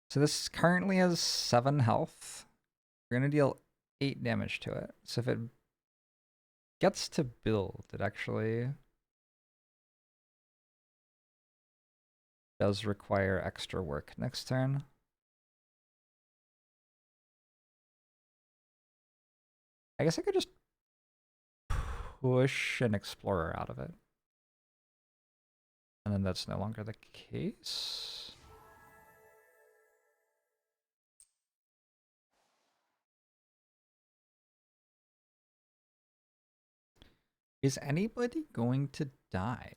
So this currently has 7 health. We're gonna deal 8 damage to it. So if it gets to build, it actually does require extra work next turn. I guess I could just push an explorer out of it. And then that's no longer the case. Is anybody going to die?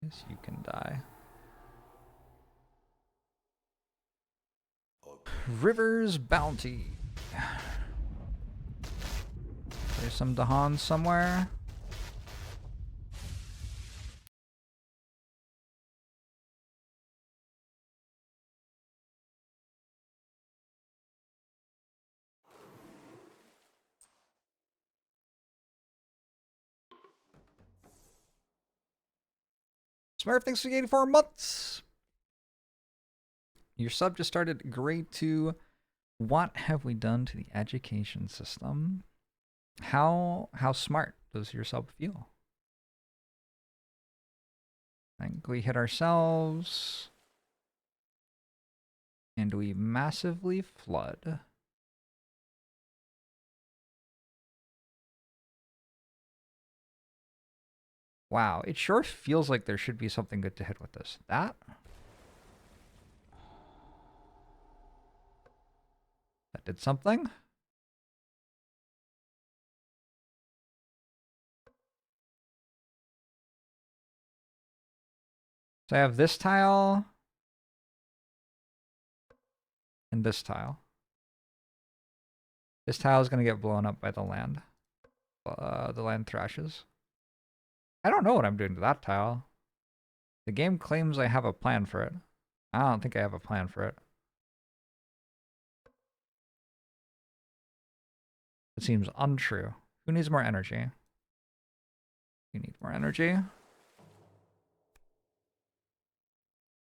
Yes, you can die. River's Bounty. There's some Dahan somewhere. Smurf, thanks for 84 months. Your sub just started. Grade 2. What have we done to the education system? How smart does your sub feel? I think we hit ourselves. And we massively flood. Wow, it sure feels like there should be something good to hit with this. That did something. So I have this tile and this tile. This tile is going to get blown up by the land. The land thrashes. I don't know what I'm doing to that tile. The game claims I have a plan for it. I don't think I have a plan for it. It seems untrue. Who needs more energy? You need more energy.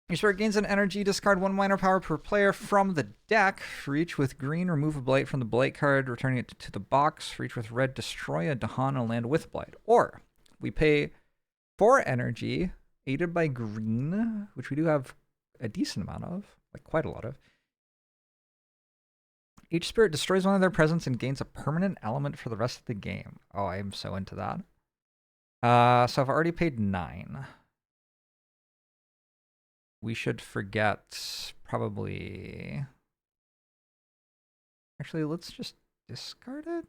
Your spirit gains an energy. Discard 1 minor power per player from the deck. For each with green, remove a blight from the blight card, returning it to the box. For each with red, destroy a Dahan on land with blight. Or we pay 4 energy, aided by green, which we do have a decent amount of, like quite a lot of. Each spirit destroys one of their presence and gains a permanent element for the rest of the game. Oh, I am so into that. So I've already paid 9. We should forget probably... Actually, let's just discard it.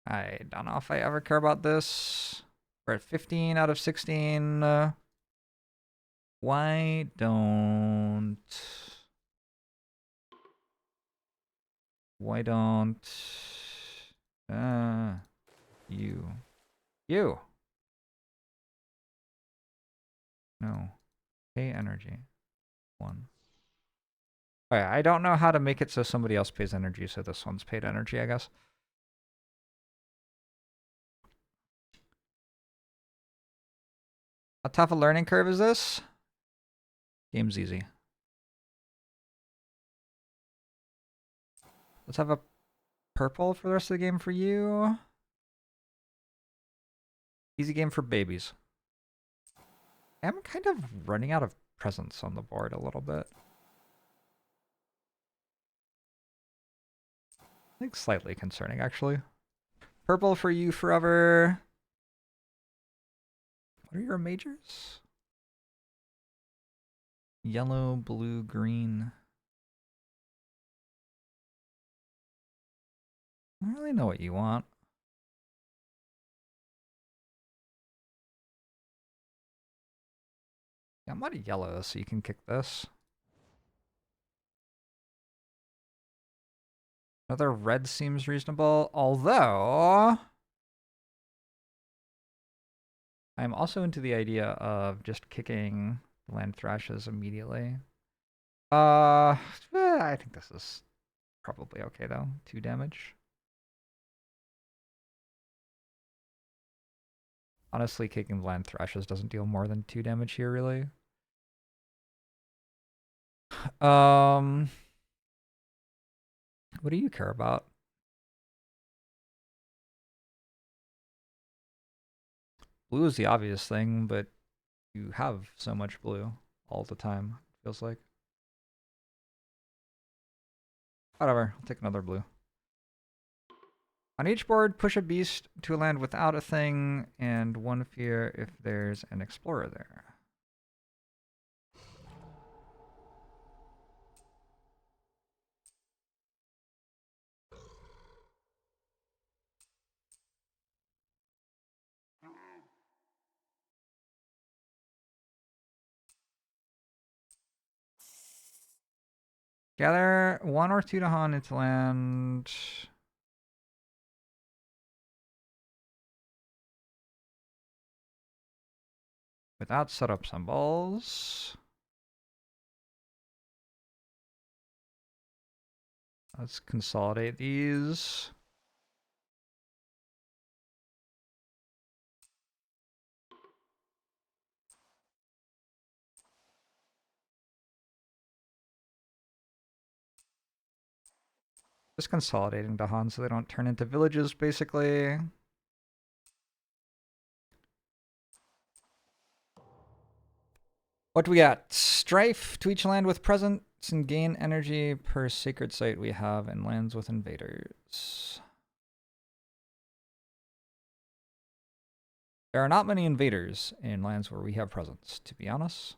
I don't know if I ever care about this. We're at 15 out of 16. Why don't you? No. Pay energy. 1. Okay, I don't know how to make it so somebody else pays energy, so this one's paid energy, I guess. How tough a learning curve is this? Game's easy. Let's have a purple for the rest of the game for you. Easy game for babies. I'm kind of running out of presence on the board a little bit. I think slightly concerning, actually. Purple for you forever. What are your majors? Yellow, blue, green. I don't really know what you want. Yeah, I'm out of yellow, so you can kick this. Another red seems reasonable, although I'm also into the idea of just kicking land thrashes immediately. I think this is probably okay though. 2 damage. Honestly, kicking land thrashes doesn't deal more than 2 damage here, really. What do you care about? Blue is the obvious thing, but you have so much blue all the time, feels like. Whatever, I'll take another blue. On each board, push a beast to a land without a thing, and 1 fear if there's an explorer there. Gather 1 or 2 to Han into land. Without setup symbols. Let's consolidate these. Just consolidating to Han so they don't turn into villages, basically. What do we got? Strife to each land with presence and gain energy per sacred site we have in lands with invaders. There are not many invaders in lands where we have presence, to be honest.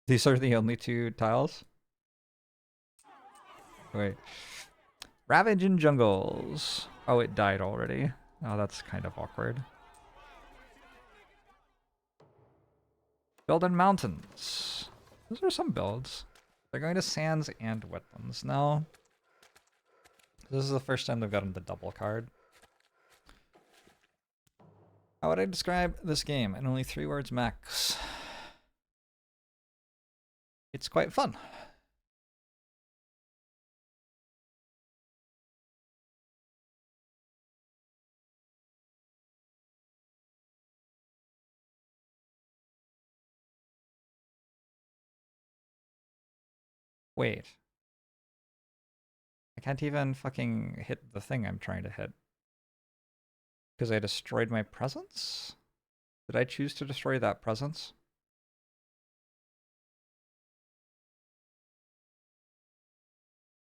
These are the only 2 tiles? Wait. Ravage in jungles. Oh, it died already. Oh, that's kind of awkward. Build in mountains. Those are some builds. They're going to sands and wetlands now. This is the first time they've gotten the double card. How would I describe this game in only 3 words max? It's quite fun. Wait. I can't even fucking hit the thing I'm trying to hit. Because I destroyed my presence? Did I choose to destroy that presence?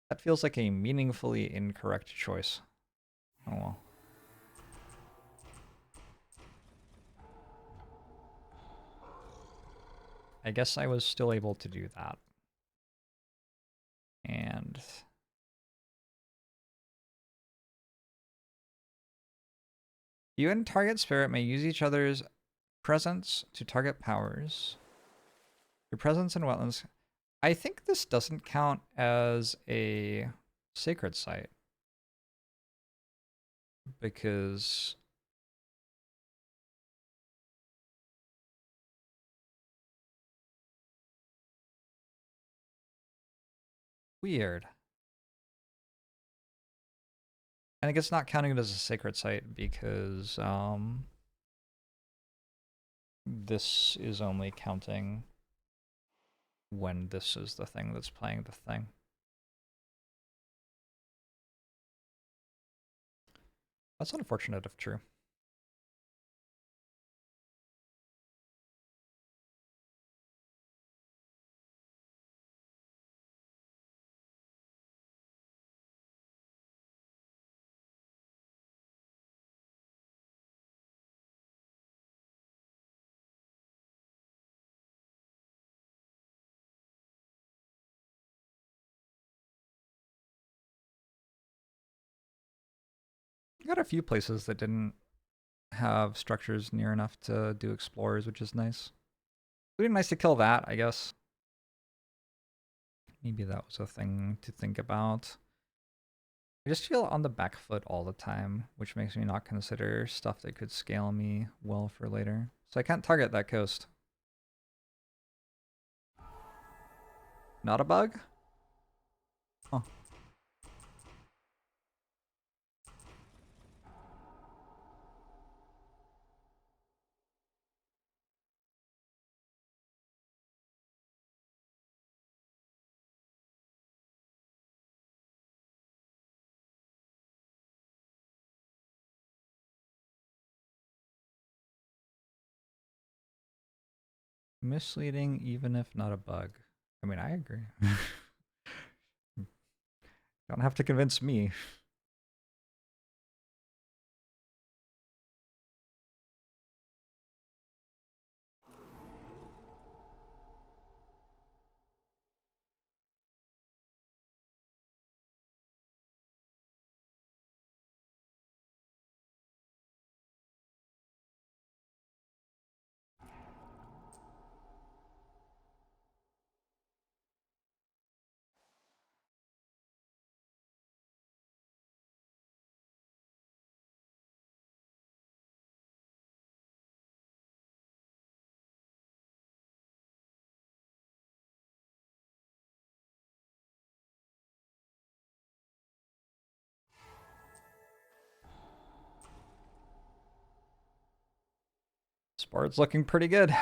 That feels like a meaningfully incorrect choice. Oh well. I guess I was still able to do that. And you and target spirit may use each other's presence to target powers. Your presence in wetlands. I think this doesn't count as a sacred site. Because weird. I think it's not counting it as a sacred site because this is only counting when this is the thing that's playing the thing. That's unfortunate if true. I got a few places that didn't have structures near enough to do explorers, which is nice. It would be nice to kill that, I guess. Maybe that was a thing to think about. I just feel on the back foot all the time, which makes me not consider stuff that could scale me well for later. So I can't target that coast. Not a bug? Huh. Misleading even if not a bug. I mean, I agree. Don't have to convince me. This board's looking pretty good.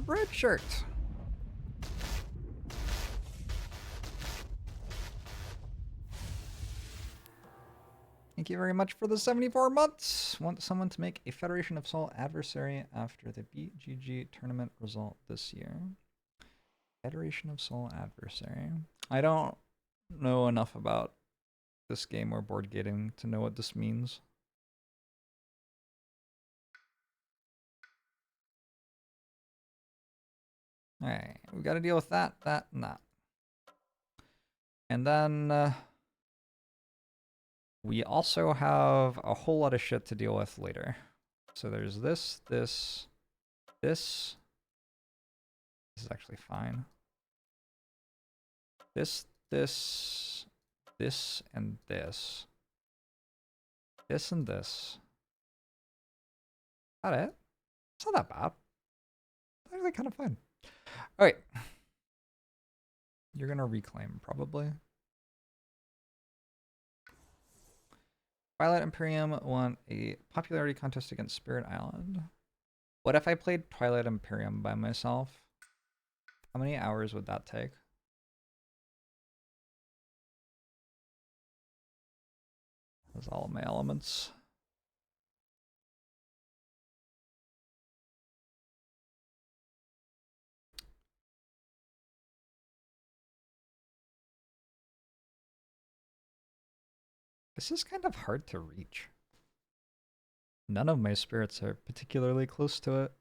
Red shirt. Thank you very much for the 74 months. Want someone to make a Federation of Soul adversary after the BGG tournament result this year. Federation of Soul adversary. I don't know enough about this game or board gating to know what this means. Alright, we gotta deal with that, and that. And then we also have a whole lot of shit to deal with later. So there's this. This is actually fine. This, and this. This and this. Got it. It's not that bad. It's actually kind of fun. Alright. You're gonna reclaim, probably. Twilight Imperium won a popularity contest against Spirit Island. What if I played Twilight Imperium by myself? How many hours would that take? That's all of my elements. This is kind of hard to reach. None of my spirits are particularly close to it.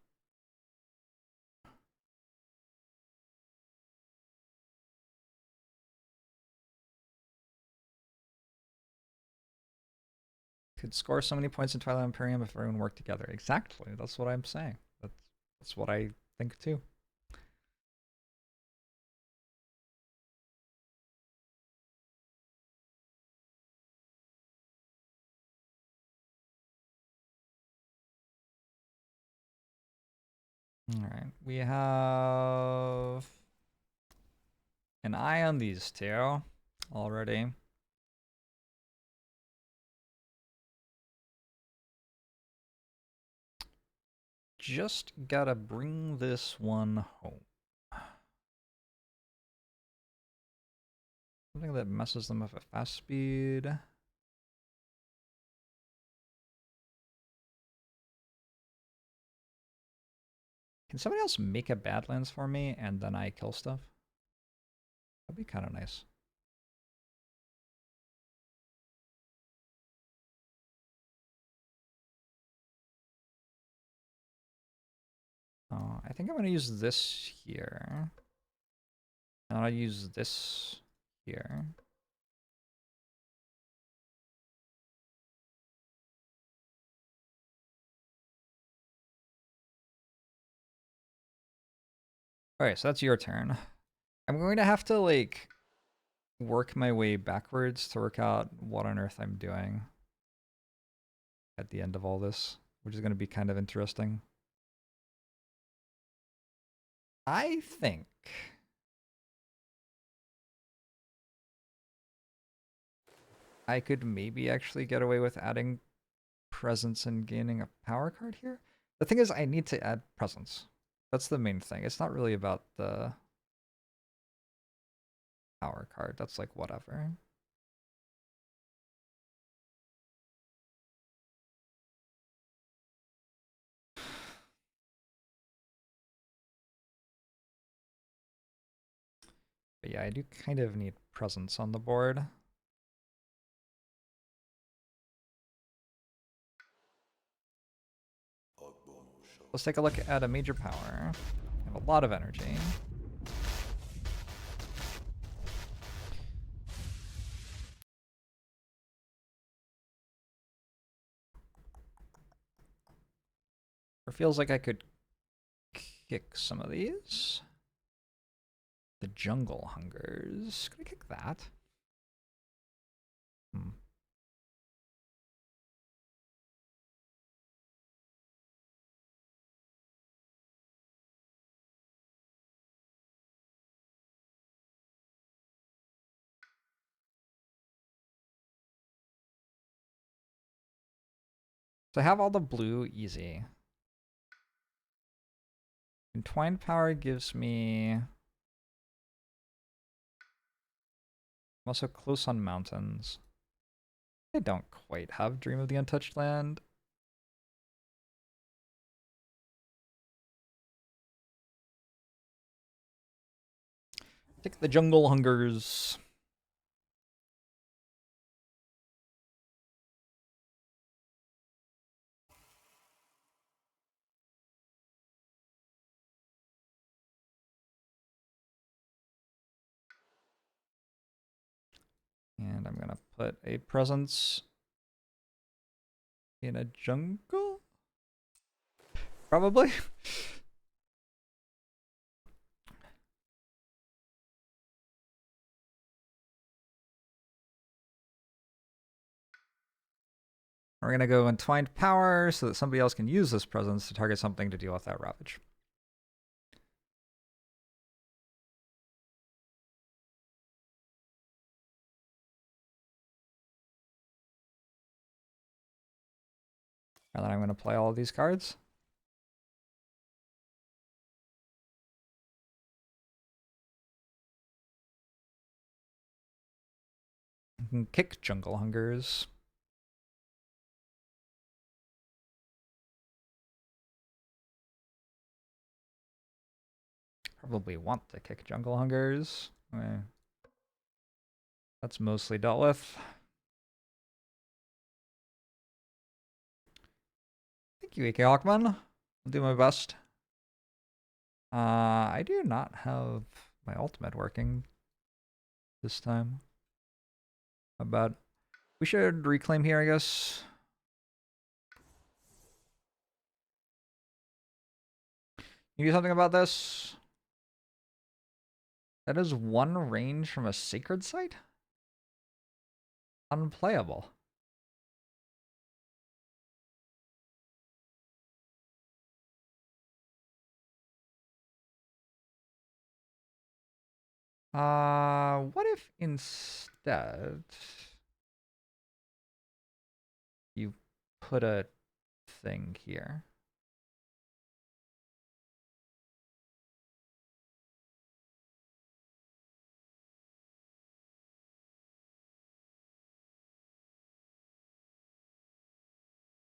Could score so many points in Twilight Imperium if everyone worked together. Exactly. That's what I'm saying. That's what I think too. Alright, we have an eye on these two already. Just gotta bring this one home. Something that messes them up at fast speed. Can somebody else make a Badlands for me and then I kill stuff? That'd be kind of nice. think I'm going to use this here. And I'll use this here. Alright, so that's your turn. I'm going to have to, like, work my way backwards to work out what on earth I'm doing at the end of all this, which is going to be kind of interesting. I think I could maybe actually get away with adding presence and gaining a power card here. The thing is, I need to add presence. That's the main thing. It's not really about the power card. That's like whatever. But yeah, I do kind of need presence on the board. Let's take a look at a major power. I have a lot of energy. It feels like I could kick some of these. The jungle hungers. Could I kick that? So I have all the blue easy. Entwined power gives me... I'm also close on mountains. I don't quite have Dream of the Untouched Land. Take the jungle hungers. And I'm gonna put a presence in a jungle? Probably. We're gonna go Entwined Power so that somebody else can use this presence to target something to deal with that Ravage. And then I'm gonna play all of these cards. I can kick Jungle Hungers. Probably want to kick Jungle Hungers. That's mostly dealt with. Thank you, AK Hawkman. I'll do my best. I do not have my ultimate working this time. How about we should reclaim here, I guess. You do something about this? That is one range from a sacred site? Unplayable. What if instead you put a thing here?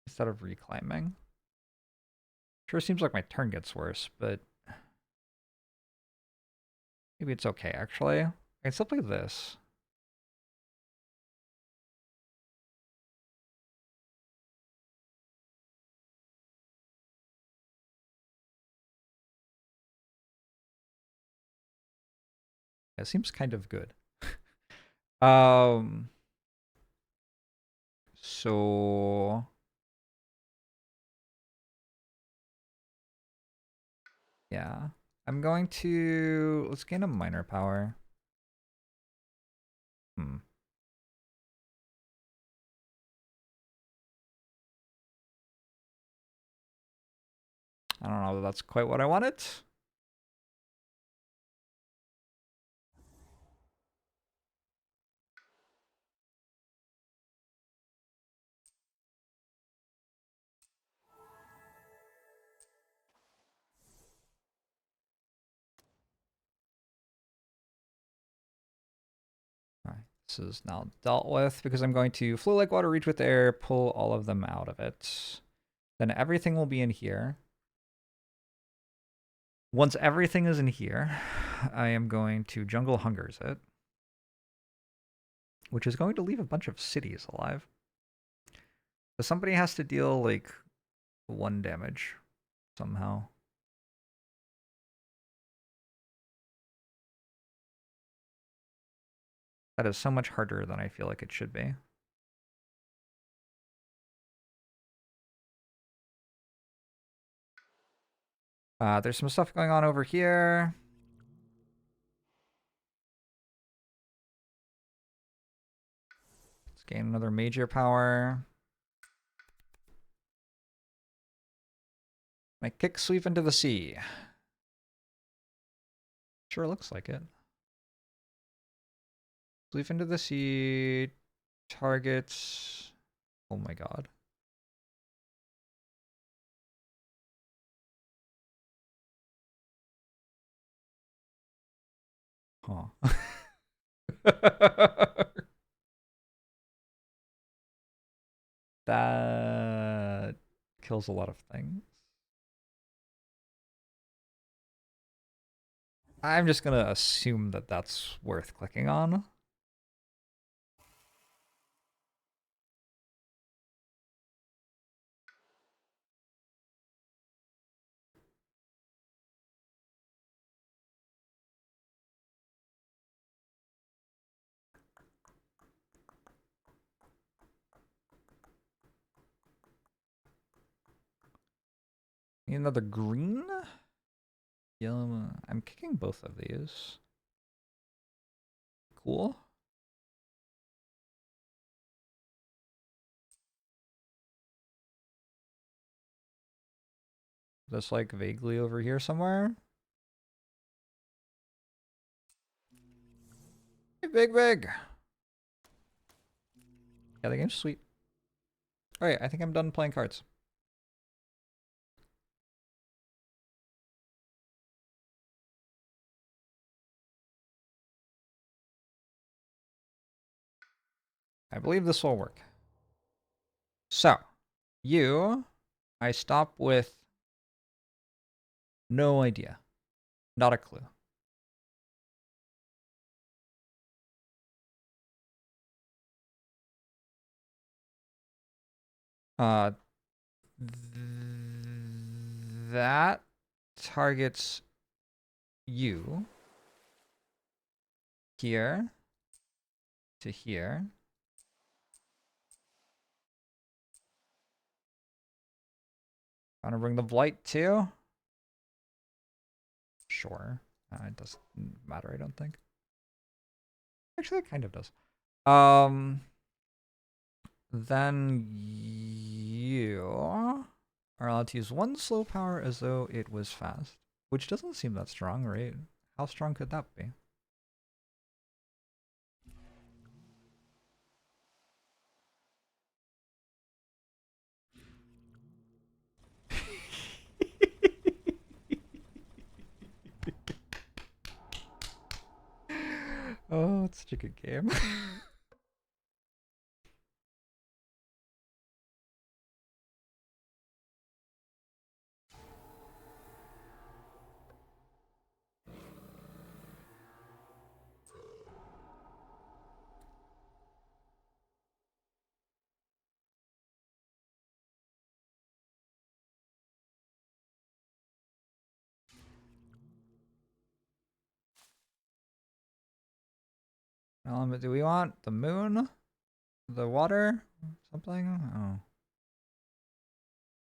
Instead of reclaiming. Sure seems like my turn gets worse, but maybe it's okay actually. I can still play this. It seems kind of good. um. So yeah, I'm going to let's gain a minor power. Hmm. I don't know if that's quite what I wanted. Alright, this is now dealt with because I'm going to flow like water, reach with air, pull all of them out of it. Then everything will be in here. Once everything is in here, I am going to Jungle Hungers it, which is going to leave a bunch of cities alive. So somebody has to deal like 1 damage somehow. That is so much harder than I feel like it should be. There's some stuff going on over here. Let's gain another major power. My kick sweep into the sea. Sure looks like it. Sweep into the sea. Targets. Oh my god. Huh. That kills a lot of things. I'm just gonna assume that that's worth clicking on. Need another green? Yellow. I'm kicking both of these. Cool. That's like vaguely over here somewhere. Hey, big. Yeah, the game's sweet. Alright, I think I'm done playing cards. I believe this will work. So, I stop with no idea. Not a clue. Uh, that targets you here to here. Want to bring the blight too? Sure. It doesn't matter, I don't think. Actually, it kind of does. Then you are allowed to use 1 slow power as though it was fast, which doesn't seem that strong, right? How strong could that be? Oh, it's such a good game. Do we want the moon? The water? Something? Oh.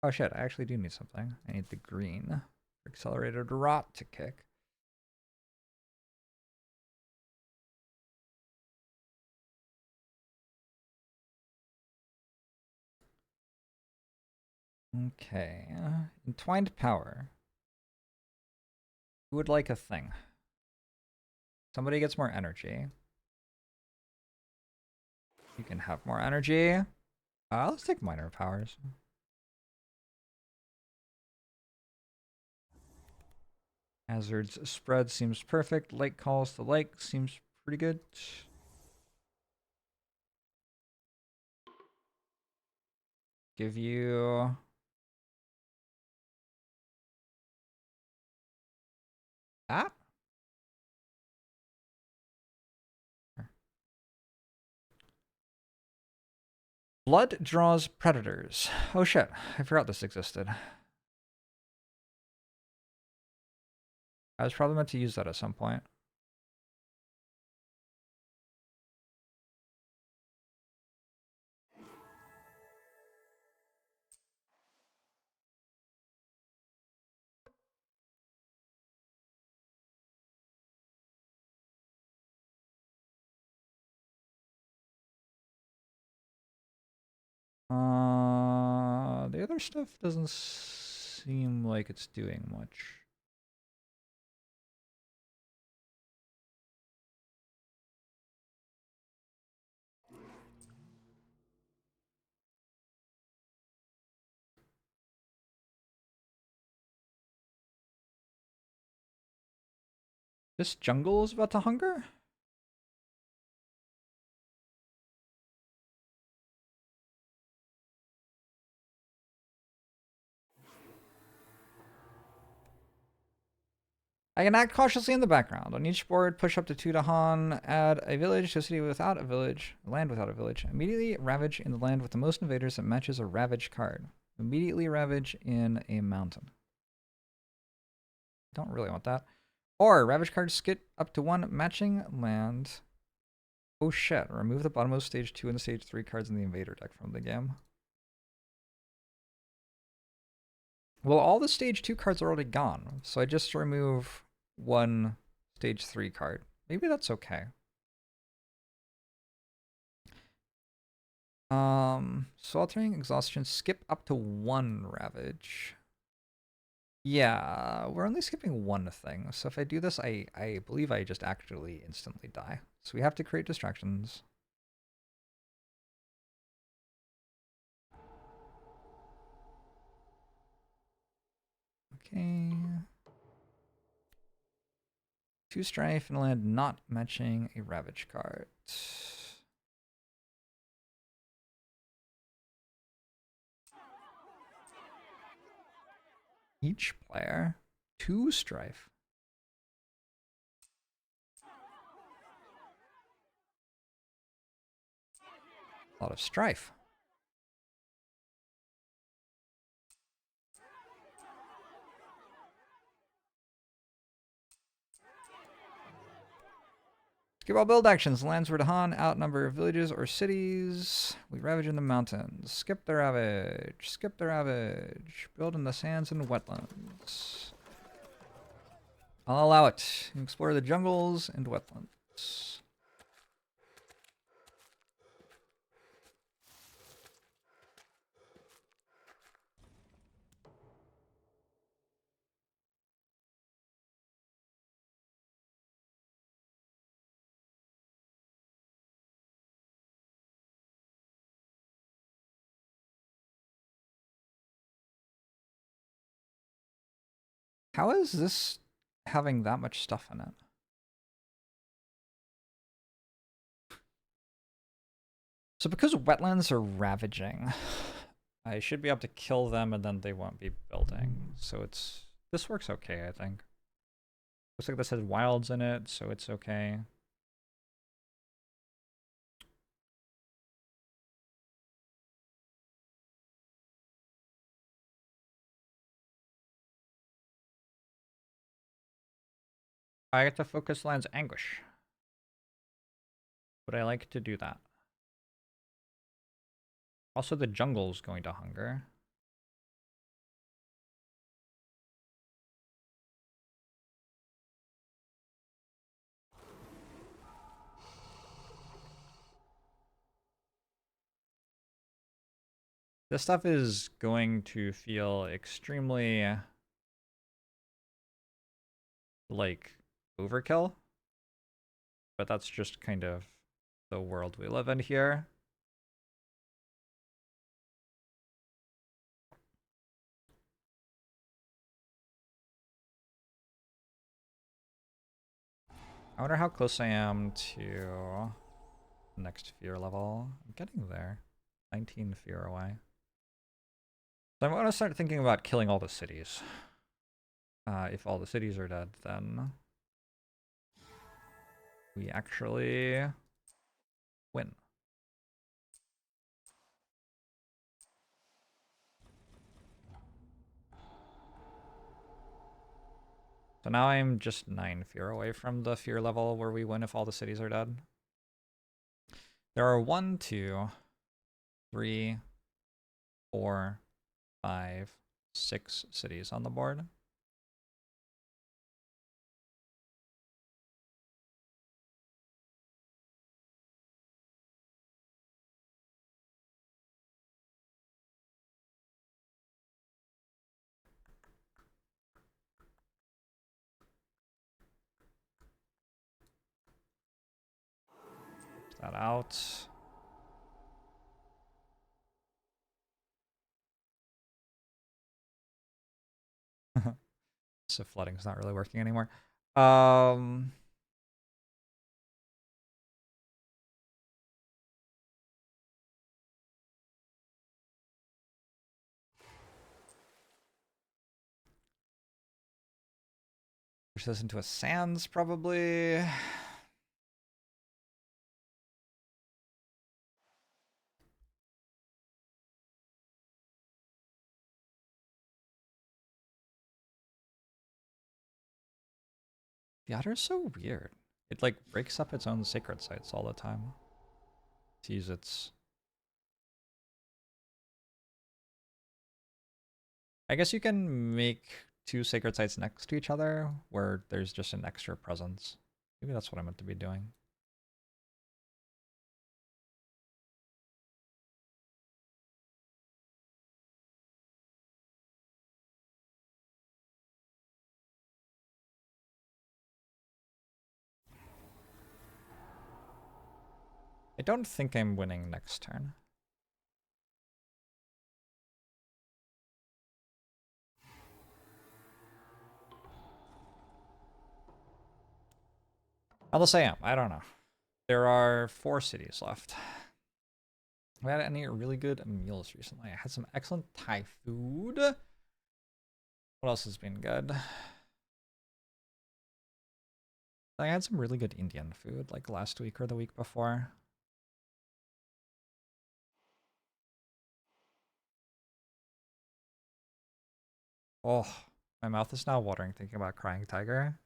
Oh shit, I actually do need something. I need the green. Accelerated rot to kick. Okay. Entwined power. Who would like a thing? Somebody gets more energy. You can have more energy. Let's take minor powers. Hazards spread seems perfect. Lake calls to lake seems pretty good. Give you that. Blood draws predators. Oh shit, I forgot this existed. I was probably meant to use that at some point. The other stuff doesn't seem like it's doing much. This jungle is about to hunger? I can act cautiously in the background. On each board, push up to 2 to Han, add a village to a city without a village, land without a village. Immediately ravage in the land with the most invaders that matches a ravage card. Immediately ravage in a mountain. Don't really want that. Or ravage cards skip up to 1 matching land. Oh shit, remove the bottommost stage 2 and stage 3 cards in the invader deck from the game. Well, all the stage 2 cards are already gone, so I just remove 1 stage 3 card. Maybe that's okay. Sweltering, exhaustion, skip up to 1 ravage. Yeah, we're only skipping 1 thing, so if I do this, I believe I just actually instantly die. So we have to create distractions. Okay. 2 strife and land not matching a ravage card. Each player, 2 strife. A lot of strife. Skip all build actions. Lands were to Han, outnumber villages or cities. We ravage in the mountains. Skip the ravage. Skip the ravage. Build in the sands and wetlands. I'll allow it. Explore the jungles and wetlands. How is this having that much stuff in it? So because wetlands are ravaging, I should be able to kill them and then they won't be building. So this works okay, I think. Looks like this has wilds in it, so it's okay. I get to focus lands anguish. Would I like to do that? Also, the jungle's going to hunger. This stuff is going to feel extremely like overkill, but that's just kind of the world we live in here. I wonder how close I am to next fear level. I'm getting there. 19 fear away. So I'm going to start thinking about killing all the cities. If all the cities are dead, then we actually win. So now I'm just 9 fear away from the fear level where we win if all the cities are dead. There are 1, 2, 3, 4, 5, 6 cities on the board. That out. So flooding's not really working anymore. Push this into a sands, probably. The otter's so weird. It like breaks up its own sacred sites all the time. To use its... I guess you can make 2 sacred sites next to each other where there's just an extra presence. Maybe that's what I meant to be doing. I don't think I'm winning next turn. Unless I am. I don't know. There are 4 cities left. Have I had any really good meals recently? I had some excellent Thai food. What else has been good? I had some really good Indian food like last week or the week before. Oh, my mouth is now watering thinking about crying tiger.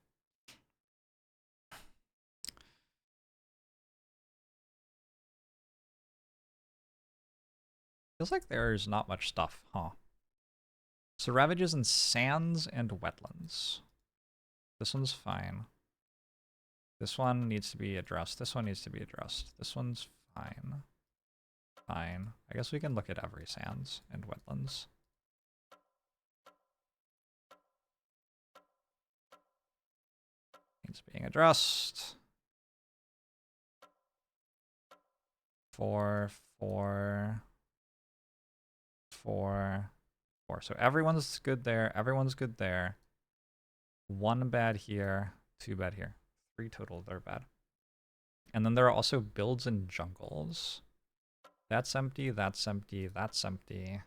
Feels like there's not much stuff, huh? So ravages in sands and wetlands. This one's fine. This one needs to be addressed. This one needs to be addressed. This one's fine. Fine. I guess we can look at every sands and wetlands. Needs being addressed. 4, 4, 4, 4. So everyone's good there. Everyone's good there. 1 bad here. 2 bad here. 3 total that are bad. And then there are also builds in jungles. That's empty. That's empty. That's empty.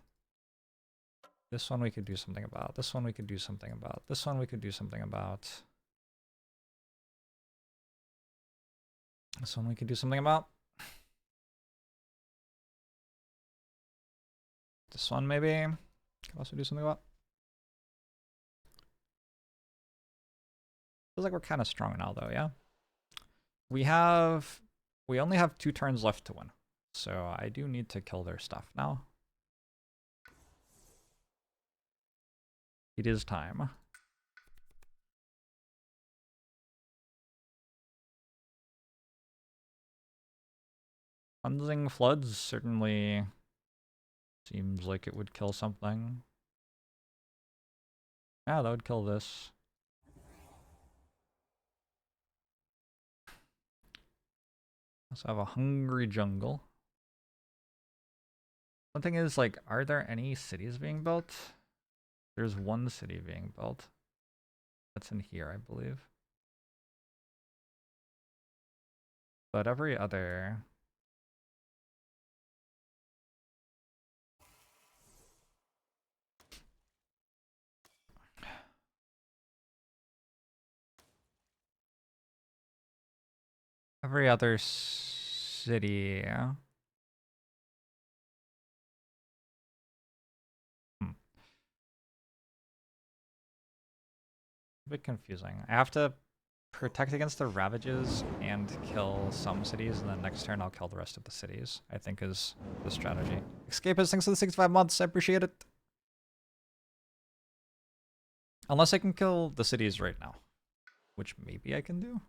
This one we could do something about. This one we could do something about. This one we could do something about. This one we could do something about. This one maybe. Could also do something about. Feels like we're kind of strong now though, yeah? We have We only have 2 turns left to win. So I do need to kill their stuff now. It is time. Cleansing Floods certainly seems like it would kill something. Yeah, that would kill this. Let's have a hungry jungle. One thing is, like, are there any cities being built? There's one city being built. That's in here, I believe. But every other... Every other city... A bit confusing. I have to protect against the ravages and kill some cities, and then next turn I'll kill the rest of the cities, I think is the strategy. Escapist, thanks for the 65 months. I appreciate it. Unless I can kill the cities right now, which maybe I can do.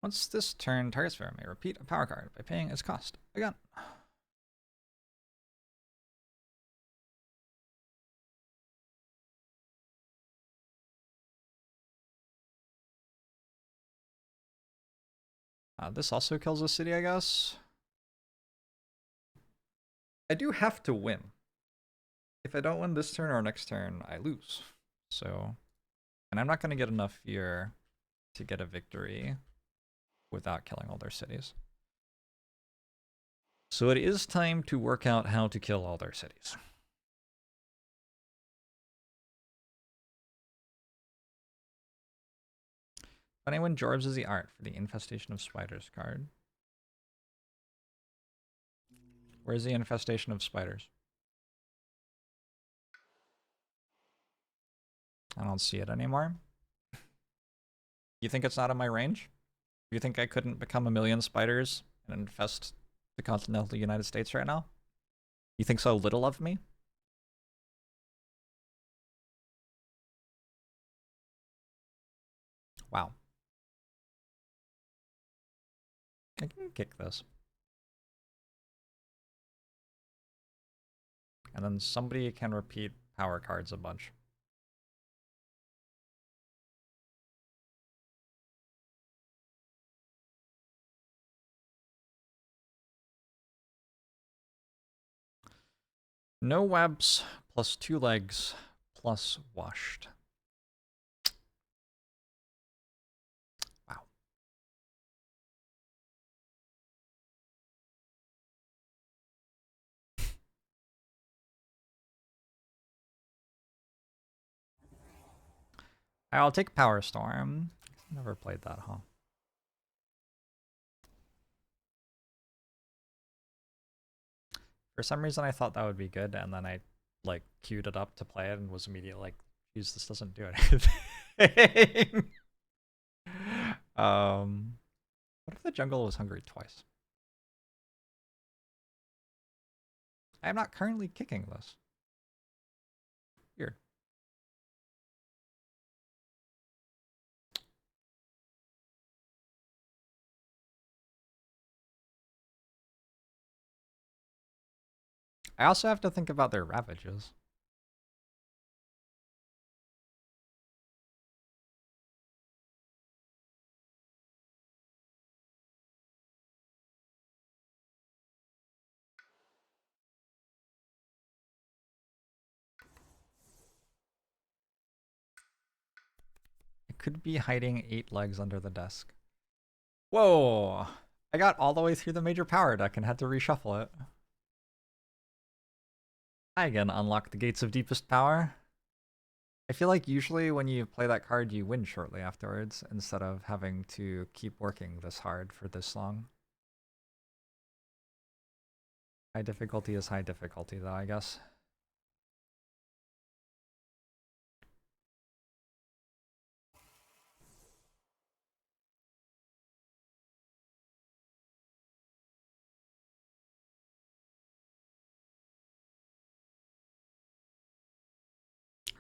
Once this turn, target sphere may repeat a power card by paying its cost again. This also kills a city, I guess. I do have to win. If I don't win this turn or next turn, I lose. So, and I'm not going to get enough here to get a victory without killing all their cities. So it is time to work out how to kill all their cities. Anyone Jorbs is the art for the Infestation of Spiders card. Where's the Infestation of Spiders? I don't see it anymore. You think it's not in my range? You think I couldn't become 1,000,000 spiders and infest the continental United States right now? You think so little of me? Wow. I can kick this. And then somebody can repeat power cards a bunch. No webs, plus 2 legs, plus washed. Wow. I'll take Power Storm. Never played that, huh? For some reason I thought that would be good, and then I like queued it up to play it and was immediately like, geez, this doesn't do anything. What if the jungle was hungry twice? I am not currently kicking this. Weird. I also have to think about their ravages. It could be hiding 8 legs under the desk. Whoa! I got all the way through the major power deck and had to reshuffle it. I again unlocked the gates of deepest power. I feel like usually when you play that card, you win shortly afterwards instead of having to keep working this hard for this long. High difficulty is high difficulty, though, I guess.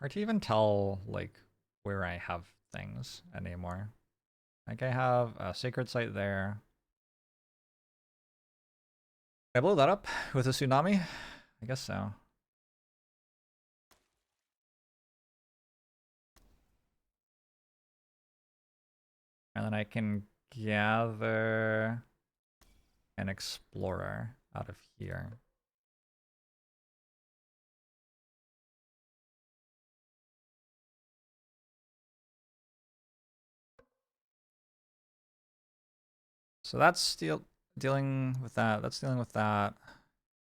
Hard to even tell, like, where I have things anymore. Like, I have a sacred site there. Did I blow that up with a tsunami? I guess so. And then I can gather an explorer out of here. So that's dealing with that. That's dealing with that.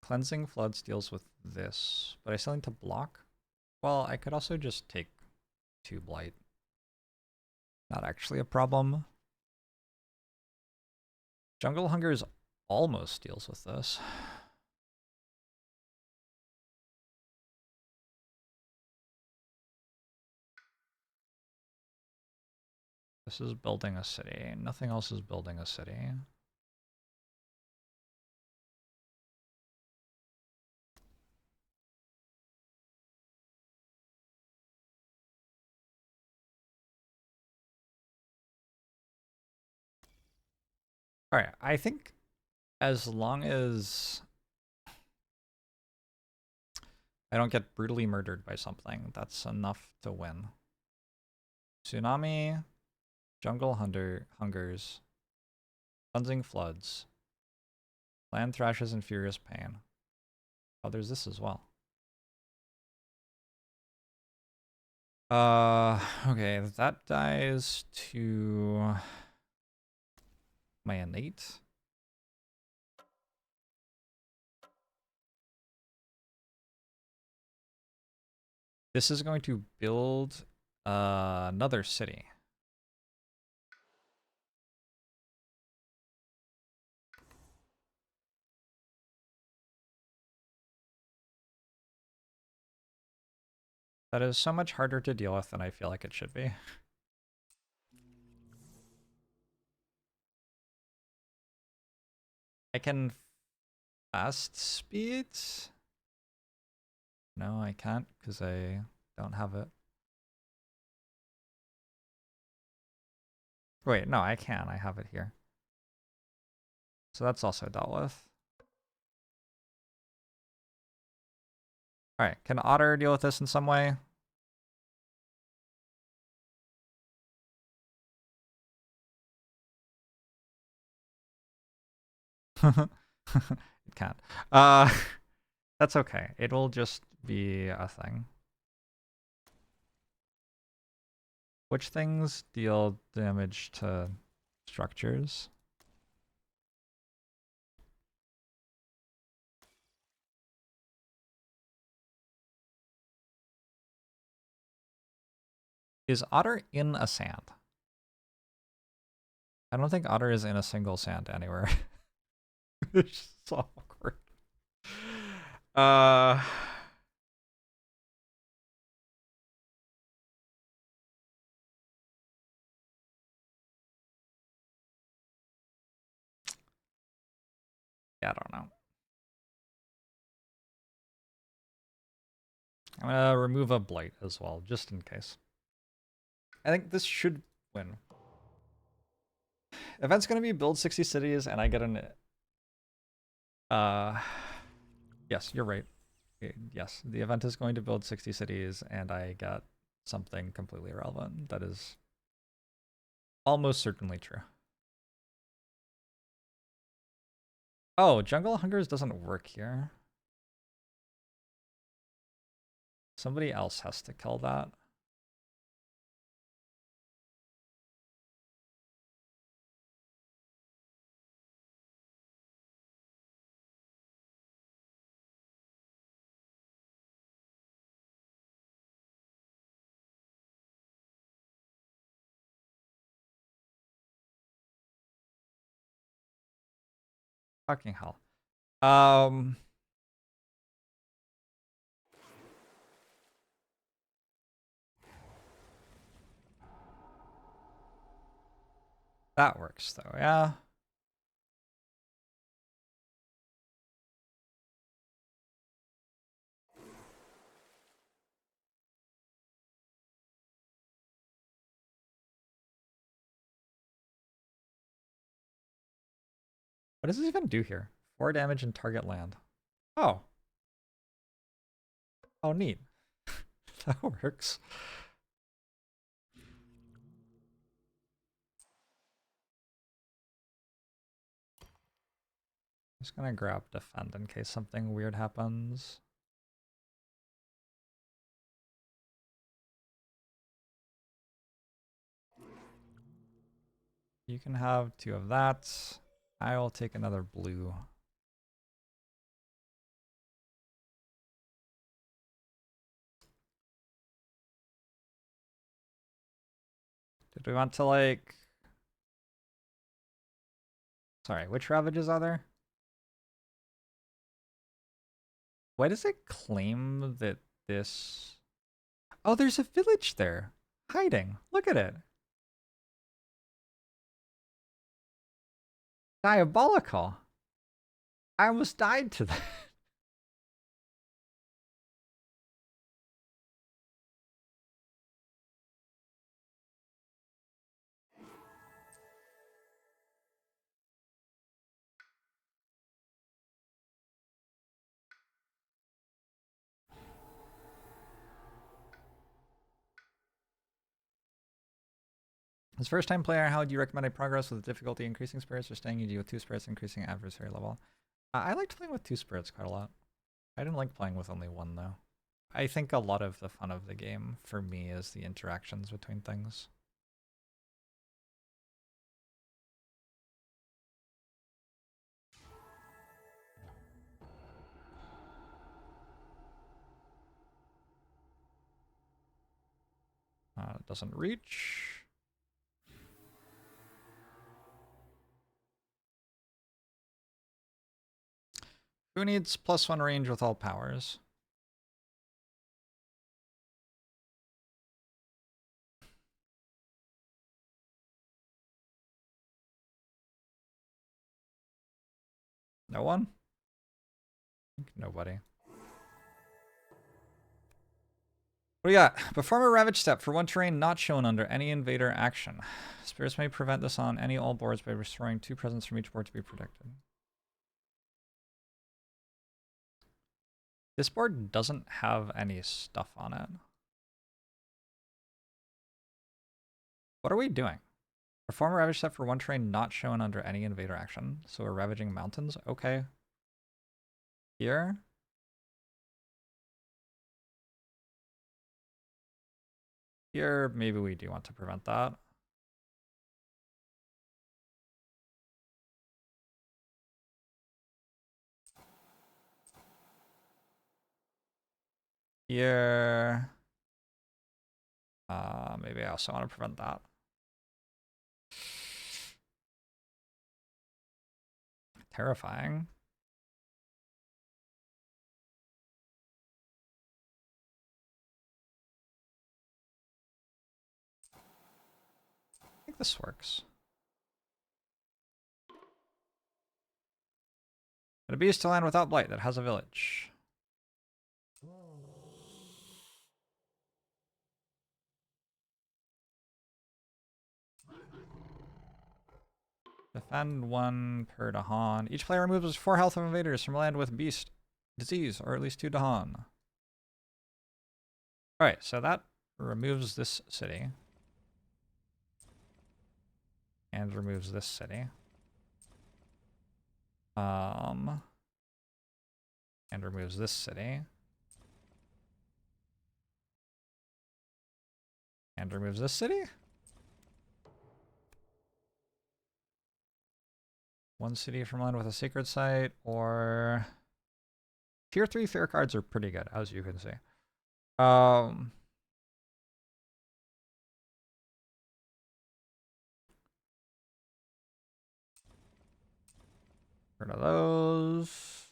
Cleansing Floods deals with this, but I still need to block. Well, I could also just take 2 Blight. Not actually a problem. Jungle Hungers almost deals with this. This is building a city. Nothing else is building a city. Alright, I think as long as I don't get brutally murdered by something, that's enough to win. Tsunami, Jungle Hungers, Cleansing Floods, Land Thrashes and Furious Pain. Oh, there's this as well. Okay, that dies to my innate. This is going to build another city. That is so much harder to deal with than I feel like it should be. I can fast speed. No, I can't because I don't have it. Wait, no, I can. I have it here. So that's also dealt with. Alright, can Otter deal with this in some way? It can't. That's okay. It will just be a thing. Which things deal damage to structures? Is Otter in a sand? I don't think Otter is in a single sand anywhere. It's so awkward. Yeah, I don't know. I'm gonna remove a Blight as well, just in case. I think this should win. Event's gonna be build 60 cities, and I get an... Yes, you're right. Yes, the event is going to build 60 cities, and I got something completely irrelevant. That is almost certainly true. Oh, Jungle Hungers doesn't work here. Somebody else has to kill that. Fucking hell. That works though, yeah. What does this even do here? 4 damage in target land. Oh. Oh, neat. That works. Just gonna grab defend in case something weird happens. You can have 2 of that. I will take another blue. Did we want to like... Sorry, which ravages are there? Why does it claim that this... Oh, there's a village there. Hiding. Look at it. Diabolical. I almost died to that. As first time player, how would you recommend I progress with difficulty increasing spirits or staying easy with 2 spirits increasing adversary level? I liked playing with 2 spirits quite a lot. I didn't like playing with only 1 though. I think a lot of the fun of the game for me is the interactions between things. It doesn't reach. Who needs +1 range with all powers? No one? I think nobody. What do you got? Perform a Ravage Step for 1 terrain not shown under any invader action. Spirits may prevent this on any all boards by restoring 2 presents from each board to be protected. This board doesn't have any stuff on it. What are we doing? Perform a Ravage Step for 1 terrain not shown under any invader action. So we're ravaging mountains? Okay. Here? Here, maybe we do want to prevent that. Here. Maybe I also want to prevent that. Terrifying. I think this works. But a beast to land without blight that has a village. Defend 1 per Dahan. Each player removes 4 health of invaders from land with beast, disease, or at least 2 Dahan. Alright, so that removes this city. And removes this city. And removes this city. And removes this city? 1 city from land with a sacred site, or... Tier 3 fair cards are pretty good, as you can see. Rid of those.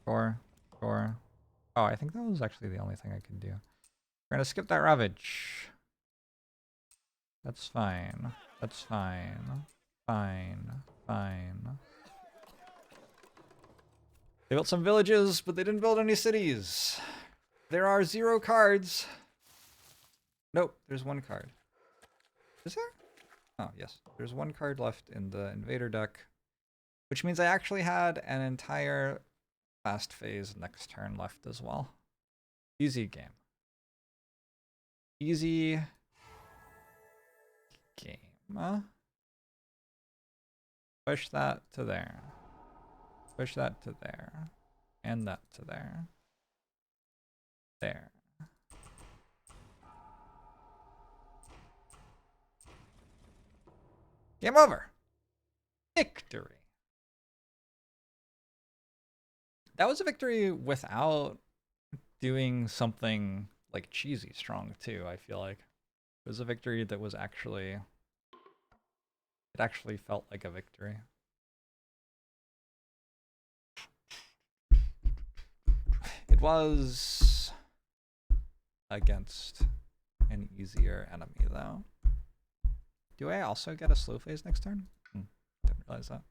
Sure. Oh, I think that was actually the only thing I could do. We're gonna skip that ravage. That's fine. That's fine. Fine. They built some villages, but they didn't build any cities. There are 0 cards. Nope, there's 1 card. Is there? Oh, yes. There's 1 card left in the invader deck, which means I actually had an entire fast phase next turn left as well. Easy game. Easy game. Push that to there. Push that to there. And that to there. There. Game over. Victory. That was a victory without doing something like cheesy strong too, I feel like. It was a victory that was actually... It actually felt like a victory. It was against an easier enemy though. Do I also get a slow phase next turn? Didn't realize that.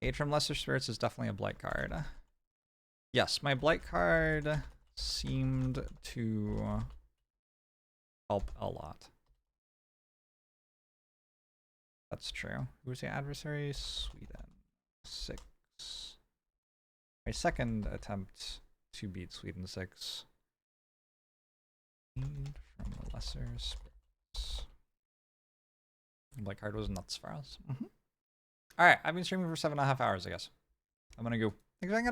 Aid from Lesser Spirits is definitely a blight card. Yes, my blight card seemed to help a lot. That's true. Who's the adversary? Sweden. 6. My second attempt to beat Sweden 6. Aid from the Lesser Spirits. Blight card was nuts for us. Alright, I've been streaming for 7.5 hours, I guess. I'm gonna go. Thanks for hanging out.